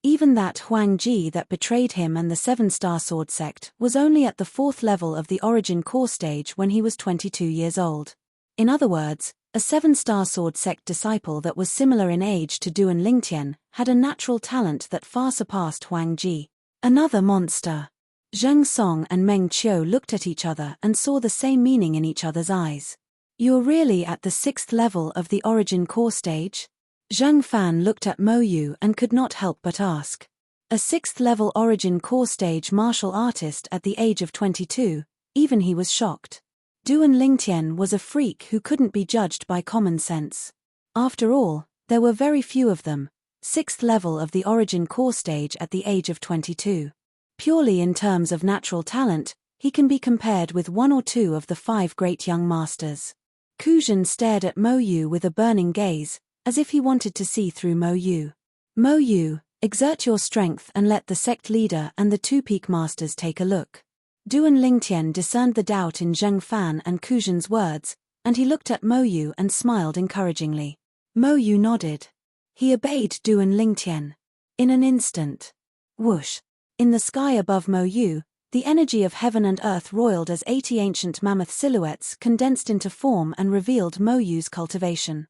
Even that Huang Ji that betrayed him and the 7-star sword sect was only at the 4th level of the origin core stage when he was 22 years old. In other words, a 7-star sword sect disciple that was similar in age to Duan Lingtian had a natural talent that far surpassed Huang Ji. Another monster. Zheng Song and Meng Qiu looked at each other and saw the same meaning in each other's eyes. You're really at the 6th level of the origin core stage? Zheng Fan looked at Mo Yu and could not help but ask. A 6th level origin core stage martial artist at the age of 22, even he was shocked. Duan Lingtian was a freak who couldn't be judged by common sense. After all, there were very few of them, 6th level of the origin core stage at the age of 22. Purely in terms of natural talent, he can be compared with 1 or 2 of the 5 great young masters. Kuzhen stared at Mo Yu with a burning gaze, as if he wanted to see through Mo Yu. Mo Yu, exert your strength and let the sect leader and the 2 peak masters take a look. Duan Lingtian discerned the doubt in Zheng Fan and Kuzhen's words, and he looked at Mo Yu and smiled encouragingly. Mo Yu nodded. He obeyed Duan Lingtian. In an instant. Whoosh. In the sky above Mo Yu, the energy of heaven and earth roiled as 80 ancient mammoth silhouettes condensed into form and revealed Mo Yu's cultivation.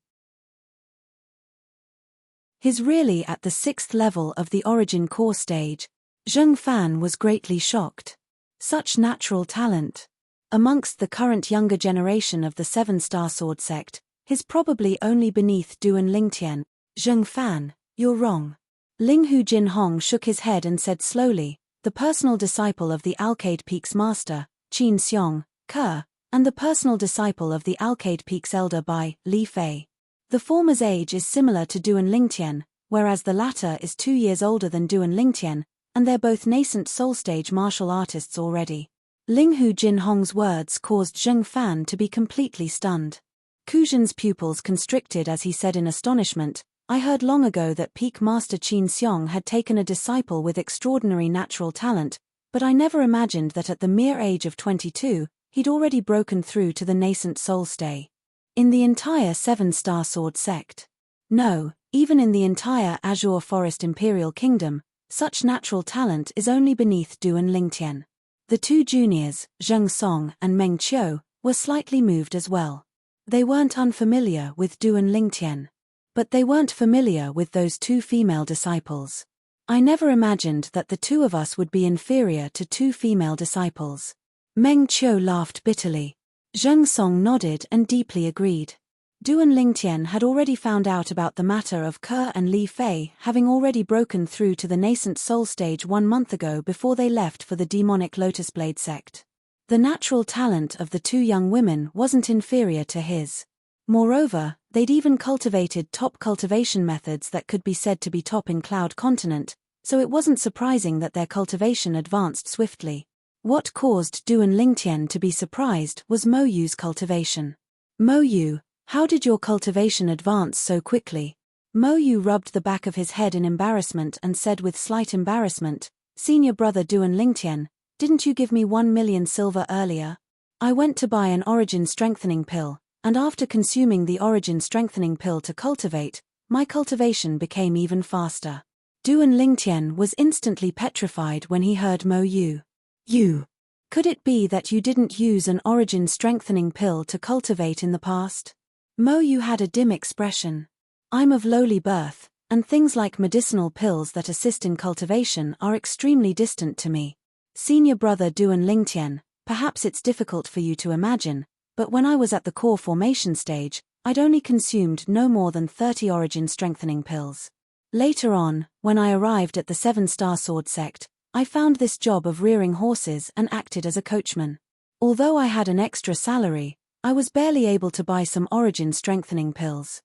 He's really at the 6th level of the origin core stage. Zheng Fan was greatly shocked. Such natural talent. Amongst the current younger generation of the 7-star sword sect, he's probably only beneath Duan Lingtian. Zheng Fan, you're wrong. Ling Hu Jinhong shook his head and said slowly, the personal disciple of the Alcade Peak's master, Qin Xiong, Ke, and the personal disciple of the Alcade Peak's elder Bai, Li Fei. The former's age is similar to Duan Lingtian, whereas the latter is 2 years older than Duan Lingtian, and they're both nascent soul-stage martial artists already. Ling Hu Jinhong's words caused Zheng Fan to be completely stunned. Kuzhen's pupils constricted as he said in astonishment, I heard long ago that Peak Master Qin Xiong had taken a disciple with extraordinary natural talent, but I never imagined that at the mere age of 22, he'd already broken through to the nascent soul stay. In the entire 7-star sword sect. No, even in the entire Azure Forest Imperial Kingdom, such natural talent is only beneath Duan Lingtian. The 2 juniors, Zheng Song and Meng Qiu, were slightly moved as well. They weren't unfamiliar with Duan Lingtian. But they weren't familiar with those 2 female disciples. I never imagined that the 2 of us would be inferior to 2 female disciples. Meng Qiu laughed bitterly. Zheng Song nodded and deeply agreed. Duan Lingtian had already found out about the matter of Ke and Li Fei having already broken through to the nascent soul stage 1 month ago before they left for the demonic Lotus Blade sect. The natural talent of the 2 young women wasn't inferior to his. Moreover, they'd even cultivated top cultivation methods that could be said to be top in Cloud Continent, so it wasn't surprising that their cultivation advanced swiftly. What caused Duan Lingtian to be surprised was Mo Yu's cultivation. Mo Yu, how did your cultivation advance so quickly? Mo Yu rubbed the back of his head in embarrassment and said with slight embarrassment, Senior brother Duan Lingtian, didn't you give me 1 million silver earlier? I went to buy an origin strengthening pill, and after consuming the origin strengthening pill to cultivate, my cultivation became even faster. Duan Lingtian was instantly petrified when he heard Mo Yu. You. Could it be that you didn't use an origin strengthening pill to cultivate in the past? Mo Yu had a dim expression. I'm of lowly birth, and things like medicinal pills that assist in cultivation are extremely distant to me. Senior brother Duan Lingtian, perhaps it's difficult for you to imagine, but when I was at the core formation stage, I'd only consumed no more than 30 origin strengthening pills. Later on, when I arrived at the 7-star sword sect, I found this job of rearing horses and acted as a coachman. Although I had an extra salary, I was barely able to buy some origin strengthening pills.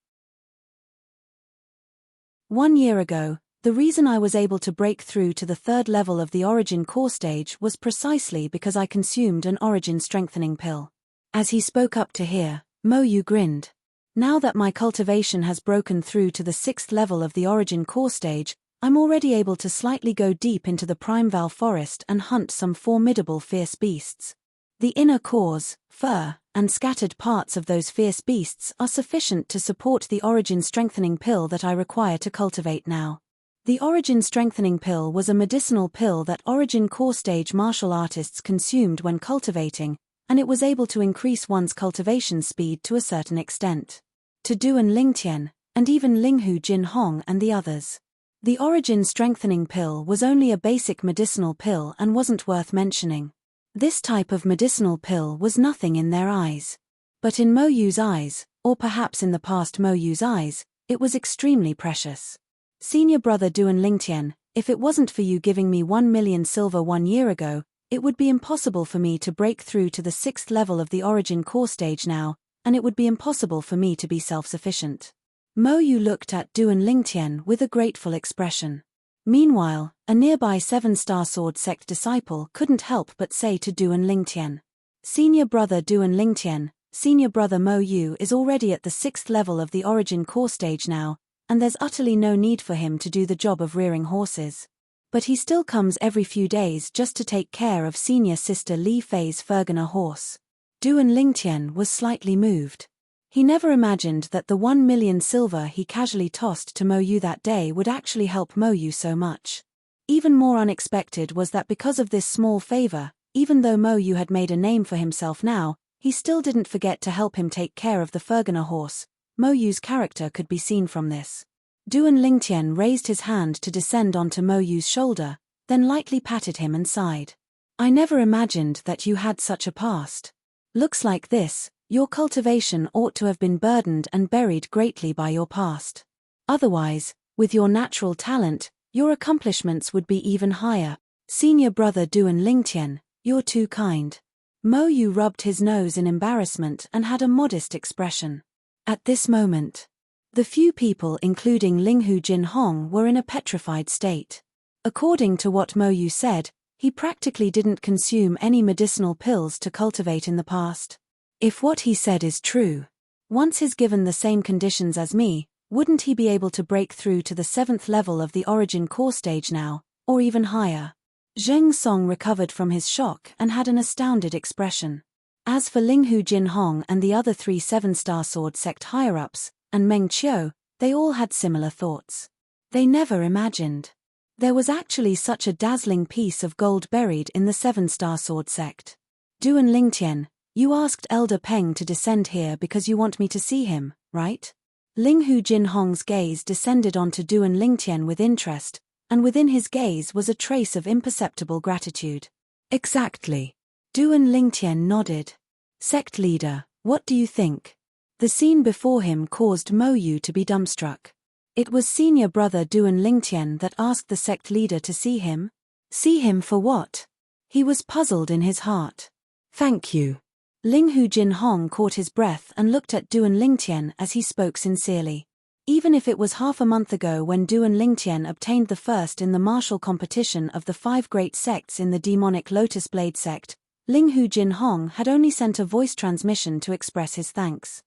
1 year ago, the reason I was able to break through to the 3rd level of the origin core stage was precisely because I consumed an origin strengthening pill. As he spoke up to hear, Mo Yu grinned. Now that my cultivation has broken through to the 6th level of the origin core stage, I'm already able to slightly go deep into the Primeval Forest and hunt some formidable fierce beasts. The inner cores, fur, and scattered parts of those fierce beasts are sufficient to support the origin strengthening pill that I require to cultivate now. The origin strengthening pill was a medicinal pill that origin core stage martial artists consumed when cultivating, and it was able to increase one's cultivation speed to a certain extent. To Duan Lingtian, and even Linghu Jinhong and the others. The origin strengthening pill was only a basic medicinal pill and wasn't worth mentioning. This type of medicinal pill was nothing in their eyes. But in Mo Yu's eyes, or perhaps in the past Mo Yu's eyes, it was extremely precious. Senior brother Duan Lingtian, if it wasn't for you giving me 1 million silver 1 year ago, it would be impossible for me to break through to the 6th level of the origin core stage now, and it would be impossible for me to be self-sufficient. Mo Yu looked at Duan Lingtian with a grateful expression. Meanwhile, a nearby 7-star sword sect disciple couldn't help but say to Duan Lingtian, "Senior brother Duan Lingtian, senior brother Mo Yu is already at the 6th level of the origin core stage now, and there's utterly no need for him to do the job of rearing horses. But he still comes every few days just to take care of senior sister Li Fei's Fergana horse." Duan Lingtian was slightly moved. He never imagined that the 1 million silver he casually tossed to Mo Yu that day would actually help Mo Yu so much. Even more unexpected was that because of this small favor, even though Mo Yu had made a name for himself now, he still didn't forget to help him take care of the Fergana horse. Mo Yu's character could be seen from this. Duan Lingtian raised his hand to descend onto Mo Yu's shoulder, then lightly patted him and sighed. "I never imagined that you had such a past. Looks like this. Your cultivation ought to have been burdened and buried greatly by your past. Otherwise, with your natural talent, your accomplishments would be even higher. Senior brother Duan Lingtian, you're too kind." Mo Yu rubbed his nose in embarrassment and had a modest expression. At this moment, the few people including Linghu Jinhong were in a petrified state. According to what Mo Yu said, he practically didn't consume any medicinal pills to cultivate in the past. If what he said is true, once he's given the same conditions as me, wouldn't he be able to break through to the 7th level of the origin core stage now, or even higher? Zheng Song recovered from his shock and had an astounded expression. As for Linghu Jinhong and the other 3 7-star sword sect higher-ups, and Meng Qiu, they all had similar thoughts. They never imagined there was actually such a dazzling piece of gold buried in the 7-star sword sect. Duan Lingtian, you asked Elder Peng to descend here because you want me to see him, right? Linghu Jinhong's gaze descended onto Duan Lingtian with interest, and within his gaze was a trace of imperceptible gratitude. Exactly. Duan Lingtian nodded. Sect leader, what do you think? The scene before him caused Mo Yu to be dumbstruck. It was senior brother Duan Lingtian that asked the sect leader to see him? See him for what? He was puzzled in his heart. Thank you. Linghu Jinhong caught his breath and looked at Duan Lingtian as he spoke sincerely. Even if it was half a month ago when Duan Lingtian obtained the first in the martial competition of the 5 great sects in the demonic Lotus Blade sect, Linghu Jinhong had only sent a voice transmission to express his thanks.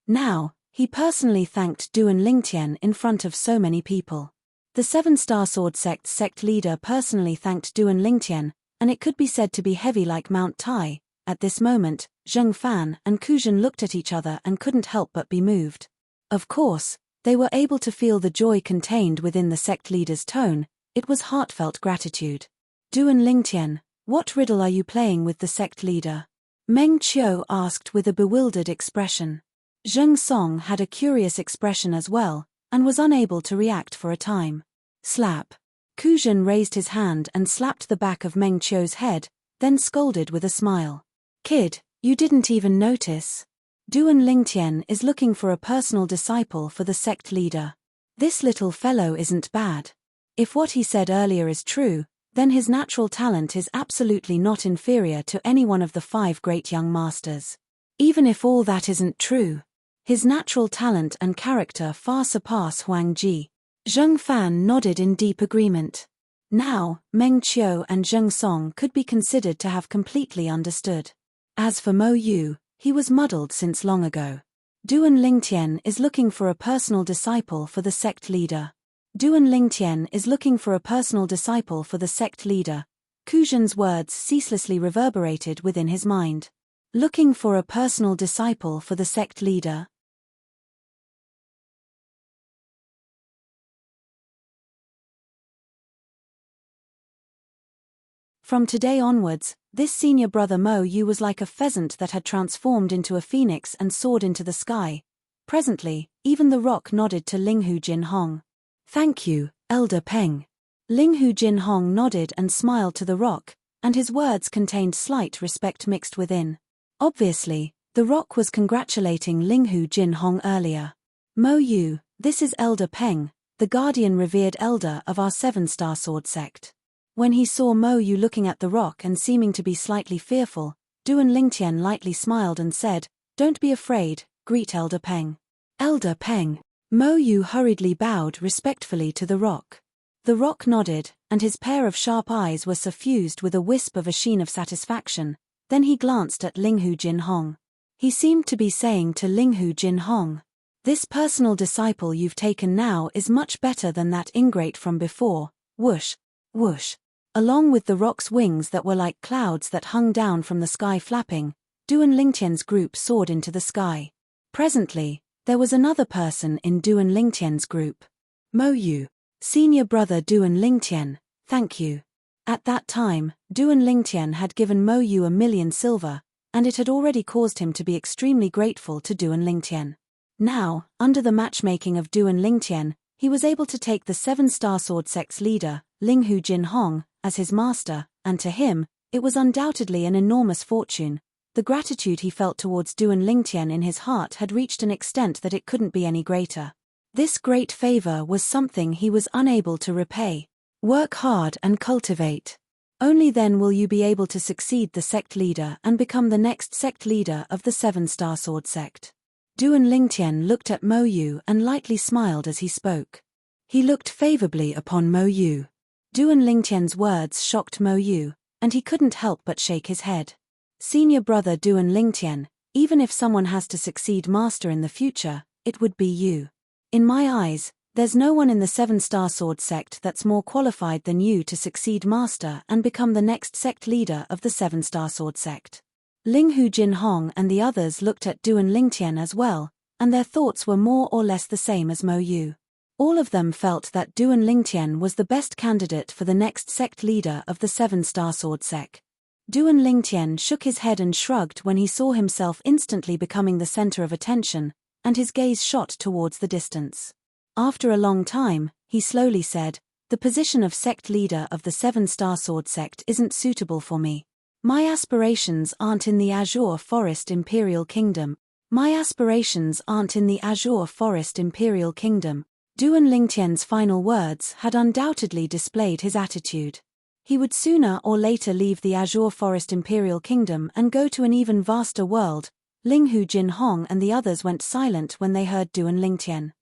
Now, he personally thanked Duan Lingtian in front of so many people. The 7-star sword sect's sect leader personally thanked Duan Lingtian, and it could be said to be heavy like Mount Tai. At this moment, Zheng Fan and Kuzhen looked at each other and couldn't help but be moved. Of course, they were able to feel the joy contained within the sect leader's tone. It was heartfelt gratitude. Duan Lingtian, what riddle are you playing with the sect leader? Meng Qiu asked with a bewildered expression. Zheng Song had a curious expression as well, and was unable to react for a time. Slap. Kuzhen raised his hand and slapped the back of Meng Qiu's head, then scolded with a smile. Kid, you didn't even notice. Duan Lingtian is looking for a personal disciple for the sect leader. This little fellow isn't bad. If what he said earlier is true, then his natural talent is absolutely not inferior to any one of the 5 great young masters. Even if all that isn't true, his natural talent and character far surpass Huang Ji. Zheng Fan nodded in deep agreement. Now, Meng Qiu and Zheng Song could be considered to have completely understood. As for Mo Yu, he was muddled since long ago. Duan Lingtian is looking for a personal disciple for the sect leader. Duan Lingtian is looking for a personal disciple for the sect leader. Kuzhan's words ceaselessly reverberated within his mind. Looking for a personal disciple for the sect leader? From today onwards, this senior brother Mo Yu was like a pheasant that had transformed into a phoenix and soared into the sky. Presently, even the rock nodded to Linghu Jinhong. Thank you, Elder Peng. Linghu Jinhong nodded and smiled to the rock, and his words contained slight respect mixed within. Obviously, the rock was congratulating Linghu Jinhong earlier. Mo Yu, this is Elder Peng, the guardian revered elder of our seven-star sword sect. When he saw Mo Yu looking at the rock and seeming to be slightly fearful, Duan Lingtian lightly smiled and said, "Don't be afraid, greet Elder Peng." Elder Peng. Mo Yu hurriedly bowed respectfully to the rock. The rock nodded, and his pair of sharp eyes were suffused with a wisp of a sheen of satisfaction. Then he glanced at Linghu Jinhong. He seemed to be saying to Linghu Jinhong, "This personal disciple you've taken now is much better than that ingrate from before." Whoosh, whoosh. Along with the rock's wings that were like clouds that hung down from the sky flapping, Duan Lingtian's group soared into the sky. Presently, there was another person in Duan Lingtian's group. Mo Yu. Senior brother Duan Lingtian, thank you. At that time, Duan Lingtian had given Mo Yu 1,000,000 silver, and it had already caused him to be extremely grateful to Duan Lingtian. Now, under the matchmaking of Duan Lingtian, he was able to take the seven-star sword sect's leader, Linghu Jinhong, as his master, and to him, it was undoubtedly an enormous fortune. The gratitude he felt towards Duan Lingtian in his heart had reached an extent that it couldn't be any greater. This great favor was something he was unable to repay. Work hard and cultivate. Only then will you be able to succeed the sect leader and become the next sect leader of the seven-star sword sect. Duan Lingtian looked at Mo Yu and lightly smiled as he spoke. He looked favorably upon Mo Yu. Duan Lingtian's words shocked Mo Yu, and he couldn't help but shake his head. Senior brother Duan Lingtian, even if someone has to succeed master in the future, it would be you. In my eyes, there's no one in the seven-star sword sect that's more qualified than you to succeed master and become the next sect leader of the seven-star sword sect. Linghu Jinhong and the others looked at Duan Lingtian as well, and their thoughts were more or less the same as Mo Yu. All of them felt that Duan Lingtian was the best candidate for the next sect leader of the seven-star sword sect. Duan Lingtian shook his head and shrugged when he saw himself instantly becoming the center of attention, and his gaze shot towards the distance. After a long time, he slowly said, "The position of sect leader of the seven-star sword sect isn't suitable for me. My aspirations aren't in the Azure Forest Imperial Kingdom. My aspirations aren't in the Azure Forest Imperial Kingdom." Duan Lingtian's final words had undoubtedly displayed his attitude. He would sooner or later leave the Azure Forest Imperial Kingdom and go to an even vaster world. Linghu Jinhong and the others went silent when they heard Duan Lingtian.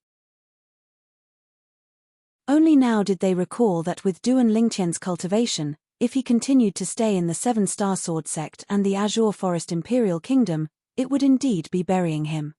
Only now did they recall that with Duan Lingtian's cultivation, if he continued to stay in the seven-star sword sect and the Azure Forest Imperial Kingdom, it would indeed be burying him.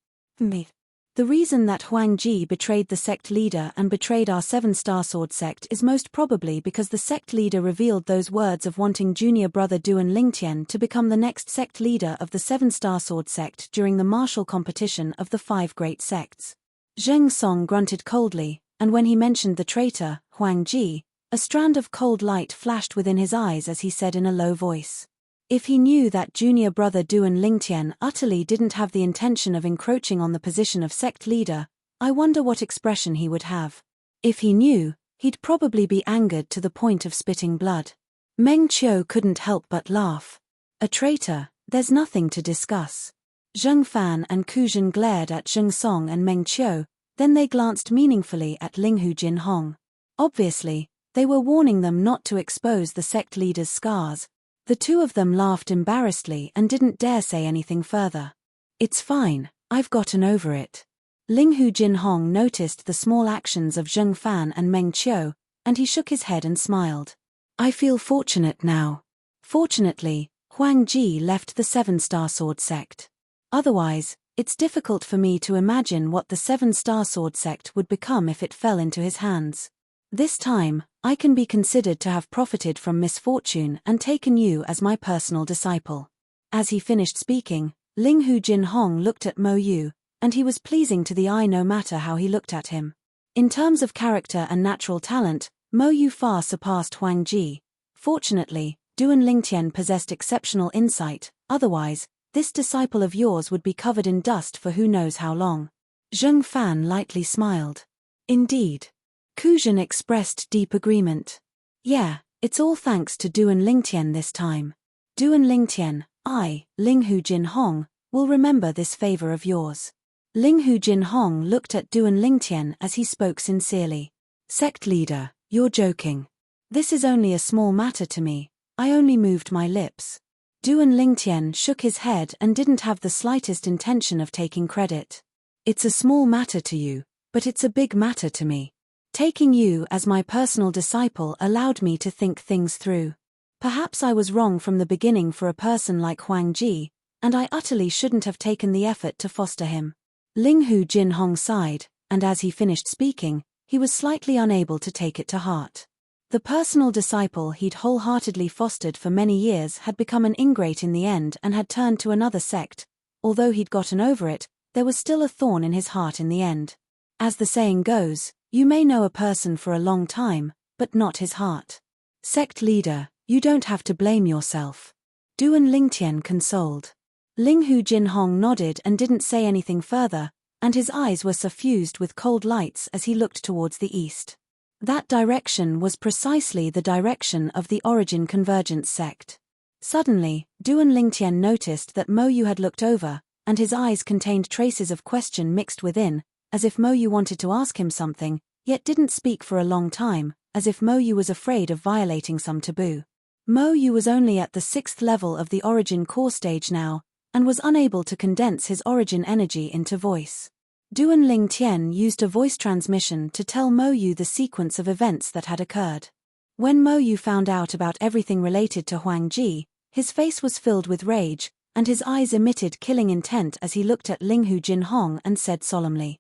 The reason that Huang Ji betrayed the sect leader and betrayed our seven-star sword sect is most probably because the sect leader revealed those words of wanting junior brother Duan Lingtian to become the next sect leader of the seven-star sword sect during the martial competition of the 5 great sects. Zheng Song grunted coldly, and when he mentioned the traitor, Huang Ji, a strand of cold light flashed within his eyes as he said in a low voice. If he knew that junior brother Duan Lingtian utterly didn't have the intention of encroaching on the position of sect leader, I wonder what expression he would have. If he knew, he'd probably be angered to the point of spitting blood. Meng Qiu couldn't help but laugh. A traitor, there's nothing to discuss. Zheng Fan and Kuzhan glared at Zheng Song and Meng Qiu, then they glanced meaningfully at Linghu Jinhong. Obviously, they were warning them not to expose the sect leader's scars. The two of them laughed embarrassedly and didn't dare say anything further. "It's fine, I've gotten over it." Linghu Jinhong noticed the small actions of Zheng Fan and Meng Qiu, and he shook his head and smiled. "I feel fortunate now." Fortunately, Huang Ji left the seven-star sword sect. Otherwise, it's difficult for me to imagine what the seven-star sword sect would become if it fell into his hands. This time, I can be considered to have profited from misfortune and taken you as my personal disciple. As he finished speaking, Ling Hu Jin Hong looked at Mo Yu, and he was pleasing to the eye no matter how he looked at him. In terms of character and natural talent, Mo Yu far surpassed Huang Ji. Fortunately, Duan Lingtian possessed exceptional insight, otherwise, this disciple of yours would be covered in dust for who knows how long. Zheng Fan lightly smiled. Indeed. Kuzhen expressed deep agreement. Yeah, it's all thanks to Duan Lingtian this time. Duan Lingtian, I, Ling Hu Jin Hong, will remember this favor of yours. Ling Hu Jin Hong looked at Duan Lingtian as he spoke sincerely. Sect leader, you're joking. This is only a small matter to me, I only moved my lips. Duan Lingtian shook his head and didn't have the slightest intention of taking credit. It's a small matter to you, but it's a big matter to me. Taking you as my personal disciple allowed me to think things through. Perhaps I was wrong from the beginning for a person like Huang Ji, and I utterly shouldn't have taken the effort to foster him. Ling Hu Jin Hong sighed, and as he finished speaking, he was slightly unable to take it to heart. The personal disciple he'd wholeheartedly fostered for many years had become an ingrate in the end and had turned to another sect. Although he'd gotten over it, there was still a thorn in his heart in the end. As the saying goes, you may know a person for a long time, but not his heart. Sect leader, you don't have to blame yourself. Duan Lingtian consoled. Ling Hu Jin Hong nodded and didn't say anything further, and his eyes were suffused with cold lights as he looked towards the east. That direction was precisely the direction of the Origin Convergence sect. Suddenly, Duan Lingtian noticed that Mo Yu had looked over, and his eyes contained traces of question mixed within, as if Mo Yu wanted to ask him something, yet didn't speak for a long time, as if Mo Yu was afraid of violating some taboo. Mo Yu was only at the 6th level of the Origin core stage now, and was unable to condense his Origin energy into voice. Duan Lingtian used a voice transmission to tell Mo Yu the sequence of events that had occurred. When Mo Yu found out about everything related to Huang Ji, his face was filled with rage, and his eyes emitted killing intent as he looked at Ling Hu Jin Hong and said solemnly,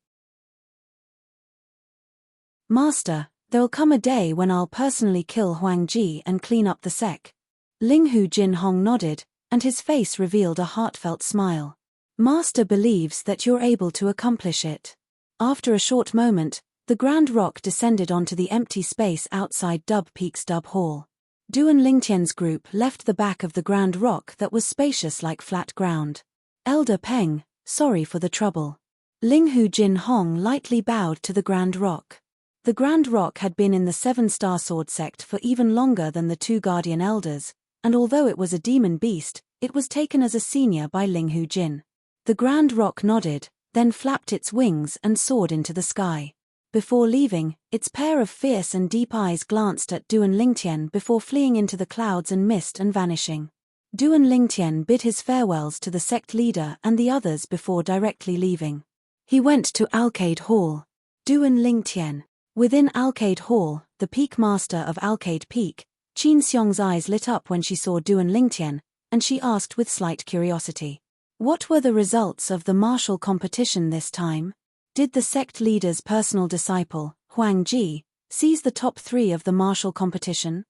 Master, there'll come a day when I'll personally kill Huang Ji and clean up the sect. Ling Hu Jin Hong nodded, and his face revealed a heartfelt smile. Master believes that you're able to accomplish it. After a short moment, the Grand Rock descended onto the empty space outside Dub Peak's Dub Hall. Duan Lingtian's group left the back of the Grand Rock that was spacious like flat ground. Elder Peng, sorry for the trouble. Ling Hu Jin Hong lightly bowed to the Grand Rock. The Grand Rock had been in the 7-star sword sect for even longer than the 2 Guardian Elders, and although it was a demon beast, it was taken as a senior by Ling Hu Jin. The Grand Rock nodded, then flapped its wings and soared into the sky. Before leaving, its pair of fierce and deep eyes glanced at Duan Lingtian before fleeing into the clouds and mist and vanishing. Duan Lingtian bid his farewells to the sect leader and the others before directly leaving. He went to Alcade Hall. Duan Lingtian. Within Alcade Hall, the Peak Master of Alcade Peak, Qin Xiong's eyes lit up when she saw Duan Lingtian, and she asked with slight curiosity. What were the results of the martial competition this time? Did the sect leader's personal disciple, Huang Ji, seize the top 3 of the martial competition?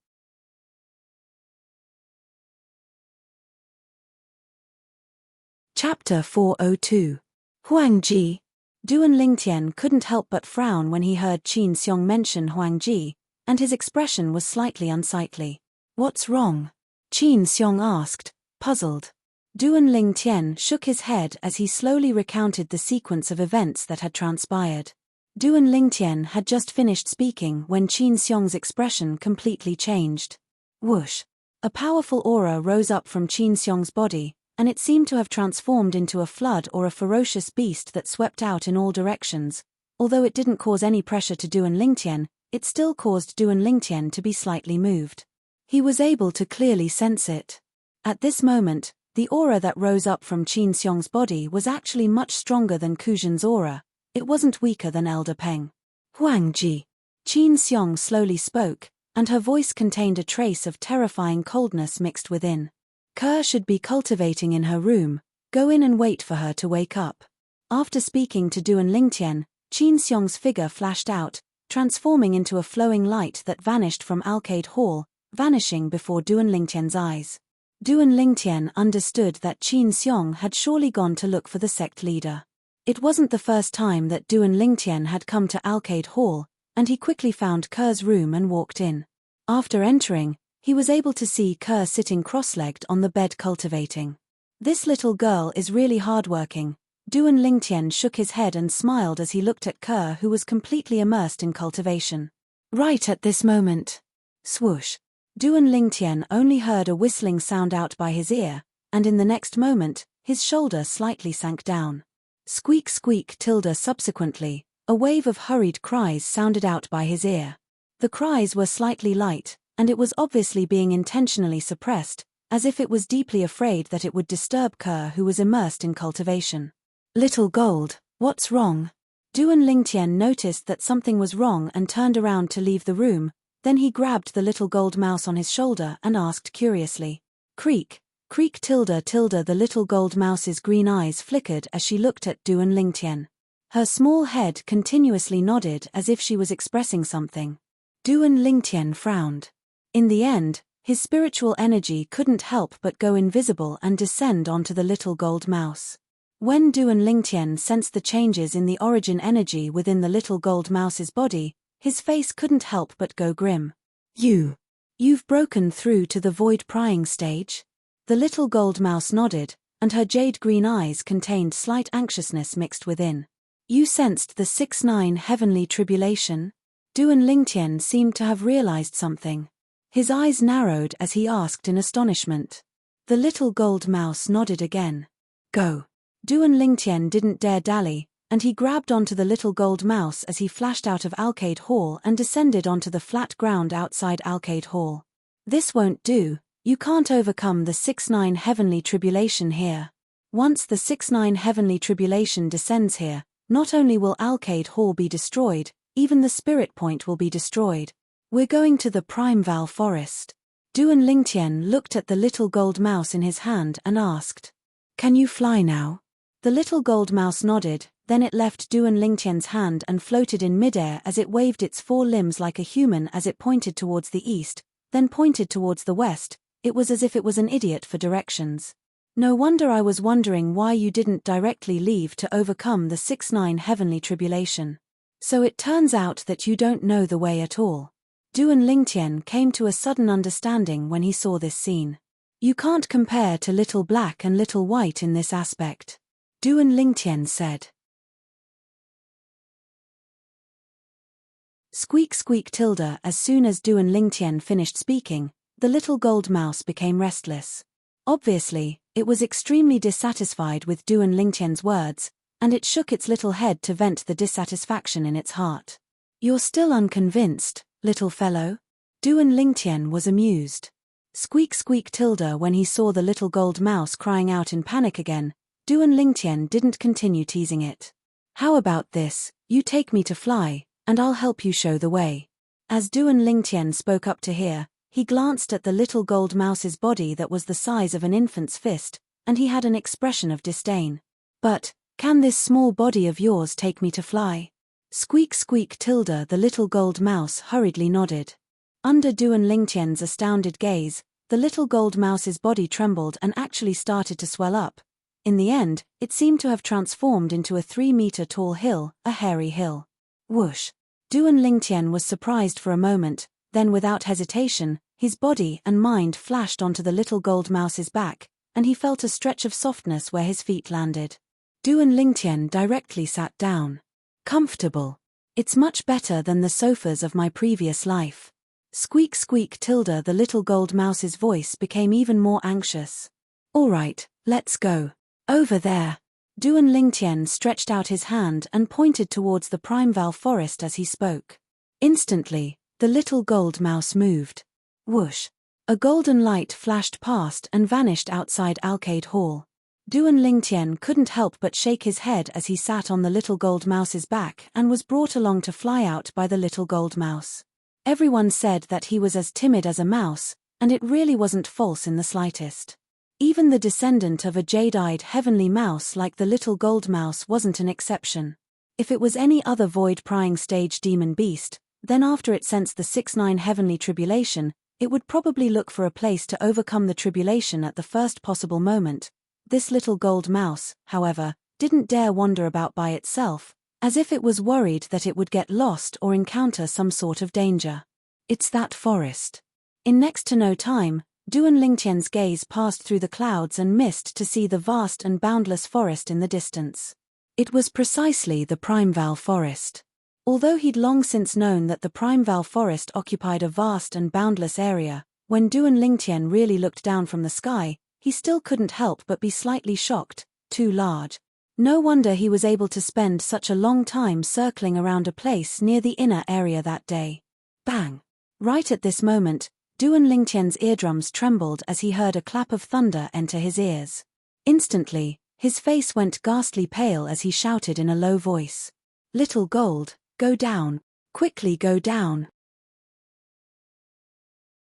Chapter 402. Huang Ji. Duan Lingtian couldn't help but frown when he heard Qin Xiong mention Huang Ji, and his expression was slightly unsightly. What's wrong? Qin Xiong asked, puzzled. Duan Lingtian shook his head as he slowly recounted the sequence of events that had transpired. Duan Lingtian had just finished speaking when Qin Xiong's expression completely changed. Whoosh! A powerful aura rose up from Qin Xiong's body, and it seemed to have transformed into a flood or a ferocious beast that swept out in all directions. Although it didn't cause any pressure to Duan Lingtian, it still caused Duan Lingtian to be slightly moved. He was able to clearly sense it. At this moment, the aura that rose up from Qin Xiong's body was actually much stronger than Kuzhen's aura. It wasn't weaker than Elder Peng. Huang Ji. Qin Xiong slowly spoke, and her voice contained a trace of terrifying coldness mixed within. Kerr should be cultivating in her room, go in and wait for her to wake up. After speaking to Duan Lingtian, Qin Xiong's figure flashed out, transforming into a flowing light that vanished from Arcade Hall, vanishing before Duan Lingtian's eyes. Duan Lingtian understood that Qin Xiong had surely gone to look for the sect leader. It wasn't the first time that Duan Lingtian had come to Arcade Hall, and he quickly found Ker's room and walked in. After entering, he was able to see Ker sitting cross-legged on the bed cultivating. This little girl is really hardworking. Duan Lingtian shook his head and smiled as he looked at Ker, who was completely immersed in cultivation. Right at this moment. Swoosh. Duan Lingtian only heard a whistling sound out by his ear, and in the next moment, his shoulder slightly sank down. Squeak squeak tilde subsequently, a wave of hurried cries sounded out by his ear. The cries were slightly light, and it was obviously being intentionally suppressed, as if it was deeply afraid that it would disturb Ker, who was immersed in cultivation. Little Gold, what's wrong? Duan Lingtian noticed that something was wrong and turned around to leave the room. Then he grabbed the little gold mouse on his shoulder and asked curiously. Creak, creak tilde tilde. The little gold mouse's green eyes flickered as she looked at Duan Lingtian. Her small head continuously nodded as if she was expressing something. Duan Lingtian frowned. In the end, his spiritual energy couldn't help but go invisible and descend onto the little gold mouse. When Duan Lingtian sensed the changes in the origin energy within the little gold mouse's body, his face couldn't help but go grim. You've broken through to the void prying stage? The little gold mouse nodded, and her jade green eyes contained slight anxiousness mixed within. You sensed the 6-9 heavenly tribulation? Duan Lingtian seemed to have realized something. His eyes narrowed as he asked in astonishment. The little gold mouse nodded again. Go. Duan Lingtian didn't dare dally, and he grabbed onto the little gold mouse as he flashed out of Arcade Hall and descended onto the flat ground outside Arcade Hall. This won't do, you can't overcome the 6-9 heavenly tribulation here. Once the 6-9 heavenly tribulation descends here, not only will Arcade Hall be destroyed, even the spirit point will be destroyed. We're going to the Primeval Forest. Duan Lingtian looked at the little gold mouse in his hand and asked, Can you fly now? The little gold mouse nodded, then it left Duan Lingtian's hand and floated in midair as it waved its 4 limbs like a human as it pointed towards the east, then pointed towards the west. It was as if it was an idiot for directions. No wonder I was wondering why you didn't directly leave to overcome the 6-9 heavenly tribulation. So it turns out that you don't know the way at all. Duan Lingtian came to a sudden understanding when he saw this scene. You can't compare to Little Black and Little White in this aspect. Duan Lingtian said. Squeak squeak tilde. As soon as Duan Lingtian finished speaking, the little gold mouse became restless. Obviously, it was extremely dissatisfied with Duan Lingtian's words, and it shook its little head to vent the dissatisfaction in its heart. You're still unconvinced, little fellow? Duan Lingtian was amused. Squeak squeak tilde. When he saw the little gold mouse crying out in panic again, Duan Lingtian didn't continue teasing it. How about this, you take me to fly, and I'll help you show the way. As Duan Lingtian spoke up to hear, he glanced at the little gold mouse's body that was the size of an infant's fist, and he had an expression of disdain. But, can this small body of yours take me to fly? Squeak squeak tilde. The little gold mouse hurriedly nodded. Under Duan Lingtian's astounded gaze, the little gold mouse's body trembled and actually started to swell up. In the end, it seemed to have transformed into a 3-meter-tall hill, a hairy hill. Whoosh! Duan Lingtian was surprised for a moment, then without hesitation, his body and mind flashed onto the little gold mouse's back, and he felt a stretch of softness where his feet landed. Duan Lingtian directly sat down. Comfortable. It's much better than the sofas of my previous life. Squeak squeak tilde. The little gold mouse's voice became even more anxious. All right, let's go. Over there. Duan Lingtian stretched out his hand and pointed towards the Primeval Forest as he spoke. Instantly, the little gold mouse moved. Whoosh! A golden light flashed past and vanished outside Arcade Hall. Duan Lingtian couldn't help but shake his head as he sat on the little gold mouse's back and was brought along to fly out by the little gold mouse. Everyone said that he was as timid as a mouse, and it really wasn't false in the slightest. Even the descendant of a jade-eyed heavenly mouse like the little gold mouse wasn't an exception. If it was any other void-prying stage demon beast, Then after it sensed the 6-9 heavenly tribulation, it would probably look for a place to overcome the tribulation at the first possible moment. This little gold mouse, however, didn't dare wander about by itself, as if it was worried that it would get lost or encounter some sort of danger. It's that forest. In next to no time, Duan Lingtian's gaze passed through the clouds and mist to see the vast and boundless forest in the distance. It was precisely the Primeval Forest. Although he'd long since known that the Primeval Forest occupied a vast and boundless area, when Duan Lingtian really looked down from the sky, he still couldn't help but be slightly shocked. Too large. No wonder he was able to spend such a long time circling around a place near the inner area that day. Bang! Right at this moment, Duan Lingtian's eardrums trembled as he heard a clap of thunder enter his ears. Instantly, his face went ghastly pale as he shouted in a low voice. "Little Gold, go down, quickly go down."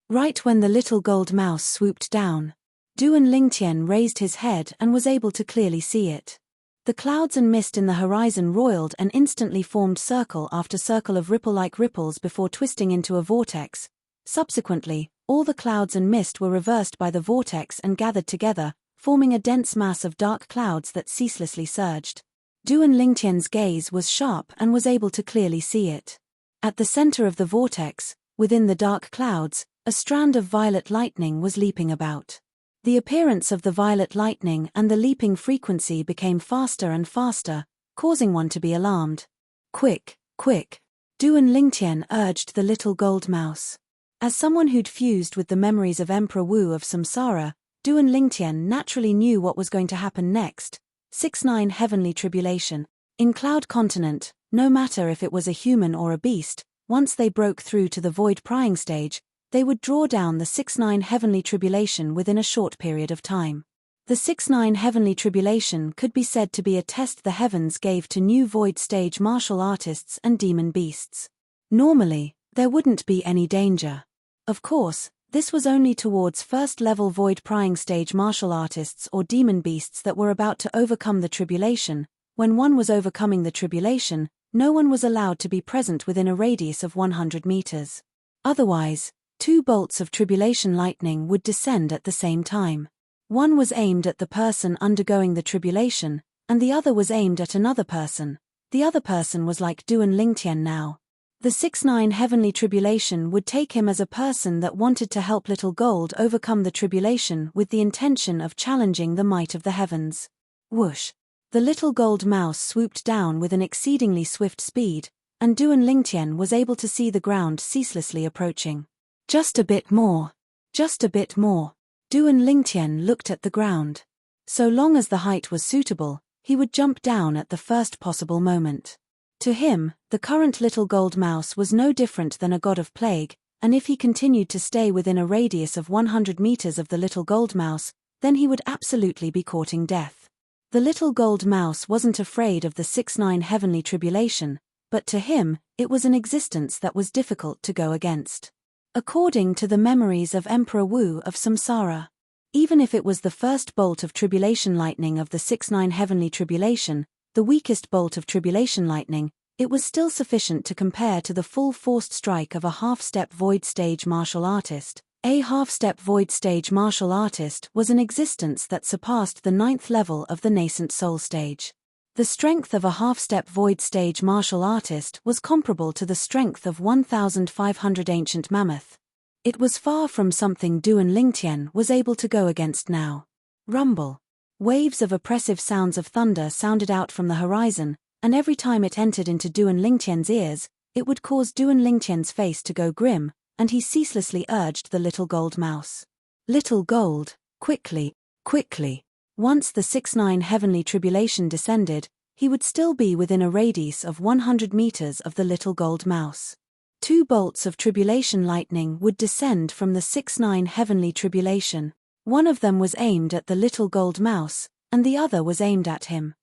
Right when the little gold mouse swooped down, Duan Lingtian raised his head and was able to clearly see it. The clouds and mist in the horizon roiled and instantly formed circle after circle of ripple-like ripples before twisting into a vortex. Subsequently, all the clouds and mist were reversed by the vortex and gathered together, forming a dense mass of dark clouds that ceaselessly surged. Duan Lingtian's gaze was sharp and was able to clearly see it. At the center of the vortex, within the dark clouds, a strand of violet lightning was leaping about. The appearance of the violet lightning and the leaping frequency became faster and faster, causing one to be alarmed. "Quick, quick!" Duan Lingtian urged the little gold mouse. As someone who'd fused with the memories of Emperor Wu of Samsara, Duan Lingtian naturally knew what was going to happen next. 6-9 heavenly tribulation. In Cloud Continent, no matter if it was a human or a beast, once they broke through to the void prying stage, they would draw down the 6-9 heavenly tribulation within a short period of time. The 6-9 heavenly tribulation could be said to be a test the heavens gave to new void stage martial artists and demon beasts. Normally, there wouldn't be any danger. Of course, this was only towards first-level void prying stage martial artists or demon beasts that were about to overcome the tribulation. When one was overcoming the tribulation, no one was allowed to be present within a radius of 100 meters. Otherwise, 2 bolts of tribulation lightning would descend at the same time. One was aimed at the person undergoing the tribulation, and the other was aimed at another person. The other person was like Duan Lingtian now. The 6-9 heavenly tribulation would take him as a person that wanted to help Little Gold overcome the tribulation with the intention of challenging the might of the heavens. Whoosh! The little gold mouse swooped down with an exceedingly swift speed, and Duan Lingtian was able to see the ground ceaselessly approaching. Just a bit more. Just a bit more. Duan Lingtian looked at the ground. So long as the height was suitable, he would jump down at the first possible moment. To him, the current little gold mouse was no different than a god of plague, and if he continued to stay within a radius of 100 meters of the little gold mouse, then he would absolutely be courting death. The little gold mouse wasn't afraid of the 6-9 heavenly tribulation, but to him, it was an existence that was difficult to go against. According to the memories of Emperor Wu of Samsara, even if it was the first bolt of tribulation lightning of the 6-9 heavenly tribulation, the weakest bolt of tribulation lightning, it was still sufficient to compare to the full forced strike of a half-step void stage martial artist. A half-step void stage martial artist was an existence that surpassed the 9th level of the nascent soul stage. The strength of a half-step void stage martial artist was comparable to the strength of 1,500 ancient mammoth. It was far from something Duan Lingtian was able to go against now. Rumble. Waves of oppressive sounds of thunder sounded out from the horizon, and every time it entered into Duan Lingtian's ears, it would cause Duan Lingtian's face to go grim, and he ceaselessly urged the little gold mouse. "Little Gold, quickly, quickly." Once the 6-9 heavenly tribulation descended, he would still be within a radius of 100 meters of the little gold mouse. 2 bolts of tribulation lightning would descend from the 6-9 heavenly tribulation. One of them was aimed at the little gold mouse, and the other was aimed at him.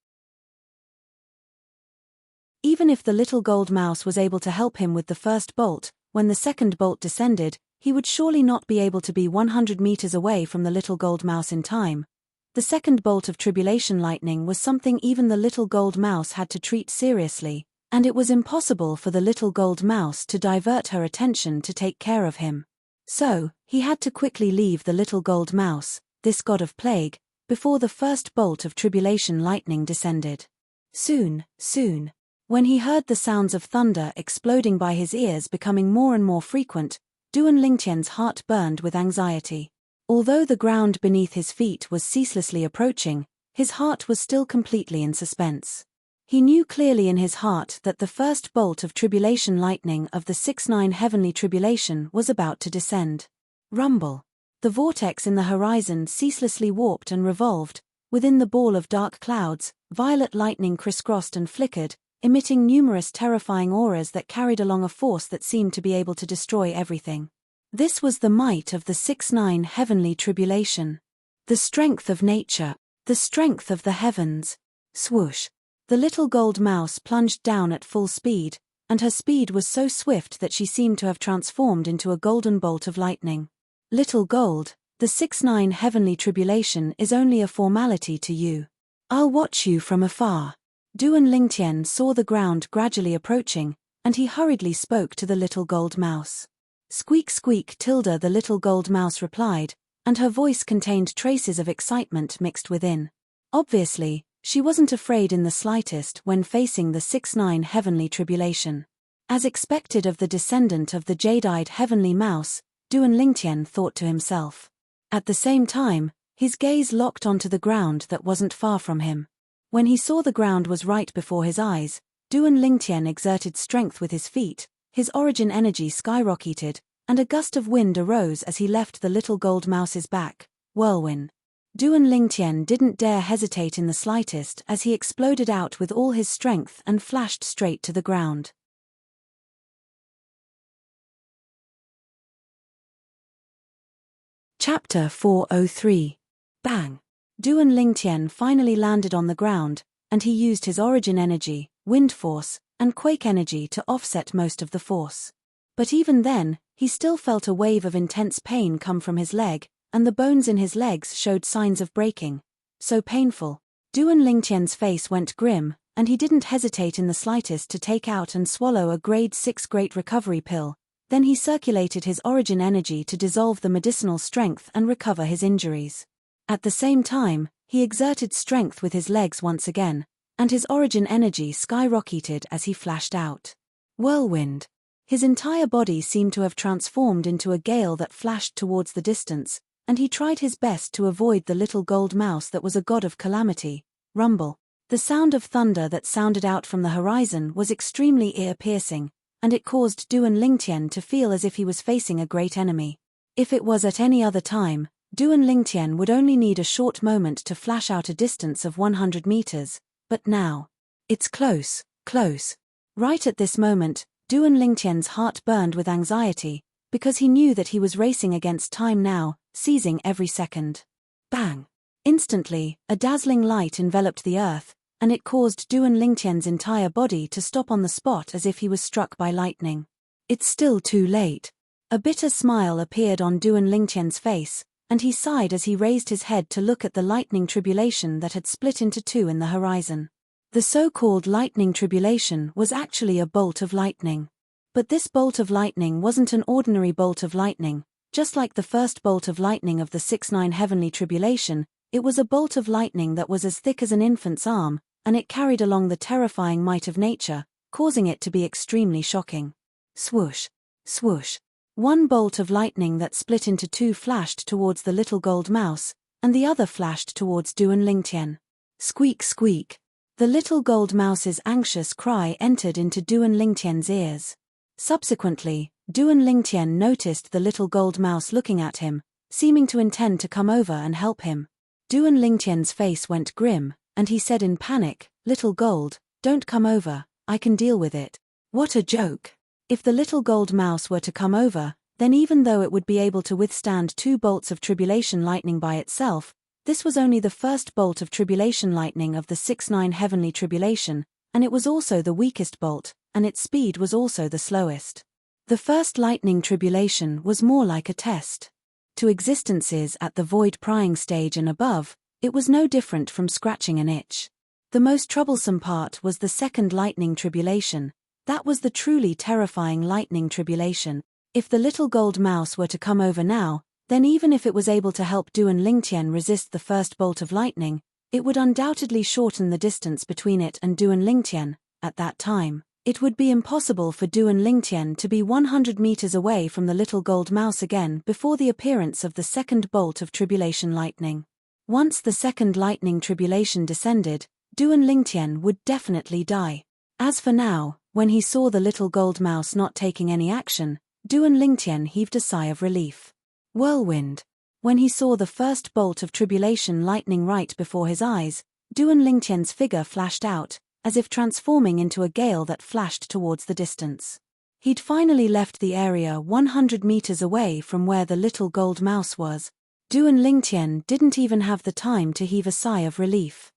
Even if the little gold mouse was able to help him with the first bolt, when the second bolt descended, he would surely not be able to be 100 meters away from the little gold mouse in time. The second bolt of tribulation lightning was something even the little gold mouse had to treat seriously. and it was impossible for the little gold mouse to divert her attention to take care of him. So, he had to quickly leave the little gold mouse, this god of plague, before the first bolt of tribulation lightning descended. Soon, when he heard the sounds of thunder exploding by his ears becoming more and more frequent, Duan Lingtian's heart burned with anxiety. Although the ground beneath his feet was ceaselessly approaching, his heart was still completely in suspense. He knew clearly in his heart that the first bolt of tribulation lightning of the 6-9 heavenly tribulation was about to descend. Rumble. The vortex in the horizon ceaselessly warped and revolved. Within the ball of dark clouds, violet lightning crisscrossed and flickered, emitting numerous terrifying auras that carried along a force that seemed to be able to destroy everything. This was the might of the 6-9 heavenly tribulation. The strength of nature, the strength of the heavens. Swoosh. The little gold mouse plunged down at full speed, and her speed was so swift that she seemed to have transformed into a golden bolt of lightning. Little gold, the 6-9 heavenly tribulation is only a formality to you. I'll watch you from afar. Duan Lingtian saw the ground gradually approaching, and he hurriedly spoke to the little gold mouse. Squeak squeak tilde, the little gold mouse replied, and her voice contained traces of excitement mixed within. Obviously, she wasn't afraid in the slightest when facing the 6-9 heavenly tribulation. As expected of the descendant of the jade-eyed heavenly mouse, Duan Lingtian thought to himself. At the same time, his gaze locked onto the ground that wasn't far from him. When he saw the ground was right before his eyes, Duan Lingtian exerted strength with his feet, his origin energy skyrocketed, and a gust of wind arose as he left the little gold mouse's back. Whirlwind. Duan Lingtian didn't dare hesitate in the slightest as he exploded out with all his strength and flashed straight to the ground. Chapter 403. Bang! Duan Lingtian finally landed on the ground, and he used his origin energy, wind force, and quake energy to offset most of the force. But even then, he still felt a wave of intense pain come from his leg, and the bones in his legs showed signs of breaking. So painful. Duan Lingtian's face went grim, and he didn't hesitate in the slightest to take out and swallow a grade 6 great recovery pill. Then he circulated his origin energy to dissolve the medicinal strength and recover his injuries. At the same time, he exerted strength with his legs once again, and his origin energy skyrocketed as he flashed out. Whirlwind. His entire body seemed to have transformed into a gale that flashed towards the distance, and he tried his best to avoid the little gold mouse that was a god of calamity. Rumble. The sound of thunder that sounded out from the horizon was extremely ear-piercing, and it caused Duan Lingtian to feel as if he was facing a great enemy. If it was at any other time, Duan Lingtian would only need a short moment to flash out a distance of 100 meters, but now. It's close. Right at this moment, Duan Lingtian's heart burned with anxiety, because he knew that he was racing against time now, seizing every second. Bang! Instantly, a dazzling light enveloped the earth, and it caused Duan Lingtian's entire body to stop on the spot as if he was struck by lightning. It's still too late. A bitter smile appeared on Duan Lingtian's face, and he sighed as he raised his head to look at the lightning tribulation that had split into two in the horizon. The so-called lightning tribulation was actually a bolt of lightning. But this bolt of lightning wasn't an ordinary bolt of lightning. Just like the first bolt of lightning of the 6-9 heavenly tribulation, it was a bolt of lightning that was as thick as an infant's arm, and it carried along the terrifying might of nature, causing it to be extremely shocking. Swoosh. Swoosh. One bolt of lightning that split into two flashed towards the little gold mouse, and the other flashed towards Duan Lingtian. Squeak squeak. The little gold mouse's anxious cry entered into Duan Lingtian's ears. Subsequently, Duan Lingtian noticed the little gold mouse looking at him, seeming to intend to come over and help him. Duan Lingtian's face went grim, and he said in panic, "Little gold, don't come over, I can deal with it." What a joke. If the little gold mouse were to come over, then even though it would be able to withstand two bolts of tribulation lightning by itself, this was only the first bolt of tribulation lightning of the 6-9 heavenly tribulation, and it was also the weakest bolt, and its speed was also the slowest. The first lightning tribulation was more like a test. To existences at the void prying stage and above, it was no different from scratching an itch. The most troublesome part was the second lightning tribulation. That was the truly terrifying lightning tribulation. If the little gold mouse were to come over now, then even if it was able to help Duan Lingtian resist the first bolt of lightning, it would undoubtedly shorten the distance between it and Duan Lingtian. At that time, it would be impossible for Duan Lingtian to be 100 meters away from the little gold mouse again before the appearance of the second bolt of tribulation lightning. Once the second lightning tribulation descended, Duan Lingtian would definitely die. As for now, when he saw the little gold mouse not taking any action, Duan Lingtian heaved a sigh of relief. Whirlwind. When he saw the first bolt of tribulation lightning right before his eyes, Duan Lingtian's figure flashed out, as if transforming into a gale that flashed towards the distance. He'd finally left the area 100 meters away from where the little gold mouse was. Duan Lingtian didn't even have the time to heave a sigh of relief.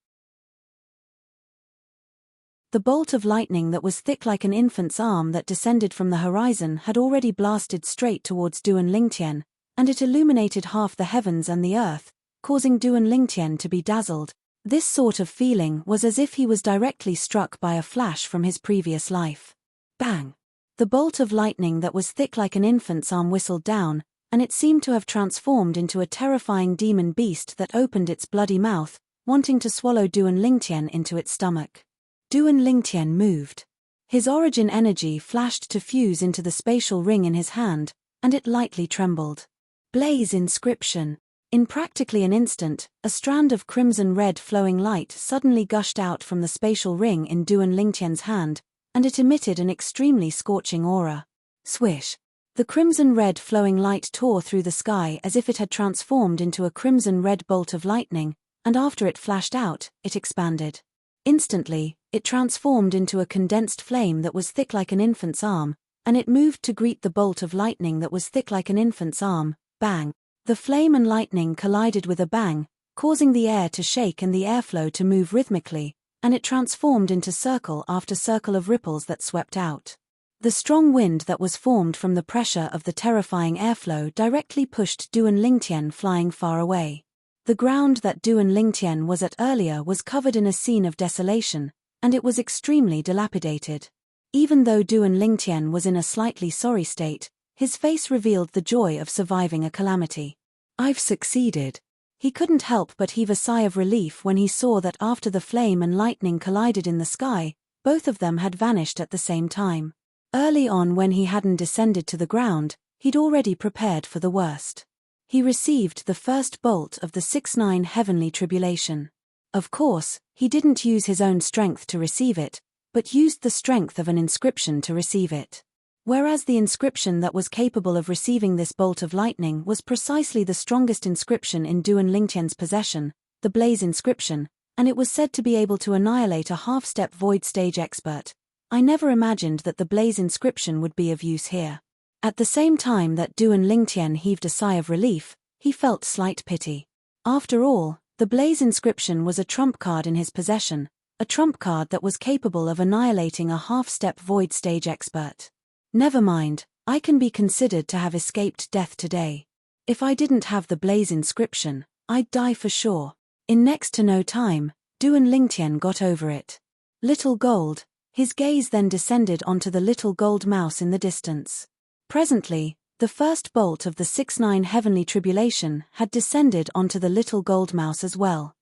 The bolt of lightning that was thick like an infant's arm that descended from the horizon had already blasted straight towards Duan Lingtian, and it illuminated half the heavens and the earth, causing Duan Lingtian to be dazzled. This sort of feeling was as if he was directly struck by a flash from his previous life. Bang! The bolt of lightning that was thick like an infant's arm whistled down, and it seemed to have transformed into a terrifying demon beast that opened its bloody mouth, wanting to swallow Duan Lingtian into its stomach. Duan Lingtian moved. His origin energy flashed to fuse into the spatial ring in his hand, and it lightly trembled. Blaze inscription. In practically an instant, a strand of crimson-red flowing light suddenly gushed out from the spatial ring in Duan Lingtian's hand, and it emitted an extremely scorching aura. Swish! The crimson-red flowing light tore through the sky as if it had transformed into a crimson-red bolt of lightning, and after it flashed out, it expanded. Instantly, it transformed into a condensed flame that was thick like an infant's arm, and it moved to greet the bolt of lightning that was thick like an infant's arm. Bang! The flame and lightning collided with a bang, causing the air to shake and the airflow to move rhythmically, and it transformed into circle after circle of ripples that swept out. The strong wind that was formed from the pressure of the terrifying airflow directly pushed Duan Lingtian flying far away. The ground that Duan Lingtian was at earlier was covered in a scene of desolation, and it was extremely dilapidated. Even though Duan Lingtian was in a slightly sorry state, his face revealed the joy of surviving a calamity. I've succeeded. He couldn't help but heave a sigh of relief when he saw that after the flame and lightning collided in the sky, both of them had vanished at the same time. Early on, when he hadn't descended to the ground, he'd already prepared for the worst. He received the first bolt of the 6-9 heavenly tribulation. Of course, he didn't use his own strength to receive it, but used the strength of an inscription to receive it. Whereas the inscription that was capable of receiving this bolt of lightning was precisely the strongest inscription in Duan Lingtian's possession, the Blaze inscription, and it was said to be able to annihilate a half-step void stage expert. I never imagined that the Blaze inscription would be of use here. At the same time that Duan Lingtian heaved a sigh of relief, he felt slight pity. After all, the Blaze inscription was a trump card in his possession, a trump card that was capable of annihilating a half-step void stage expert. Never mind, I can be considered to have escaped death today. If I didn't have the Blaze inscription, I'd die for sure. In next to no time, Duan Lingtian got over it. Little gold. His gaze then descended onto the little gold mouse in the distance. Presently, the first bolt of the 6-9 heavenly tribulation had descended onto the little gold mouse as well.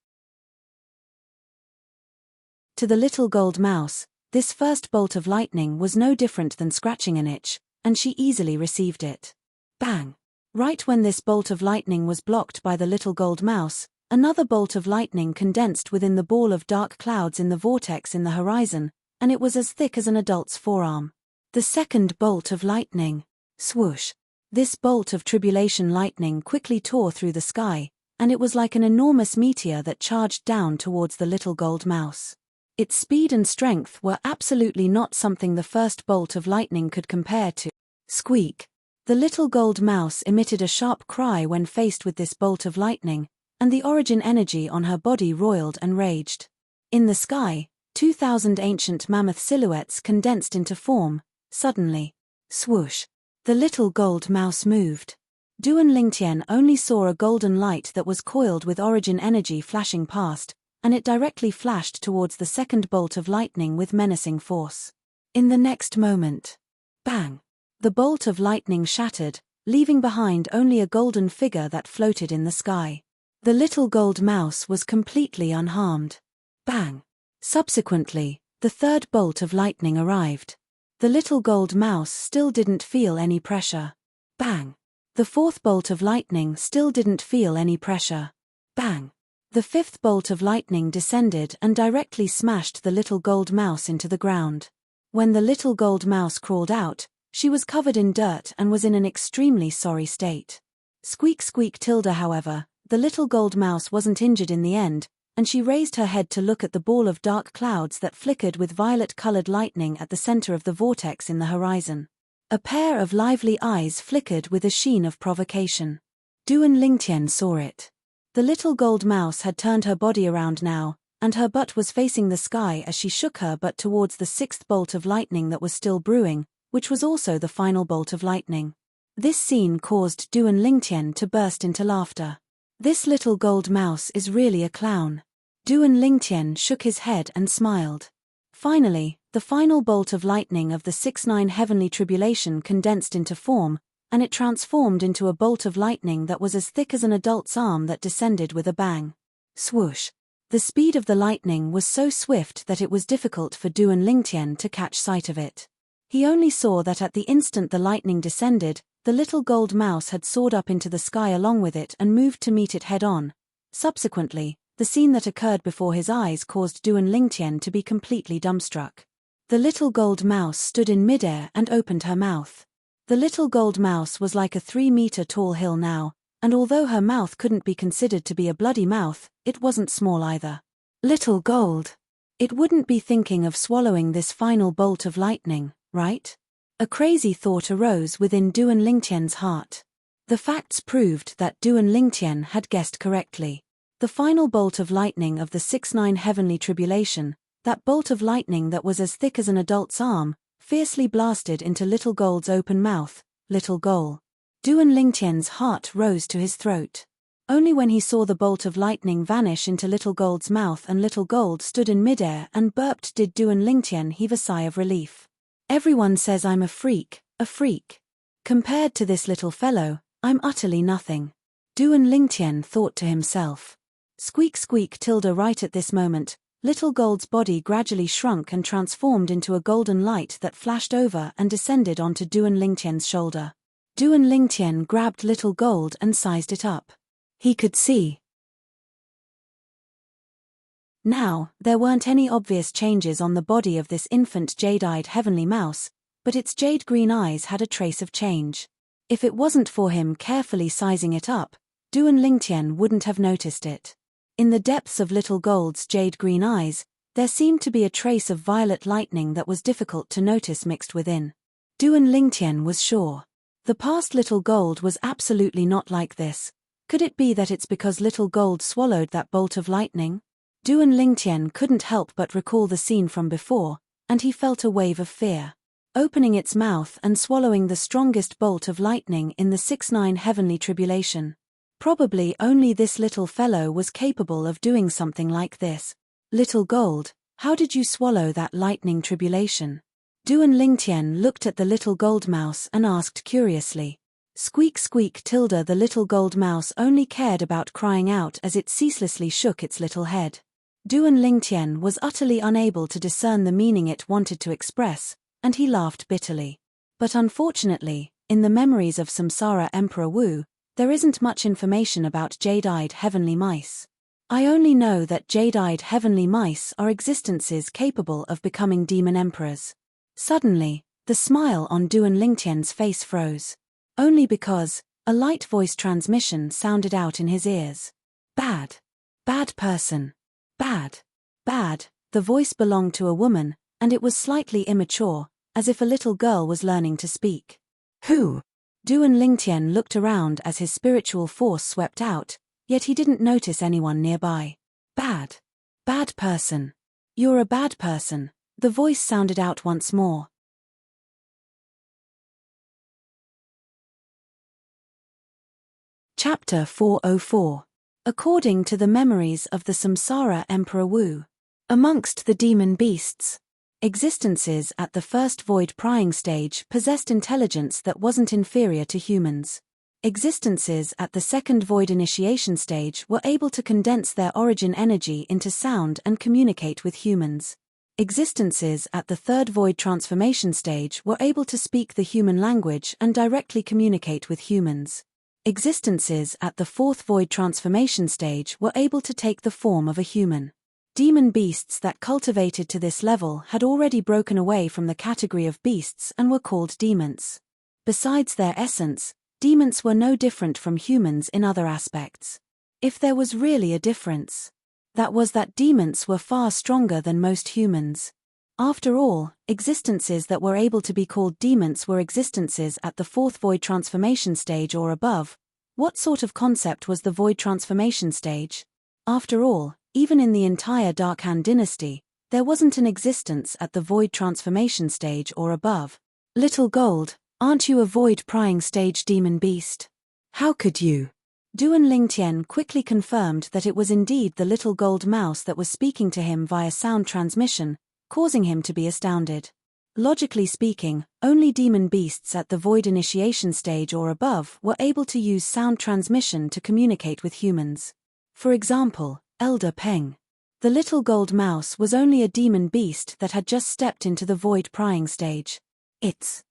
To the little gold mouse, this first bolt of lightning was no different than scratching an itch, and she easily received it. Bang! Right when this bolt of lightning was blocked by the little gold mouse, another bolt of lightning condensed within the ball of dark clouds in the vortex in the horizon, and it was as thick as an adult's forearm. The second bolt of lightning. Swoosh! This bolt of tribulation lightning quickly tore through the sky, and it was like an enormous meteor that charged down towards the little gold mouse. Its speed and strength were absolutely not something the first bolt of lightning could compare to. Squeak! The little gold mouse emitted a sharp cry when faced with this bolt of lightning, and the origin energy on her body roiled and raged. In the sky, 2,000 ancient mammoth silhouettes condensed into form. Suddenly, swoosh! The little gold mouse moved. Duan Lingtian only saw a golden light that was coiled with origin energy flashing past, and it directly flashed towards the second bolt of lightning with menacing force. In the next moment, bang! The bolt of lightning shattered, leaving behind only a golden figure that floated in the sky. The little gold mouse was completely unharmed. Bang! Subsequently, the third bolt of lightning arrived. The little gold mouse still didn't feel any pressure. Bang! The fourth bolt of lightning still didn't feel any pressure. Bang! The fifth bolt of lightning descended and directly smashed the little gold mouse into the ground. When the little gold mouse crawled out, she was covered in dirt and was in an extremely sorry state. Squeak squeak Tilda, however, the little gold mouse wasn't injured in the end, and she raised her head to look at the ball of dark clouds that flickered with violet-colored lightning at the center of the vortex in the horizon. A pair of lively eyes flickered with a sheen of provocation. Duan Lingtian saw it. The little gold mouse had turned her body around now, and her butt was facing the sky as she shook her butt towards the sixth bolt of lightning that was still brewing, which was also the final bolt of lightning. This scene caused Duan Lingtian to burst into laughter. This little gold mouse is really a clown. Duan Lingtian shook his head and smiled. Finally, the final bolt of lightning of the 6-9 heavenly tribulation condensed into form, and it transformed into a bolt of lightning that was as thick as an adult's arm that descended with a bang. Swoosh! The speed of the lightning was so swift that it was difficult for Duan Lingtian to catch sight of it. He only saw that at the instant the lightning descended, the little gold mouse had soared up into the sky along with it and moved to meet it head-on. Subsequently, the scene that occurred before his eyes caused Duan Lingtian to be completely dumbstruck. The little gold mouse stood in midair and opened her mouth. The little gold mouse was like a 3-meter-tall hill now, and although her mouth couldn't be considered to be a bloody mouth, it wasn't small either. Little gold! It wouldn't be thinking of swallowing this final bolt of lightning, right? A crazy thought arose within Duan Lingtian's heart. The facts proved that Duan Lingtian had guessed correctly. The final bolt of lightning of the 6-9 heavenly tribulation, that bolt of lightning that was as thick as an adult's arm, fiercely blasted into Little Gold's open mouth, Little Gold. Duan Lingtian's heart rose to his throat. Only when he saw the bolt of lightning vanish into Little Gold's mouth and Little Gold stood in midair and burped did Duan Lingtian heave a sigh of relief. Everyone says I'm a freak, a freak. Compared to this little fellow, I'm utterly nothing. Duan Lingtian thought to himself. Squeak squeak Tilda. Right at this moment, Little Gold's body gradually shrunk and transformed into a golden light that flashed over and descended onto Duan Lingtian's shoulder. Duan Lingtian grabbed Little Gold and sized it up. He could see. Now, there weren't any obvious changes on the body of this infant jade-eyed heavenly mouse, but its jade-green eyes had a trace of change. If it wasn't for him carefully sizing it up, Duan Lingtian wouldn't have noticed it. In the depths of Little Gold's jade-green eyes, there seemed to be a trace of violet lightning that was difficult to notice mixed within. Duan Lingtian was sure. The past Little Gold was absolutely not like this. Could it be that it's because Little Gold swallowed that bolt of lightning? Duan Lingtian couldn't help but recall the scene from before, and he felt a wave of fear. Opening its mouth and swallowing the strongest bolt of lightning in the 6-9 heavenly tribulation. Probably only this little fellow was capable of doing something like this. Little Gold, how did you swallow that lightning tribulation? Duan Lingtian looked at the little gold mouse and asked curiously. Squeak squeak Tilda. The little gold mouse only cared about crying out as it ceaselessly shook its little head. Duan Lingtian was utterly unable to discern the meaning it wanted to express, and he laughed bitterly. But unfortunately, in the memories of Samsara Emperor Wu, there isn't much information about jade-eyed heavenly mice. I only know that jade-eyed heavenly mice are existences capable of becoming demon emperors. Suddenly, the smile on Duan Lingtian's face froze. Only because a light voice transmission sounded out in his ears. Bad. Bad person. Bad. Bad. The voice belonged to a woman, and it was slightly immature, as if a little girl was learning to speak. Who? Duan Lingtian looked around as his spiritual force swept out, yet he didn't notice anyone nearby. Bad. Bad person. You're a bad person, the voice sounded out once more. Chapter 404. According to the memories of the Samsara Emperor Wu. Amongst the demon beasts, existences at the first void prying stage possessed intelligence that wasn't inferior to humans. Existences at the second void initiation stage were able to condense their origin energy into sound and communicate with humans. Existences at the third void transformation stage were able to speak the human language and directly communicate with humans. Existences at the fourth void transformation stage were able to take the form of a human. Demon beasts that cultivated to this level had already broken away from the category of beasts and were called demons. Besides their essence, demons were no different from humans in other aspects. If there was really a difference, that was that demons were far stronger than most humans. After all, existences that were able to be called demons were existences at the fourth void transformation stage or above. What sort of concept was the void transformation stage? After all, even in the entire Dark Han dynasty, there wasn't an existence at the void transformation stage or above. Little Gold, aren't you a void prying stage demon beast? How could you? Duan Lingtian quickly confirmed that it was indeed the little gold mouse that was speaking to him via sound transmission, causing him to be astounded. Logically speaking, only demon beasts at the void initiation stage or above were able to use sound transmission to communicate with humans. For example, Elder Peng. The little gold mouse was only a demon beast that had just stepped into the void prying stage. It's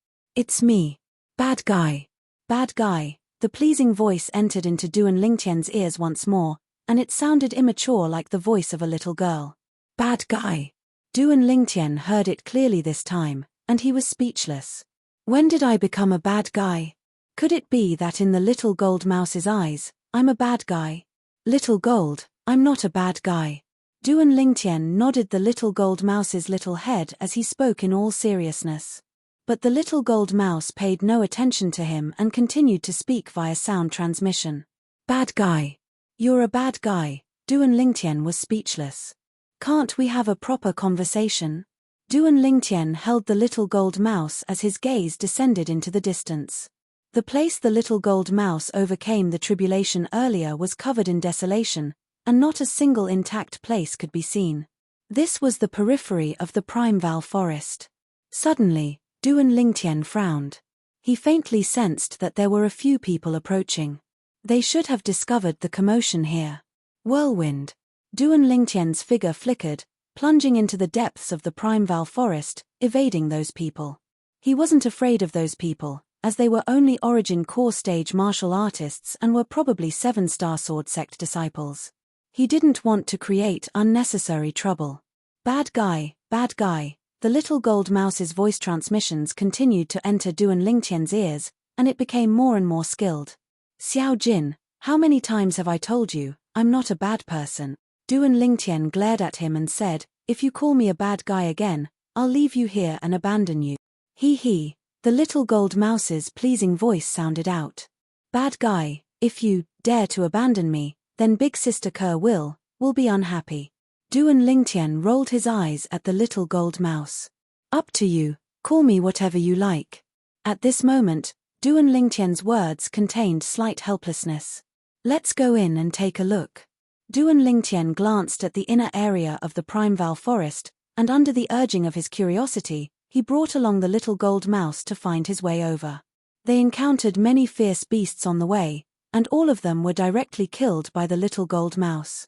me. Bad guy. Bad guy. The pleasing voice entered into Duan Lingtian's ears once more, and it sounded immature like the voice of a little girl. Bad guy. Duan Lingtian heard it clearly this time, and he was speechless. When did I become a bad guy? Could it be that in the little gold mouse's eyes, I'm a bad guy? Little Gold, I'm not a bad guy. Duan Lingtian nodded the little gold mouse's little head as he spoke in all seriousness. But the little gold mouse paid no attention to him and continued to speak via sound transmission. Bad guy. You're a bad guy. Duan Lingtian was speechless. Can't we have a proper conversation? Duan Lingtian held the little gold mouse as his gaze descended into the distance. The place the little gold mouse overcame the tribulation earlier was covered in desolation, and not a single intact place could be seen. This was the periphery of the Primeval Forest. Suddenly, Duan Lingtian frowned. He faintly sensed that there were a few people approaching. They should have discovered the commotion here. Whirlwind. Duan Lingtian's figure flickered, plunging into the depths of the Primeval Forest, evading those people. He wasn't afraid of those people, as they were only Origin Core stage martial artists and were probably 7-star Sword Sect disciples. He didn't want to create unnecessary trouble. Bad guy, bad guy. The little gold mouse's voice transmissions continued to enter Duan Lingtian's ears, and it became more and more skilled. Xiao Jin, how many times have I told you, I'm not a bad person? Duan Lingtian glared at him and said, if you call me a bad guy again, I'll leave you here and abandon you. He. The little gold mouse's pleasing voice sounded out. Bad guy, if you dare to abandon me, then Big Sister Kerr will be unhappy. Duan Lingtian rolled his eyes at the little gold mouse. Up to you, call me whatever you like. At this moment, Duan Lingtian's words contained slight helplessness. Let's go in and take a look. Duan Lingtian glanced at the inner area of the Primeval Forest, and under the urging of his curiosity, he brought along the little gold mouse to find his way over. They encountered many fierce beasts on the way, and all of them were directly killed by the little gold mouse.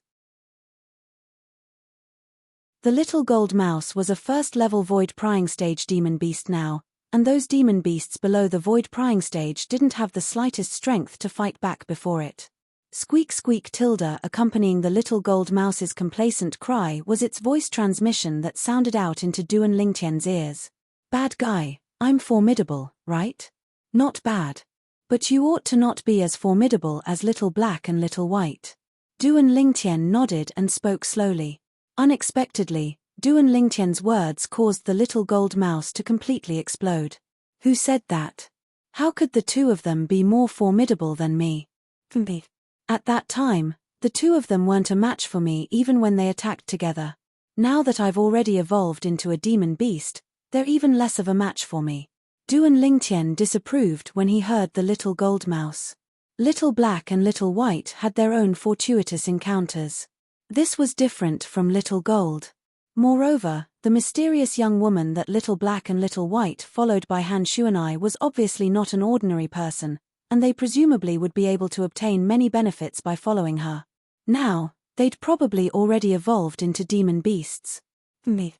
The little gold mouse was a first-level void prying stage demon beast now, and those demon beasts below the void prying stage didn't have the slightest strength to fight back before it. Squeak squeak tilde accompanying the little gold mouse's complacent cry was its voice transmission that sounded out into Duan Lingtian's ears. Bad guy, I'm formidable, right? Not bad. But you ought to not be as formidable as Little Black and Little White. Duan Lingtian nodded and spoke slowly. Unexpectedly, Duan Lingtian's words caused the little gold mouse to completely explode. Who said that? How could the two of them be more formidable than me? At that time, the two of them weren't a match for me even when they attacked together. Now that I've already evolved into a demon beast, they're even less of a match for me. Duan Lingtian disapproved when he heard the little gold mouse. Little Black and Little White had their own fortuitous encounters. This was different from Little Gold. Moreover, the mysterious young woman that Little Black and Little White followed by Han Shuanai was obviously not an ordinary person, and they presumably would be able to obtain many benefits by following her. Now, they'd probably already evolved into demon beasts. Me.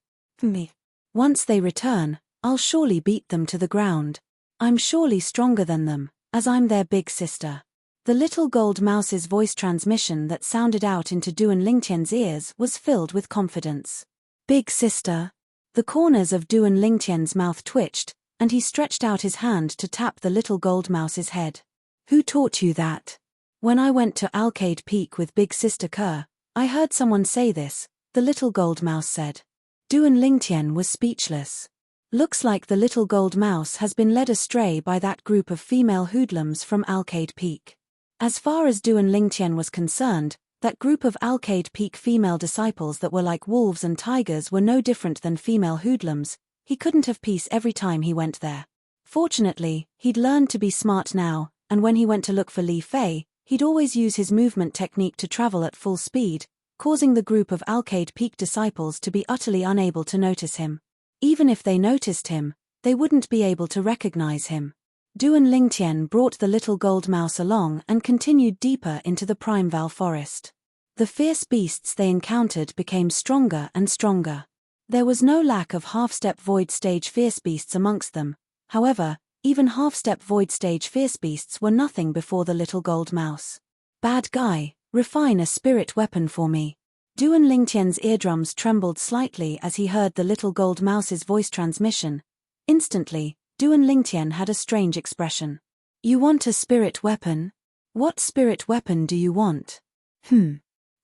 Once they return, I'll surely beat them to the ground. I'm surely stronger than them, as I'm their big sister. The little gold mouse's voice transmission that sounded out into Duan Lingtian's ears was filled with confidence. Big sister. The corners of Duan Lingtian's mouth twitched, and he stretched out his hand to tap the little gold mouse's head. Who taught you that? When I went to Alcade Peak with Big Sister Kerr, I heard someone say this, the little gold mouse said. Duan Lingtian was speechless. Looks like the little gold mouse has been led astray by that group of female hoodlums from Alcade Peak. As far as Duan Lingtian was concerned, that group of Alcade Peak female disciples that were like wolves and tigers were no different than female hoodlums. He couldn't have peace every time he went there. Fortunately, he'd learned to be smart now, and when he went to look for Li Fei, he'd always use his movement technique to travel at full speed, causing the group of Alcade Peak disciples to be utterly unable to notice him. Even if they noticed him, they wouldn't be able to recognize him. Duan Lingtian brought the little gold mouse along and continued deeper into the Primeval Forest. The fierce beasts they encountered became stronger and stronger. There was no lack of half-step void stage fierce beasts amongst them. However, even half-step void stage fierce beasts were nothing before the little gold mouse. Bad guy, refine a spirit weapon for me. Duan Lingtian's eardrums trembled slightly as he heard the little gold mouse's voice transmission. Instantly, Duan Lingtian had a strange expression. You want a spirit weapon? What spirit weapon do you want?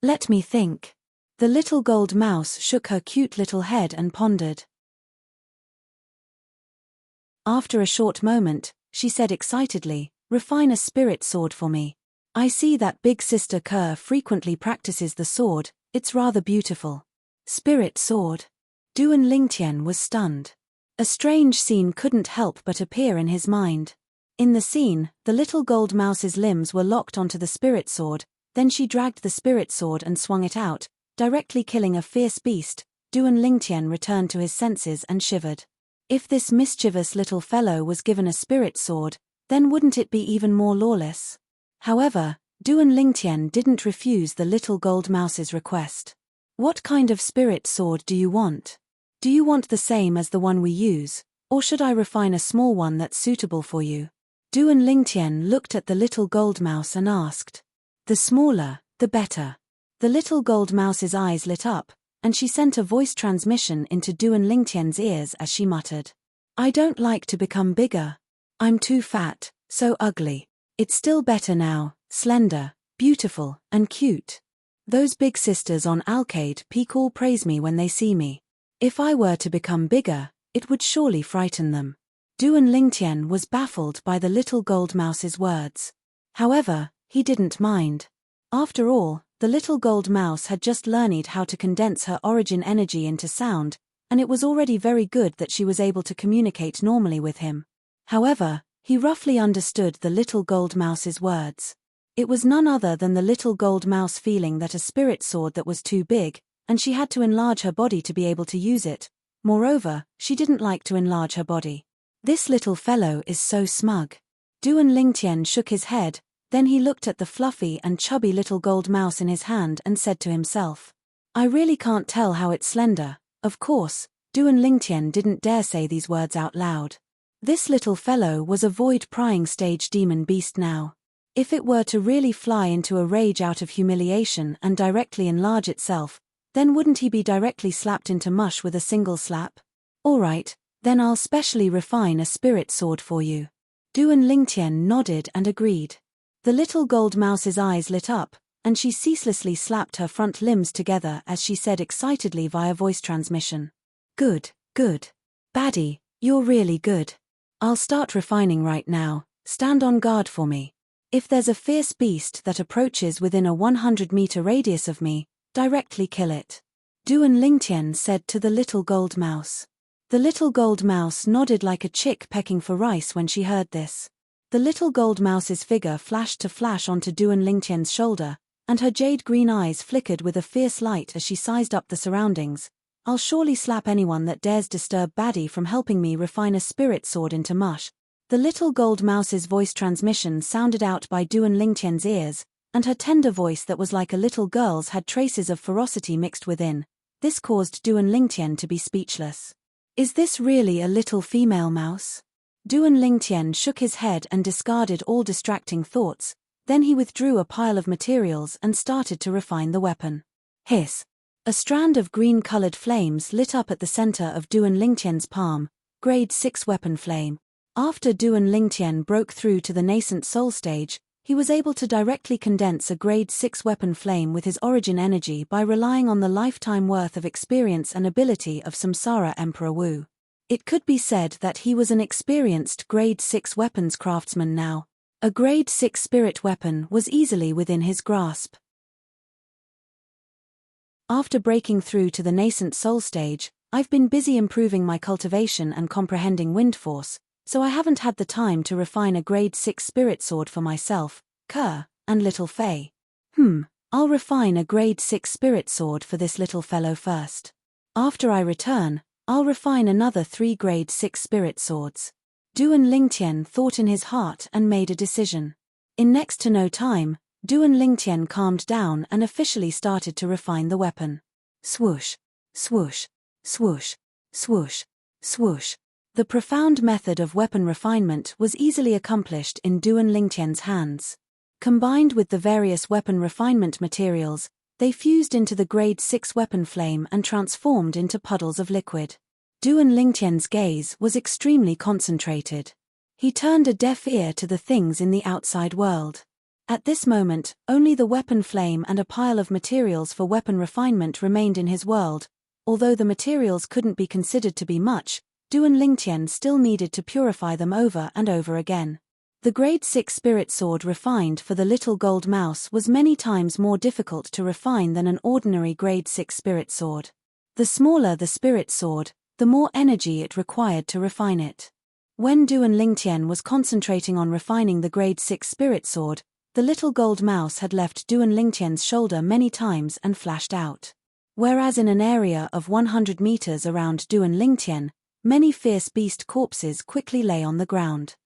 Let me think. The little gold mouse shook her cute little head and pondered. After a short moment, she said excitedly, refine a spirit sword for me. I see that Big Sister Kerr frequently practices the sword, it's rather beautiful. Spirit sword. Duan Lingtian was stunned. A strange scene couldn't help but appear in his mind. In the scene, the little gold mouse's limbs were locked onto the spirit sword, then she dragged the spirit sword and swung it out, directly killing a fierce beast. Duan Lingtian returned to his senses and shivered. If this mischievous little fellow was given a spirit sword, then wouldn't it be even more lawless? However, Duan Lingtian didn't refuse the little gold mouse's request. What kind of spirit sword do you want? Do you want the same as the one we use, or should I refine a small one that's suitable for you? Duan Lingtian looked at the little gold mouse and asked. The smaller, the better. The little gold mouse's eyes lit up, and she sent a voice transmission into Duan Lingtian's ears as she muttered. I don't like to become bigger. I'm too fat, so ugly. It's still better now, slender, beautiful, and cute. Those big sisters on Alcade Peak all praise me when they see me. If I were to become bigger, it would surely frighten them. Duan Lingtian was baffled by the little gold mouse's words. However, he didn't mind. After all, the little gold mouse had just learned how to condense her origin energy into sound, and it was already very good that she was able to communicate normally with him. However, he roughly understood the little gold mouse's words. It was none other than the little gold mouse feeling that a spirit sword that was too big, and she had to enlarge her body to be able to use it. Moreover, she didn't like to enlarge her body. This little fellow is so smug. Duan Lingtian shook his head, then he looked at the fluffy and chubby little gold mouse in his hand and said to himself. I really can't tell how it's slender. Of course, Duan Lingtian didn't dare say these words out loud. This little fellow was a void-prying stage demon beast now. If it were to really fly into a rage out of humiliation and directly enlarge itself, then wouldn't he be directly slapped into mush with a single slap? Alright, then I'll specially refine a spirit sword for you. Duan Lingtian nodded and agreed. The little gold mouse's eyes lit up, and she ceaselessly slapped her front limbs together as she said excitedly via voice transmission. Good, good. Baddie, you're really good. I'll start refining right now, stand on guard for me. If there's a fierce beast that approaches within a 100-meter radius of me, directly kill it. Duan Lingtian said to the little gold mouse. The little gold mouse nodded like a chick pecking for rice when she heard this. The little gold mouse's figure flashed to flash onto Duan Lingtian's shoulder, and her jade green eyes flickered with a fierce light as she sized up the surroundings. I'll surely slap anyone that dares disturb Baddie from helping me refine a spirit sword into mush. The little gold mouse's voice transmission sounded out by Duan Lingtian's ears, and her tender voice that was like a little girl's had traces of ferocity mixed within. This caused Duan Lingtian to be speechless. Is this really a little female mouse? Duan Lingtian shook his head and discarded all distracting thoughts, then he withdrew a pile of materials and started to refine the weapon. Hiss! A strand of green-colored flames lit up at the center of Duan Lingtian's palm, grade 6 weapon flame. After Duan Lingtian broke through to the nascent soul stage, he was able to directly condense a grade 6 weapon flame with his origin energy by relying on the lifetime worth of experience and ability of Samsara Emperor Wu. It could be said that he was an experienced grade 6 weapons craftsman now. A grade 6 spirit weapon was easily within his grasp. After breaking through to the nascent soul stage, I've been busy improving my cultivation and comprehending wind force, so I haven't had the time to refine a grade 6 spirit sword for myself, Kerr, and little Faye. I'll refine a grade 6 spirit sword for this little fellow first. After I return, I'll refine another 3 grade 6 spirit swords. Duan Lingtian thought in his heart and made a decision. In next to no time, Duan Lingtian calmed down and officially started to refine the weapon. Swoosh, swoosh, swoosh, swoosh, swoosh. The profound method of weapon refinement was easily accomplished in Duan Lingtian's hands. Combined with the various weapon refinement materials, they fused into the grade 6 weapon flame and transformed into puddles of liquid. Duan Lingtian's gaze was extremely concentrated. He turned a deaf ear to the things in the outside world. At this moment, only the weapon flame and a pile of materials for weapon refinement remained in his world. Although the materials couldn't be considered to be much, Duan Lingtian still needed to purify them over and over again. The grade 6 spirit sword refined for the little gold mouse was many times more difficult to refine than an ordinary grade 6 spirit sword. The smaller the spirit sword, the more energy it required to refine it. When Duan Lingtian was concentrating on refining the grade 6 spirit sword, the little gold mouse had left Duan Lingtian's shoulder many times and flashed out. Whereas in an area of 100 meters around Duan Lingtian, many fierce beast corpses quickly lay on the ground.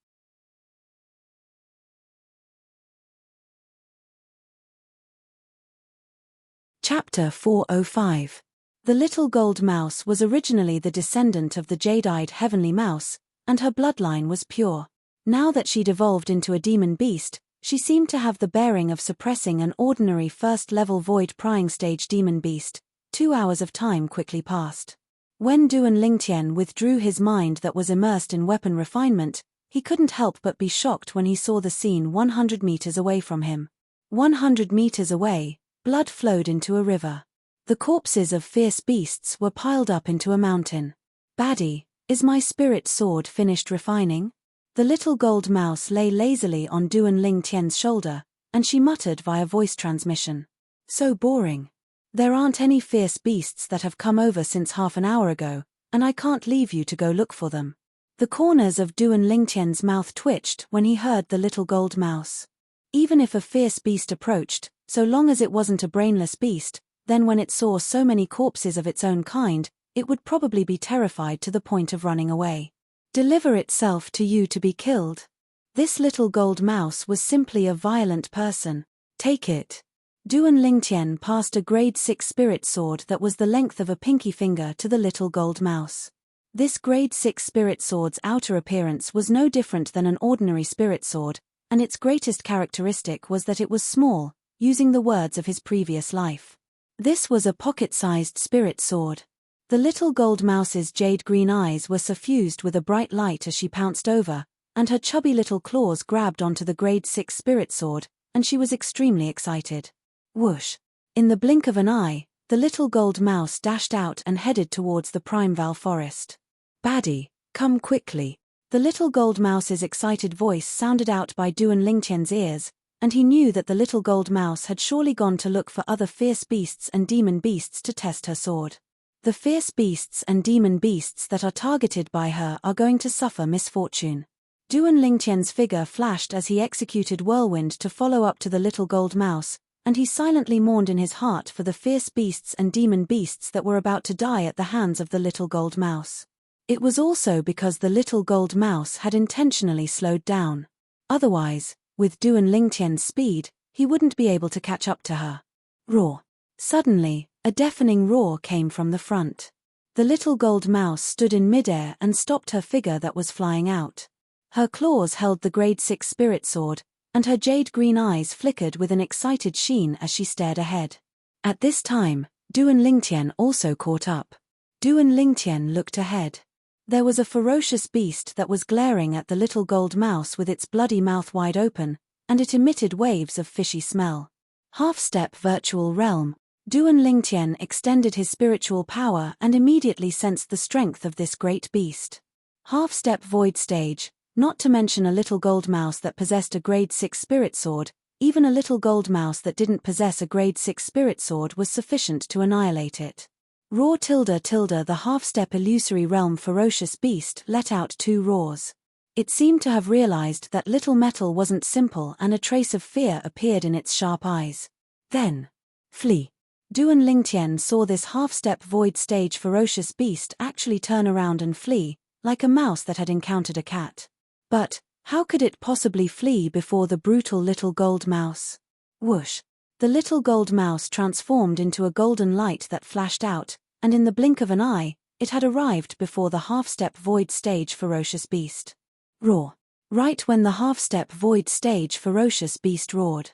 Chapter 405. The little gold mouse was originally the descendant of the jade-eyed heavenly mouse, and her bloodline was pure. Now that she'd evolved into a demon beast, she seemed to have the bearing of suppressing an ordinary first-level void prying stage demon beast. 2 hours of time quickly passed. When Duan Lingtian withdrew his mind that was immersed in weapon refinement, he couldn't help but be shocked when he saw the scene 100 meters away from him. 100 meters away, blood flowed into a river. The corpses of fierce beasts were piled up into a mountain. Baddie, is my spirit sword finished refining? The little gold mouse lay lazily on Duan Lingtian's shoulder, and she muttered via voice transmission. So boring. There aren't any fierce beasts that have come over since half an hour ago, and I can't leave you to go look for them. The corners of Duan Lingtian's mouth twitched when he heard the little gold mouse. Even if a fierce beast approached, so long as it wasn't a brainless beast, then when it saw so many corpses of its own kind, it would probably be terrified to the point of running away. Deliver itself to you to be killed. This little gold mouse was simply a violent person. Take it. Duan Lingtian passed a grade 6 spirit sword that was the length of a pinky finger to the little gold mouse. This grade 6 spirit sword's outer appearance was no different than an ordinary spirit sword, and its greatest characteristic was that it was small, using the words of his previous life. This was a pocket-sized spirit sword. The little gold mouse's jade-green eyes were suffused with a bright light as she pounced over, and her chubby little claws grabbed onto the grade 6 spirit sword, and she was extremely excited. Whoosh! In the blink of an eye, the little gold mouse dashed out and headed towards the Primeval Forest. Baddie, come quickly. The little gold mouse's excited voice sounded out by Duan Lingtian's ears, and he knew that the little gold mouse had surely gone to look for other fierce beasts and demon beasts to test her sword. The fierce beasts and demon beasts that are targeted by her are going to suffer misfortune. Duan Lingtian's figure flashed as he executed Whirlwind to follow up to the little gold mouse, and he silently mourned in his heart for the fierce beasts and demon beasts that were about to die at the hands of the little gold mouse. It was also because the little gold mouse had intentionally slowed down. Otherwise, with Duan Lingtian's speed, he wouldn't be able to catch up to her. Roar! Suddenly, a deafening roar came from the front. The little gold mouse stood in midair and stopped her figure that was flying out. Her claws held the grade 6 spirit sword, and her jade-green eyes flickered with an excited sheen as she stared ahead. At this time, Duan Lingtian also caught up. Duan Lingtian looked ahead. There was a ferocious beast that was glaring at the little gold mouse with its bloody mouth wide open, and it emitted waves of fishy smell. Half-step virtual realm. Duan Lingtian extended his spiritual power and immediately sensed the strength of this great beast. Half-step void stage. Not to mention a little gold mouse that possessed a grade 6 spirit sword, even a little gold mouse that didn't possess a grade 6 spirit sword was sufficient to annihilate it. Roar tilde tilde the half-step illusory realm ferocious beast let out 2 roars. It seemed to have realized that little metal wasn't simple and a trace of fear appeared in its sharp eyes. Then, flee. Duan Lingtian saw this half-step void stage ferocious beast actually turn around and flee, like a mouse that had encountered a cat. But, how could it possibly flee before the brutal little gold mouse? Whoosh! The little gold mouse transformed into a golden light that flashed out, and in the blink of an eye, it had arrived before the half-step void stage ferocious beast. Roar! Right when the half-step void stage ferocious beast roared.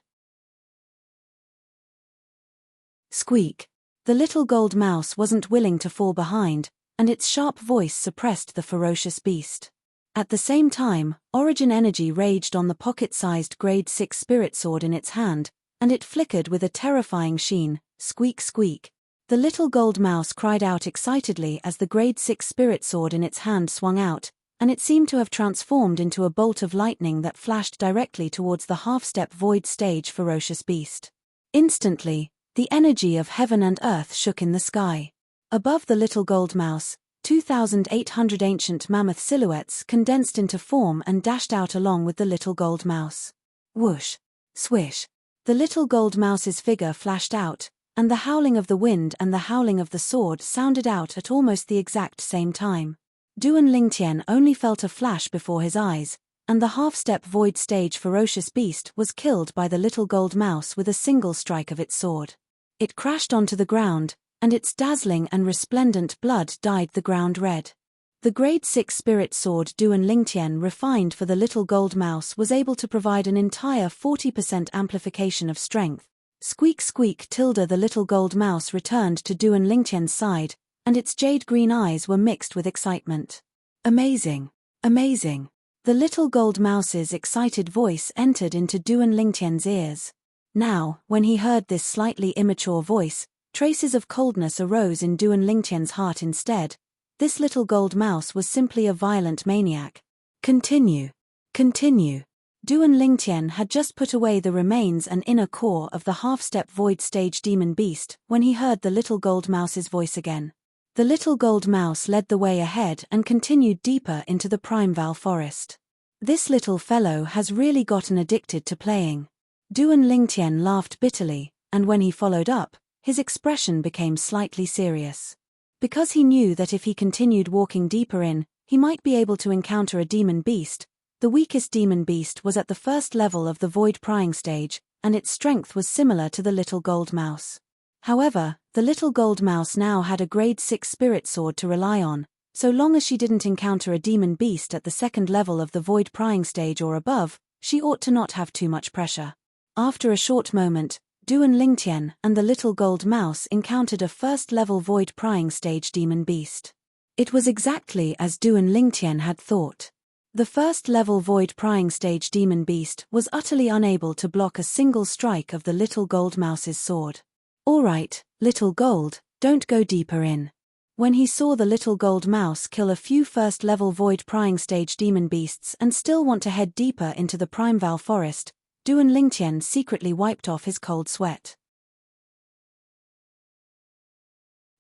Squeak! The little gold mouse wasn't willing to fall behind, and its sharp voice suppressed the ferocious beast. At the same time, origin energy raged on the pocket-sized grade 6 spirit sword in its hand, and it flickered with a terrifying sheen. Squeak squeak. The little gold mouse cried out excitedly as the grade 6 spirit sword in its hand swung out, and it seemed to have transformed into a bolt of lightning that flashed directly towards the half-step void stage ferocious beast. Instantly, the energy of heaven and earth shook in the sky. Above the little gold mouse, 2,800 ancient mammoth silhouettes condensed into form and dashed out along with the little gold mouse. Whoosh! Swish! The little gold mouse's figure flashed out, and the howling of the wind and the howling of the sword sounded out at almost the exact same time. Duan Lingtian only felt a flash before his eyes, and the half-step void stage ferocious beast was killed by the little gold mouse with a single strike of its sword. It crashed onto the ground, and its dazzling and resplendent blood dyed the ground red. The grade 6 spirit sword Duan Lingtian refined for the little gold mouse was able to provide an entire 40% amplification of strength. Squeak squeak tilde the little gold mouse returned to Duan Lingtian's side, and its jade-green eyes were mixed with excitement. Amazing! Amazing! The little gold mouse's excited voice entered into Duan Lingtian's ears. Now, when he heard this slightly immature voice, traces of coldness arose in Duan Lingtian's heart instead. This little gold mouse was simply a violent maniac. Continue. Continue. Duan Lingtian had just put away the remains and inner core of the half-step void stage demon beast when he heard the little gold mouse's voice again. The little gold mouse led the way ahead and continued deeper into the primeval forest. This little fellow has really gotten addicted to playing. Duan Lingtian laughed bitterly, and when he followed up, his expression became slightly serious. Because he knew that if he continued walking deeper in, he might be able to encounter a demon beast. The weakest demon beast was at the first level of the void prying stage, and its strength was similar to the little gold mouse. However, the little gold mouse now had a grade 6 spirit sword to rely on. So long as she didn't encounter a demon beast at the second level of the void prying stage or above, she ought to not have too much pressure. After a short moment, Duan Lingtian and the little gold mouse encountered a first-level void prying stage demon beast. It was exactly as Duan Lingtian had thought. The first-level void prying stage demon beast was utterly unable to block a single strike of the little gold mouse's sword. "All right, little gold, don't go deeper in." When he saw the little gold mouse kill a few first-level void prying stage demon beasts and still want to head deeper into the primeval forest, Duan Lingtian secretly wiped off his cold sweat.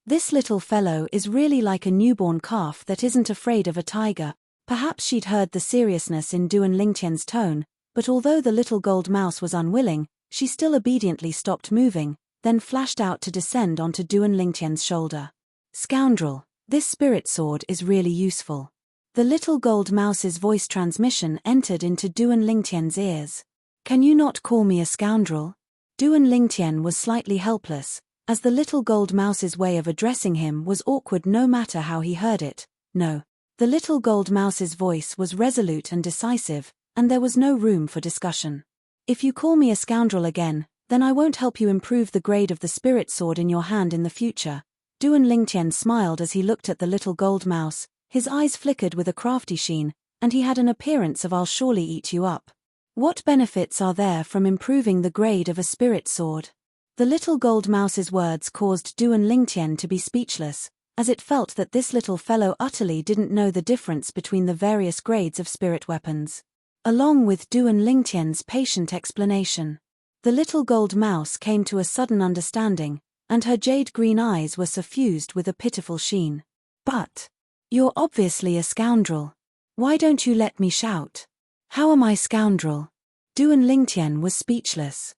This little fellow is really like a newborn calf that isn't afraid of a tiger. Perhaps she'd heard the seriousness in Duan Lingtian's tone, but although the little gold mouse was unwilling, she still obediently stopped moving, then flashed out to descend onto Duan Lingtian's shoulder. Scoundrel, this spirit sword is really useful. The little gold mouse's voice transmission entered into Duan Lingtian's ears. Can you not call me a scoundrel? Duan Lingtian was slightly helpless, as the little gold mouse's way of addressing him was awkward no matter how he heard it. No. The little gold mouse's voice was resolute and decisive, and there was no room for discussion. If you call me a scoundrel again, then I won't help you improve the grade of the spirit sword in your hand in the future. Duan Lingtian smiled as he looked at the little gold mouse, his eyes flickered with a crafty sheen, and he had an appearance of "I'll surely eat you up." What benefits are there from improving the grade of a spirit sword? The little gold mouse's words caused Duan Lingtian to be speechless, as it felt that this little fellow utterly didn't know the difference between the various grades of spirit weapons. Along with Duan Lingtian's patient explanation, the little gold mouse came to a sudden understanding, and her jade-green eyes were suffused with a pitiful sheen. But you're obviously a scoundrel. Why don't you let me shout? How am I scoundrel? Duan Lingtian was speechless.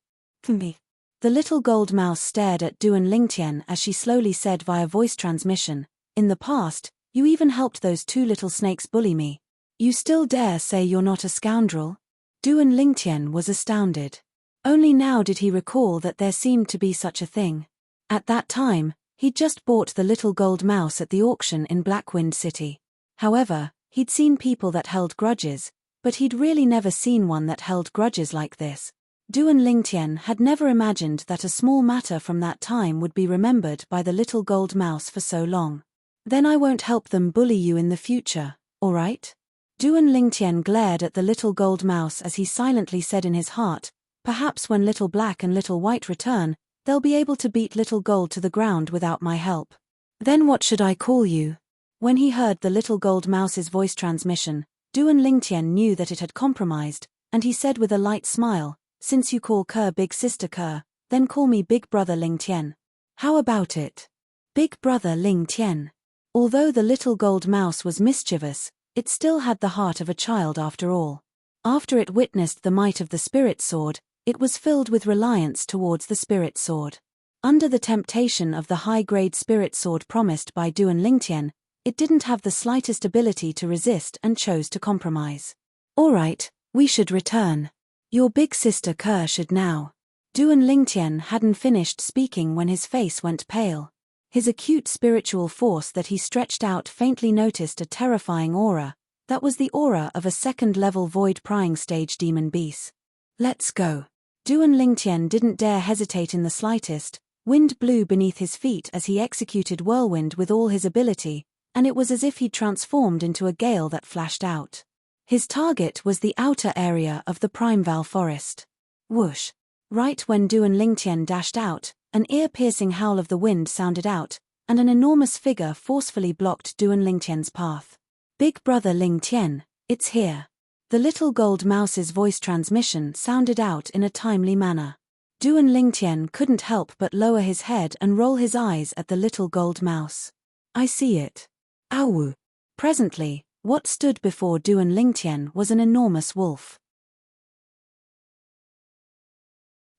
Me. The little gold mouse stared at Duan Lingtian as she slowly said via voice transmission, "In the past, you even helped those two little snakes bully me. You still dare say you're not a scoundrel?" Duan Lingtian was astounded. Only now did he recall that there seemed to be such a thing. At that time, he'd just bought the little gold mouse at the auction in Blackwind City. However, he'd seen people that held grudges, but he'd really never seen one that held grudges like this. Duan Lingtian had never imagined that a small matter from that time would be remembered by the little gold mouse for so long. Then I won't help them bully you in the future, alright? Duan Lingtian glared at the little gold mouse as he silently said in his heart, perhaps when Little Black and Little White return, they'll be able to beat Little Gold to the ground without my help. Then what should I call you? When he heard the little gold mouse's voice transmission, Duan Lingtian knew that it had compromised, and he said with a light smile, "Since you call Kerr Big Sister Kerr, then call me Big Brother Lingtian. How about it? Big Brother Lingtian." Although the little gold mouse was mischievous, it still had the heart of a child after all. After it witnessed the might of the spirit sword, it was filled with reliance towards the spirit sword. Under the temptation of the high-grade spirit sword promised by Duan Lingtian, it didn't have the slightest ability to resist and chose to compromise. "Alright, we should return. Your big sister Kerr should now." Duan Lingtian hadn't finished speaking when his face went pale. His acute spiritual force that he stretched out faintly noticed a terrifying aura. That was the aura of a second-level void prying stage demon beast. "Let's go." Duan Lingtian didn't dare hesitate in the slightest. Wind blew beneath his feet as he executed whirlwind with all his ability, and it was as if he'd transformed into a gale that flashed out. His target was the outer area of the Primeval Forest. Whoosh! Right when Duan Lingtian dashed out, an ear-piercing howl of the wind sounded out, and an enormous figure forcefully blocked Duan Lingtian's path. "Big Brother Lingtian, it's here." The little gold mouse's voice transmission sounded out in a timely manner. Duan Lingtian couldn't help but lower his head and roll his eyes at the little gold mouse. "I see it." Ow! Presently, what stood before Duan Lingtian was an enormous wolf.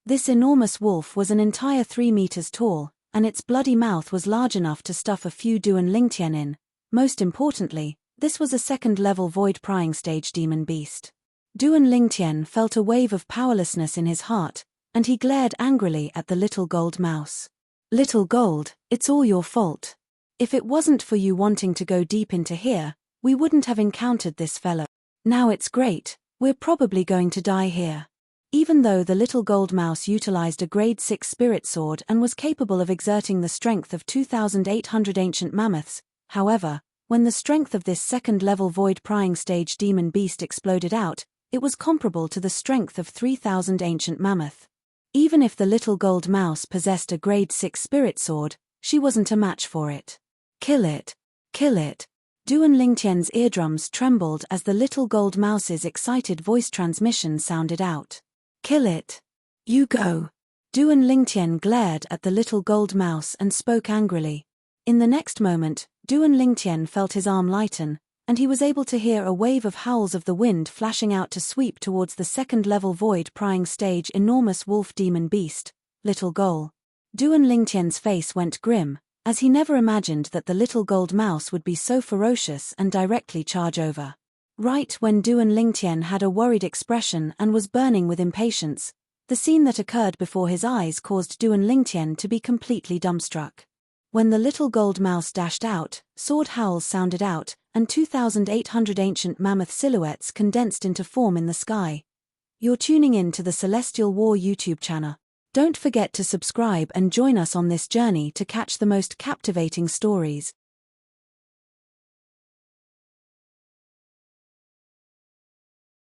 This enormous wolf was an entire 3 meters tall, and its bloody mouth was large enough to stuff a few Duan Lingtian in. Most importantly, this was a second-level void prying stage demon beast. Duan Lingtian felt a wave of powerlessness in his heart, and he glared angrily at the little gold mouse. "Little Gold, it's all your fault. If it wasn't for you wanting to go deep into here, we wouldn't have encountered this fellow. Now it's great, we're probably going to die here." Even though the little gold mouse utilized a grade 6 spirit sword and was capable of exerting the strength of 2,800 ancient mammoths, however, when the strength of this second-level void prying stage demon beast exploded out, it was comparable to the strength of 3,000 ancient mammoth. Even if the little gold mouse possessed a grade 6 spirit sword, she wasn't a match for it. "Kill it! Kill it!" Duan Lingtian's eardrums trembled as the little gold mouse's excited voice transmission sounded out. "Kill it! You go!" Duan Lingtian glared at the little gold mouse and spoke angrily. In the next moment, Duan Lingtian felt his arm lighten, and he was able to hear a wave of howls of the wind flashing out to sweep towards the second-level void prying stage enormous wolf demon beast, Little Goal. Duan Lingtian's face went grim, as he never imagined that the little gold mouse would be so ferocious and directly charge over. Right when Duan Lingtian had a worried expression and was burning with impatience, the scene that occurred before his eyes caused Duan Lingtian to be completely dumbstruck. When the little gold mouse dashed out, sword howls sounded out, and 2,800 ancient mammoth silhouettes condensed into form in the sky. You're tuning in to the Celestial War YouTube channel. Don't forget to subscribe and join us on this journey to catch the most captivating stories.